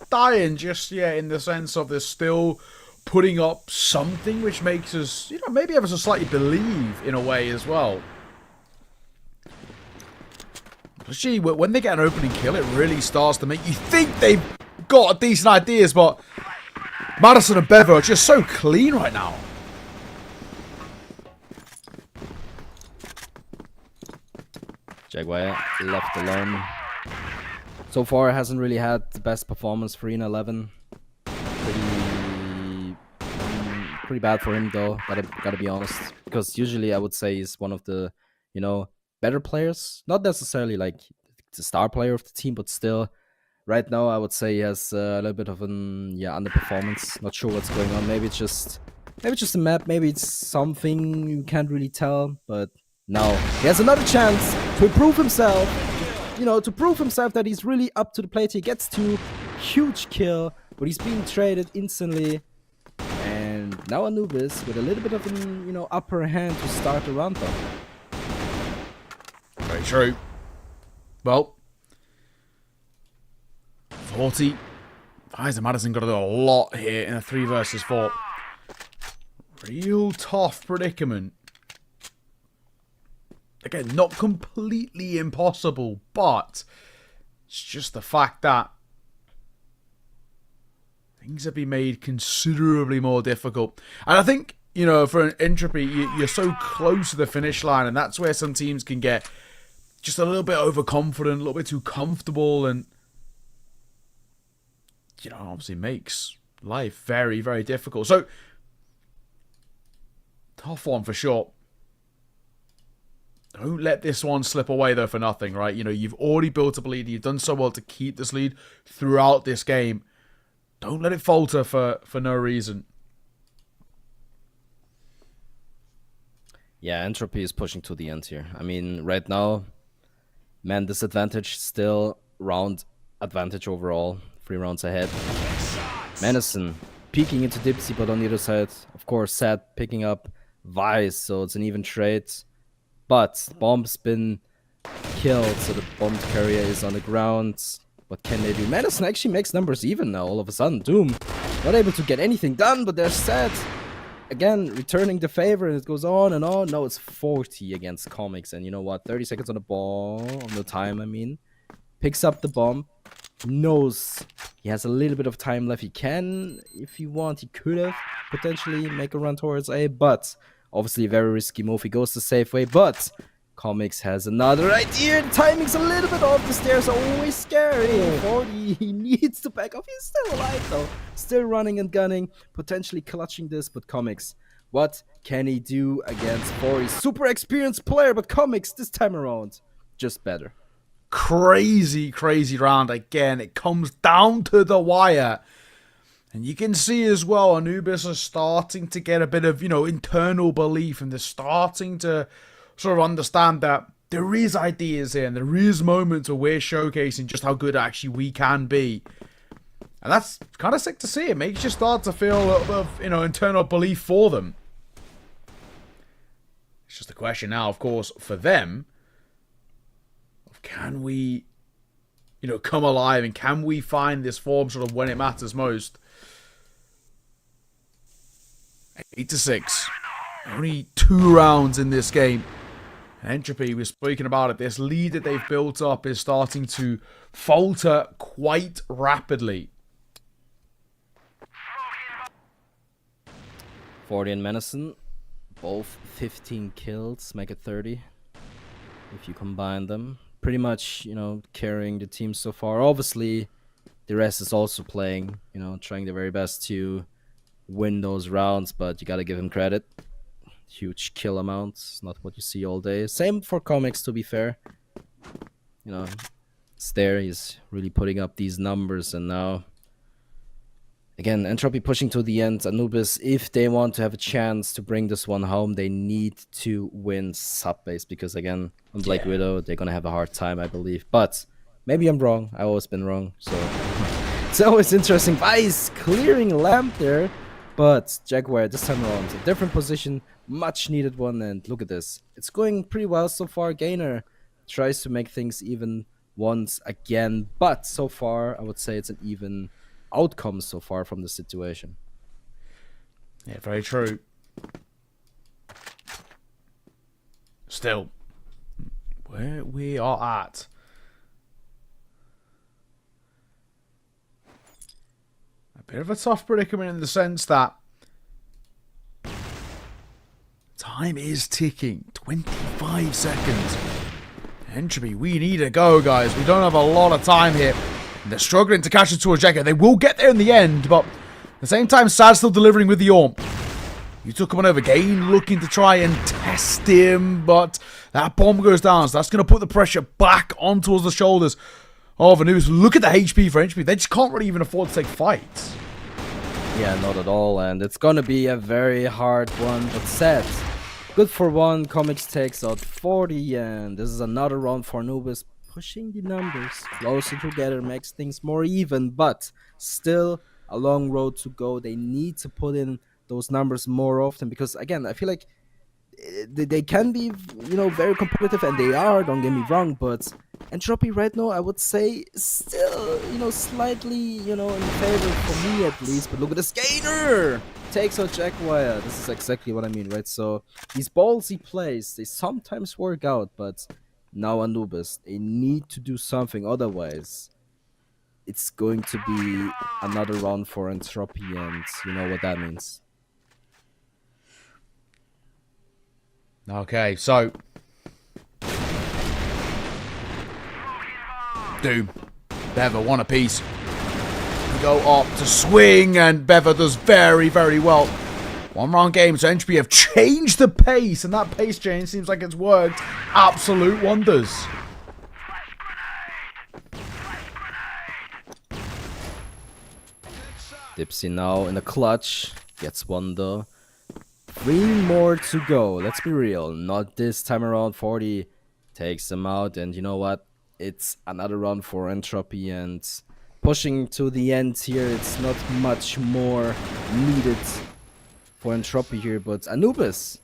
dying just yet, in the sense of they're still putting up something which makes us, maybe ever so slightly believe in a way as well. Especially when they get an opening kill, it really starts to make you think they've got decent ideas, but Madison and Bevo are just so clean right now. Jaguar left alone. So far, hasn't really had the best performance for Arena 11. Pretty bad for him though. Gotta be honest, because usually I would say he's one of the better players. Not necessarily like the star player of the team, but still, right now I would say he has a little bit of an underperformance. Not sure what's going on. Maybe it's just the map. Maybe it's something you can't really tell. But now he has another chance to improve himself. To prove himself that he's really up to the plate. He gets 2, huge kill, but he's being traded instantly. And now Anubis with a little bit of an upper hand to start the round though. Very true. Well, 40. Isaac Madison got to do a lot here in a 3 versus 4. Real tough predicament. Again, not completely impossible, but it's just the fact that things have been made considerably more difficult. And I think, for an Entropy, you're so close to the finish line, and that's where some teams can get just a little bit overconfident, a little bit too comfortable, and, obviously makes life very, very difficult. So, tough one for sure. Don't let this one slip away, though, for nothing, right? You've already built up a lead. You've done so well to keep this lead throughout this game. Don't let it falter for no reason. Yeah, Entropy is pushing to the end here. I mean, right now, man disadvantage, still round advantage overall. 3 rounds ahead. Menacin peeking into Dipsy, but on the other side, of course, Sad picking up Vice, so it's an even trade. But Bomb's been killed, so the bomb carrier is on the ground. What can they do? Madison actually makes numbers even now, all of a sudden. Doom not able to get anything done, but they're Sad. Again, returning the favor, and it goes on and on. No, it's 40 against Comics, and you know what? 30 seconds on the ball, on the time, I mean. Picks up the bomb, knows he has a little bit of time left. He can, if he want, he could have potentially make a run towards A, but obviously a very risky move. He goes the safe way, but Comics has another idea. The timing's a little bit off. The stairs are always scary. 40, he needs to back off. He's still alive though. Still running and gunning, potentially clutching this, but Comics, what can he do against 40? Super experienced player, but Comics this time around, just better. Crazy round again. It comes down to the wire. And you can see as well, Anubis are starting to get a bit of, internal belief, and they're starting to sort of understand that there is ideas here and there is moments where we're showcasing just how good actually we can be. And that's kind of sick to see. It makes you start to feel a little bit of, internal belief for them. It's just a question now, of course, for them, of can we, come alive, and can we find this form sort of when it matters most? 8-6. Only 2 rounds in this game. Entropy, we've spoken about it. This lead that they've built up is starting to falter quite rapidly. 40 and Menacin, both 15 kills, make it 30. If you combine them, pretty much, carrying the team so far. Obviously, the rest is also playing, trying their very best to win those rounds, but you gotta give him credit. Huge kill amounts, not what you see all day. Same for Comics, to be fair. It's there, he's really putting up these numbers, and now again, Entropy pushing to the end. Anubis, if they want to have a chance to bring this one home, they need to win sub-base, because again, on Black Widow, they're gonna have a hard time, I believe. But maybe I'm wrong. I've always been wrong, so it's always interesting. Vice clearing lamp there, but Jaguar this time around, a different position, much needed one, and look at this. It's going pretty well so far. Gainer tries to make things even once again, but so far, I would say it's an even outcome so far from the situation. Yeah, very true. Still, where we are at, a bit of a tough predicament in the sense that time is ticking. 25 seconds. Entropy, we need to go, guys. We don't have a lot of time here. And they're struggling to catch it towards Jacko. They will get there in the end, but at the same time, Sad's still delivering with the Orm. You took him on over. Gain looking to try and test him, but that bomb goes down, so that's going to put the pressure back on towards the shoulders of Anubis. Look at the HP for Entropy. They just can't really even afford to take fights. Yeah, not at all, and it's going to be a very hard one, but Sad, good for one. Comics takes out 40, and this is another round for Anubis. Pushing the numbers closer together makes things more even, but still a long road to go. They need to put in those numbers more often, because again, I feel like they can be, very competitive, and they are, don't get me wrong, but Entropy right now, I would say, still, slightly, in favor for me at least. But look at this Gainer! Takes out Jaguar. This is exactly what I mean, right? So these ballsy plays, they sometimes work out, but now Anubis, they need to do something, otherwise it's going to be another round for Entropy, and you know what that means. Okay, so Doom, Bever, one apiece. Go up to swing, and Bever does very, very well. 1 round game, so Entropy have changed the pace, and that pace change seems like it's worked absolute wonders. Dipsy now in the clutch, gets one though. 3 more to go, let's be real, not this time around. 40 takes them out, and you know what? It's another round for Entropy, and pushing to the end here. It's not much more needed for Entropy here, but Anubis,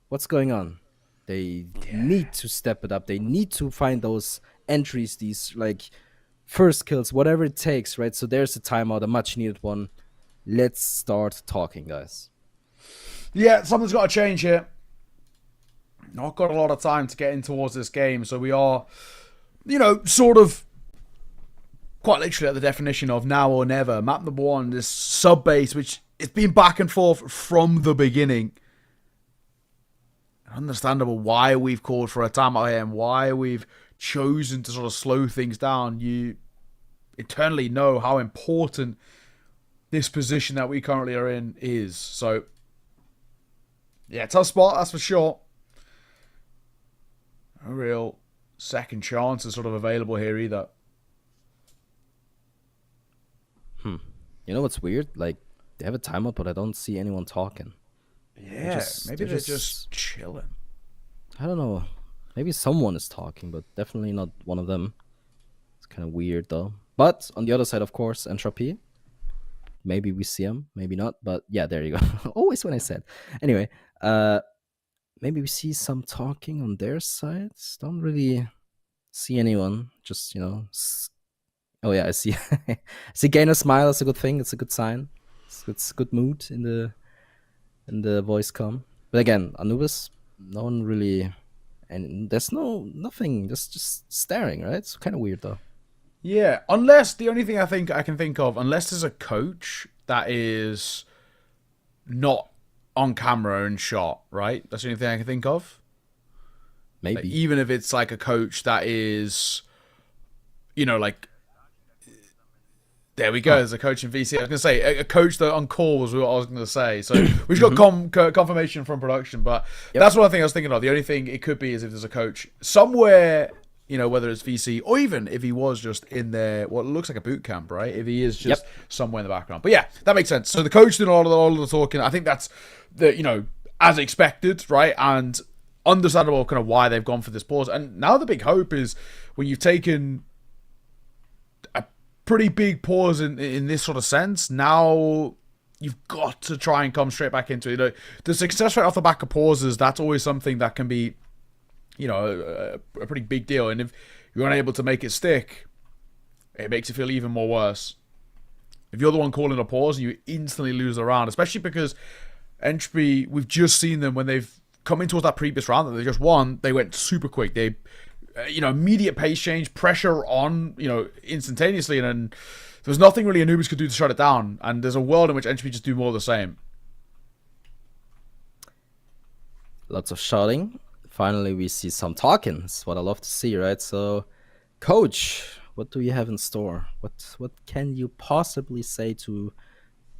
what's going on? They need to step it up. They need to find those entries, these like first kills, whatever it takes, right? So there's a timeout, a much needed one. Let's start talking, guys. Yeah, something's got to change here. Not got a lot of time to get in towards this game, so we are, you know, sort of quite literally at the definition of now or never. Map number 1, this sub base, which it's been back and forth from the beginning. Understandable why we've called for a timeout here and why we've chosen to sort of slow things down. You eternally know how important this position that we currently are in is. So, yeah, tough spot, that's for sure. No real second chance is sort of available here either. You know what's weird? Like, they have a timeout, but I don't see anyone talking. Yeah, maybe they're just chilling. I don't know. Maybe someone is talking, but definitely not one of them. It's kind of weird, though. But on the other side, of course, Entropy. Maybe we see him, maybe not. But yeah, there you go. Always when I said. Anyway, maybe we see some talking on their sides. Don't really see anyone. Just, you know. Oh yeah, I see. I see Gainer smile. It's a good thing. It's a good sign. It's good mood in the voice com. But again, Anubis, no one really, and there's nothing. Just staring, right? It's kind of weird though. Yeah, unless the only thing I can think of, unless there's a coach that is not on camera and shot, right? That's the only thing I can think of. Maybe like, even if it's like a coach that is, you know, like. There we go. There's a coach in VC. I was going to say a coach that on call was what I was going to say. So we've got confirmation from production, but that's one thing I was thinking of. The only thing it could be is if there's a coach somewhere, you know, whether it's VC or even if he was just in there, what looks like a boot camp, right? If he is just somewhere in the background. But yeah, that makes sense. So the coach did all of the talking. I think that's as expected, right? And understandable kind of why they've gone for this pause. And now the big hope is when you've taken pretty big pause in this sort of sense. Now you've got to try and come straight back into it. You know, the success rate off the back of pauses, that's always something that can be, you know, a pretty big deal. And if you're unable to make it stick, it makes it feel even more worse. If you're the one calling a pause, you instantly lose the round, especially because Entropy, we've just seen them when they've come in towards that previous round that they just won, they went super quick. They immediate pace change, pressure on, instantaneously, and then there's nothing really Anubis could do to shut it down. And there's a world in which Entropy just do more of the same. Lots of shouting. Finally, we see some talking. It's what I love to see, right? So, Coach, what do you have in store? What can you possibly say to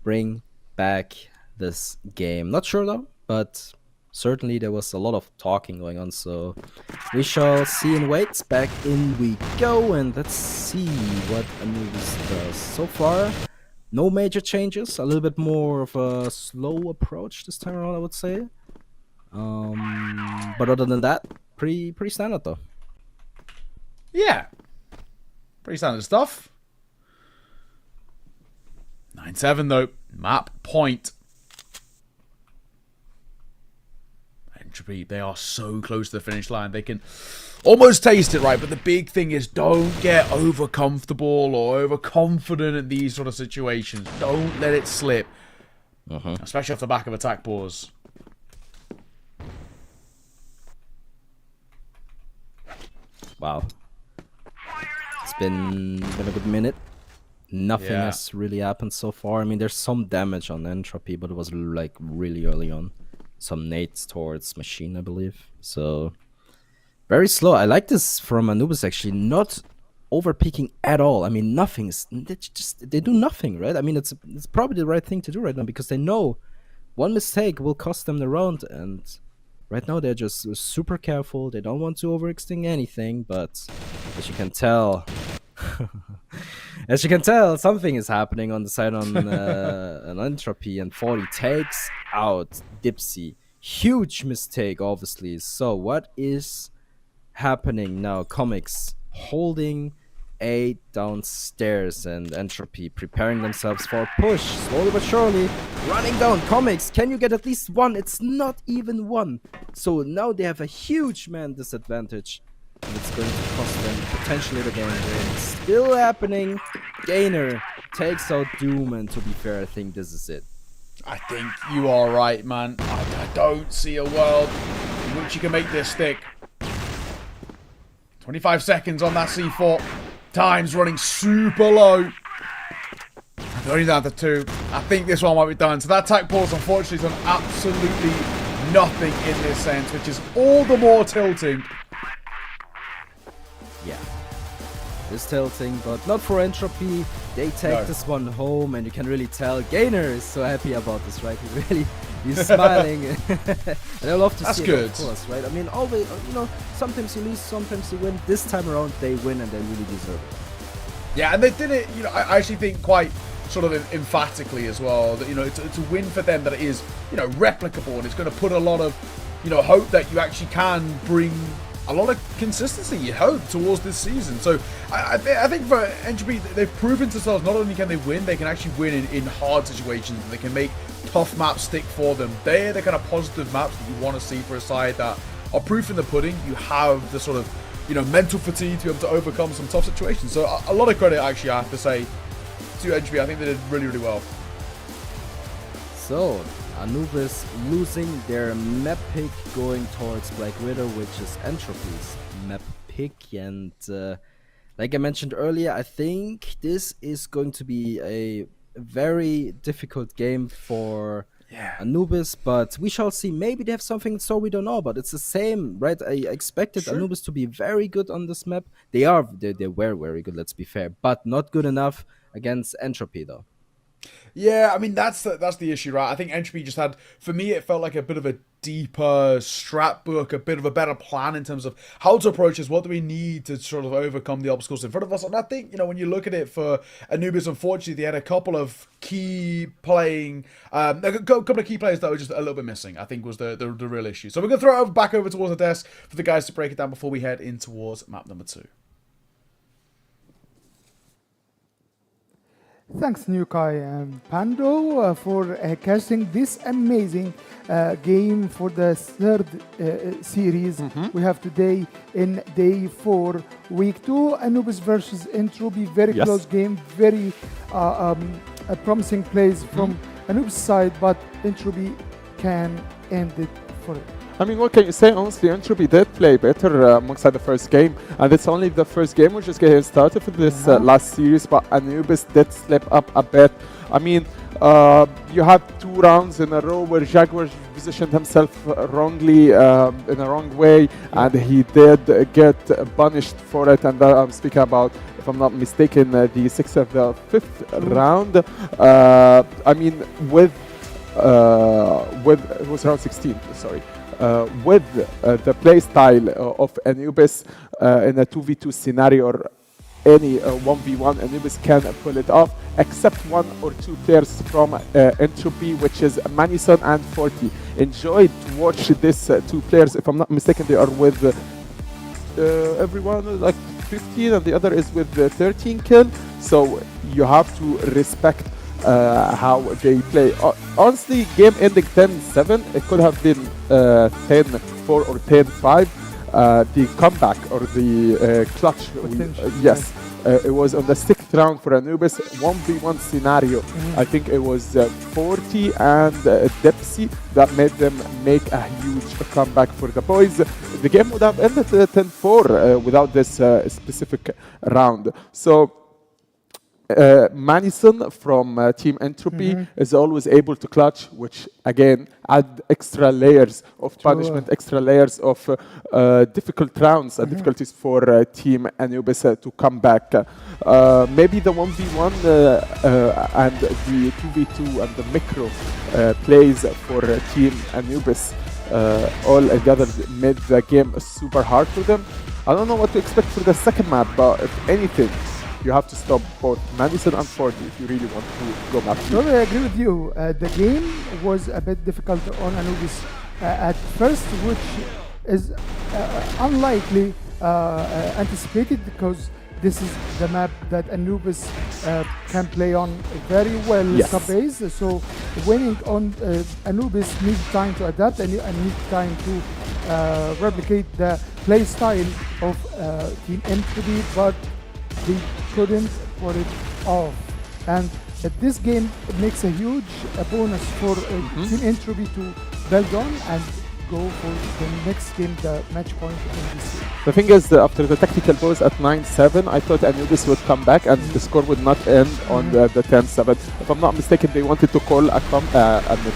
bring back this game? Not sure though, but certainly there was a lot of talking going on, so we shall see and wait. Back in we go, and let's see what Anubis does. So far, no major changes. A little bit more of a slow approach this time around, I would say. But other than that, pretty standard though. Yeah, pretty standard stuff. 9-7 though, map point. Entropy, they are so close to the finish line. They can almost taste it, right? But the big thing is don't get over comfortable or overconfident in these sort of situations. Don't let it slip. Especially off the back of attack pause. Wow. It's been a good minute. Nothing has really happened so far. I mean, there's some damage on Entropy, but it was like really early on. Some nades towards Machine, I believe. So, very slow. I like this from Anubis, actually. Not overpeaking at all. I mean, they do nothing, right? I mean, it's probably the right thing to do right now because they know one mistake will cost them the round, and right now they're just super careful. They don't want to overextend anything, but as you can tell, something is happening on the side on an Entropy, and 40 takes out Dipsy. Huge mistake, obviously. So what is happening now? Comics holding A downstairs, and Entropy preparing themselves for a push, slowly but surely, running down. Comics, can you get at least one? It's not even one. So now they have a huge man disadvantage, and it's going to cost them potentially the game. It's still happening. Gainer takes out Doom, and to be fair, I think this is it. I think you are right, man. I don't see a world in which you can make this stick. 25 seconds on that C4. Time's running super low. They're only down to 2. I think this one might be done. So that attack pause, unfortunately, has done absolutely nothing in this sense, which is all the more tilting. Yeah. This tilting, but not for Entropy. They take this one home, and you can really tell Gainer is so happy about this, right? He's smiling. And I love to see it, of course, right? I mean, always, sometimes you lose, sometimes you win. This time around, they win, and they really deserve it. Yeah, and they did it, I actually think quite sort of emphatically as well. That, it's a win for them that it is, replicable, and it's going to put a lot of, hope that you actually can bring a lot of consistency, you hope, towards this season. So I think for Entropy, they've proven to themselves not only can they win, they can actually win in hard situations, and they can make tough maps stick for them. They're the kind of positive maps that you want to see for a side that are proof in the pudding. You have the sort of, mental fatigue to be able to overcome some tough situations. So a lot of credit, actually, I have to say, to Entropy. I think they did really, really well. So, Anubis losing their map pick, going towards Black Widow, which is Entropy's map pick. And like I mentioned earlier, I think this is going to be a very difficult game for Anubis, but we shall see. Maybe they have something in store we don't know, but it's the same, right? I expected Anubis to be very good on this map. They were very good, let's be fair, but not good enough against Entropy, though. Yeah, I mean, that's the issue, right? I think Entropy just had, for me, it felt like a bit of a deeper strat book, a bit of a better plan in terms of how to approach this. What do we need to sort of overcome the obstacles in front of us? And I think, when you look at it for Anubis, unfortunately, they had a couple of key playing, a couple of key players that were just a little bit missing, I think was the real issue. So we're going to throw it back over towards the desk for the guys to break it down before we head in towards map number 2. Thanks, Nukai and Pando, for casting this amazing game for the third series we have today in day 4, week 2. Anubis versus Entropy, very close game, very promising plays from Anubis' side, but Entropy can end it for it. I mean, what can you say? Honestly, Entropy did play better alongside the first game, and it's only the first game which is getting started for this last series, but Anubis did slip up a bit. I mean, you had 2 rounds in a row where Jaguar positioned himself wrongly, in a wrong way, and he did get punished for it, and I'm speaking about, if I'm not mistaken, the 6th of the 5th round. I mean, with it was round 16, sorry. With the play style of Anubis in a 2v2 scenario or any 1v1, Anubis can pull it off, except 1 or 2 players from Entropy, which is Manison and 40. Enjoyed to watch these 2 players. If I'm not mistaken, they are with everyone like 15, and the other is with 13 kill. So you have to respect how they play. Honestly, game ending 10-7. It could have been 10-4 or 10-5. The comeback or the clutch, yes, it was on the 6th round for Anubis, 1v1 scenario. I think it was 40 and Depsy that made them make a huge comeback for the boys. The game would have ended 10-4 without this specific round. So Manison from Team Entropy is always able to clutch, which again add extra layers of punishment, extra layers of difficult rounds and difficulties for Team Anubis to come back. Maybe the 1v1 and the 2v2 and the micro plays for Team Anubis all together made the game super hard for them. I don't know what to expect for the second map, but if anything, you have to stop both Madison and 40 if you really want to go back. Totally agree with you. The game was a bit difficult on Anubis at first, which is unlikely anticipated because this is the map that Anubis can play on very well. Yes. Sub-base. So winning on Anubis needs time to adapt and needs time to replicate the play style of Team Entropy, but they couldn't pull it off. And this game makes a huge bonus for Team Entropy to build on and go for the next game, the match point in this game. The thing is, after the tactical pause at 9-7, I thought Anubis would come back and the score would not end on the 10-7. If I'm not mistaken, they wanted to call a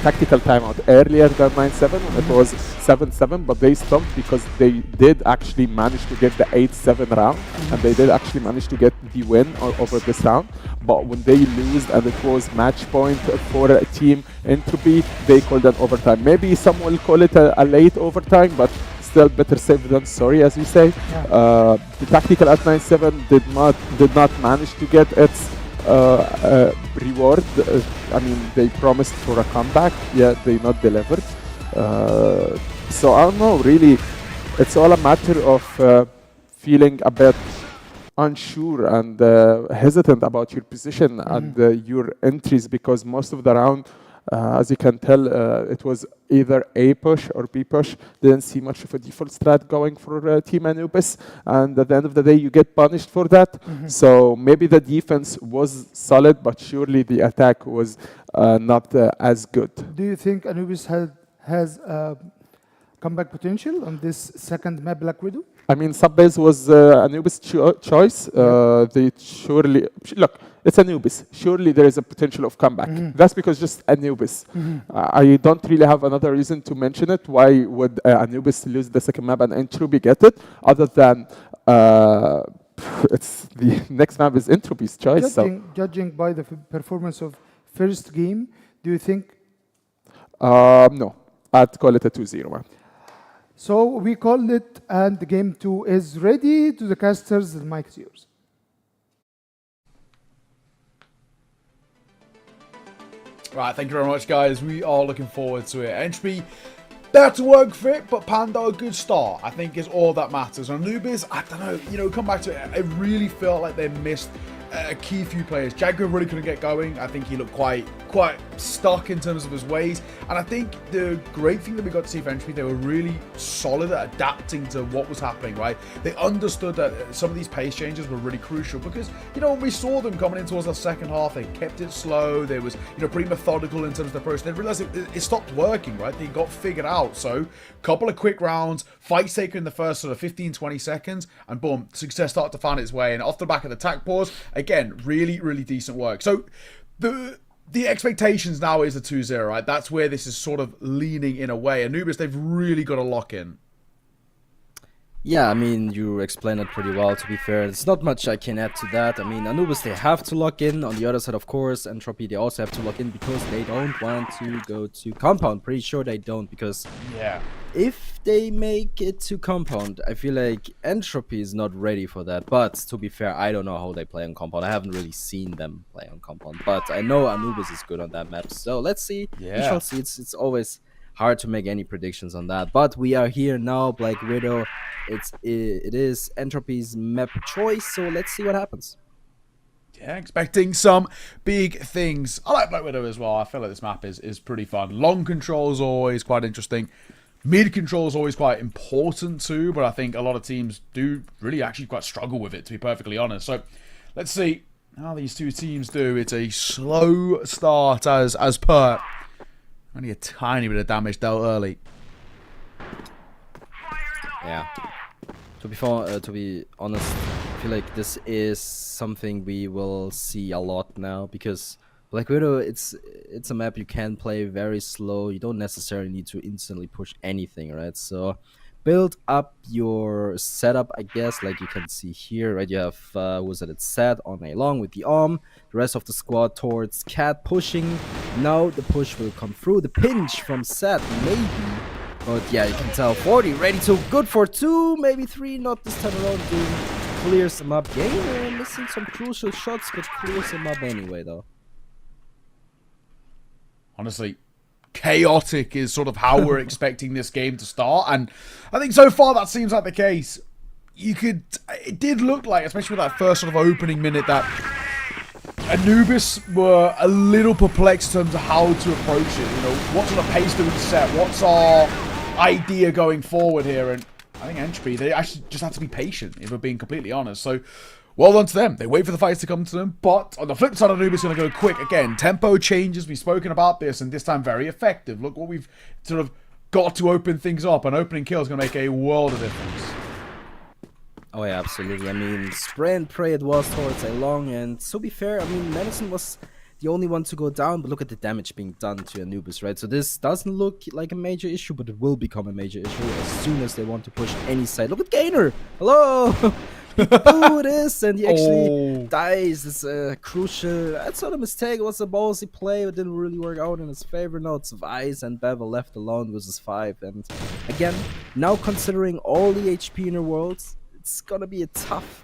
tactical timeout earlier than 9-7 when it was 7-7, but they stopped because they did actually manage to get the 8-7 round, and they did actually manage to get the win over this round. But when they lose and it was match point for Team Entropy, they called an overtime. Maybe some will call it a late overtime, but still better safe than sorry, as we say. Yeah. The tactical at 9-7 did not manage to get its reward. I mean, they promised for a comeback, yet they not delivered. So I don't know, really, it's all a matter of feeling a bit unsure and hesitant about your position and your entries, because most of the round, as you can tell, it was either A push or B push. Didn't see much of a default strat going for Team Anubis, and at the end of the day you get punished for that. So maybe the defense was solid, but surely the attack was not as good. Do you think Anubis has comeback potential on this second map, Black Widow? I mean, sub-base was Anubis' choice. They surely look. It's Anubis. Surely there is a potential of comeback. That's because just Anubis. I don't really have another reason to mention it. Why would Anubis lose the second map and Entropy get it? Other than it's the next map is Entropy's choice. Judging by the performance of first game, do you think? No, I'd call it a 2-0 man. So we called it, and the game 2 is ready. To the casters, the mic is yours. Right, thank you very much, guys. We are looking forward to it. Entropy, better work fit, but Panda, a good start, I think, is all that matters. Anubis, I don't know, come back to it. I really felt like they missed a key few players. Jaguar really couldn't get going. I think he looked quite stuck in terms of his ways. And I think the great thing that we got to see for Entropy, they were really solid at adapting to what was happening, right? They understood that some of these pace changes were really crucial because, when we saw them coming in towards the second half, they kept it slow. They was, pretty methodical in terms of the approach. They realized it stopped working, right? They got figured out. So, couple of quick rounds, fights taken in the first sort of 15, 20 seconds, and boom, success started to find its way. And off the back of the attack pause, again, really, really decent work. So, the expectations now is a 2-0, right? That's where this is sort of leaning in a way. Anubis, they've really got to lock in. Yeah, I mean, you explained it pretty well, to be fair. There's not much I can add to that. I mean, Anubis, they have to lock in. On the other side, of course, Entropy, they also have to lock in because they don't want to go to Compound. Pretty sure they don't, because if they make it to Compound, I feel like Entropy is not ready for that. But to be fair, I don't know how they play on Compound. I haven't really seen them play on Compound, but I know Anubis is good on that map. So let's see. We shall see. It's always hard to make any predictions on that, but we are here now. Black Widow, it is Entropy's map choice, so let's see what happens. Yeah, expecting some big things. I like Black Widow as well. I feel like this map is pretty fun. Long control is always quite interesting. Mid control is always quite important too, but I think a lot of teams do really actually quite struggle with it, to be perfectly honest. So let's see how these two teams do. It's a slow start as per. Only a tiny bit of damage dealt early. Yeah. To be honest, I feel like this is something we will see a lot now, because Black Widow, it's a map you can play very slow. You don't necessarily need to instantly push anything, right? So build up your setup, I guess, like you can see here, right? You have it's Sad on A long with the arm, the rest of the squad towards Cat pushing. Now the push will come through, the pinch from Sad maybe, but yeah, you can tell 40 ready to good for 2, maybe 3, not this time around. Doing clears him up. Gaimin missing some crucial shots, but clears him up anyway though. Honestly, chaotic is sort of how we're expecting this game to start, and I think so far that seems like the case. it did look like, especially with that first sort of opening minute, that Anubis were a little perplexed in terms of how to approach it. You know, what sort of pace do we set? What's our idea going forward here? And I think Entropy, they actually just have to be patient, if we're being completely honest. So, well done to them. They wait for the fights to come to them. But on the flip side, Anubis is going to go quick. Again, tempo changes. We've spoken about this, and this time very effective. Look what we've sort of got to open things up. An opening kill is going to make a world of difference. Oh yeah, absolutely. I mean, spray and pray it was towards a long, and to be fair, I mean, Madison was the only one to go down, but look at the damage being done to Anubis, right? So this doesn't look like a major issue, but it will become a major issue as soon as they want to push any side. Look at Gainer! Hello! He blew this, and he actually dies. It's crucial. That's not a mistake. It was a ballsy play. It didn't really work out in his favor. Now it's Vice and Bevel left alone versus 5. And again, now considering all the HP in the world, it's gonna be a tough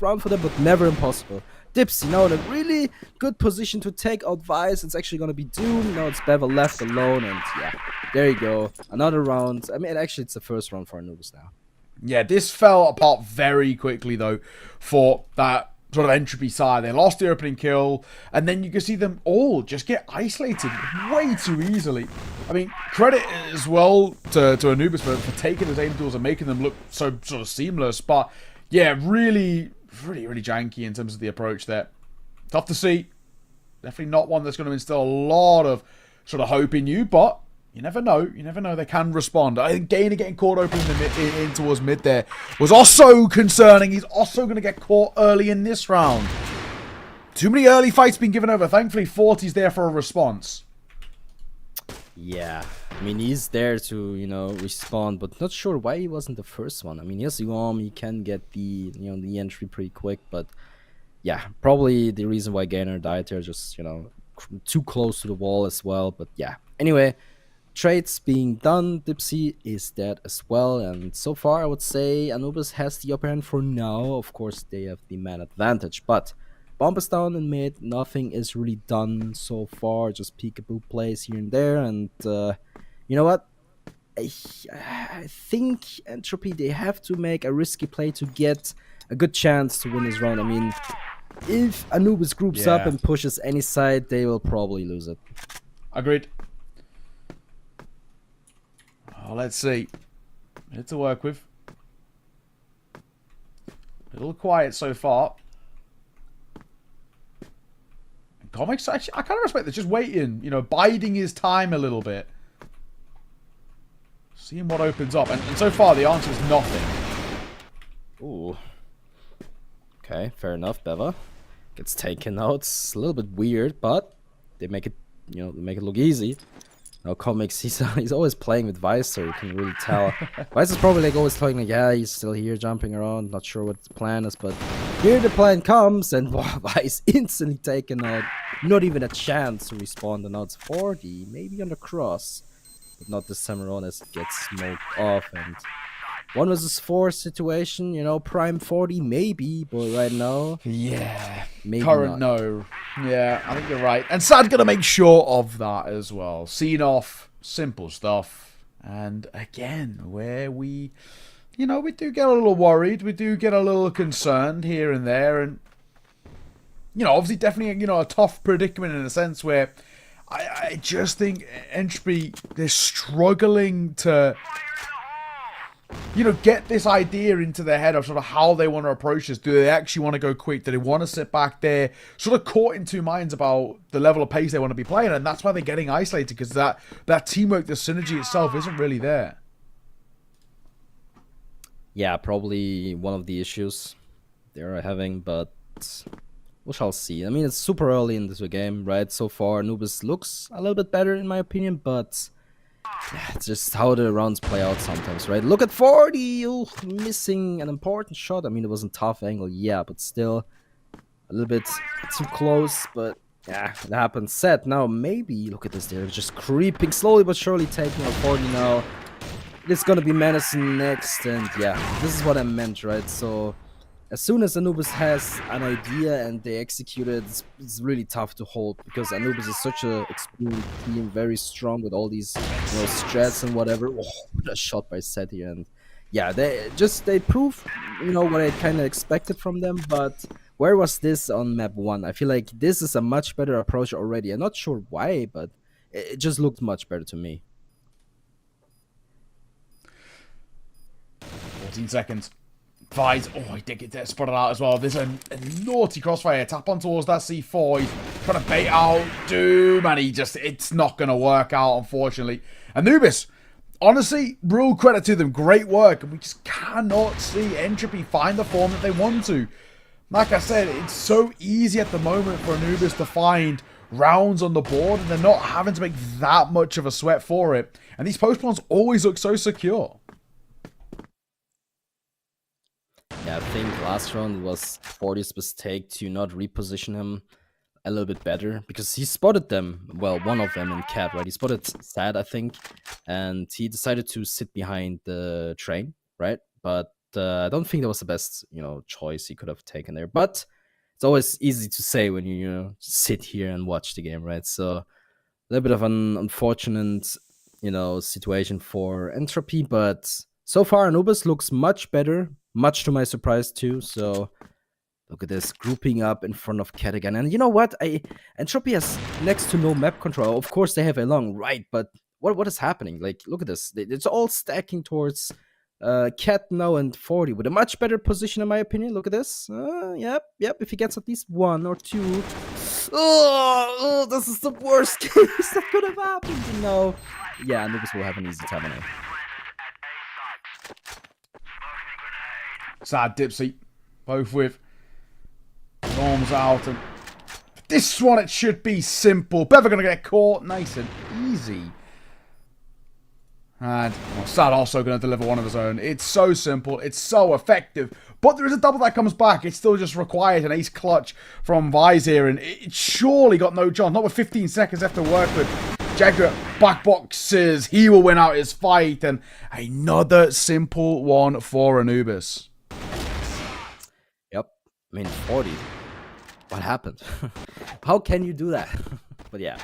round for them, but never impossible. Dipsy now in a really good position to take out Vice. It's actually gonna be Doom. Now it's Bevel left alone, and yeah, there you go. Another round. I mean, actually, it's the first round for Anubis now. Yeah, this fell apart very quickly, though, for that sort of Entropy side. They lost the opening kill, and then you can see them all just get isolated way too easily. I mean, credit as well to Anubis for taking those aim tools and making them look so sort of seamless. But yeah, really janky in terms of the approach there. Tough to see. Definitely not one that's going to instill a lot of sort of hope in you, but you never know. You never know. They can respond. I think Gainer getting caught open in towards mid there was also concerning. He's also going to get caught early in this round. Too many early fights being given over. Thankfully, 40's there for a response. Yeah, I mean, he's there to, respond, but not sure why he wasn't the first one. I mean, yes, he can get the, the entry pretty quick, but yeah, probably the reason why Gainer died there, just, too close to the wall as well. But yeah, anyway, trades being done. Dipsy is dead as well, and so far I would say Anubis has the upper hand for now. Of course, they have the man advantage, but bomb is down in mid. Nothing is really done so far. Just peekaboo plays here and there, and you know what? I think Entropy, they have to make a risky play to get a good chance to win this round. I mean, if Anubis groups up and pushes any side, they will probably lose it. Agreed. Oh, let's see. Bit to work with. A little quiet so far. Comics, actually, I kind of respect this. Just waiting, biding his time a little bit. Seeing what opens up. And so far, the answer is nothing. Ooh. Okay, fair enough. Beva gets taken out. It's a little bit weird, but they make it, they make it look easy. Now Comics, he's always playing with Vice, so you can really tell. Vice is probably always talking yeah, he's still here jumping around, not sure what the plan is, but here the plan comes, and wow, Vice instantly taken out. Not even a chance to respawn, and now it's 40, maybe on the cross, but not this time around as it gets smoked off, and 1 versus 4 situation, prime 40 maybe, but right now, yeah, maybe current not. no. Yeah, I think you're right. And Sad gonna make sure of that as well. Seen off, simple stuff. And again, where we do get a little worried, we do get a little concerned here and there, and obviously definitely a tough predicament in a sense where I just think Entropy, they're struggling to get this idea into their head of sort of how they want to approach this. Do they actually want to go quick? Do they want to sit back there? Sort of caught in two minds about the level of pace they want to be playing, and that's why they're getting isolated, because that teamwork, the synergy itself isn't really there. Yeah, probably one of the issues they're having, but we shall see. I mean, it's super early in this game, right? So far, Anubis looks a little bit better in my opinion, but yeah, it's just how the rounds play out sometimes, right? Look at 40, missing an important shot. I mean, it was a tough angle, yeah, but still a little bit too close, but yeah, it happens. Set now, maybe, look at this, they're just creeping slowly but surely, taking out 40 now. It's gonna be Madison next, and yeah, this is what I meant, right? So as soon as Anubis has an idea and they execute it, it's really tough to hold, because Anubis is such a experienced team, very strong with all these strats and whatever. Oh, what a shot by Set here, and yeah, they prove, what I kind of expected from them. But where was this on map 1? I feel like this is a much better approach already. I'm not sure why, but it just looked much better to me. 14 seconds. Fight. Oh, he did get that spotted out as well. There's a naughty crossfire. Tap on towards that C4. He's trying to bait out Doom, and it's not going to work out, unfortunately. Anubis, honestly, real credit to them. Great work. And we just cannot see Entropy find the form that they want to. Like I said, it's so easy at the moment for Anubis to find rounds on the board, and they're not having to make that much of a sweat for it. And these post-plans always look so secure. Yeah, I think last round it was 40's mistake to not reposition him a little bit better, because he spotted them, well, one of them in cat, right? He spotted Sad, I think, and he decided to sit behind the train, right? But I don't think that was the best, choice he could have taken there. But it's always easy to say when you, sit here and watch the game, right? So a little bit of an unfortunate, situation for Entropy, but so far Anubis looks much better, much to my surprise too. So look at this, grouping up in front of Cat again. And you know what? Entropy has next to no map control. Of course they have a long right, but what is happening? Like, look at this. It's all stacking towards Cat now and 40 with a much better position in my opinion. Look at this. Yep. If he gets at least 1 or 2. Oh, this is the worst case that could have happened, Yeah, Anubis will have an easy time on it. Sad Dipsy, both with norms out, and this one it should be simple. Bever gonna get caught nice and easy. And Sad also gonna deliver one of his own. It's so simple, it's so effective, but there is a double that comes back. It still just requires an ace clutch from Vizier, and it surely got no chance, not with 15 seconds left to work with. Jagger back boxes, he will win out his fight, and another simple one for Anubis. Yep. I mean, 40. What happened? How can you do that? But yeah.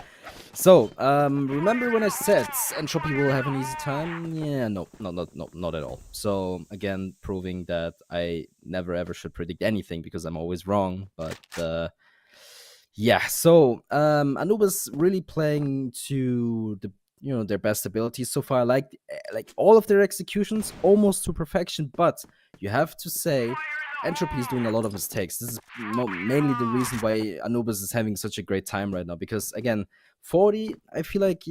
So, remember when I said Entropy will have an easy time? Yeah, no, not at all. So, again, proving that I never ever should predict anything because I'm always wrong. But, yeah, so, Anubis really playing to their best abilities so far. Like all of their executions almost to perfection, but you have to say Entropy is doing a lot of mistakes. This is mainly the reason why Anubis is having such a great time right now, because again, 40, I feel like,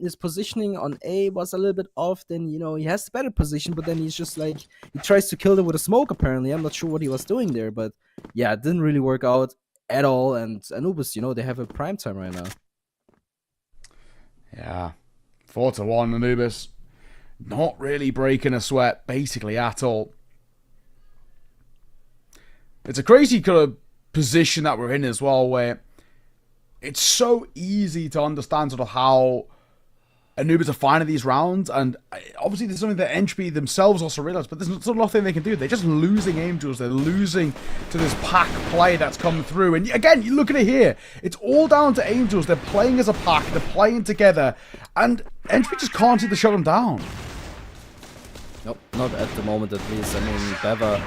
his positioning on A was a little bit off. Then, he has the better position, but then he's just like, he tries to kill them with a smoke, apparently. I'm not sure what he was doing there, but yeah, it didn't really work out at all. And Anubis, they have a prime time right now. Yeah, 4-1 Anubis. Not really breaking a sweat, basically, at all. It's a crazy kind of position that we're in as well, where it's so easy to understand sort of how Anubis are finding these rounds, and obviously there's something that Entropy themselves also realize, but there's sort of nothing they can do. They're just losing Angels, they're losing to this pack play that's come through, and again, you look at it here, it's all down to Angels. They're playing as a pack, they're playing together, and Entropy just can't seem to shut them down. Nope, not at the moment at least. I mean, Beva,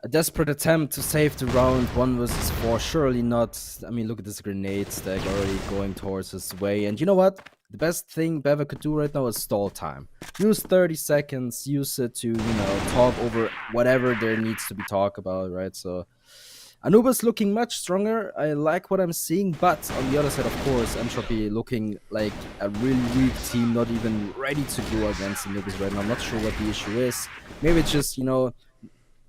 a desperate attempt to save the round 1 versus 4, surely not. I mean, look at this grenade stack already going towards his way. And you know what? The best thing Beva could do right now is stall time. Use 30 seconds, use it to, talk over whatever there needs to be talked about, right? So, Anubis looking much stronger. I like what I'm seeing, but on the other side, of course, Entropy looking like a really weak team, not even ready to go against Anubis right now. I'm not sure what the issue is. Maybe it's just,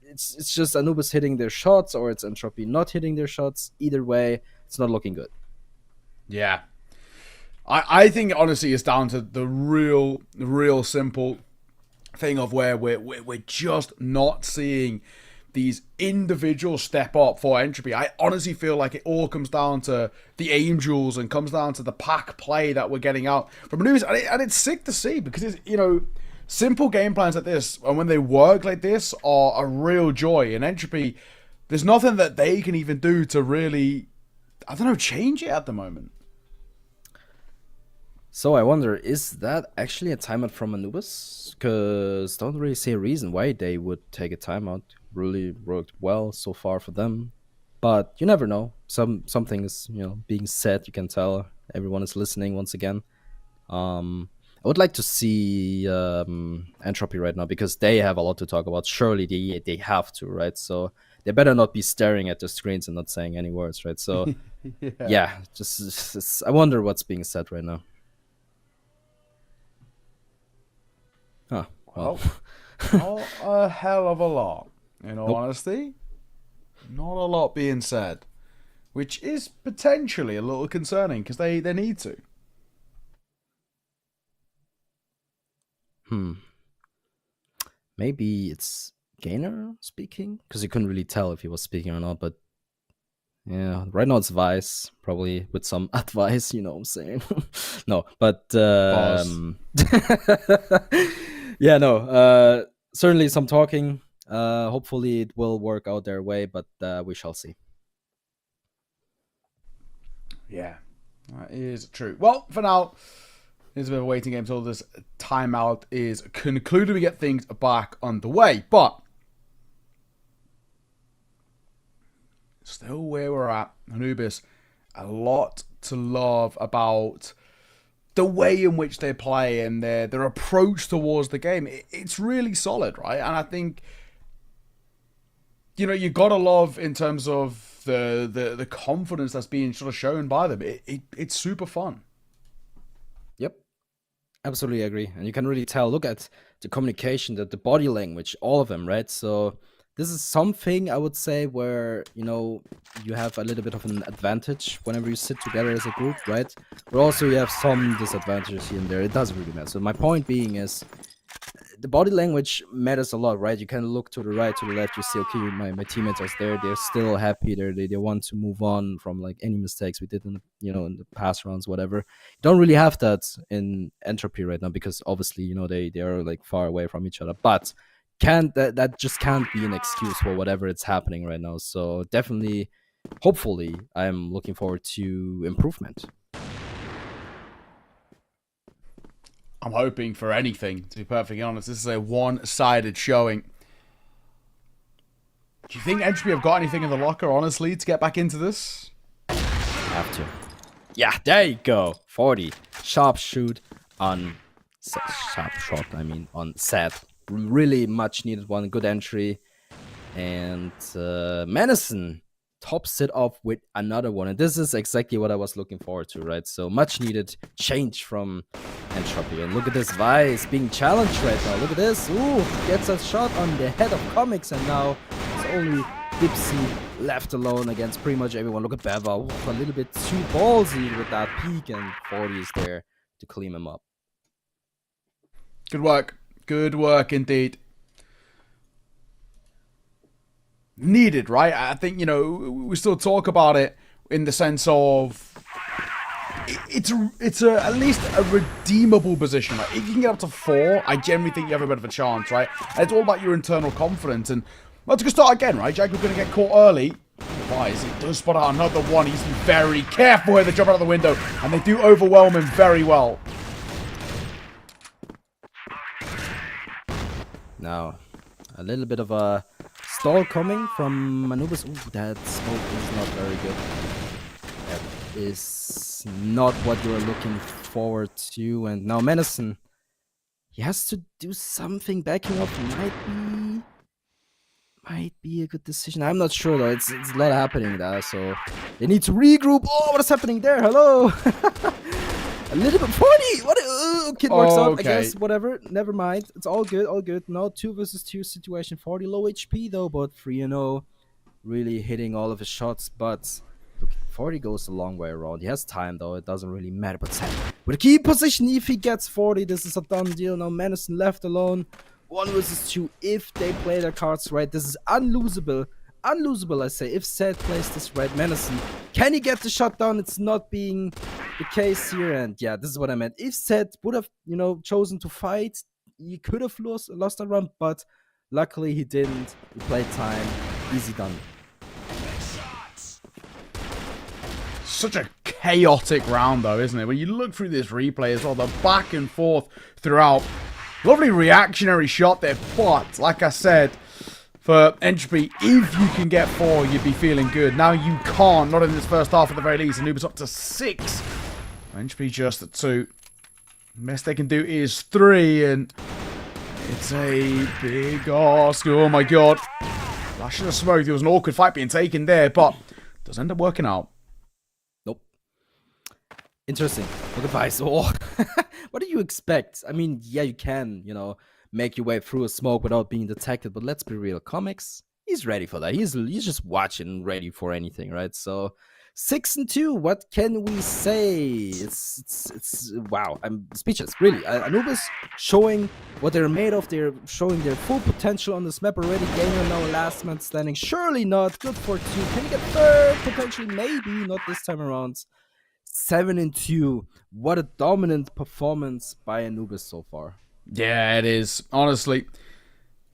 it's just Anubis hitting their shots, or it's Entropy not hitting their shots. Either way, it's not looking good. Yeah. I think honestly it's down to the real simple thing of where we're just not seeing these individuals step up for Entropy. I honestly feel like it all comes down to the Angels and comes down to the pack play that we're getting out from Anubis, and it's sick to see, because it's, simple game plans like this, and when they work like this, are a real joy. And Entropy, there's nothing that they can even do to really, change it at the moment. So I wonder, is that actually a timeout from Anubis? Because don't really see a reason why they would take a timeout. Really worked well so far for them, but you never know. Something is being said. You can tell everyone is listening once again. I would like to see Entropy right now because they have a lot to talk about. Surely they have to, right? So they better not be staring at the screens and not saying any words, right? So yeah, just I wonder what's being said right now. Huh. Well, not a hell of a lot, in all honesty. Not a lot being said, which is potentially a little concerning because they need to. Maybe it's Gainer speaking because you couldn't really tell if he was speaking or not. But yeah, right now it's Vice, probably with some advice. You know what I'm saying? No, but yeah, no. Certainly some talking. Hopefully it will work out their way, but we shall see. Yeah, that is true. Well, for now, it's a bit of a waiting game until this timeout is concluded. We get things back underway, but still where we're at, Anubis, a lot to love about the way in which they play and their approach towards the game. It's really solid, right? And I think, you gotta love in terms of the confidence that's being sort of shown by them. It's super fun. Yep, absolutely agree. And you can really tell. Look at the communication, the body language, all of them, right? So this is something I would say where you have a little bit of an advantage whenever you sit together as a group, right? But also you have some disadvantages here and there. It doesn't really matter. So my point being is the body language matters a lot, right? You can look to the right, to the left. You see, okay, my teammates are there. They're still happy. They want to move on from like any mistakes we did in the past rounds, whatever. You don't really have that in Entropy right now because obviously they are like far away from each other. But that just can't be an excuse for whatever it's happening right now. So definitely, hopefully, I'm looking forward to improvement. I'm hoping for anything, to be perfectly honest. This is a one-sided showing. Do you think Entropy have got anything in the locker, honestly, to get back into this? Have to. Yeah, there you go. 40. Sharp shoot on... Sharp shot, on set. Really much needed one. Good entry. And Madison tops it off with another one. And this is exactly what I was looking forward to, right? So much needed change from Entropy. And look at this Vice being challenged right now. Look at this. Ooh, gets a shot on the head of Comics. And now it's only Dipsy left alone against pretty much everyone. Look at Beva. Ooh, a little bit too ballsy with that peak. And 40 is there to clean him up. Good work. Good work indeed. Needed, right? I think, we still talk about it in the sense of it's at least a redeemable position. Right? If you can get up to 4, I generally think you have a bit of a chance, right? And it's all about your internal confidence. And let's go start again, right? Jacob going to get caught early. Wise, he does spot out another one. He's very careful here. They jump out of the window, and they do overwhelm him very well. Now, a little bit of a stall coming from Anubis. Ooh, that smoke is not very good. That is not what you're looking forward to. And now Madison, he has to do something. Backing up might be a good decision. I'm not sure though. It's a lot happening there, so they need to regroup. Oh, what is happening there? Hello. A little bit 40. What? Kid works out. I guess whatever. Never mind. It's all good. All good. No 2 versus 2 situation. 40 low HP though, but 3-0, really hitting all of his shots. But look, 40 goes a long way around. He has time though. It doesn't really matter. But with a key position, if he gets 40, this is a done deal. Now Madison left alone. 1 versus 2. If they play their cards right, this is unlosable. Unlosable, I say. If Seth plays this right, Madison, can he get the shot down? It's not being the case here, and yeah, this is what I meant. If Seth would have, chosen to fight, he could have lost that round, but luckily he didn't. He played time. Easy done. Such a chaotic round, though, isn't it? When you look through this replay as well, the back and forth throughout. Lovely reactionary shot there, but like I said, for Entropy, if you can get 4, you'd be feeling good. Now you can't, not in this first half at the very least. Anubis up to 6. Entropy just at 2. Best they can do is 3, and it's a big ask. Oh my god. Flash of smoke. There was an awkward fight being taken there, but it does end up working out. Nope. Interesting. Look at Vice. Oh. What do you expect? I mean, yeah, you can, you know, make your way through a smoke without being detected, but let's be real. Comics, he's ready for that. He's just watching, ready for anything, right? So 6-2. What can we say? It's wow. I'm speechless, really. Anubis showing what they're made of. They're showing their full potential on this map already. Gaimin now last man standing. Surely not. Good for 2. Can you get 3rd? Potentially, maybe not this time around. 7-2. What a dominant performance by Anubis so far. Yeah, it is. Honestly,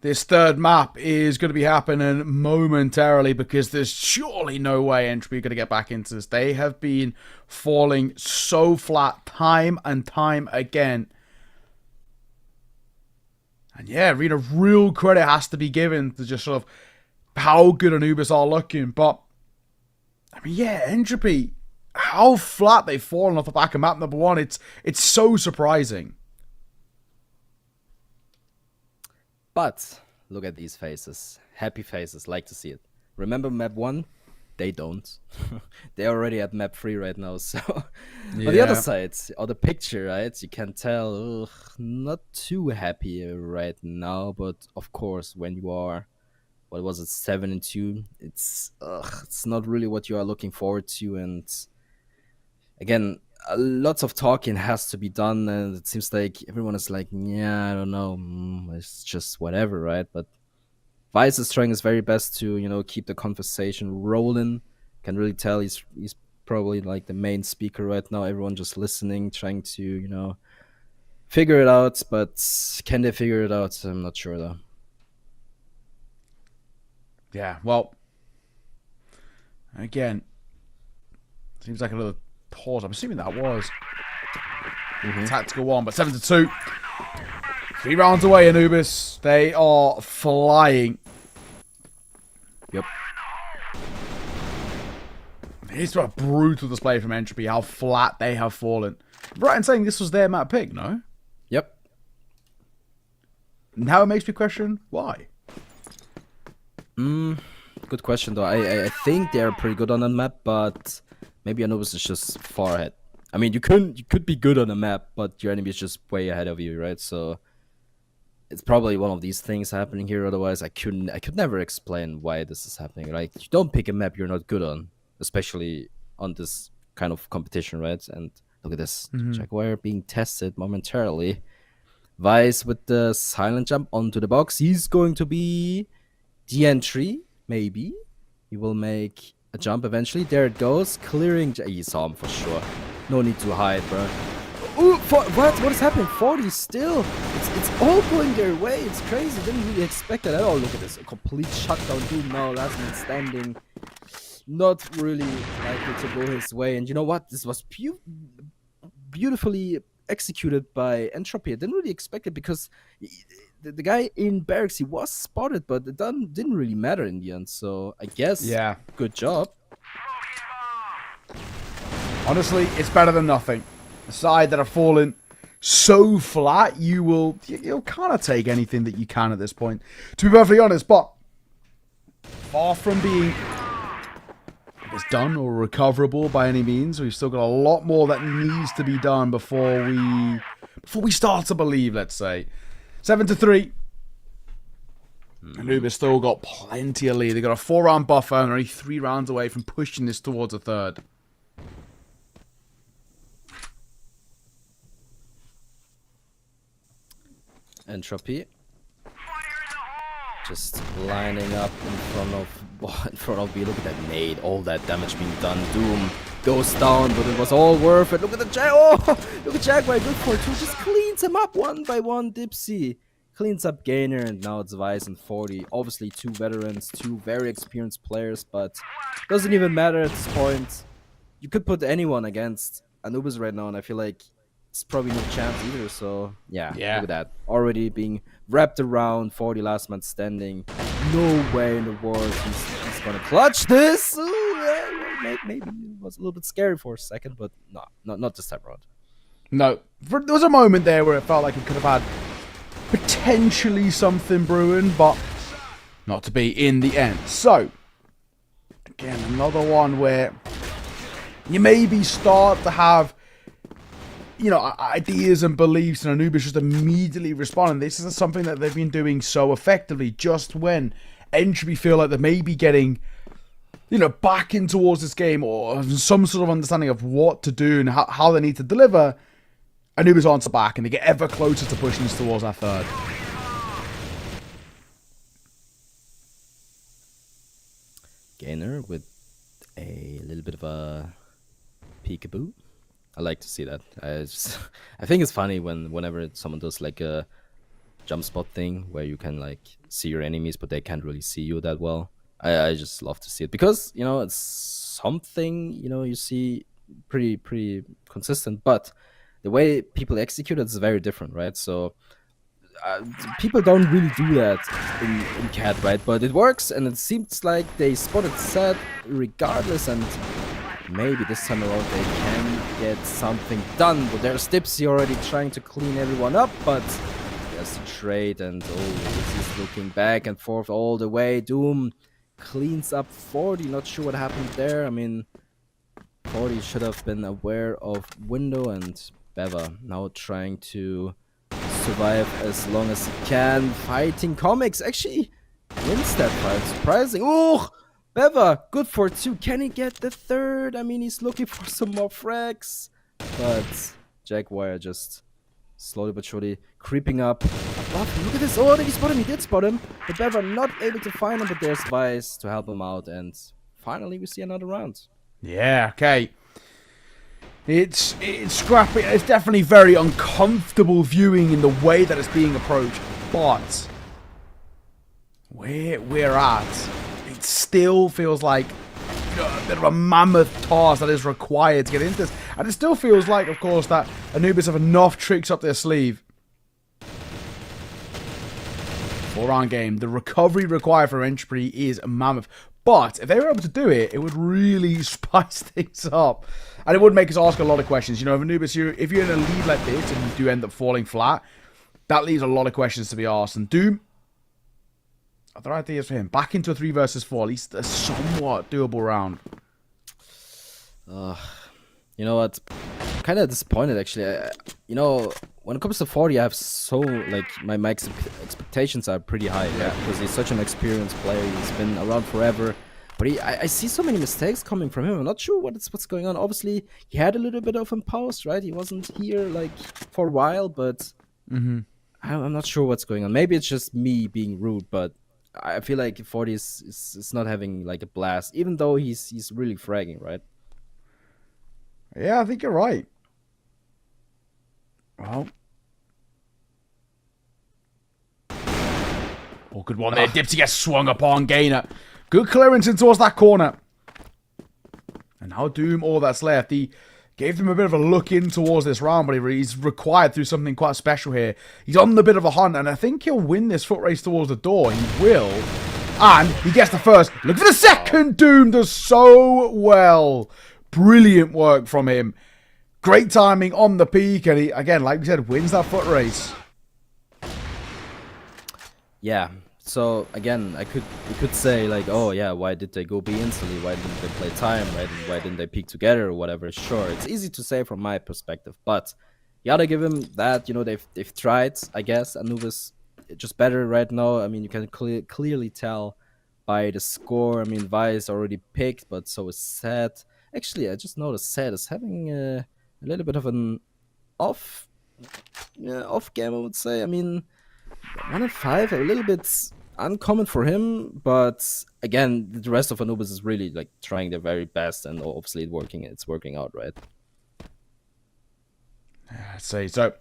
this third map is going to be happening momentarily because there's surely no way Entropy are going to get back into this. They have been falling so flat time and time again. And yeah, real credit has to be given to just sort of how good Anubis are looking. But, I mean, yeah, Entropy, how flat they've fallen off the back of map number 1. It's so surprising. But look at these faces. Happy faces. Like to see it. Remember map 1? They don't. They're already at map 3 right now. So on the other side, or the picture, right? You can tell, not too happy right now. But of course, when you are, what was it, 7-2? It's not really what you are looking forward to. And again, lots of talking has to be done, and it seems like everyone is like, yeah, I don't know, it's just whatever, right? But Vice is trying his very best to, you know, keep the conversation rolling. Can really tell he's probably like the main speaker right now. Everyone just listening, trying to, you know, figure it out. But can they figure it out? I'm not sure though. Yeah, well, again, seems like another pause. I'm assuming that was tactical one, but 7-2. 3 rounds away, Anubis. They are flying. Yep. It's a brutal display from Entropy, how flat they have fallen. Right in saying this was their map pick, no? Yep. Now it makes me question why. Good question though. I think they're pretty good on that map, but maybe Anubis is just far ahead. I mean, you could be good on a map, but your enemy is just way ahead of you, right? So it's probably one of these things happening here. Otherwise, I could never explain why this is happening. Like, you don't pick a map you're not good on, especially on this kind of competition, right? And look at this, Jaguar being tested momentarily. Vice with the silent jump onto the box. He's going to be the entry, maybe. He will make a jump eventually. There it goes, clearing. He saw him for sure. No need to hide, bro. Ooh, what is happening? 40 still. It's all going their way. It's crazy. Didn't really expect that at all. Look at this, a complete shutdown. Dude, now last man standing. Not really likely to go his way. And you know what? This was beautifully executed by Entropy. I didn't really expect it because the guy in barracks, he was spotted, but it didn't really matter in the end. So I guess, yeah, good job. Honestly, it's better than nothing. The side that have fallen so flat, you'll kind of take anything that you can at this point, to be perfectly honest. But far from being done or recoverable by any means, we've still got a lot more that needs to be done before we start to believe. Let's say 7-3. Anubis still got plenty of lead. They got a 4-round buffer and only 3 rounds away from pushing this towards a third. Entropy just lining up in front of me. Look at that nade, all that damage being done. Doom goes down, but it was all worth it. Look at the look at Jaguar, good for 2, just cleans him up one by one. Dipsy cleans up Gainer, and now it's Vice and 40. Obviously 2 veterans, 2 very experienced players, but doesn't even matter at this point. you could put anyone against Anubis right now, and I feel like it's probably no chance either. So yeah, look at that. Already being wrapped around, 40 last man standing. No way in the world he's gonna clutch this. Maybe it was a little bit scary for a second, but no, not this time around. No, there was a moment there where it felt like it could have had potentially something brewing, but not to be in the end. So, again, another one where you maybe start to have, you know, ideas and beliefs, and Anubis just immediately responding. This is something that they've been doing so effectively just when Entropy feel like they may be getting, you know, back in towards this game or some sort of understanding of what to do and how they need to deliver. Anubis answer back, and they get ever closer to pushing us towards that third. Gainer with a little bit of a peekaboo. I like to see that. I think it's funny whenever someone does like a jump spot thing where you can like see your enemies, but they can't really see you that well. I just love to see it because, you know, it's something, you know, you see pretty consistent, but the way people execute it is very different, right? So people don't really do that in CAD, right? But it works, and it seems like they spotted set regardless, and maybe this time around they can get something done. But there's Dipsy already trying to clean everyone up, but there's the trade, and he's looking back and forth all the way. Doom cleans up 40, not sure what happened there. I mean, 40 should have been aware of window, and Beva now trying to survive as long as he can. Fighting Comics actually wins that fight. Surprising. Oh, Beva, good for 2. Can he get the third? I mean, he's looking for some more frags. But Jaguar just slowly but surely creeping up above him. Look at this. Oh, did he spot him? He did spot him. But Beva not able to find him, but there's Vice to help him out. And finally, we see another round. Yeah, okay. It's scrappy. It's definitely very uncomfortable viewing in the way that it's being approached. But where we're at, it still feels like, you know, a bit of a mammoth task that is required to get into this. And it still feels like, of course, that Anubis have enough tricks up their sleeve. 4-round game. The recovery required for Entropy is mammoth. But if they were able to do it, it would really spice things up. And it would make us ask a lot of questions. You know, if Anubis, if you're in a lead like this and you do end up falling flat, that leaves a lot of questions to be asked. And Doom, are there ideas for him? Back into a 3 versus 4, at least a somewhat doable round. You know what? I'm kind of disappointed, actually. You know, when it comes to 40, I have so, like, my expectations are pretty high, yeah, because he's such an experienced player. He's been around forever. But I see so many mistakes coming from him. I'm not sure what's going on. Obviously, he had a little bit of impulse, right? He wasn't here, like, for a while, but I'm not sure what's going on. Maybe it's just me being rude, but I feel like 40 is not having, like, a blast, even though he's really fragging, right? Yeah, I think you're right. Well. Oh, good one there. Dipsy gets swung upon. Gainer. Good clearance in towards that corner. And now Doom, all that's left. He gave them a bit of a look in towards this round, but he's required through something quite special here. He's on the bit of a hunt, and I think he'll win this foot race towards the door. He will. And he gets the first. Look for the second. Doom does so well. Brilliant work from him. Great timing on the peak, and he, again, like we said, wins that foot race. Yeah. So again, we could say like, oh yeah, why did they go B instantly? Why didn't they play time? Why didn't they peak together or whatever? Sure, it's easy to say from my perspective, but you gotta give him that. You know, they've tried. I guess Anubis just better right now. I mean, you can clearly tell by the score. I mean, Vice already picked, but so is Set. Actually, I just noticed Set is having a little bit of an off game, I would say. I mean, 1 and 5, a little bit uncommon for him, but again, the rest of Anubis is really like trying their very best, and obviously it's working out, right? I'd say so.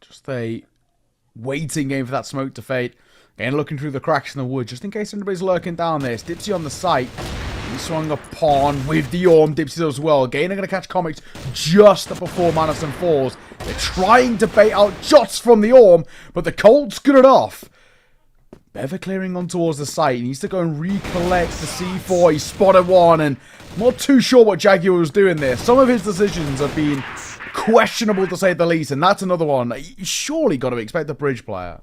Just a waiting game for that smoke to fade. Again, looking through the cracks in the wood, just in case anybody's lurking down there. It's Dipsy on the site. He swung a pawn with the Orm. Dipsy as well. Again, they're going to catch Comics just before Madison falls. They're trying to bait out shots from the Orm, but the Colt's good enough. Bever clearing on towards the site. He needs to go and recollect the C4. He spotted one, and I'm not too sure what Jaguar was doing there. Some of his decisions have been questionable, to say the least, and that's another one. You surely got to expect the bridge player.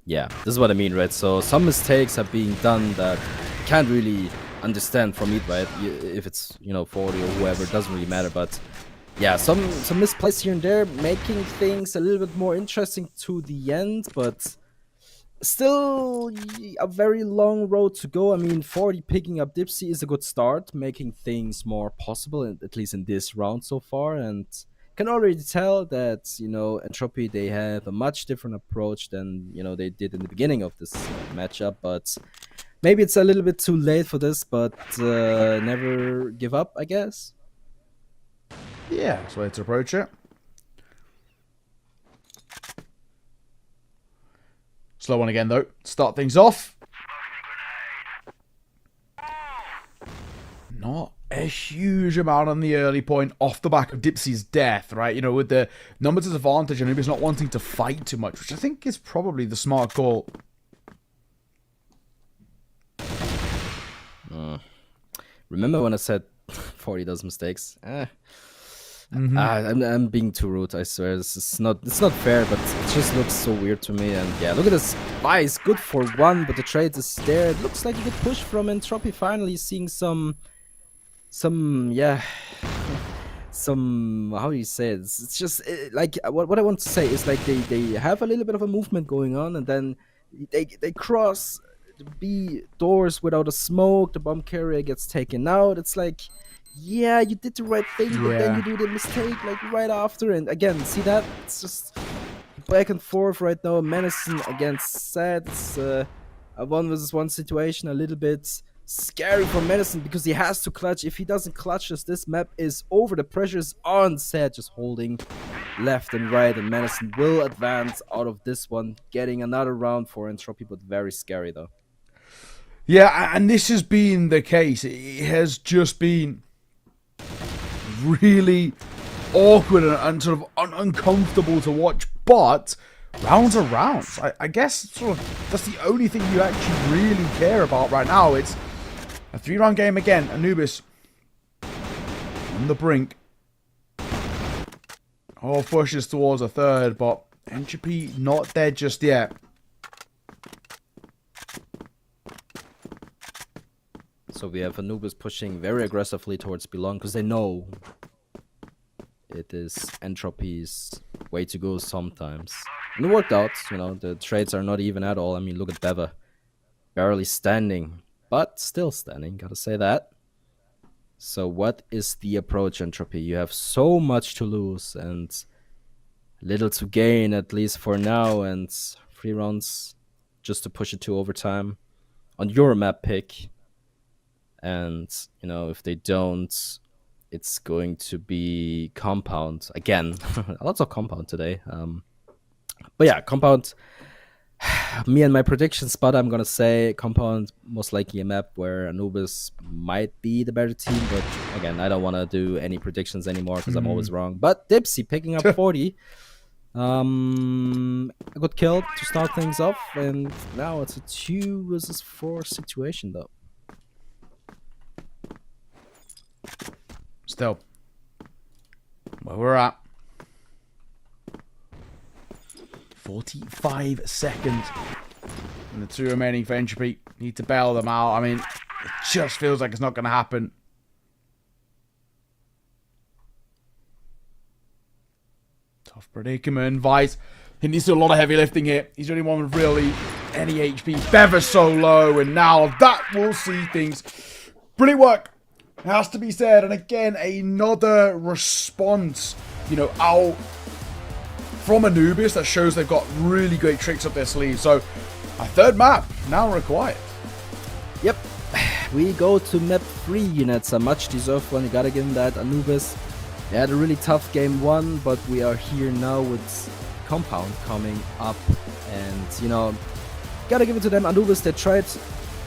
Yeah, this is what I mean, right? So some mistakes are being done that you can't really understand from it, right? If it's, you know, 40 or whoever, it doesn't really matter. But yeah, some misplays here and there, making things a little bit more interesting to the end, but still a very long road to go. I mean, 40 picking up Dipsy is a good start, making things more possible, at least in this round so far. And can already tell that, you know, Entropy, they have a much different approach than, you know, they did in the beginning of this matchup. But maybe it's a little bit too late for this, but never give up, I guess. Yeah, that's the way to approach it. Slow one again, though. Start things off. Not a huge amount on the early point off the back of Dipsy's death, right? You know, with the number disadvantage, Anubis not wanting to fight too much, which I think is probably the smart call. Remember when I said 40 does mistakes? I'm being too rude, I swear. It's not fair, but it just looks so weird to me. And yeah, look at this buy. Good for one, but the trade is there. It looks like a good push from Entropy. Finally seeing some yeah, some, how do you say it? It's just like what I want to say is like they have a little bit of a movement going on, and then they cross the B doors without a smoke. The bomb carrier gets taken out. It's like, yeah, you did the right thing, but then you do the mistake like right after. And again, see that? It's just back and forth right now. Menacing against Sad. It's a 1v1 situation, a little bit scary for Menacing because he has to clutch. If he doesn't clutch us, this map is over. The pressure is on Sad, just holding left and right, and Menacing will advance out of this one, getting another round for Entropy, but very scary though. Yeah, and this has been the case. It has just been really awkward and sort of uncomfortable to watch, but rounds are rounds. I guess sort of that's the only thing you actually really care about right now. It's a 3-round game again. Anubis on the brink. All pushes towards a third, but Entropy not there just yet. So we have Anubis pushing very aggressively towards Belong because they know it is Entropy's way to go sometimes. And it worked out, you know, the trades are not even at all. I mean, look at Beva. Barely standing, but still standing, gotta say that. So what is the approach, Entropy? You have so much to lose and little to gain, at least for now, and 3 rounds just to push it to overtime on your map pick. And, you know, if they don't, it's going to be Compound. Again, lots of Compound today. But yeah, Compound, me and my prediction spot, I'm going to say Compound, most likely a map where Anubis might be the better team. But again, I don't want to do any predictions anymore because I'm always wrong. But Dipsy picking up 40. A good kill to start things off. And now it's a 2 versus 4 situation though. Still, where we're at, 45 seconds, and the 2 remaining for Entropy. Need to bail them out. I mean, it just feels like it's not going to happen. Tough predicament. Vice, he needs to do a lot of heavy lifting here. He's the only one with really any HP. Bever's so low, and now that will see things. Brilliant work. It has to be said, and again, another response, you know, out from Anubis that shows they've got really great tricks up their sleeve. So, a 3rd map now required. Yep, we go to map 3, and it's a much deserved one. You gotta give him that. Anubis, they had a really tough game 1, but we are here now with Compound coming up, and, you know, gotta give it to them. Anubis, they tried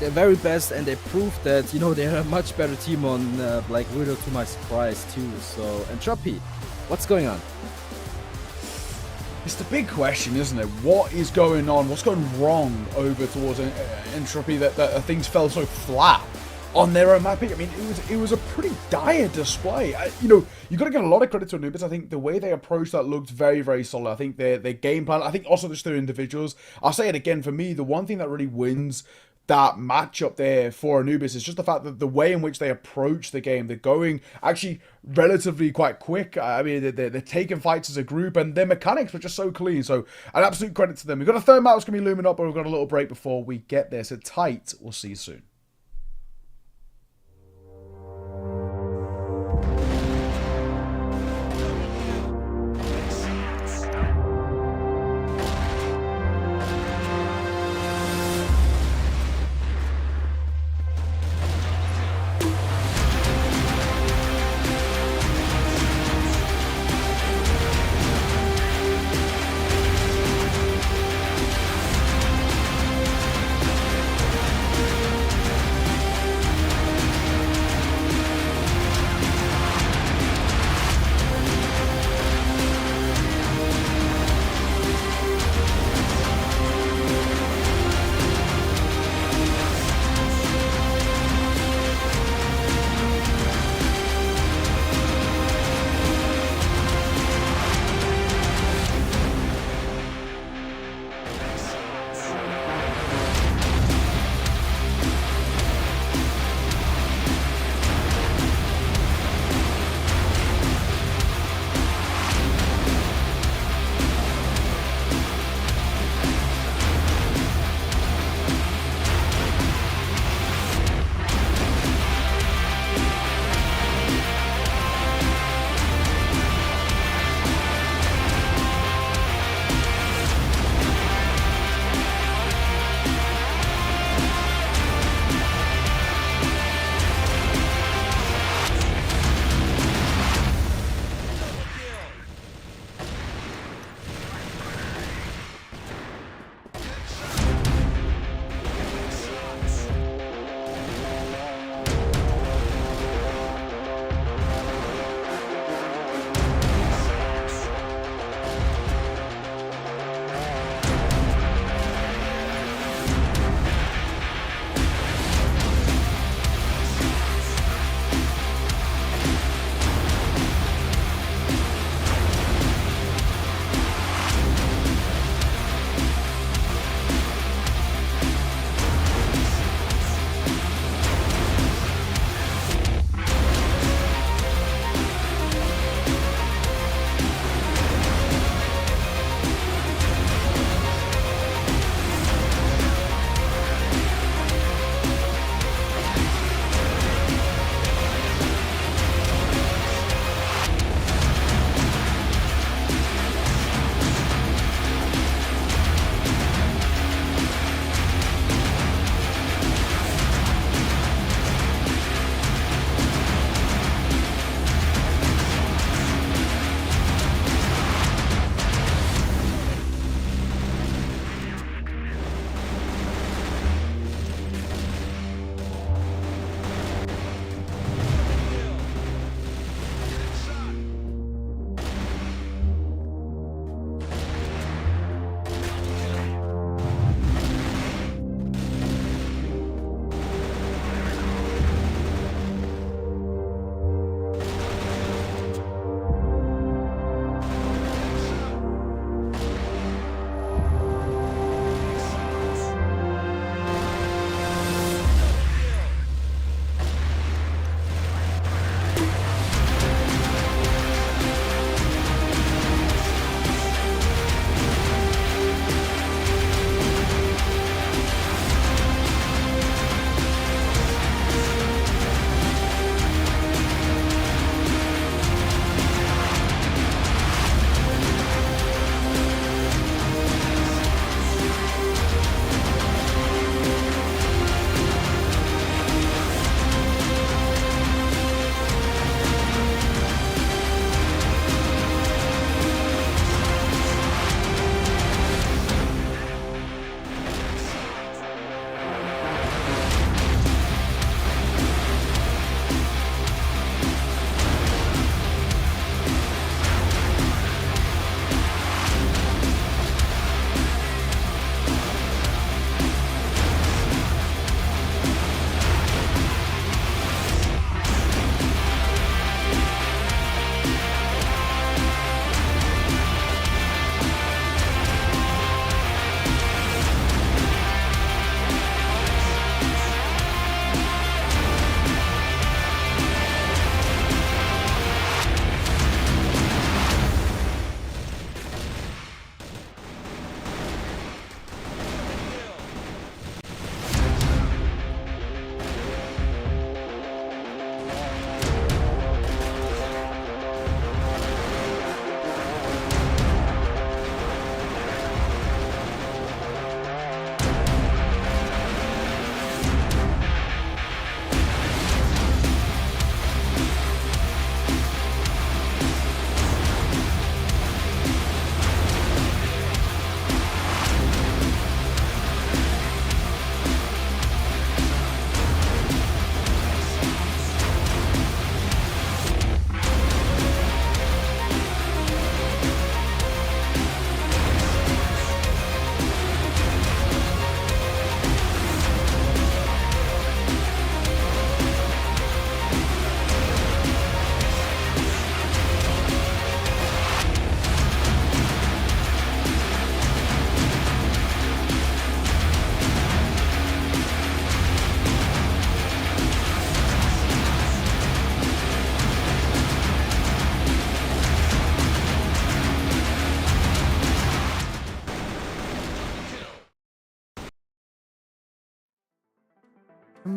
their very best and they proved that, you know, they're a much better team on like Weirdo, to my surprise too. So Entropy, what's going on? It's the big question, isn't it? What is going on? What's going wrong over towards Entropy that things fell so flat on their own mapping? I mean, it was a pretty dire display. You know, you got to give a lot of credit to Anubis. I think the way they approached that looked very, very solid. I think their game plan, I think also just their individuals. I'll say it again, for me, the one thing that really wins that matchup there for Anubis is just the fact that the way in which they approach the game, they're going actually relatively quite quick. I mean, they're taking fights as a group, and their mechanics were just so clean. So an absolute credit to them. We've got a third match going to be looming up, but we've got a little break before we get there. So tight. We'll see you soon.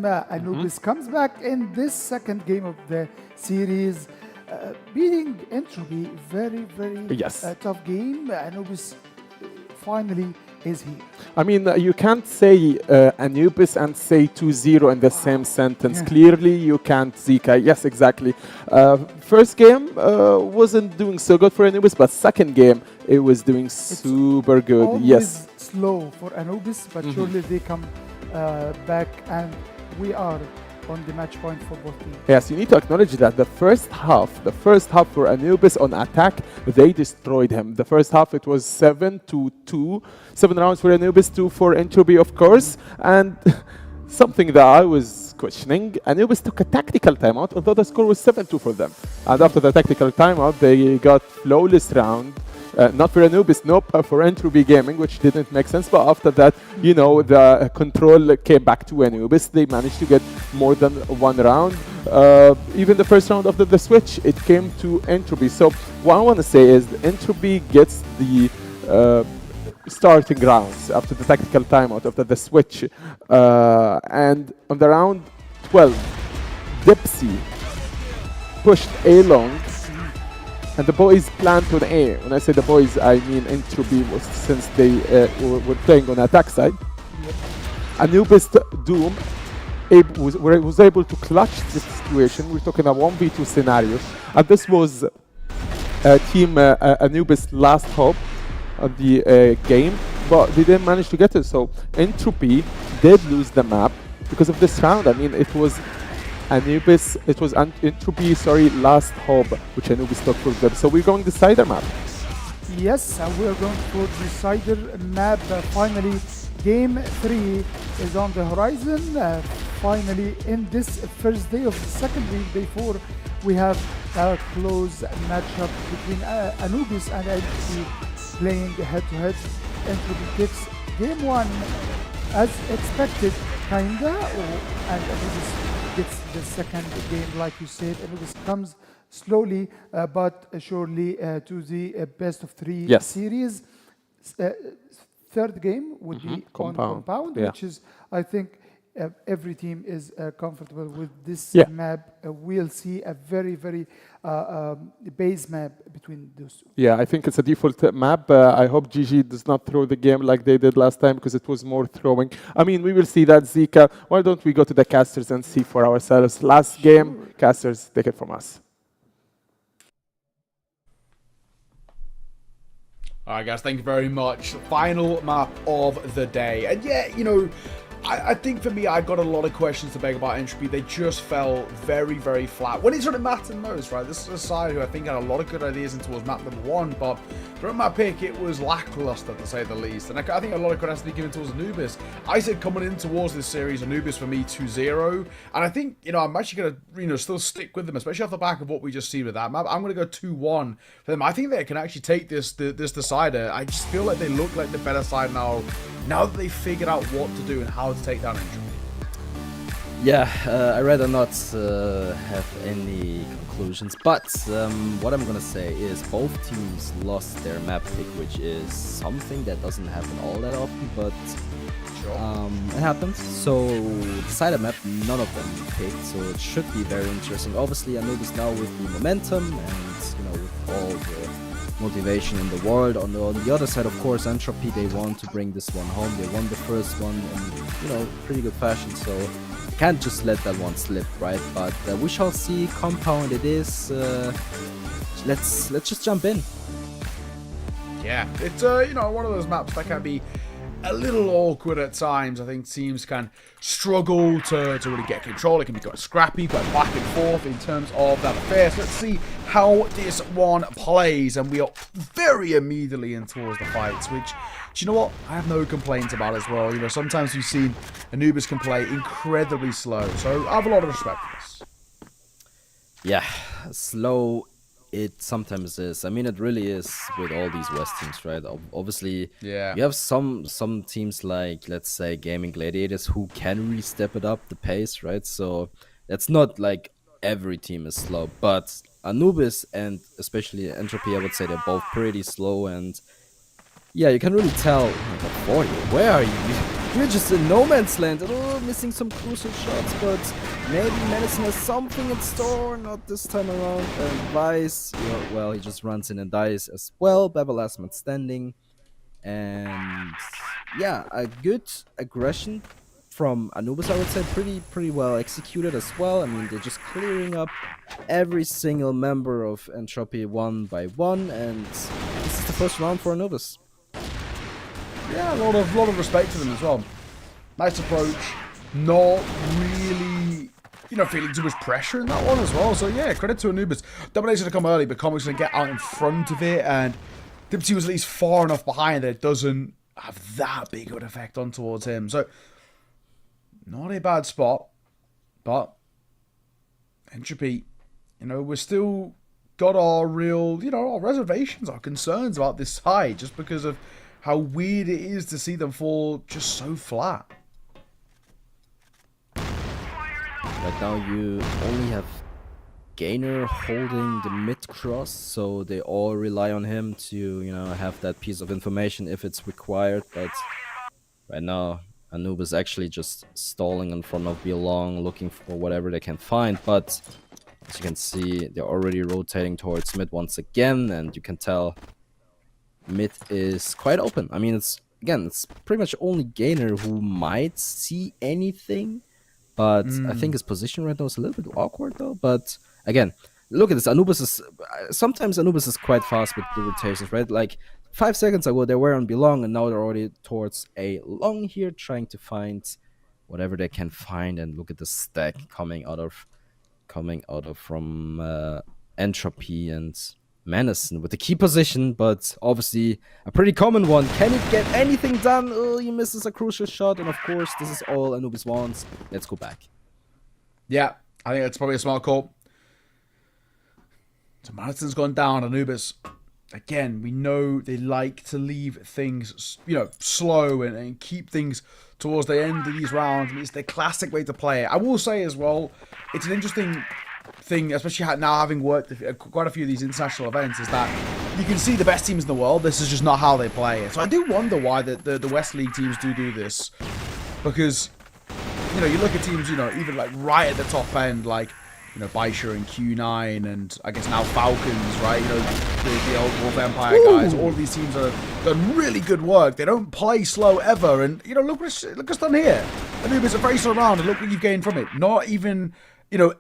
time, Anubis comes back in this second game of the series, beating Entropy. Very, very Yes. tough game. Anubis finally is here. I mean, you can't say Anubis and say 2-0 in the same sentence. Yeah. Clearly, you can't, Zika. Yes, exactly. First game wasn't doing so good for Anubis, but second game, it was doing super good. Always Yes. slow for Anubis, but surely they come back, and we are on the match point for both teams. Yes, you need to acknowledge that the first half for Anubis on attack, they destroyed him. The first half, it was 7-2. 7 rounds for Anubis, 2 for Entropy, of course. And something that I was questioning, Anubis took a tactical timeout, although the score was 7-2 for them. And after the tactical timeout, they got flawless round. Not for Anubis, nope, for Entropy Gaming, which didn't make sense. But after that, you know, the control came back to Anubis. They managed to get more than one round. Even the first round after the switch, it came to Entropy. So what I want to say is Entropy gets the starting rounds after the tactical timeout, after the switch. And on the round 12, Dipsy pushed A long. And the boys planned on A. When I say the boys, I mean Entropy, since they were playing on attack side. Anubis Doom was able to clutch this situation. We're talking a 1v2 scenario. And this was Team Anubis' last hope of the game, but they didn't manage to get it. So Entropy did lose the map because of this round. I mean, it was Anubis, it was Entropy, last hope, which Anubis took for them. So we're going the cider map. Yes, we're going for the cider map. Finally, game 3 is on the horizon. Finally, in this first day of the second week, before we have a close matchup between Anubis and Entropy playing head-to-head. Entropy takes game 1 as expected, kinda, and Anubis gets the second game, like you said. Anubis comes slowly but surely to the best of 3 Yes. series. Third game would be on compound, yeah. which is, I think, every team is comfortable with this Yeah. map. We'll see a very, very base map between those two. Yeah, I think it's a default map. I hope GG does not throw the game like they did last time, because it was more throwing. I mean, we will see that, Zika. Why don't we go to the casters and see for ourselves? Last game, casters, take it from us. All right, guys, thank you very much. Final map of the day. And yeah, you know, I think for me, I got a lot of questions to beg about Entropy. They just fell very, very flat. When it's on mattered most, right? This is a side who I think had a lot of good ideas towards map number 1, but from my pick, it was lackluster, to say the least. And I think a lot of credit has to be given towards Anubis. I said coming in towards this series, Anubis for me 2-0. And I think, you know, I'm actually going to, you know, still stick with them, especially off the back of what we just see with that map. I'm going to go 2-1 for them. I think they can actually take this decider. I just feel like they look like the better side now that they figured out what to do and how to take down Entropy. Yeah, I rather not have any conclusions, but what I'm gonna say is both teams lost their map pick, which is something that doesn't happen all that often, but it happens. So the cider map, none of them picked, so it should be very interesting. Obviously, Anubis now with the momentum and, you know, with all the motivation in the world. On the other side, of course, Entropy, they want to bring this one home. They won the first one in, you know, pretty good fashion, so you can't just let that one slip, right? But we shall see. Compound it is. Let's just jump in. Yeah, it's you know, one of those maps that can be a little awkward at times. I think teams can struggle to really get control. It can be quite scrappy, quite back and forth in terms of that affair. So let's see how this one plays. And we are very immediately in towards the fights, which, do you know what? I have no complaints about as well. You know, sometimes we've seen Anubis can play incredibly slow. So I have a lot of respect for this. Yeah, slow it sometimes is. I mean, it really is with all these West teams, right? Obviously, yeah, you have some teams like, let's say, Gaimin Gladiators, who can really step it up the pace, right? So it's not like every team is slow, but Anubis and especially Entropy, I would say they're both pretty slow. And yeah, you can really tell. Oh my God, 40, where are you? You're just in no man's land. Oh, missing some crucial shots, but maybe Madison has something in store. Not this time around. And Vice, well, he just runs in and dies as well. Bevel last man standing. And yeah, a good aggression from Anubis, I would say. Pretty well executed as well. I mean, they're just clearing up every single member of Entropy one by one. And this is the first round for Anubis. Yeah, a lot of respect to them as well. Nice approach. Not really, feeling too much pressure in that one as well. So yeah, credit to Anubis. Domination to come early, but Comic's going to get out in front of it, and Dipsy was at least far enough behind that it doesn't have that big of an effect on towards him. So not a bad spot, but Entropy, we're still got our real, our reservations, our concerns about this side, just because of how weird it is to see them fall just so flat. Right now you only have Gainer holding the mid cross, so they all rely on him to, have that piece of information if it's required. But right now Anubis actually just stalling in front of Belong, looking for whatever they can find. But as you can see, they're already rotating towards mid once again, and you can tell mid is quite open. I mean, it's pretty much only Gainer who might see anything, but I think his position right now is a little bit awkward though. But again, look at this. Sometimes Anubis is quite fast with the rotations, right? Like 5 seconds ago they were on Belong, and now they're already towards a long here, trying to find whatever they can find. And look at the stack coming out of from Entropy and Madison with the key position, but obviously a pretty common one. Can it get anything done? Oh, he misses a crucial shot, and of course this is all Anubis wants. Let's go back. Yeah, I think that's probably a smart call. So Madison's gone down. Anubis, again, we know they like to leave things, slow and keep things towards the end of these rounds. I mean, it's the classic way to play it. I will say as well, it's an interesting thing, especially now having worked quite a few of these international events, is that you can see the best teams in the world. This is just not how they play it. So I do wonder why the West League teams do this, because you look at teams, even like right at the top end, like Baisha and Q9, and I guess now Falcons, right? The old Wolf Empire guys. All of these teams have done really good work. They don't play slow ever, and look what's done here. Anubis a very slow round, and look what you've gained from it. Not even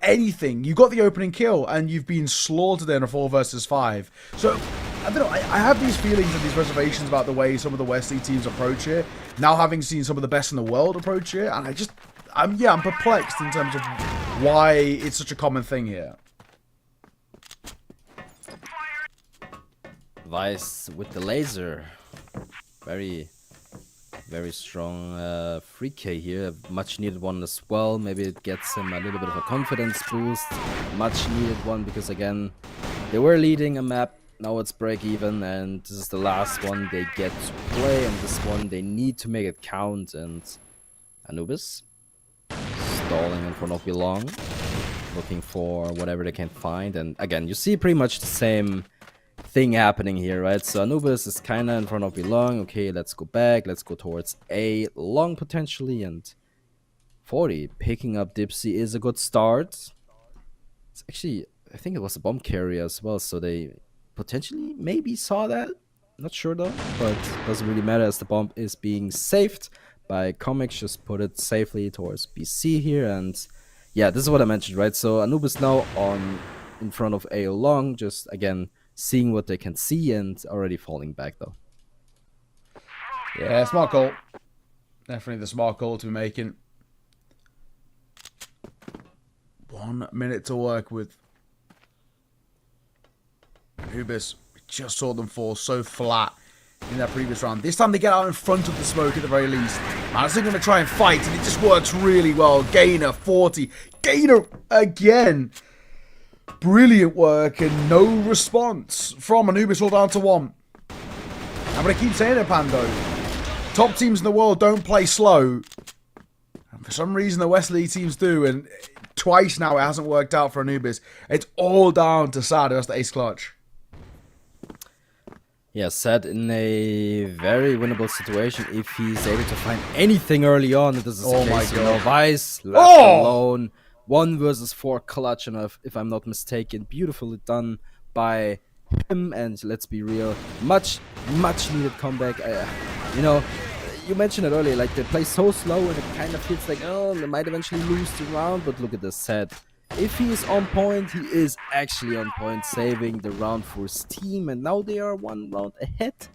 anything. You got the opening kill, and you've been slaughtered in a 4 versus 5. So, I don't know, I have these feelings and these reservations about the way some of the West League teams approach it. Now having seen some of the best in the world approach it, and I'm perplexed in terms of why it's such a common thing here. Vice with the laser. Very strong free K here. Much needed one as well. Maybe it gets him a little bit of a confidence boost. Much needed one, because again, they were leading a map. Now it's break even, and this is the last one they get to play, and this one they need to make it count. And Anubis stalling in front of Belong, looking for whatever they can find. And again, you see pretty much the same thing happening here, right? So Anubis is kind of in front of Belong. Okay, let's go back. Let's go towards A long potentially. And 40 picking up Dipsy is a good start. It's actually, I think it was a bomb carrier as well, so they potentially maybe saw that. Not sure though, but doesn't really matter as the bomb is being saved by Comics. Just put it safely towards BC here. And yeah, this is what I mentioned, right? So Anubis now in front of A long, just again seeing what they can see, and already falling back though. Yeah, smart call. Definitely the smart call to be making. 1 minute to work with. Anubis, we just saw them fall so flat in that previous round. This time they get out in front of the smoke at the very least. Madison going to try and fight, and it just works really well. Gainer, 40. Gainer again. Brilliant work, and no response from Anubis, all down to 1. I'm going to keep saying it, Pando. Top teams in the world don't play slow. And for some reason, the West League teams do, and twice now it hasn't worked out for Anubis. It's all down to Sad, that's the ace clutch. Yeah, set in a very winnable situation if he's able to find anything early on. This is Oh the my case, you God. know, Vice left alone. 1 versus 4 clutch, and if I'm not mistaken, beautifully done by him. And let's be real, much needed comeback. You know, you mentioned it earlier, like they play so slow and it kind of feels like, oh, they might eventually lose the round. But look at this set. If he is on point, he is actually on point, saving the round for his team, and now they are 1 round ahead,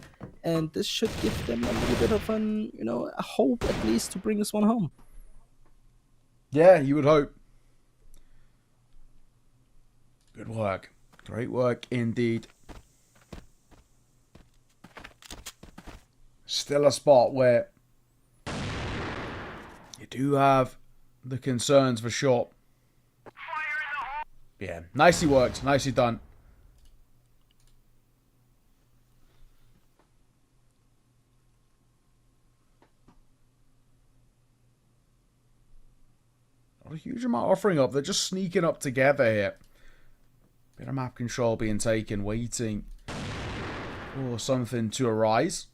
and this should give them a little bit of an, you know, a hope at least to bring this one home. Yeah, you would hope. Good work. Great work indeed. Still a spot where you do have the concerns for sure. Yeah, nicely worked. Nicely done. Not a huge amount offering up. They're just sneaking up together here. Bit of map control being taken, waiting for something to arise.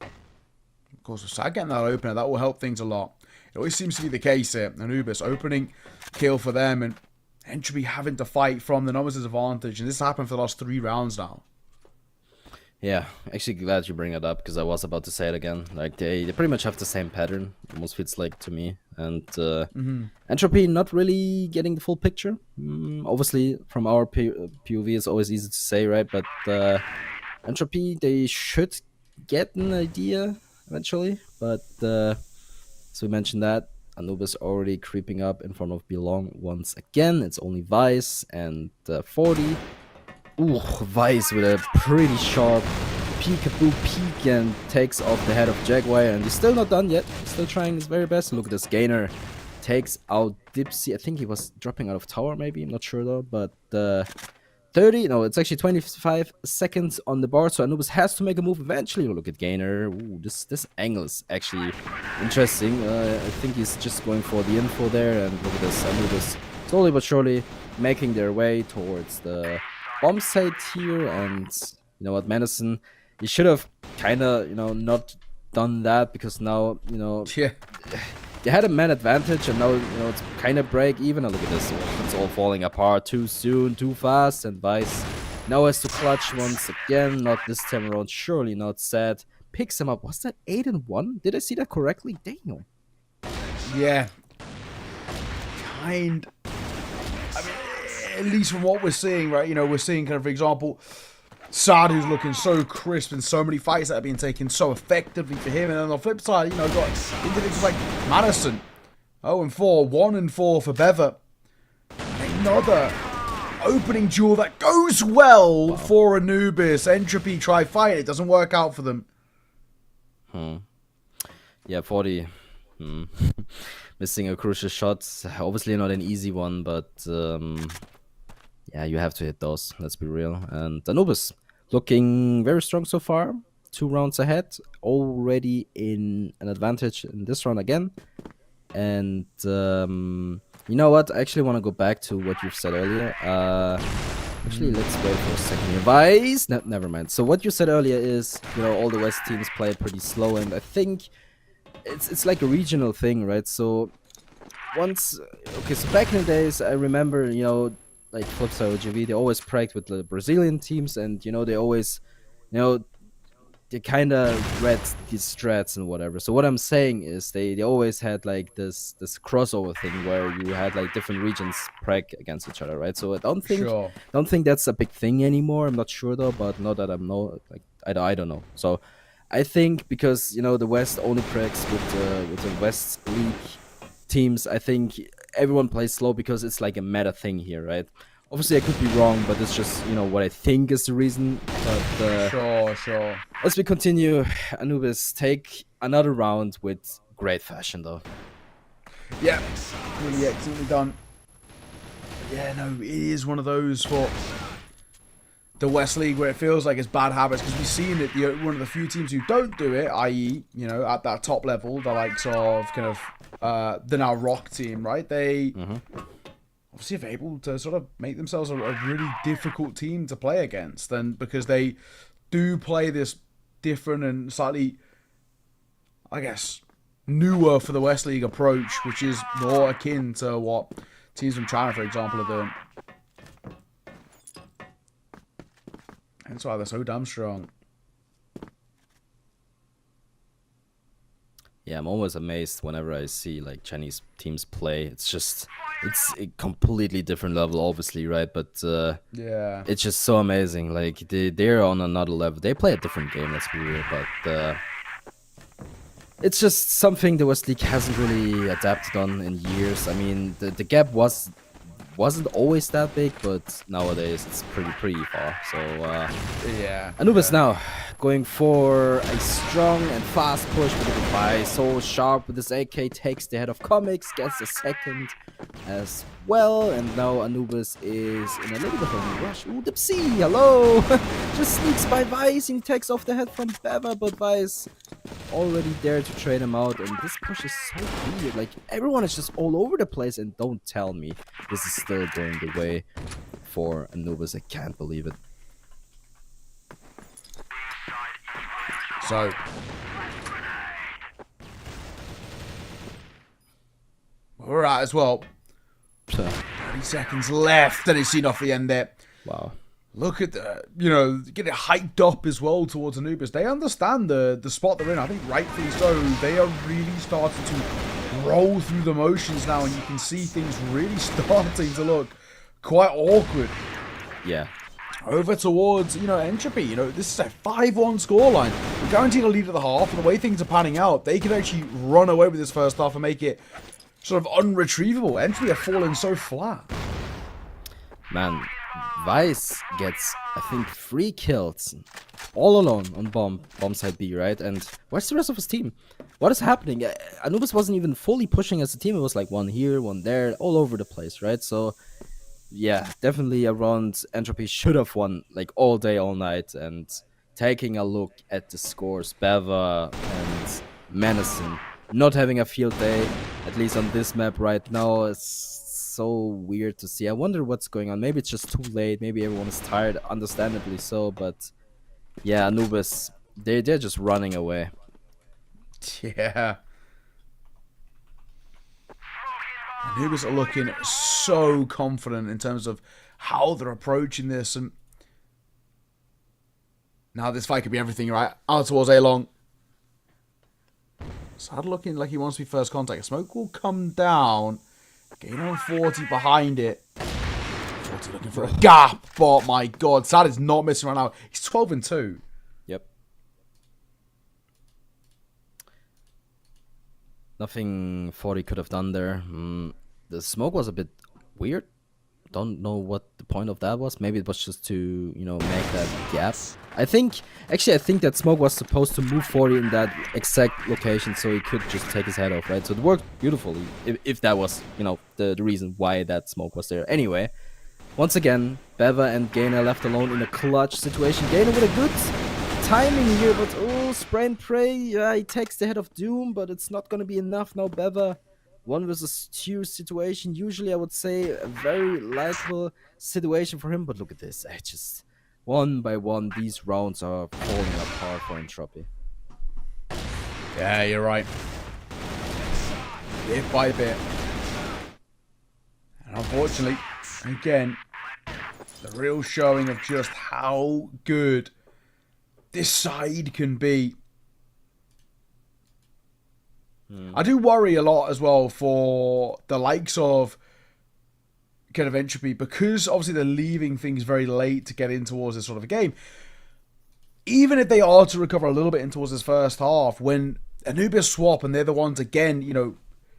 Of course, with Sad getting that opener, that will help things a lot. It always seems to be the case here. Anubis opening kill for them, and Entropy having to fight from the Novice's advantage. And this has happened for the last 3 rounds now. Yeah, actually glad you bring it up, because I was about to say it again. Like, they pretty much have the same pattern, almost feels like to me. And Entropy not really getting the full picture. Obviously, from our POV, it's always easy to say, right? But Entropy, they should get an idea eventually. But so we mentioned that. Anubis already creeping up in front of Belong once again. It's only Vice and 40. Ooh, Vice with a pretty sharp peekaboo peek and takes off the head of Jaguar, and he's still not done yet. He's still trying his very best. Look at this Gainer. Takes out Dipsy. I think he was dropping out of tower, maybe. I'm not sure though. But 30, no, it's actually 25 seconds on the bar, so Anubis has to make a move eventually. Look at Gainer. Ooh, this angle is actually interesting. I think he's just going for the info there, and look at this. Anubis slowly but surely making their way towards the bomb site here. And you know what, Madison, you should have kind of, you know, not done that, because now, you know, they had a man advantage, and now, you know, it's kind of break even. Look at this, it's all falling apart too soon, too fast, and Vice now has to clutch once again. Not this time around, surely not. Sad picks him up. Was that 8-1? Did I see that correctly? Damn. Yeah. I mean, at least from what we're seeing, right? You know, we're seeing kind of, for example, Sad, who's looking so crisp, and so many fights that are being taken so effectively for him. And on the flip side, you know, got individuals like Madison, 0-4, 1-4 for Bever. And another opening duel that goes well for Anubis. Entropy try fight, it doesn't work out for them. Yeah, 40. Missing a crucial shot. Obviously not an easy one, but yeah, you have to hit those. Let's be real. And Anubis looking very strong so far. 2 rounds ahead. Already in an advantage in this round again. And you know what? I actually want to go back to what you've said earlier. Actually, let's wait for a second here. Vice? No, never mind. So what you said earlier is, you know, all the West teams play pretty slow, and I think it's like a regional thing, right? So once, okay, so back in the days, I remember, you know, like Flipside or GV, they always pranked with the Brazilian teams, and you know, they always, you know, they kind of read these strats and whatever. So what I'm saying is they always had like this crossover thing where you had like different regions prank against each other, right? So I don't think that's a big thing anymore. I'm not sure though, but not that I'm I don't know. So I think because, you know, the West only pranks with the West League teams, I think everyone plays slow because it's like a meta thing here, right? Obviously, I could be wrong, but it's just, you know, what I think is the reason. But Sure. As we continue, Anubis take another round with great fashion, though. Yeah, really excellently done. Yeah, no, it is one of those for the West League where it feels like it's bad habits, because we've seen it. One of the few teams who don't do it, i.e., you know, at that top level, the likes of kind of the now ROC team, right? They obviously have able to sort of make themselves a really difficult team to play against, and because they do play this different and slightly, I guess, newer for the West League approach, which is more akin to what teams from China, for example, are doing. That's why they're so damn strong. Yeah, I'm always amazed whenever I see like Chinese teams play. It's a completely different level, obviously, right? But Yeah. it's just so amazing. Like they're on another level. They play a different game, let's be real. But it's just something the West League hasn't really adapted on in years. I mean, the gap wasn't always that big, but nowadays it's pretty far. So Yeah. Anubis now going for a strong and fast push with the goodbye. So sharp with his AK, takes the head of Comics, gets a second as well. And now Anubis is in a little bit of a rush. Ooh, Dipsy, hello! Just sneaks by Vice and he takes off the head from Beva, but Vice already there to trade him out. And this push is so weird. Like, everyone is just all over the place, and don't tell me this is still going the way for Anubis. I can't believe it. So, we're at as well. 30 seconds left, and it's seen off the end there. Wow. Look at the, getting hyped up as well towards Anubis. They understand the spot they're in. I think rightfully so. They are really starting to roll through the motions now, and you can see things really starting to look quite awkward. Yeah. Over towards, Entropy. This is a 5-1 scoreline. We're guaranteed a lead at the half, and the way things are panning out, they can actually run away with this first half and make it sort of unretrievable. Entropy are falling so flat. Man, Vice gets, I think, 3 kills all alone on bomb side B, right? And where's the rest of his team? What is happening? Anubis wasn't even fully pushing as a team. It was like one here, one there, all over the place, right? So yeah, definitely a round Entropy should have won like all day, all night. And taking a look at the scores, Beva and Menacin not having a field day, at least on this map right now. It's so weird to see. I wonder what's going on. Maybe it's just too late. Maybe everyone is tired, understandably so. But yeah, Anubis, they're just running away. Yeah. Anubis are looking so confident in terms of how they're approaching this. And now this fight could be everything, right? Out towards A-Long. Sad looking like he wants to be first contact. Smoke will come down. Gain on 40 behind it. 40 looking for a gap. Oh my god. Sad is not missing right now. He's 12-2. Yep. Nothing 40 could have done there. The smoke was a bit weird. Don't know what the point of that was. Maybe it was just to, make that gap. I think that smoke was supposed to move 40 in that exact location so he could just take his head off, right? So it worked beautifully, if that was, the reason why that smoke was there. Anyway, once again, Beva and Gainer left alone in a clutch situation. Gainer with a good timing here, but spray and pray. Yeah, he takes the head of Doom, but it's not gonna be enough now. Beva 1 versus 2 situation. Usually I would say a very likable situation for him, but look at this. I just, one by one, these rounds are falling apart for Entropy. Yeah, you're right. Bit by bit. And unfortunately, again, the real showing of just how good this side can be. I do worry a lot as well for the likes of kind of Entropy, because obviously they're leaving things very late to get in towards this sort of a game. Even if they are to recover a little bit in towards this first half, when Anubis swap and they're the ones again,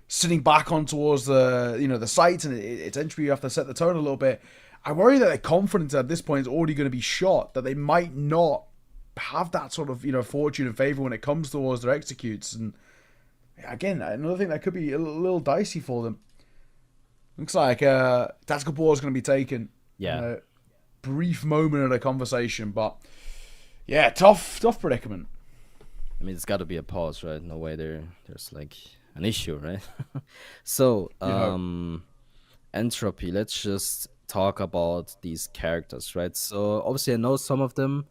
sitting back on towards the, the sites, and it's Entropy, you have to set the tone a little bit. I worry that their confidence at this point is already going to be shot, that they might not have that sort of, fortune and favor when it comes towards their executes. And again, another thing that could be a little dicey for them. Looks like tactical pause is going to be taken. Yeah. In a brief moment of a conversation, but yeah, tough predicament. I mean, it's got to be a pause, right? No way there's like an issue, right? So, Entropy, let's just talk about these characters, right? So obviously I know some of them.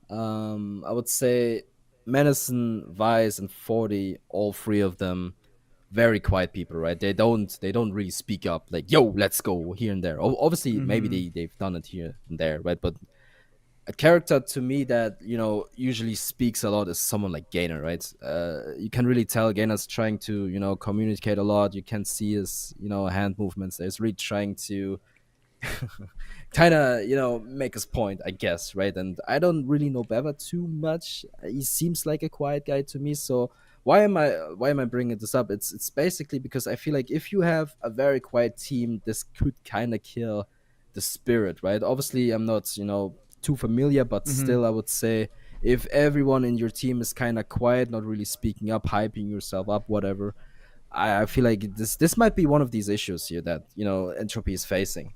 I would say Menacin, Vice, and 40, all three of them, very quiet people, right? They don't really speak up like, yo, let's go here and there. Obviously, maybe they've done it here and there, right? But a character to me that usually speaks a lot is someone like Gainer, right? You can really tell Gainer's trying to communicate a lot. You can see his hand movements. He's really trying to kind of make his point, I guess, right? And I don't really know Beva too much. He seems like a quiet guy to me. So why am I bringing this up? It's basically because I feel like if you have a very quiet team, this could kind of kill the spirit, right? Obviously, I'm not too familiar, but still, I would say if everyone in your team is kind of quiet, not really speaking up, hyping yourself up, whatever, I feel like this might be one of these issues here that Entropy is facing.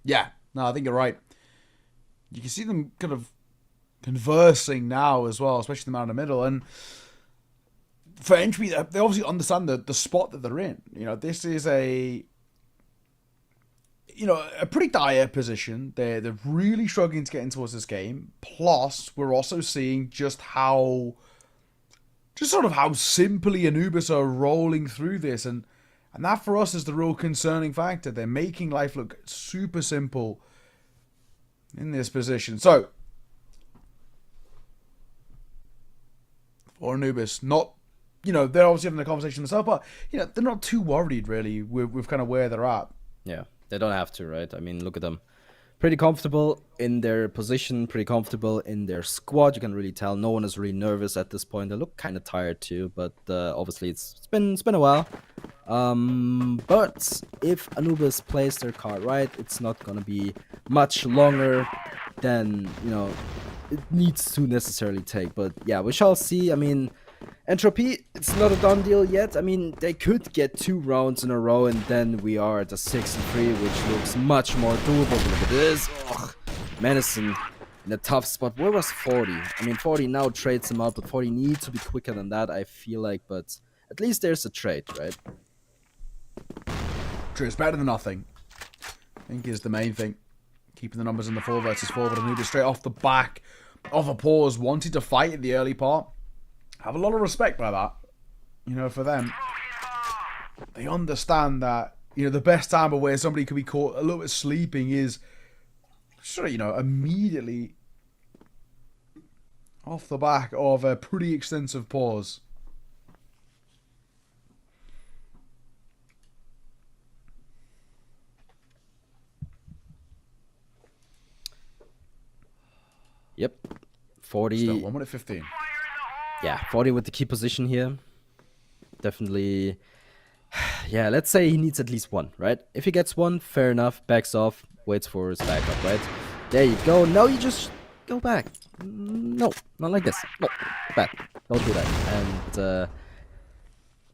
Yeah, no, I think you're right. You can see them kind of conversing now as well, especially the man in the middle. And for Entropy, they obviously understand the spot that they're in. This is a pretty dire position. They're really struggling to get into this game. Plus, we're also seeing just how simply Anubis are rolling through this, and that for us is the real concerning factor. They're making life look super simple in this position. So, for Anubis, not, they're obviously having a conversation themselves, but, they're not too worried, really, with kind of where they're at. Yeah, they don't have to, right? I mean, look at them. Pretty comfortable in their position, pretty comfortable in their squad. You can really tell no one is really nervous at this point. They look kind of tired too, but obviously it's been a while. But if Anubis plays their card right, it's not gonna be much longer than it needs to necessarily take. But yeah, we shall see. I mean, Entropy, it's not a done deal yet. I mean, they could get 2 rounds in a row, and then we are at a 6-3, which looks much more doable. But look at this. Ugh. Menacin in a tough spot. Where was 40? I mean, 40 now trades him out, but 40 needs to be quicker than that, I feel like. But at least there's a trade, right? True, it's better than nothing, I think, is the main thing. Keeping the numbers in the 4 versus 4, but Anubis straight off the back of a pause, wanted to fight in the early part. Have a lot of respect by that, for them. They understand that, the best time of where somebody could be caught a little bit sleeping is immediately off the back of a pretty extensive pause. Yep. 40. Still 1 minute 15. Yeah, 40 with the key position here. Definitely. Yeah, let's say he needs at least 1, right? If he gets 1, fair enough. Backs off, waits for his backup, right? There you go. Now you just go back. No, not like this. No, back. Don't do that. And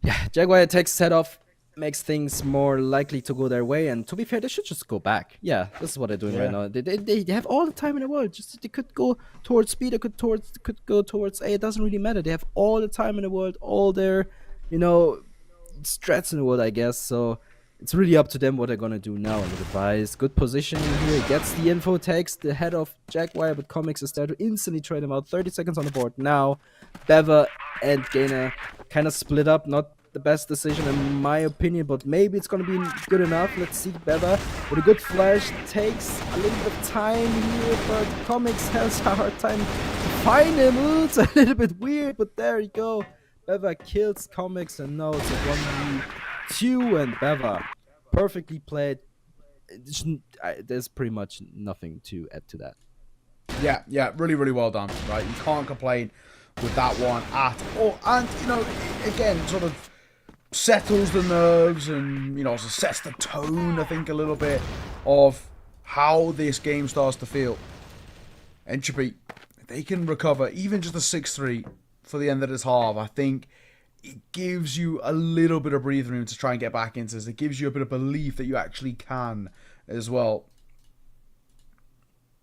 yeah, Jaguar takes his head off, makes things more likely to go their way. And to be fair, they should just go back. Yeah, this is what they're doing right now. They have all the time in the world. Just they could go towards speed, they could go towards A. It doesn't really matter. They have all the time in the world, all their, strats in the world, I guess. So it's really up to them what they're gonna do now. And the device, good positioning here. He gets the info, takes the head of Jaguar, but Comics is there to instantly trade him out. 30 seconds on the board now. Beva and Gainer kind of split up. Not the best decision in my opinion, but maybe it's gonna be good enough. Let's see. Beva with a good flash takes a little bit of time here, but Comics has a hard time to find him. Ooh, it's a little bit weird, but there you go. Beva kills Comics, and now it's a 1v2, and Beva perfectly played. There's pretty much nothing to add to that. Yeah, really, really well done. Right, you can't complain with that one at all. And again, sort of settles the nerves and also sets the tone, I think, a little bit of how this game starts to feel. Entropy, they can recover even just a 6-3 for the end of this half. I think it gives you a little bit of breathing room to try and get back into this. It gives you a bit of belief that you actually can as well.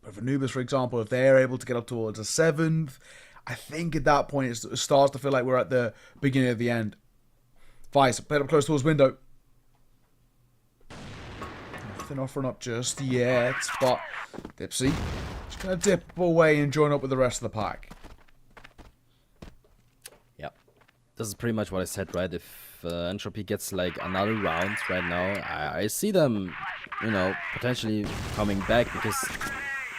But for Anubis, for example, if they're able to get up towards a 7th, I think at that point it starts to feel like we're at the beginning of the end. Vice, played up close towards window. Nothing offering up just yet, but Dipsy just going to dip away and join up with the rest of the pack. Yep. This is pretty much what I said, right? If Entropy gets like another round right now, I see them, you know, potentially coming back because,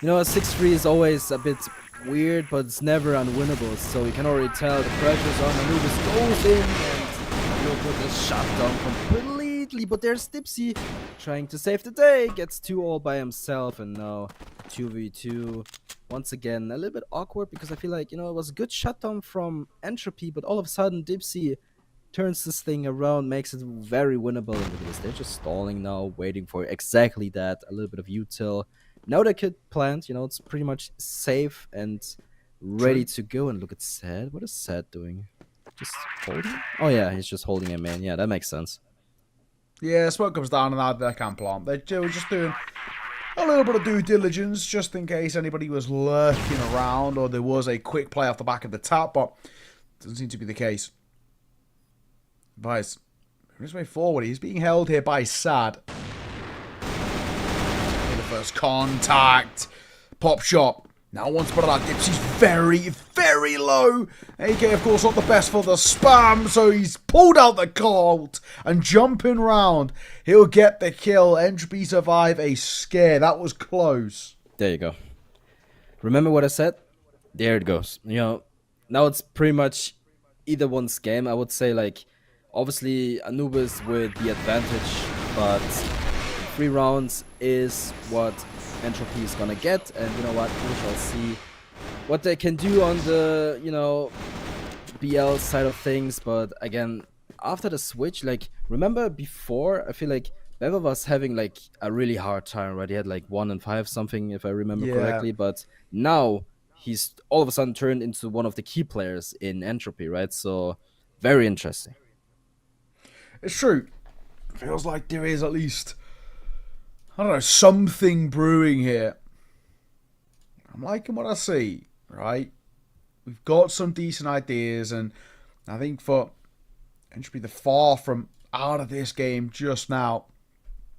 you know, a 6-3 is always a bit weird, but it's never unwinnable. So you can already tell the pressure's on. Anubis goes in and Look is shut down completely. But there's Dipsy trying to save the day. Gets 2 all by himself, and now 2v2. Once again, a little bit awkward because I feel like, you know, it was a good shutdown from Entropy, but all of a sudden Dipsy turns this thing around, makes it very winnable. And look at this, they're just stalling now, waiting for exactly that, a little bit of util. Now they could plant, you know, it's pretty much safe and ready to go. And look at Sad. What is Sad doing? Just holding? Oh yeah, he's just holding him, man. Yeah, that makes sense. Yeah, smoke comes down and now they can't plant. They were just doing a little bit of due diligence just in case anybody was lurking around or there was a quick play off the back of the tap, but doesn't seem to be the case. Vice, his way forward. He's being held here by Sad. The first contact. Pop shot. Now one spot of that. Dipsy's very, very low. AK, of course, not the best for the spam, so he's pulled out the Colt and jumping round. He'll get the kill. Entropy survive a scare. That was close. There you go. Remember what I said? There it goes. You know, now it's pretty much either one's game. I would say, like, obviously Anubis with the advantage, but 3 rounds is what Entropy is gonna get, and you know what, we shall see what they can do on the, you know, BL side of things. But again, after the switch, like, remember before, I feel like Beva was having like a really hard time, right? He had like 1 and 5 something, if I remember correctly, but now he's all of a sudden turned into one of the key players in Entropy, right? So very interesting. It's true. Feels like there is at least, I don't know, something brewing here. I'm liking what I see, right? We've got some decent ideas, and I think for Entropy, they're far from out of this game just now.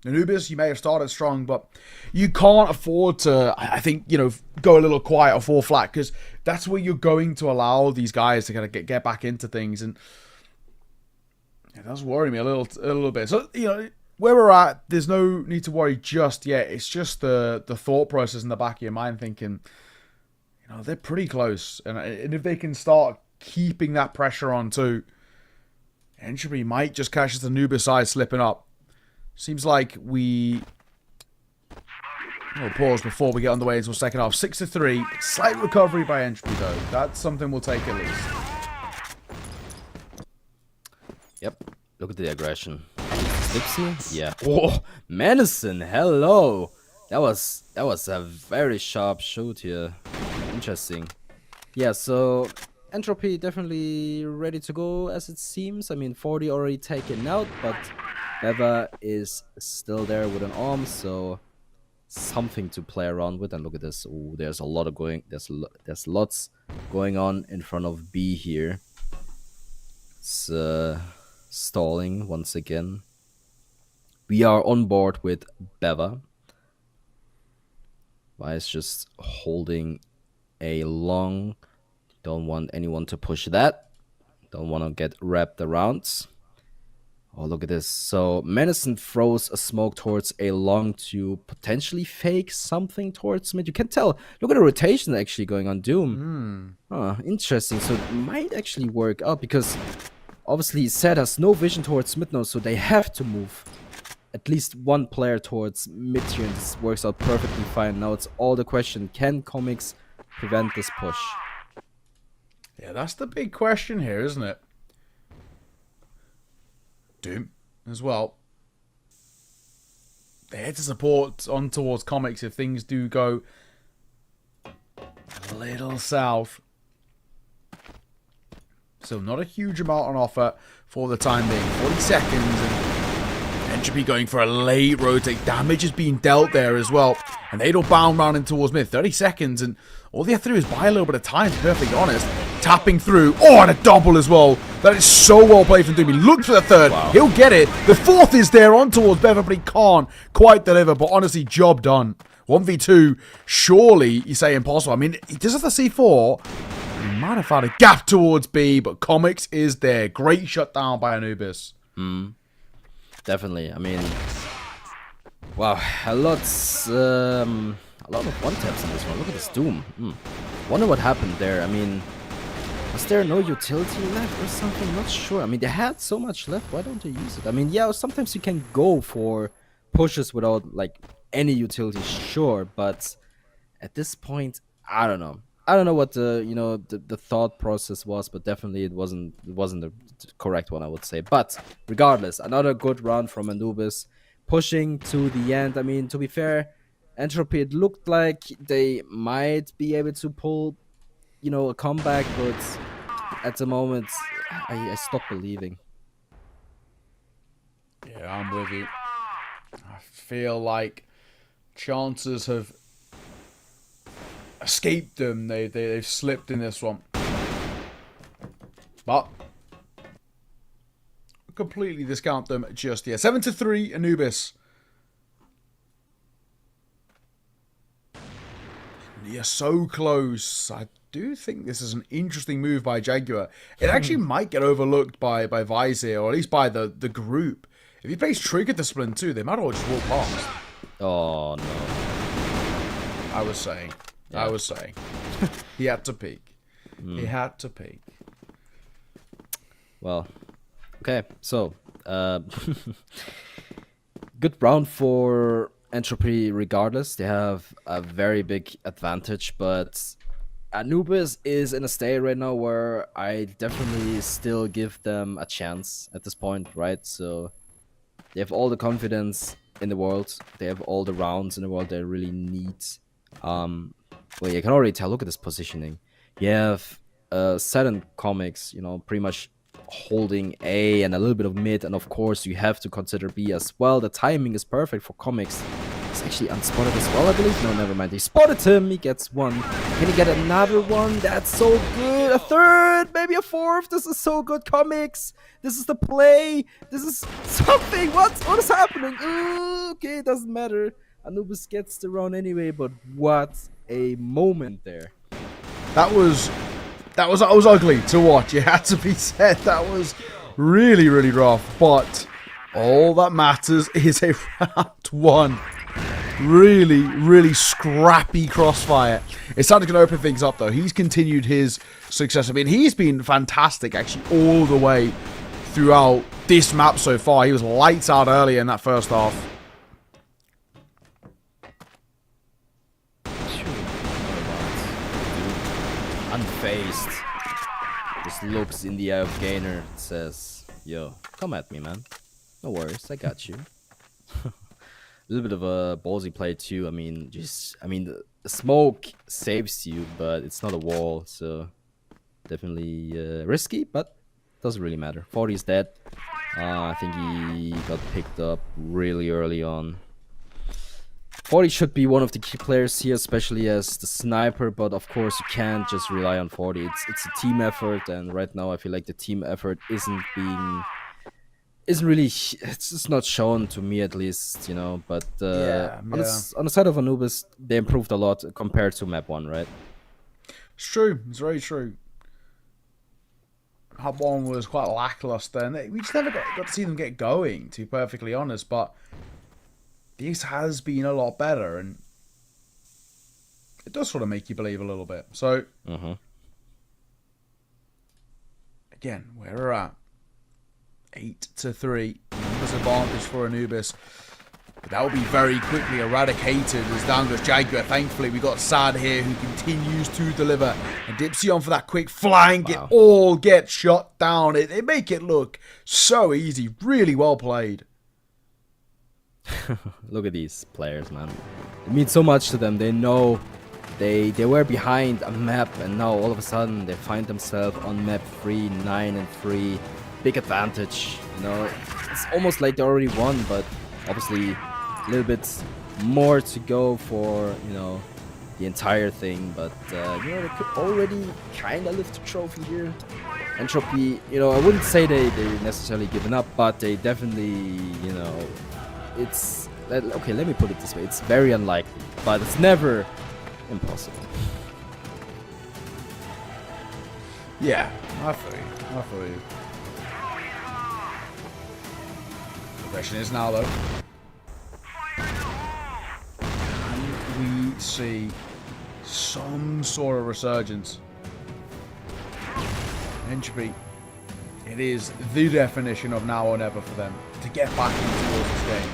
Anubis, you may have started strong, but you can't afford to, I think, you know, go a little quiet or fall flat, because that's where you're going to allow these guys to kind of get back into things, and it does worry me a little bit. So, you know, where we're at, there's no need to worry just yet. It's just the thought process in the back of your mind thinking, you know, they're pretty close. And if they can start keeping that pressure on too, Entropy might just catch the Anubis side slipping up. Seems like we'll pause before we get underway into the second half. 6-3. Slight recovery by Entropy, though. That's something we'll take at least. Yep. Look at the aggression. Dipsy? Yeah. Oh, Menacin, hello. That was a very sharp shoot here. Interesting. Yeah, so Entropy definitely ready to go as it seems. I mean, 40 already taken out, but Beva is still there with an arm, so something to play around with. And look at this. Ooh, there's a lot of there's lots going on in front of B here. It's stalling once again. We are on board with Beva. Vice just holding a long. Don't want anyone to push that. Don't want to get wrapped around. Oh, look at this. So Menacin throws a smoke towards a long to potentially fake something towards mid. You can tell. Look at the rotation actually going on Doom. Interesting. So it might actually work out because obviously Sad has no vision towards mid now, so they have to move at least one player towards mid here, and this works out perfectly fine. Now it's all the question, can Comics prevent this push? Yeah, that's the big question here, isn't it? Doom as well. They head to support on towards Comics if things do go a little south. So not a huge amount on offer for the time being. 40 seconds and Entropy going for a late rotate. Damage is being dealt there as well. And they'll bound round in towards mid. 30 seconds and all they have to do is buy a little bit of time, to be perfectly honest. tapping through. Oh, and a double as well. That is so well played from Doom. He looks for the third. Wow. He'll get it. The fourth is there on towards Bevan, but he can't quite deliver. But honestly, job done. 1v2, surely you say impossible. I mean, he does have the C4. He might have found a gap towards B, but Comics is there. Great shutdown by Anubis. Definitely. I mean, wow, a lot of one taps in this one. Look at this Doom. Wonder what happened there. I mean, was there no utility left or something? Not sure. I mean, they had so much left. Why don't they use it? I mean, yeah, sometimes you can go for pushes without like any utility, sure, but at this point, I don't know. I don't know what the thought process was, but definitely it wasn't the correct one, I would say. But regardless, another good run from Anubis, pushing to the end. I mean, to be fair, Entropy, it looked like they might be able to pull, a comeback, but at the moment, I stopped believing. Yeah, I'm with you. I feel like chances have escaped them. They've slipped in this one. But completely discount them just yet. 7-3 Anubis. You're so close. I do think this is an interesting move by Jaguar. It actually might get overlooked by Vice here, or at least by the group. If he plays Trigger Discipline too, they might all just walk past. Oh no. I was saying. He had to peek. He had to peek. Well, okay, so good round for Entropy regardless. They have a very big advantage, but Anubis is in a state right now where I definitely still give them a chance at this point, right? So they have all the confidence in the world. They have all the rounds in the world they really need. Well, you can already tell. Look at this positioning. You have Saturn Comics, pretty much holding A and a little bit of mid, and of course you have to consider B as well. The timing is perfect for Comics. He's actually unspotted as well, I believe. No, never mind. He spotted him. He gets one. Can he get another one? That's so good. A third, maybe a fourth. This is so good, Comics. This is the play. This is something. What is happening? Okay, it doesn't matter. Anubis gets the round anyway, but what a moment there. That was ugly to watch. It had to be said. That was really, really rough. But all that matters is a round one. Really, really scrappy Crossfire. It's starting to open things up, though. He's continued his success. I mean, he's been fantastic, actually, all the way throughout this map so far. He was lights out earlier in that first half. Unfazed. Just looks in the eye of Gainer. Says, yo, come at me, man. No worries, I got you. A little bit of a ballsy play too. I mean, the smoke saves you, but it's not a wall, so definitely risky, but doesn't really matter. 40 is dead. I think he got picked up really early on. 40 should be one of the key players here, especially as the sniper, but of course you can't just rely on 40. It's a team effort, and right now I feel like the team effort isn't really, it's just not shown to me at least, but on the side of Anubis, they improved a lot compared to map 1, right? It's true. It's very true. Map 1 was quite lackluster, and we just never got to see them get going, to be perfectly honest, but this has been a lot better, and it does sort of make you believe a little bit. So, again, where we're at, 8-3, numbers advantage for Anubis. But that will be very quickly eradicated as down goes Jaguar. Thankfully, we got Sad here who continues to deliver. And Dipsy on for that quick flank. Wow. It all gets shot down. They make it look so easy. Really well played. Look at these players, man. It means so much to them. They know they were behind a map, and now all of a sudden they find themselves on map 3, 9-3. Big advantage. It's almost like they already won, but obviously a little bit more to go for the entire thing, but you know, they could already kind of lift the trophy here. Entropy, you know, I wouldn't say they necessarily given up, but they definitely, you know, it's okay. Let me put it this way: it's very unlikely, but it's never impossible. Yeah, I feel you. I feel you. The question is now, though, can we see some sort of resurgence? Entropy, it is the definition of now or never for them to get back into towards this game.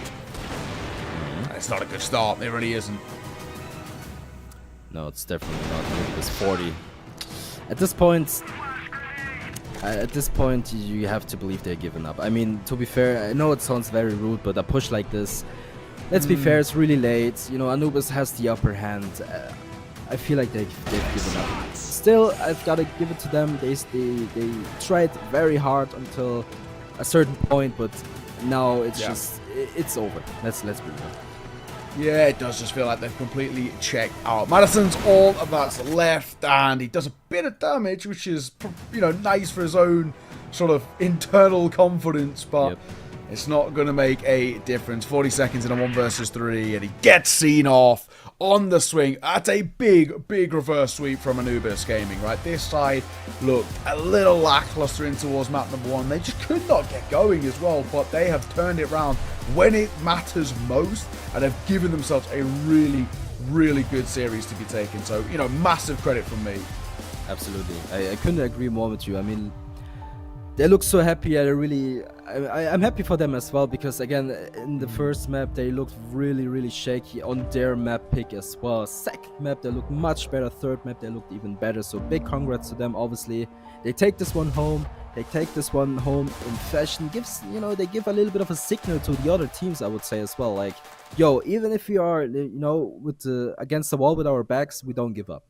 And it's not a good start. It really isn't. No, it's definitely not. Look at this 40. At this point, you have to believe they're giving up. I mean, to be fair, I know it sounds very rude, but a push like this, let's be fair, it's really late. You know, Anubis has the upper hand. I feel like they've given up. Still, I've got to give it to them. They tried very hard until a certain point, but now it's just it's over. Let's be real. Yeah, it does just feel like they've completely checked out. Madison's all of that's left, and he does a bit of damage, which is, you know, nice for his own sort of internal confidence, but it's not going to make a difference. 40 seconds in a 1 versus 3, and he gets seen off on the swing. That's a big, big reverse sweep from Anubis Gaming, right? This side looked a little lackluster in towards map number 1. They just could not get going as well, but they have turned it around when it matters most, and have given themselves a really, really good series to be taken. So, you know, massive credit from me. Absolutely. I couldn't agree more with you. I mean, they look so happy. I'm happy for them as well, because again, in the first map they looked really, really shaky on their map pick as well. Second map they looked much better. Third map they looked even better. So big congrats to them. Obviously, they take this one home. They take this one home in fashion. They give a little bit of a signal to the other teams, I would say as well. Like, yo, even if we are, you know, against the wall with our backs, we don't give up.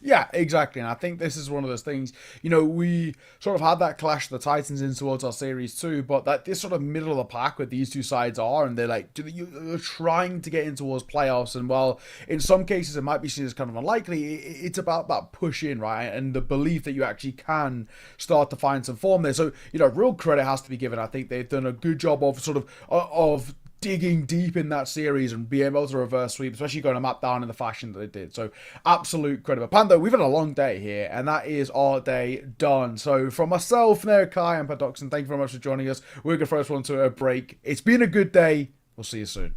Yeah, exactly. And I think this is one of those things, you know, we sort of had that clash of the Titans in towards our series too, but that this sort of middle of the pack where these two sides are, and they're like, you're trying to get in towards playoffs, and while in some cases it might be seen as kind of unlikely, it's about that push in, right? And the belief that you actually can start to find some form there. So, you know, real credit has to be given. I think they've done a good job of sort of digging deep in that series and being able to reverse sweep, especially going to map down in the fashion that they did. So absolute credit. But Pando, we've had a long day here, and that is our day done. So from myself, there, Kai, and Padoxon, thank you very much for joining us. We're going to first one to a break. It's been a good day. We'll see you soon.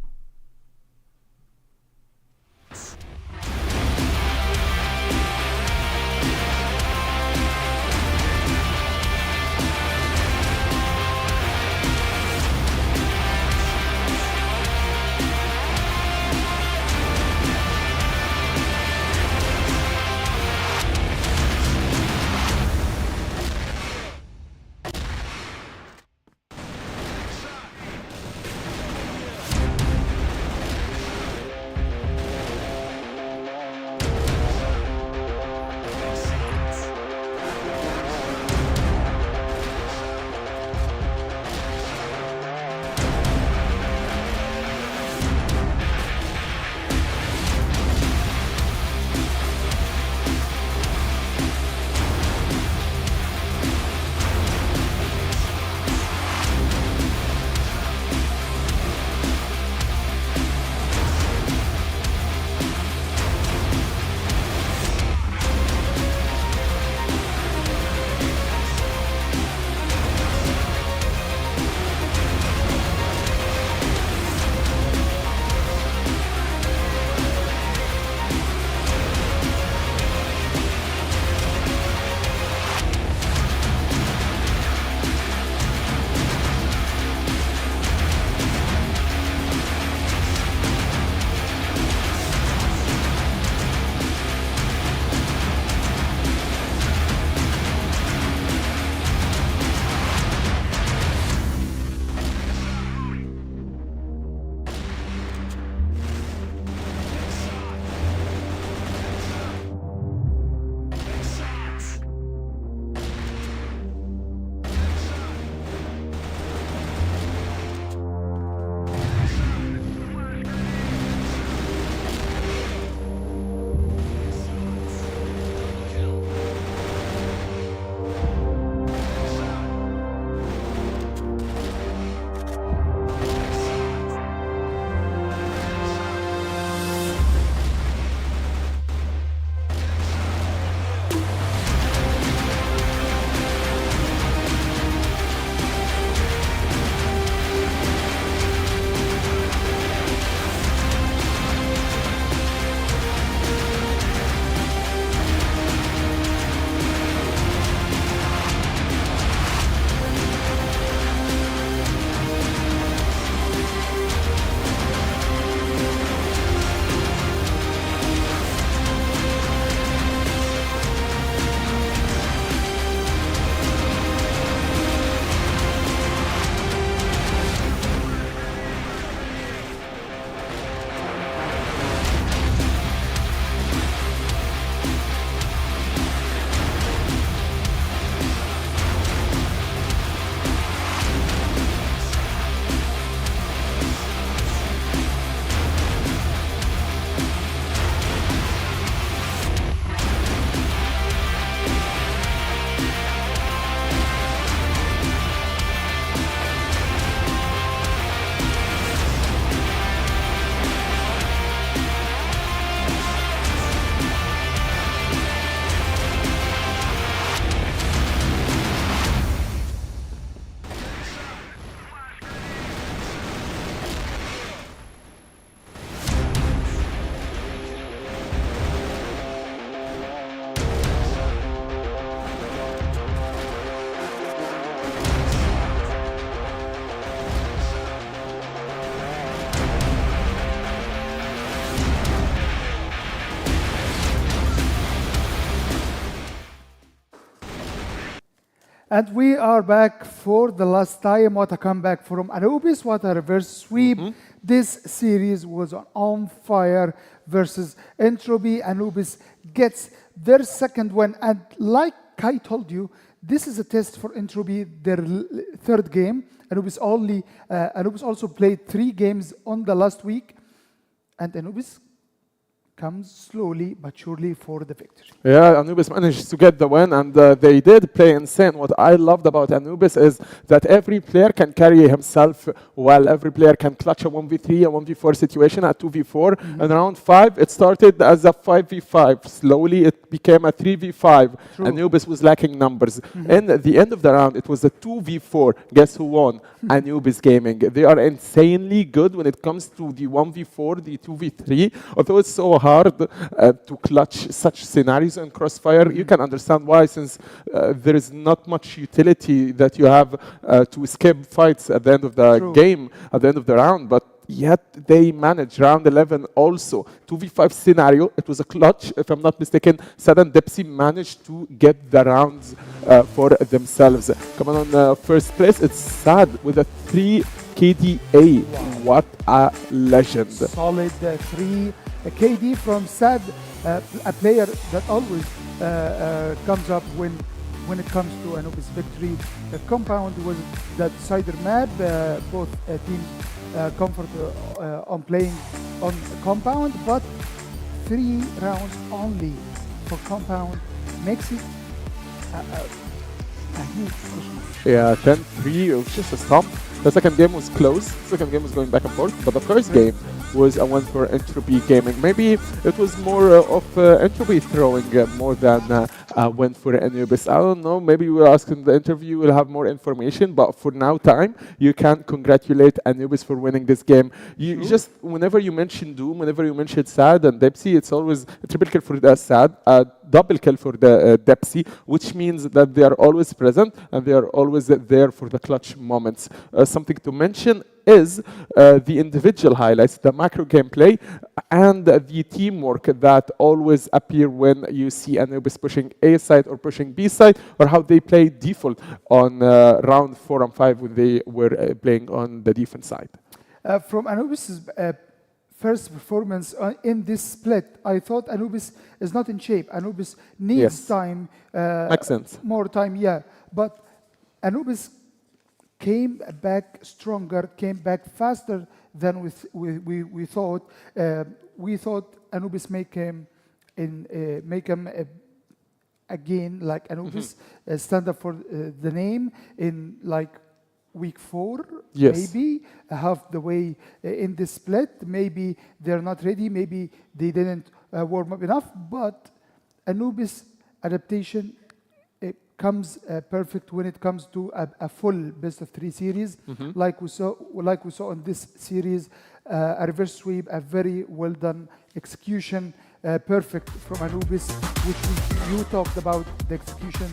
And we are back for the last time. What a comeback from Anubis, what a reverse sweep. This series was on fire versus Entropy. Anubis gets their second win. And like Kai told you, this is a test for Entropy, their third game. Anubis also played 3 games on the last week. And Anubis comes slowly but surely for the victory. Yeah, Anubis managed to get the win, and they did play insane. What I loved about Anubis is that every player can carry himself well. Every player can clutch a 1v3, a 1v4 situation, a 2v4. In round 5, it started as a 5v5. Slowly, it became a 3v5. True. Anubis was lacking numbers. In the end of the round, it was a 2v4. Guess who won? Anubis Gaming. They are insanely good when it comes to the 1v4, the 2v3. Although it's so hard to clutch such scenarios in CrossFire, you can understand why, since there is not much utility that you have to skip fights at the end of the game, at the end of the round. But yet they managed round 11 also 2v5 scenario. It was a clutch, if I'm not mistaken. Sad and Depsy managed to get the rounds for themselves. Coming on first place, it's Sad with a 3 KDA. Wow. What a legend. Solid 3 KD from Sad, a player that always comes up when it comes to Anubis victory. The compound was the decider map. Both teams comfort on playing on compound, but 3 rounds only for compound makes it a huge push. Yeah, 10-3, it was just a stomp. The second game was close. The second game was going back and forth, but the first game was a win for Entropy Gaming. Maybe it was more of Entropy throwing more than a win for Anubis. I don't know. Maybe we'll ask in the interview. We'll have more information. But for now, time you can congratulate Anubis for winning this game. You just whenever you mention Doom, whenever you mention Sad and Depsy, it's always a triple kill for the Sad, a double kill for the Depsy, which means that they are always present and they are always there for the clutch moments. Something to mention is the individual highlights, the macro gameplay, and the teamwork that always appear when you see Anubis pushing A side or pushing B side, or how they play default on round 4 and 5 when they were playing on the defense side. From Anubis' first performance in this split, I thought Anubis is not in shape. Anubis needs time. Makes sense. More time, yeah. But Anubis came back stronger, came back faster than we thought. We thought Anubis make him again like Anubis stand up for the name in like week 4, maybe half the way in this split. Maybe they're not ready. Maybe they didn't warm up enough. But Anubis adaptation comes perfect when it comes to a full best of 3 series, like we saw in this series, a reverse sweep, a very well done execution, perfect from Anubis, which you talked about the execution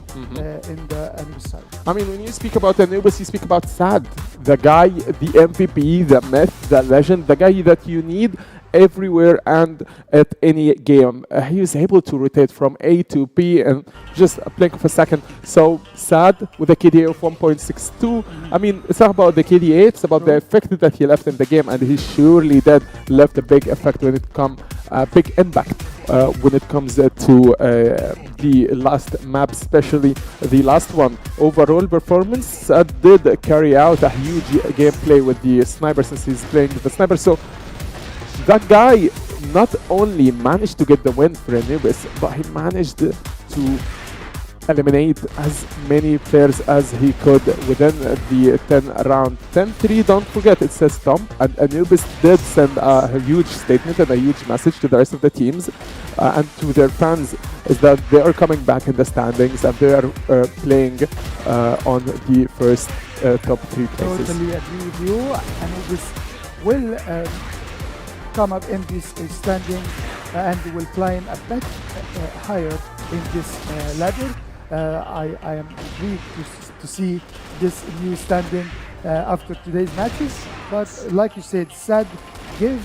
in the Anubis side. I mean, when you speak about Anubis, you speak about Sad, the guy, the MVP, the myth, the legend, the guy that you need everywhere and at any game. He was able to rotate from A to B in just a blink of a second. So Sad with a KDA of 1.62. I mean, it's not about the KDA, it's about the effect that he left in the game, and he surely did left a big effect when it comes, big impact when it comes to the last map, especially the last one. Overall performance, Sad did carry out a huge gameplay with the sniper, since he's playing with the sniper. So that guy not only managed to get the win for Anubis, but he managed to eliminate as many players as he could within the 10 round. 10-3, don't forget, it says stomp, and Anubis did send a huge statement and a huge message to the rest of the teams and to their fans, is that they are coming back in the standings and they are playing on the first top 3 places. Totally agree with you. Anubis will come up in this standing and will climb a bit higher in this ladder. I am intrigued to see this new standing after today's matches. But like you said, Sad, give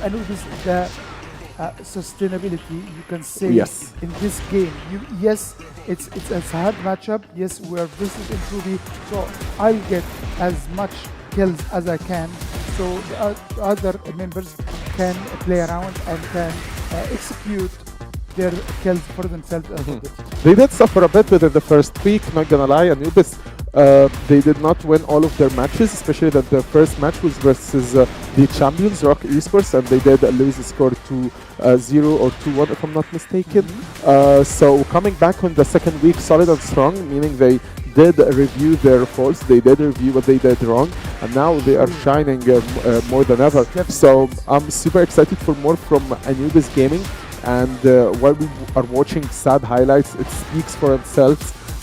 Anubis sustainability, you can say, Yes. in this game. Yes, it's a hard matchup. Yes, we're versus Entropy, so I'll get as much kills as I can, so the other members can play around and can execute their kills for themselves as a bit. They did suffer a bit within the first week, not gonna lie. Anubis, they did not win all of their matches, especially that the first match was versus the champions, ROC Esports, and they did lose the score to 0 or 2-1 if I'm not mistaken. So coming back on the second week solid and strong, meaning they did review their faults, they did review what they did wrong, and now they are shining more than ever. So I'm super excited for more from Anubis Gaming. And while we are watching sad highlights, it speaks for itself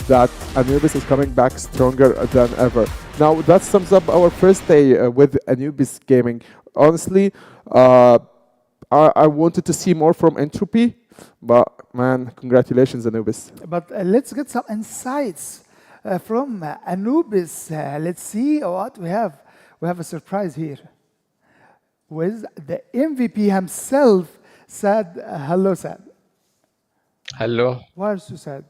that Anubis is coming back stronger than ever. Now, that sums up our first day with Anubis Gaming. Honestly, I wanted to see more from Entropy, but man, congratulations, Anubis. But let's get some insights from Anubis. Let's see what we have. We have a surprise here with the MVP himself. Sad, hello, Sad. Hello, Why are you so sad?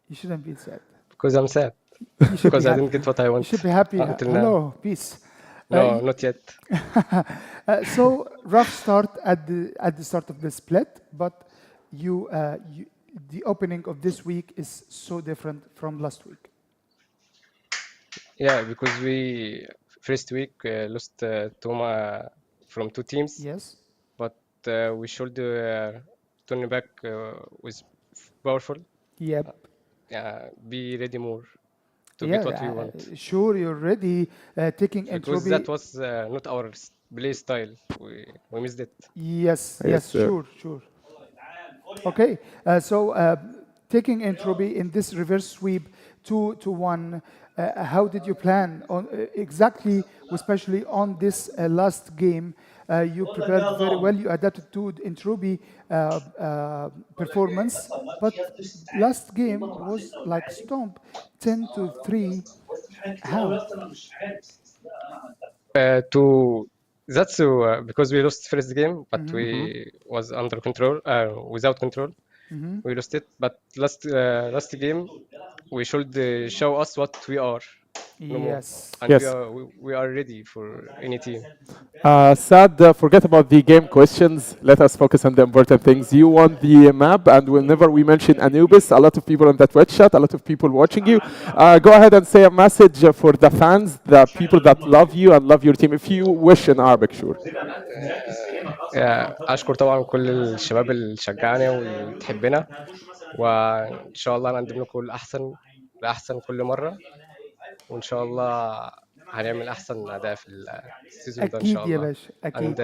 You shouldn't be sad. because I'm sad. You should Because be I happy. didn't get what I You want should be happy. until now. Hello, peace. No, not yet. So rough start at the start of the split, but the opening of this week is so different from last week. Yeah, because we first week lost from two teams, Yes. but we should turn back with powerful. Yep. Be ready more to Yeah. get what we want. Sure, you're ready. Taking Because Entropy. that was not our play style. We missed it. Yes. Yes, sir. Sure. Okay. So taking Entropy in this reverse sweep 2-1. How did you plan on exactly, especially on this last game? You prepared very well. You adapted to Entropy performance, but last game was like stomp 10-3. How? Because we lost first game, but we was under control, without control. We lost it, but last game we should show us what we are. No more. Yes. And Yes. we are ready for any team. Sad, forget about the game questions. Let us focus on the important things. You won the map, and whenever we mention Anubis, a lot of people on the Twitch chat, a lot of people watching you. Go ahead and say a message for the fans, the people that love you and love your team, if you wish in Arabic, sure. أشكر طبعا كل الشباب اللي شجعنا واللي بتحبنا، وإن شاء الله هنقدم لكم الأحسن كل مرة، وإن شاء الله هنعمل أحسن أداء في السيزون ده إن أكيد شاء يا الله. باشا أكيد.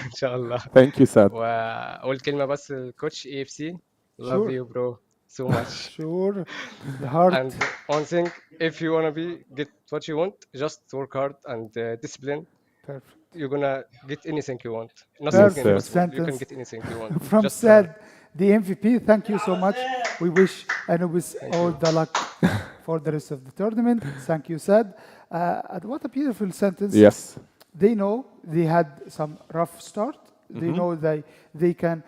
إن شاء الله. Thank you, Sad. وأقول كلمة بس للكوتش AFC. Love Sure. you bro so much. Sure. The heart. And one thing, if you wanna get what you want, just work hard and discipline. Perfect. You're gonna get anything you want. Nothing Perfect impossible. You can sentence. get anything you want. From Just Sad, the MVP, thank you so much. We wish Anubis all the luck for the rest of the tournament. Thank you, Sad. And what a beautiful sentence. Yes. They know they had some rough start. They know they can,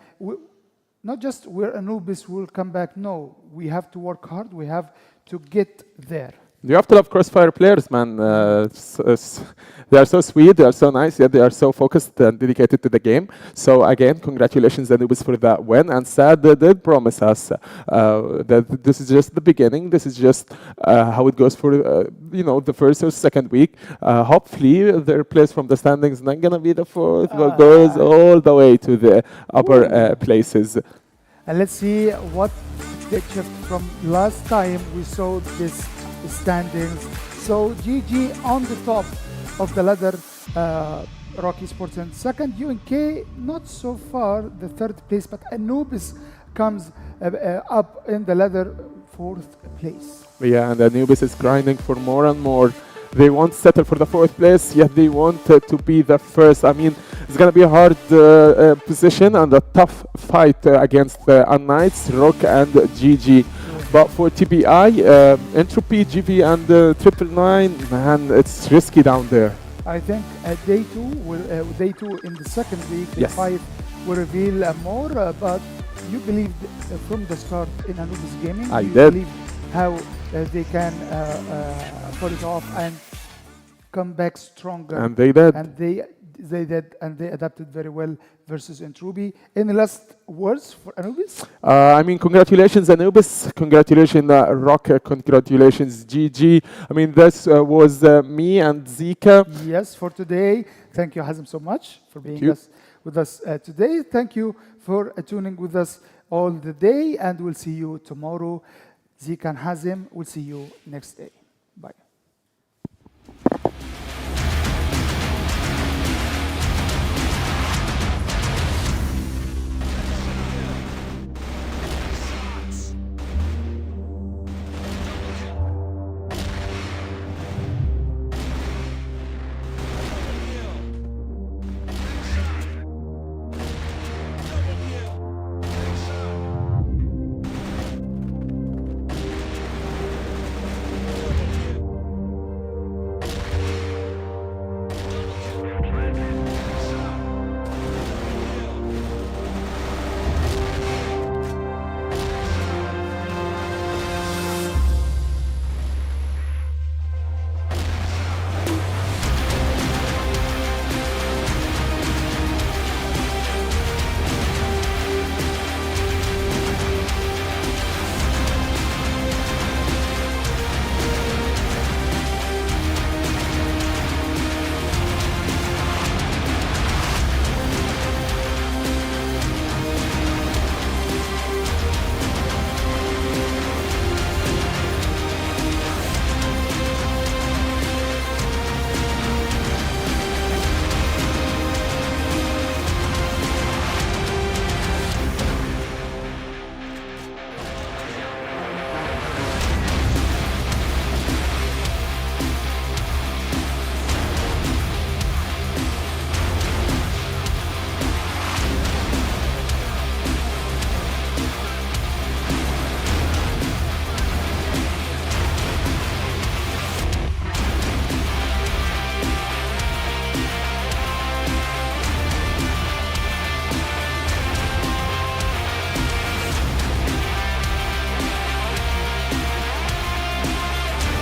not just where Anubis will come back. No, we have to work hard. We have to get there. You have to love CrossFire players, man. They are so sweet, they are so nice, yet they are so focused and dedicated to the game. So again, congratulations Anubis for that win. And Sad did promise us that this is just the beginning. This is just how it goes for the first or second week. Hopefully, their place from the standings not gonna be the fourth, but goes all the way to the upper places. And let's see what they shift from last time we saw this standings. So GG on the top of the ladder, ROC Esports in second, UNK not so far the third place, but Anubis comes up in the ladder fourth place. Yeah, and Anubis is grinding for more and more. They won't settle for the fourth place, yet they want to be the first. I mean, it's going to be a hard position and a tough fight against unKnights, ROC and GG. But for TBI, Entropy, GV and 999, man, it's risky down there. I think day two in the second week, day Yes. 5 will reveal more. But you believed from the start in Anubis Gaming. I you did. believed how they can pull it off and come back stronger. And they did. And they did, and they adapted very well versus Entropy. Any last words for Anubis? I mean, congratulations, Anubis. Congratulations, ROC. Congratulations, GG. I mean, this was me and Zika. Yes, for today. Thank you, Hazem, so much for being you. with us today. Thank you for tuning with us all the day, and we'll see you tomorrow. Zika and Hazem, we'll see you next day. Bye.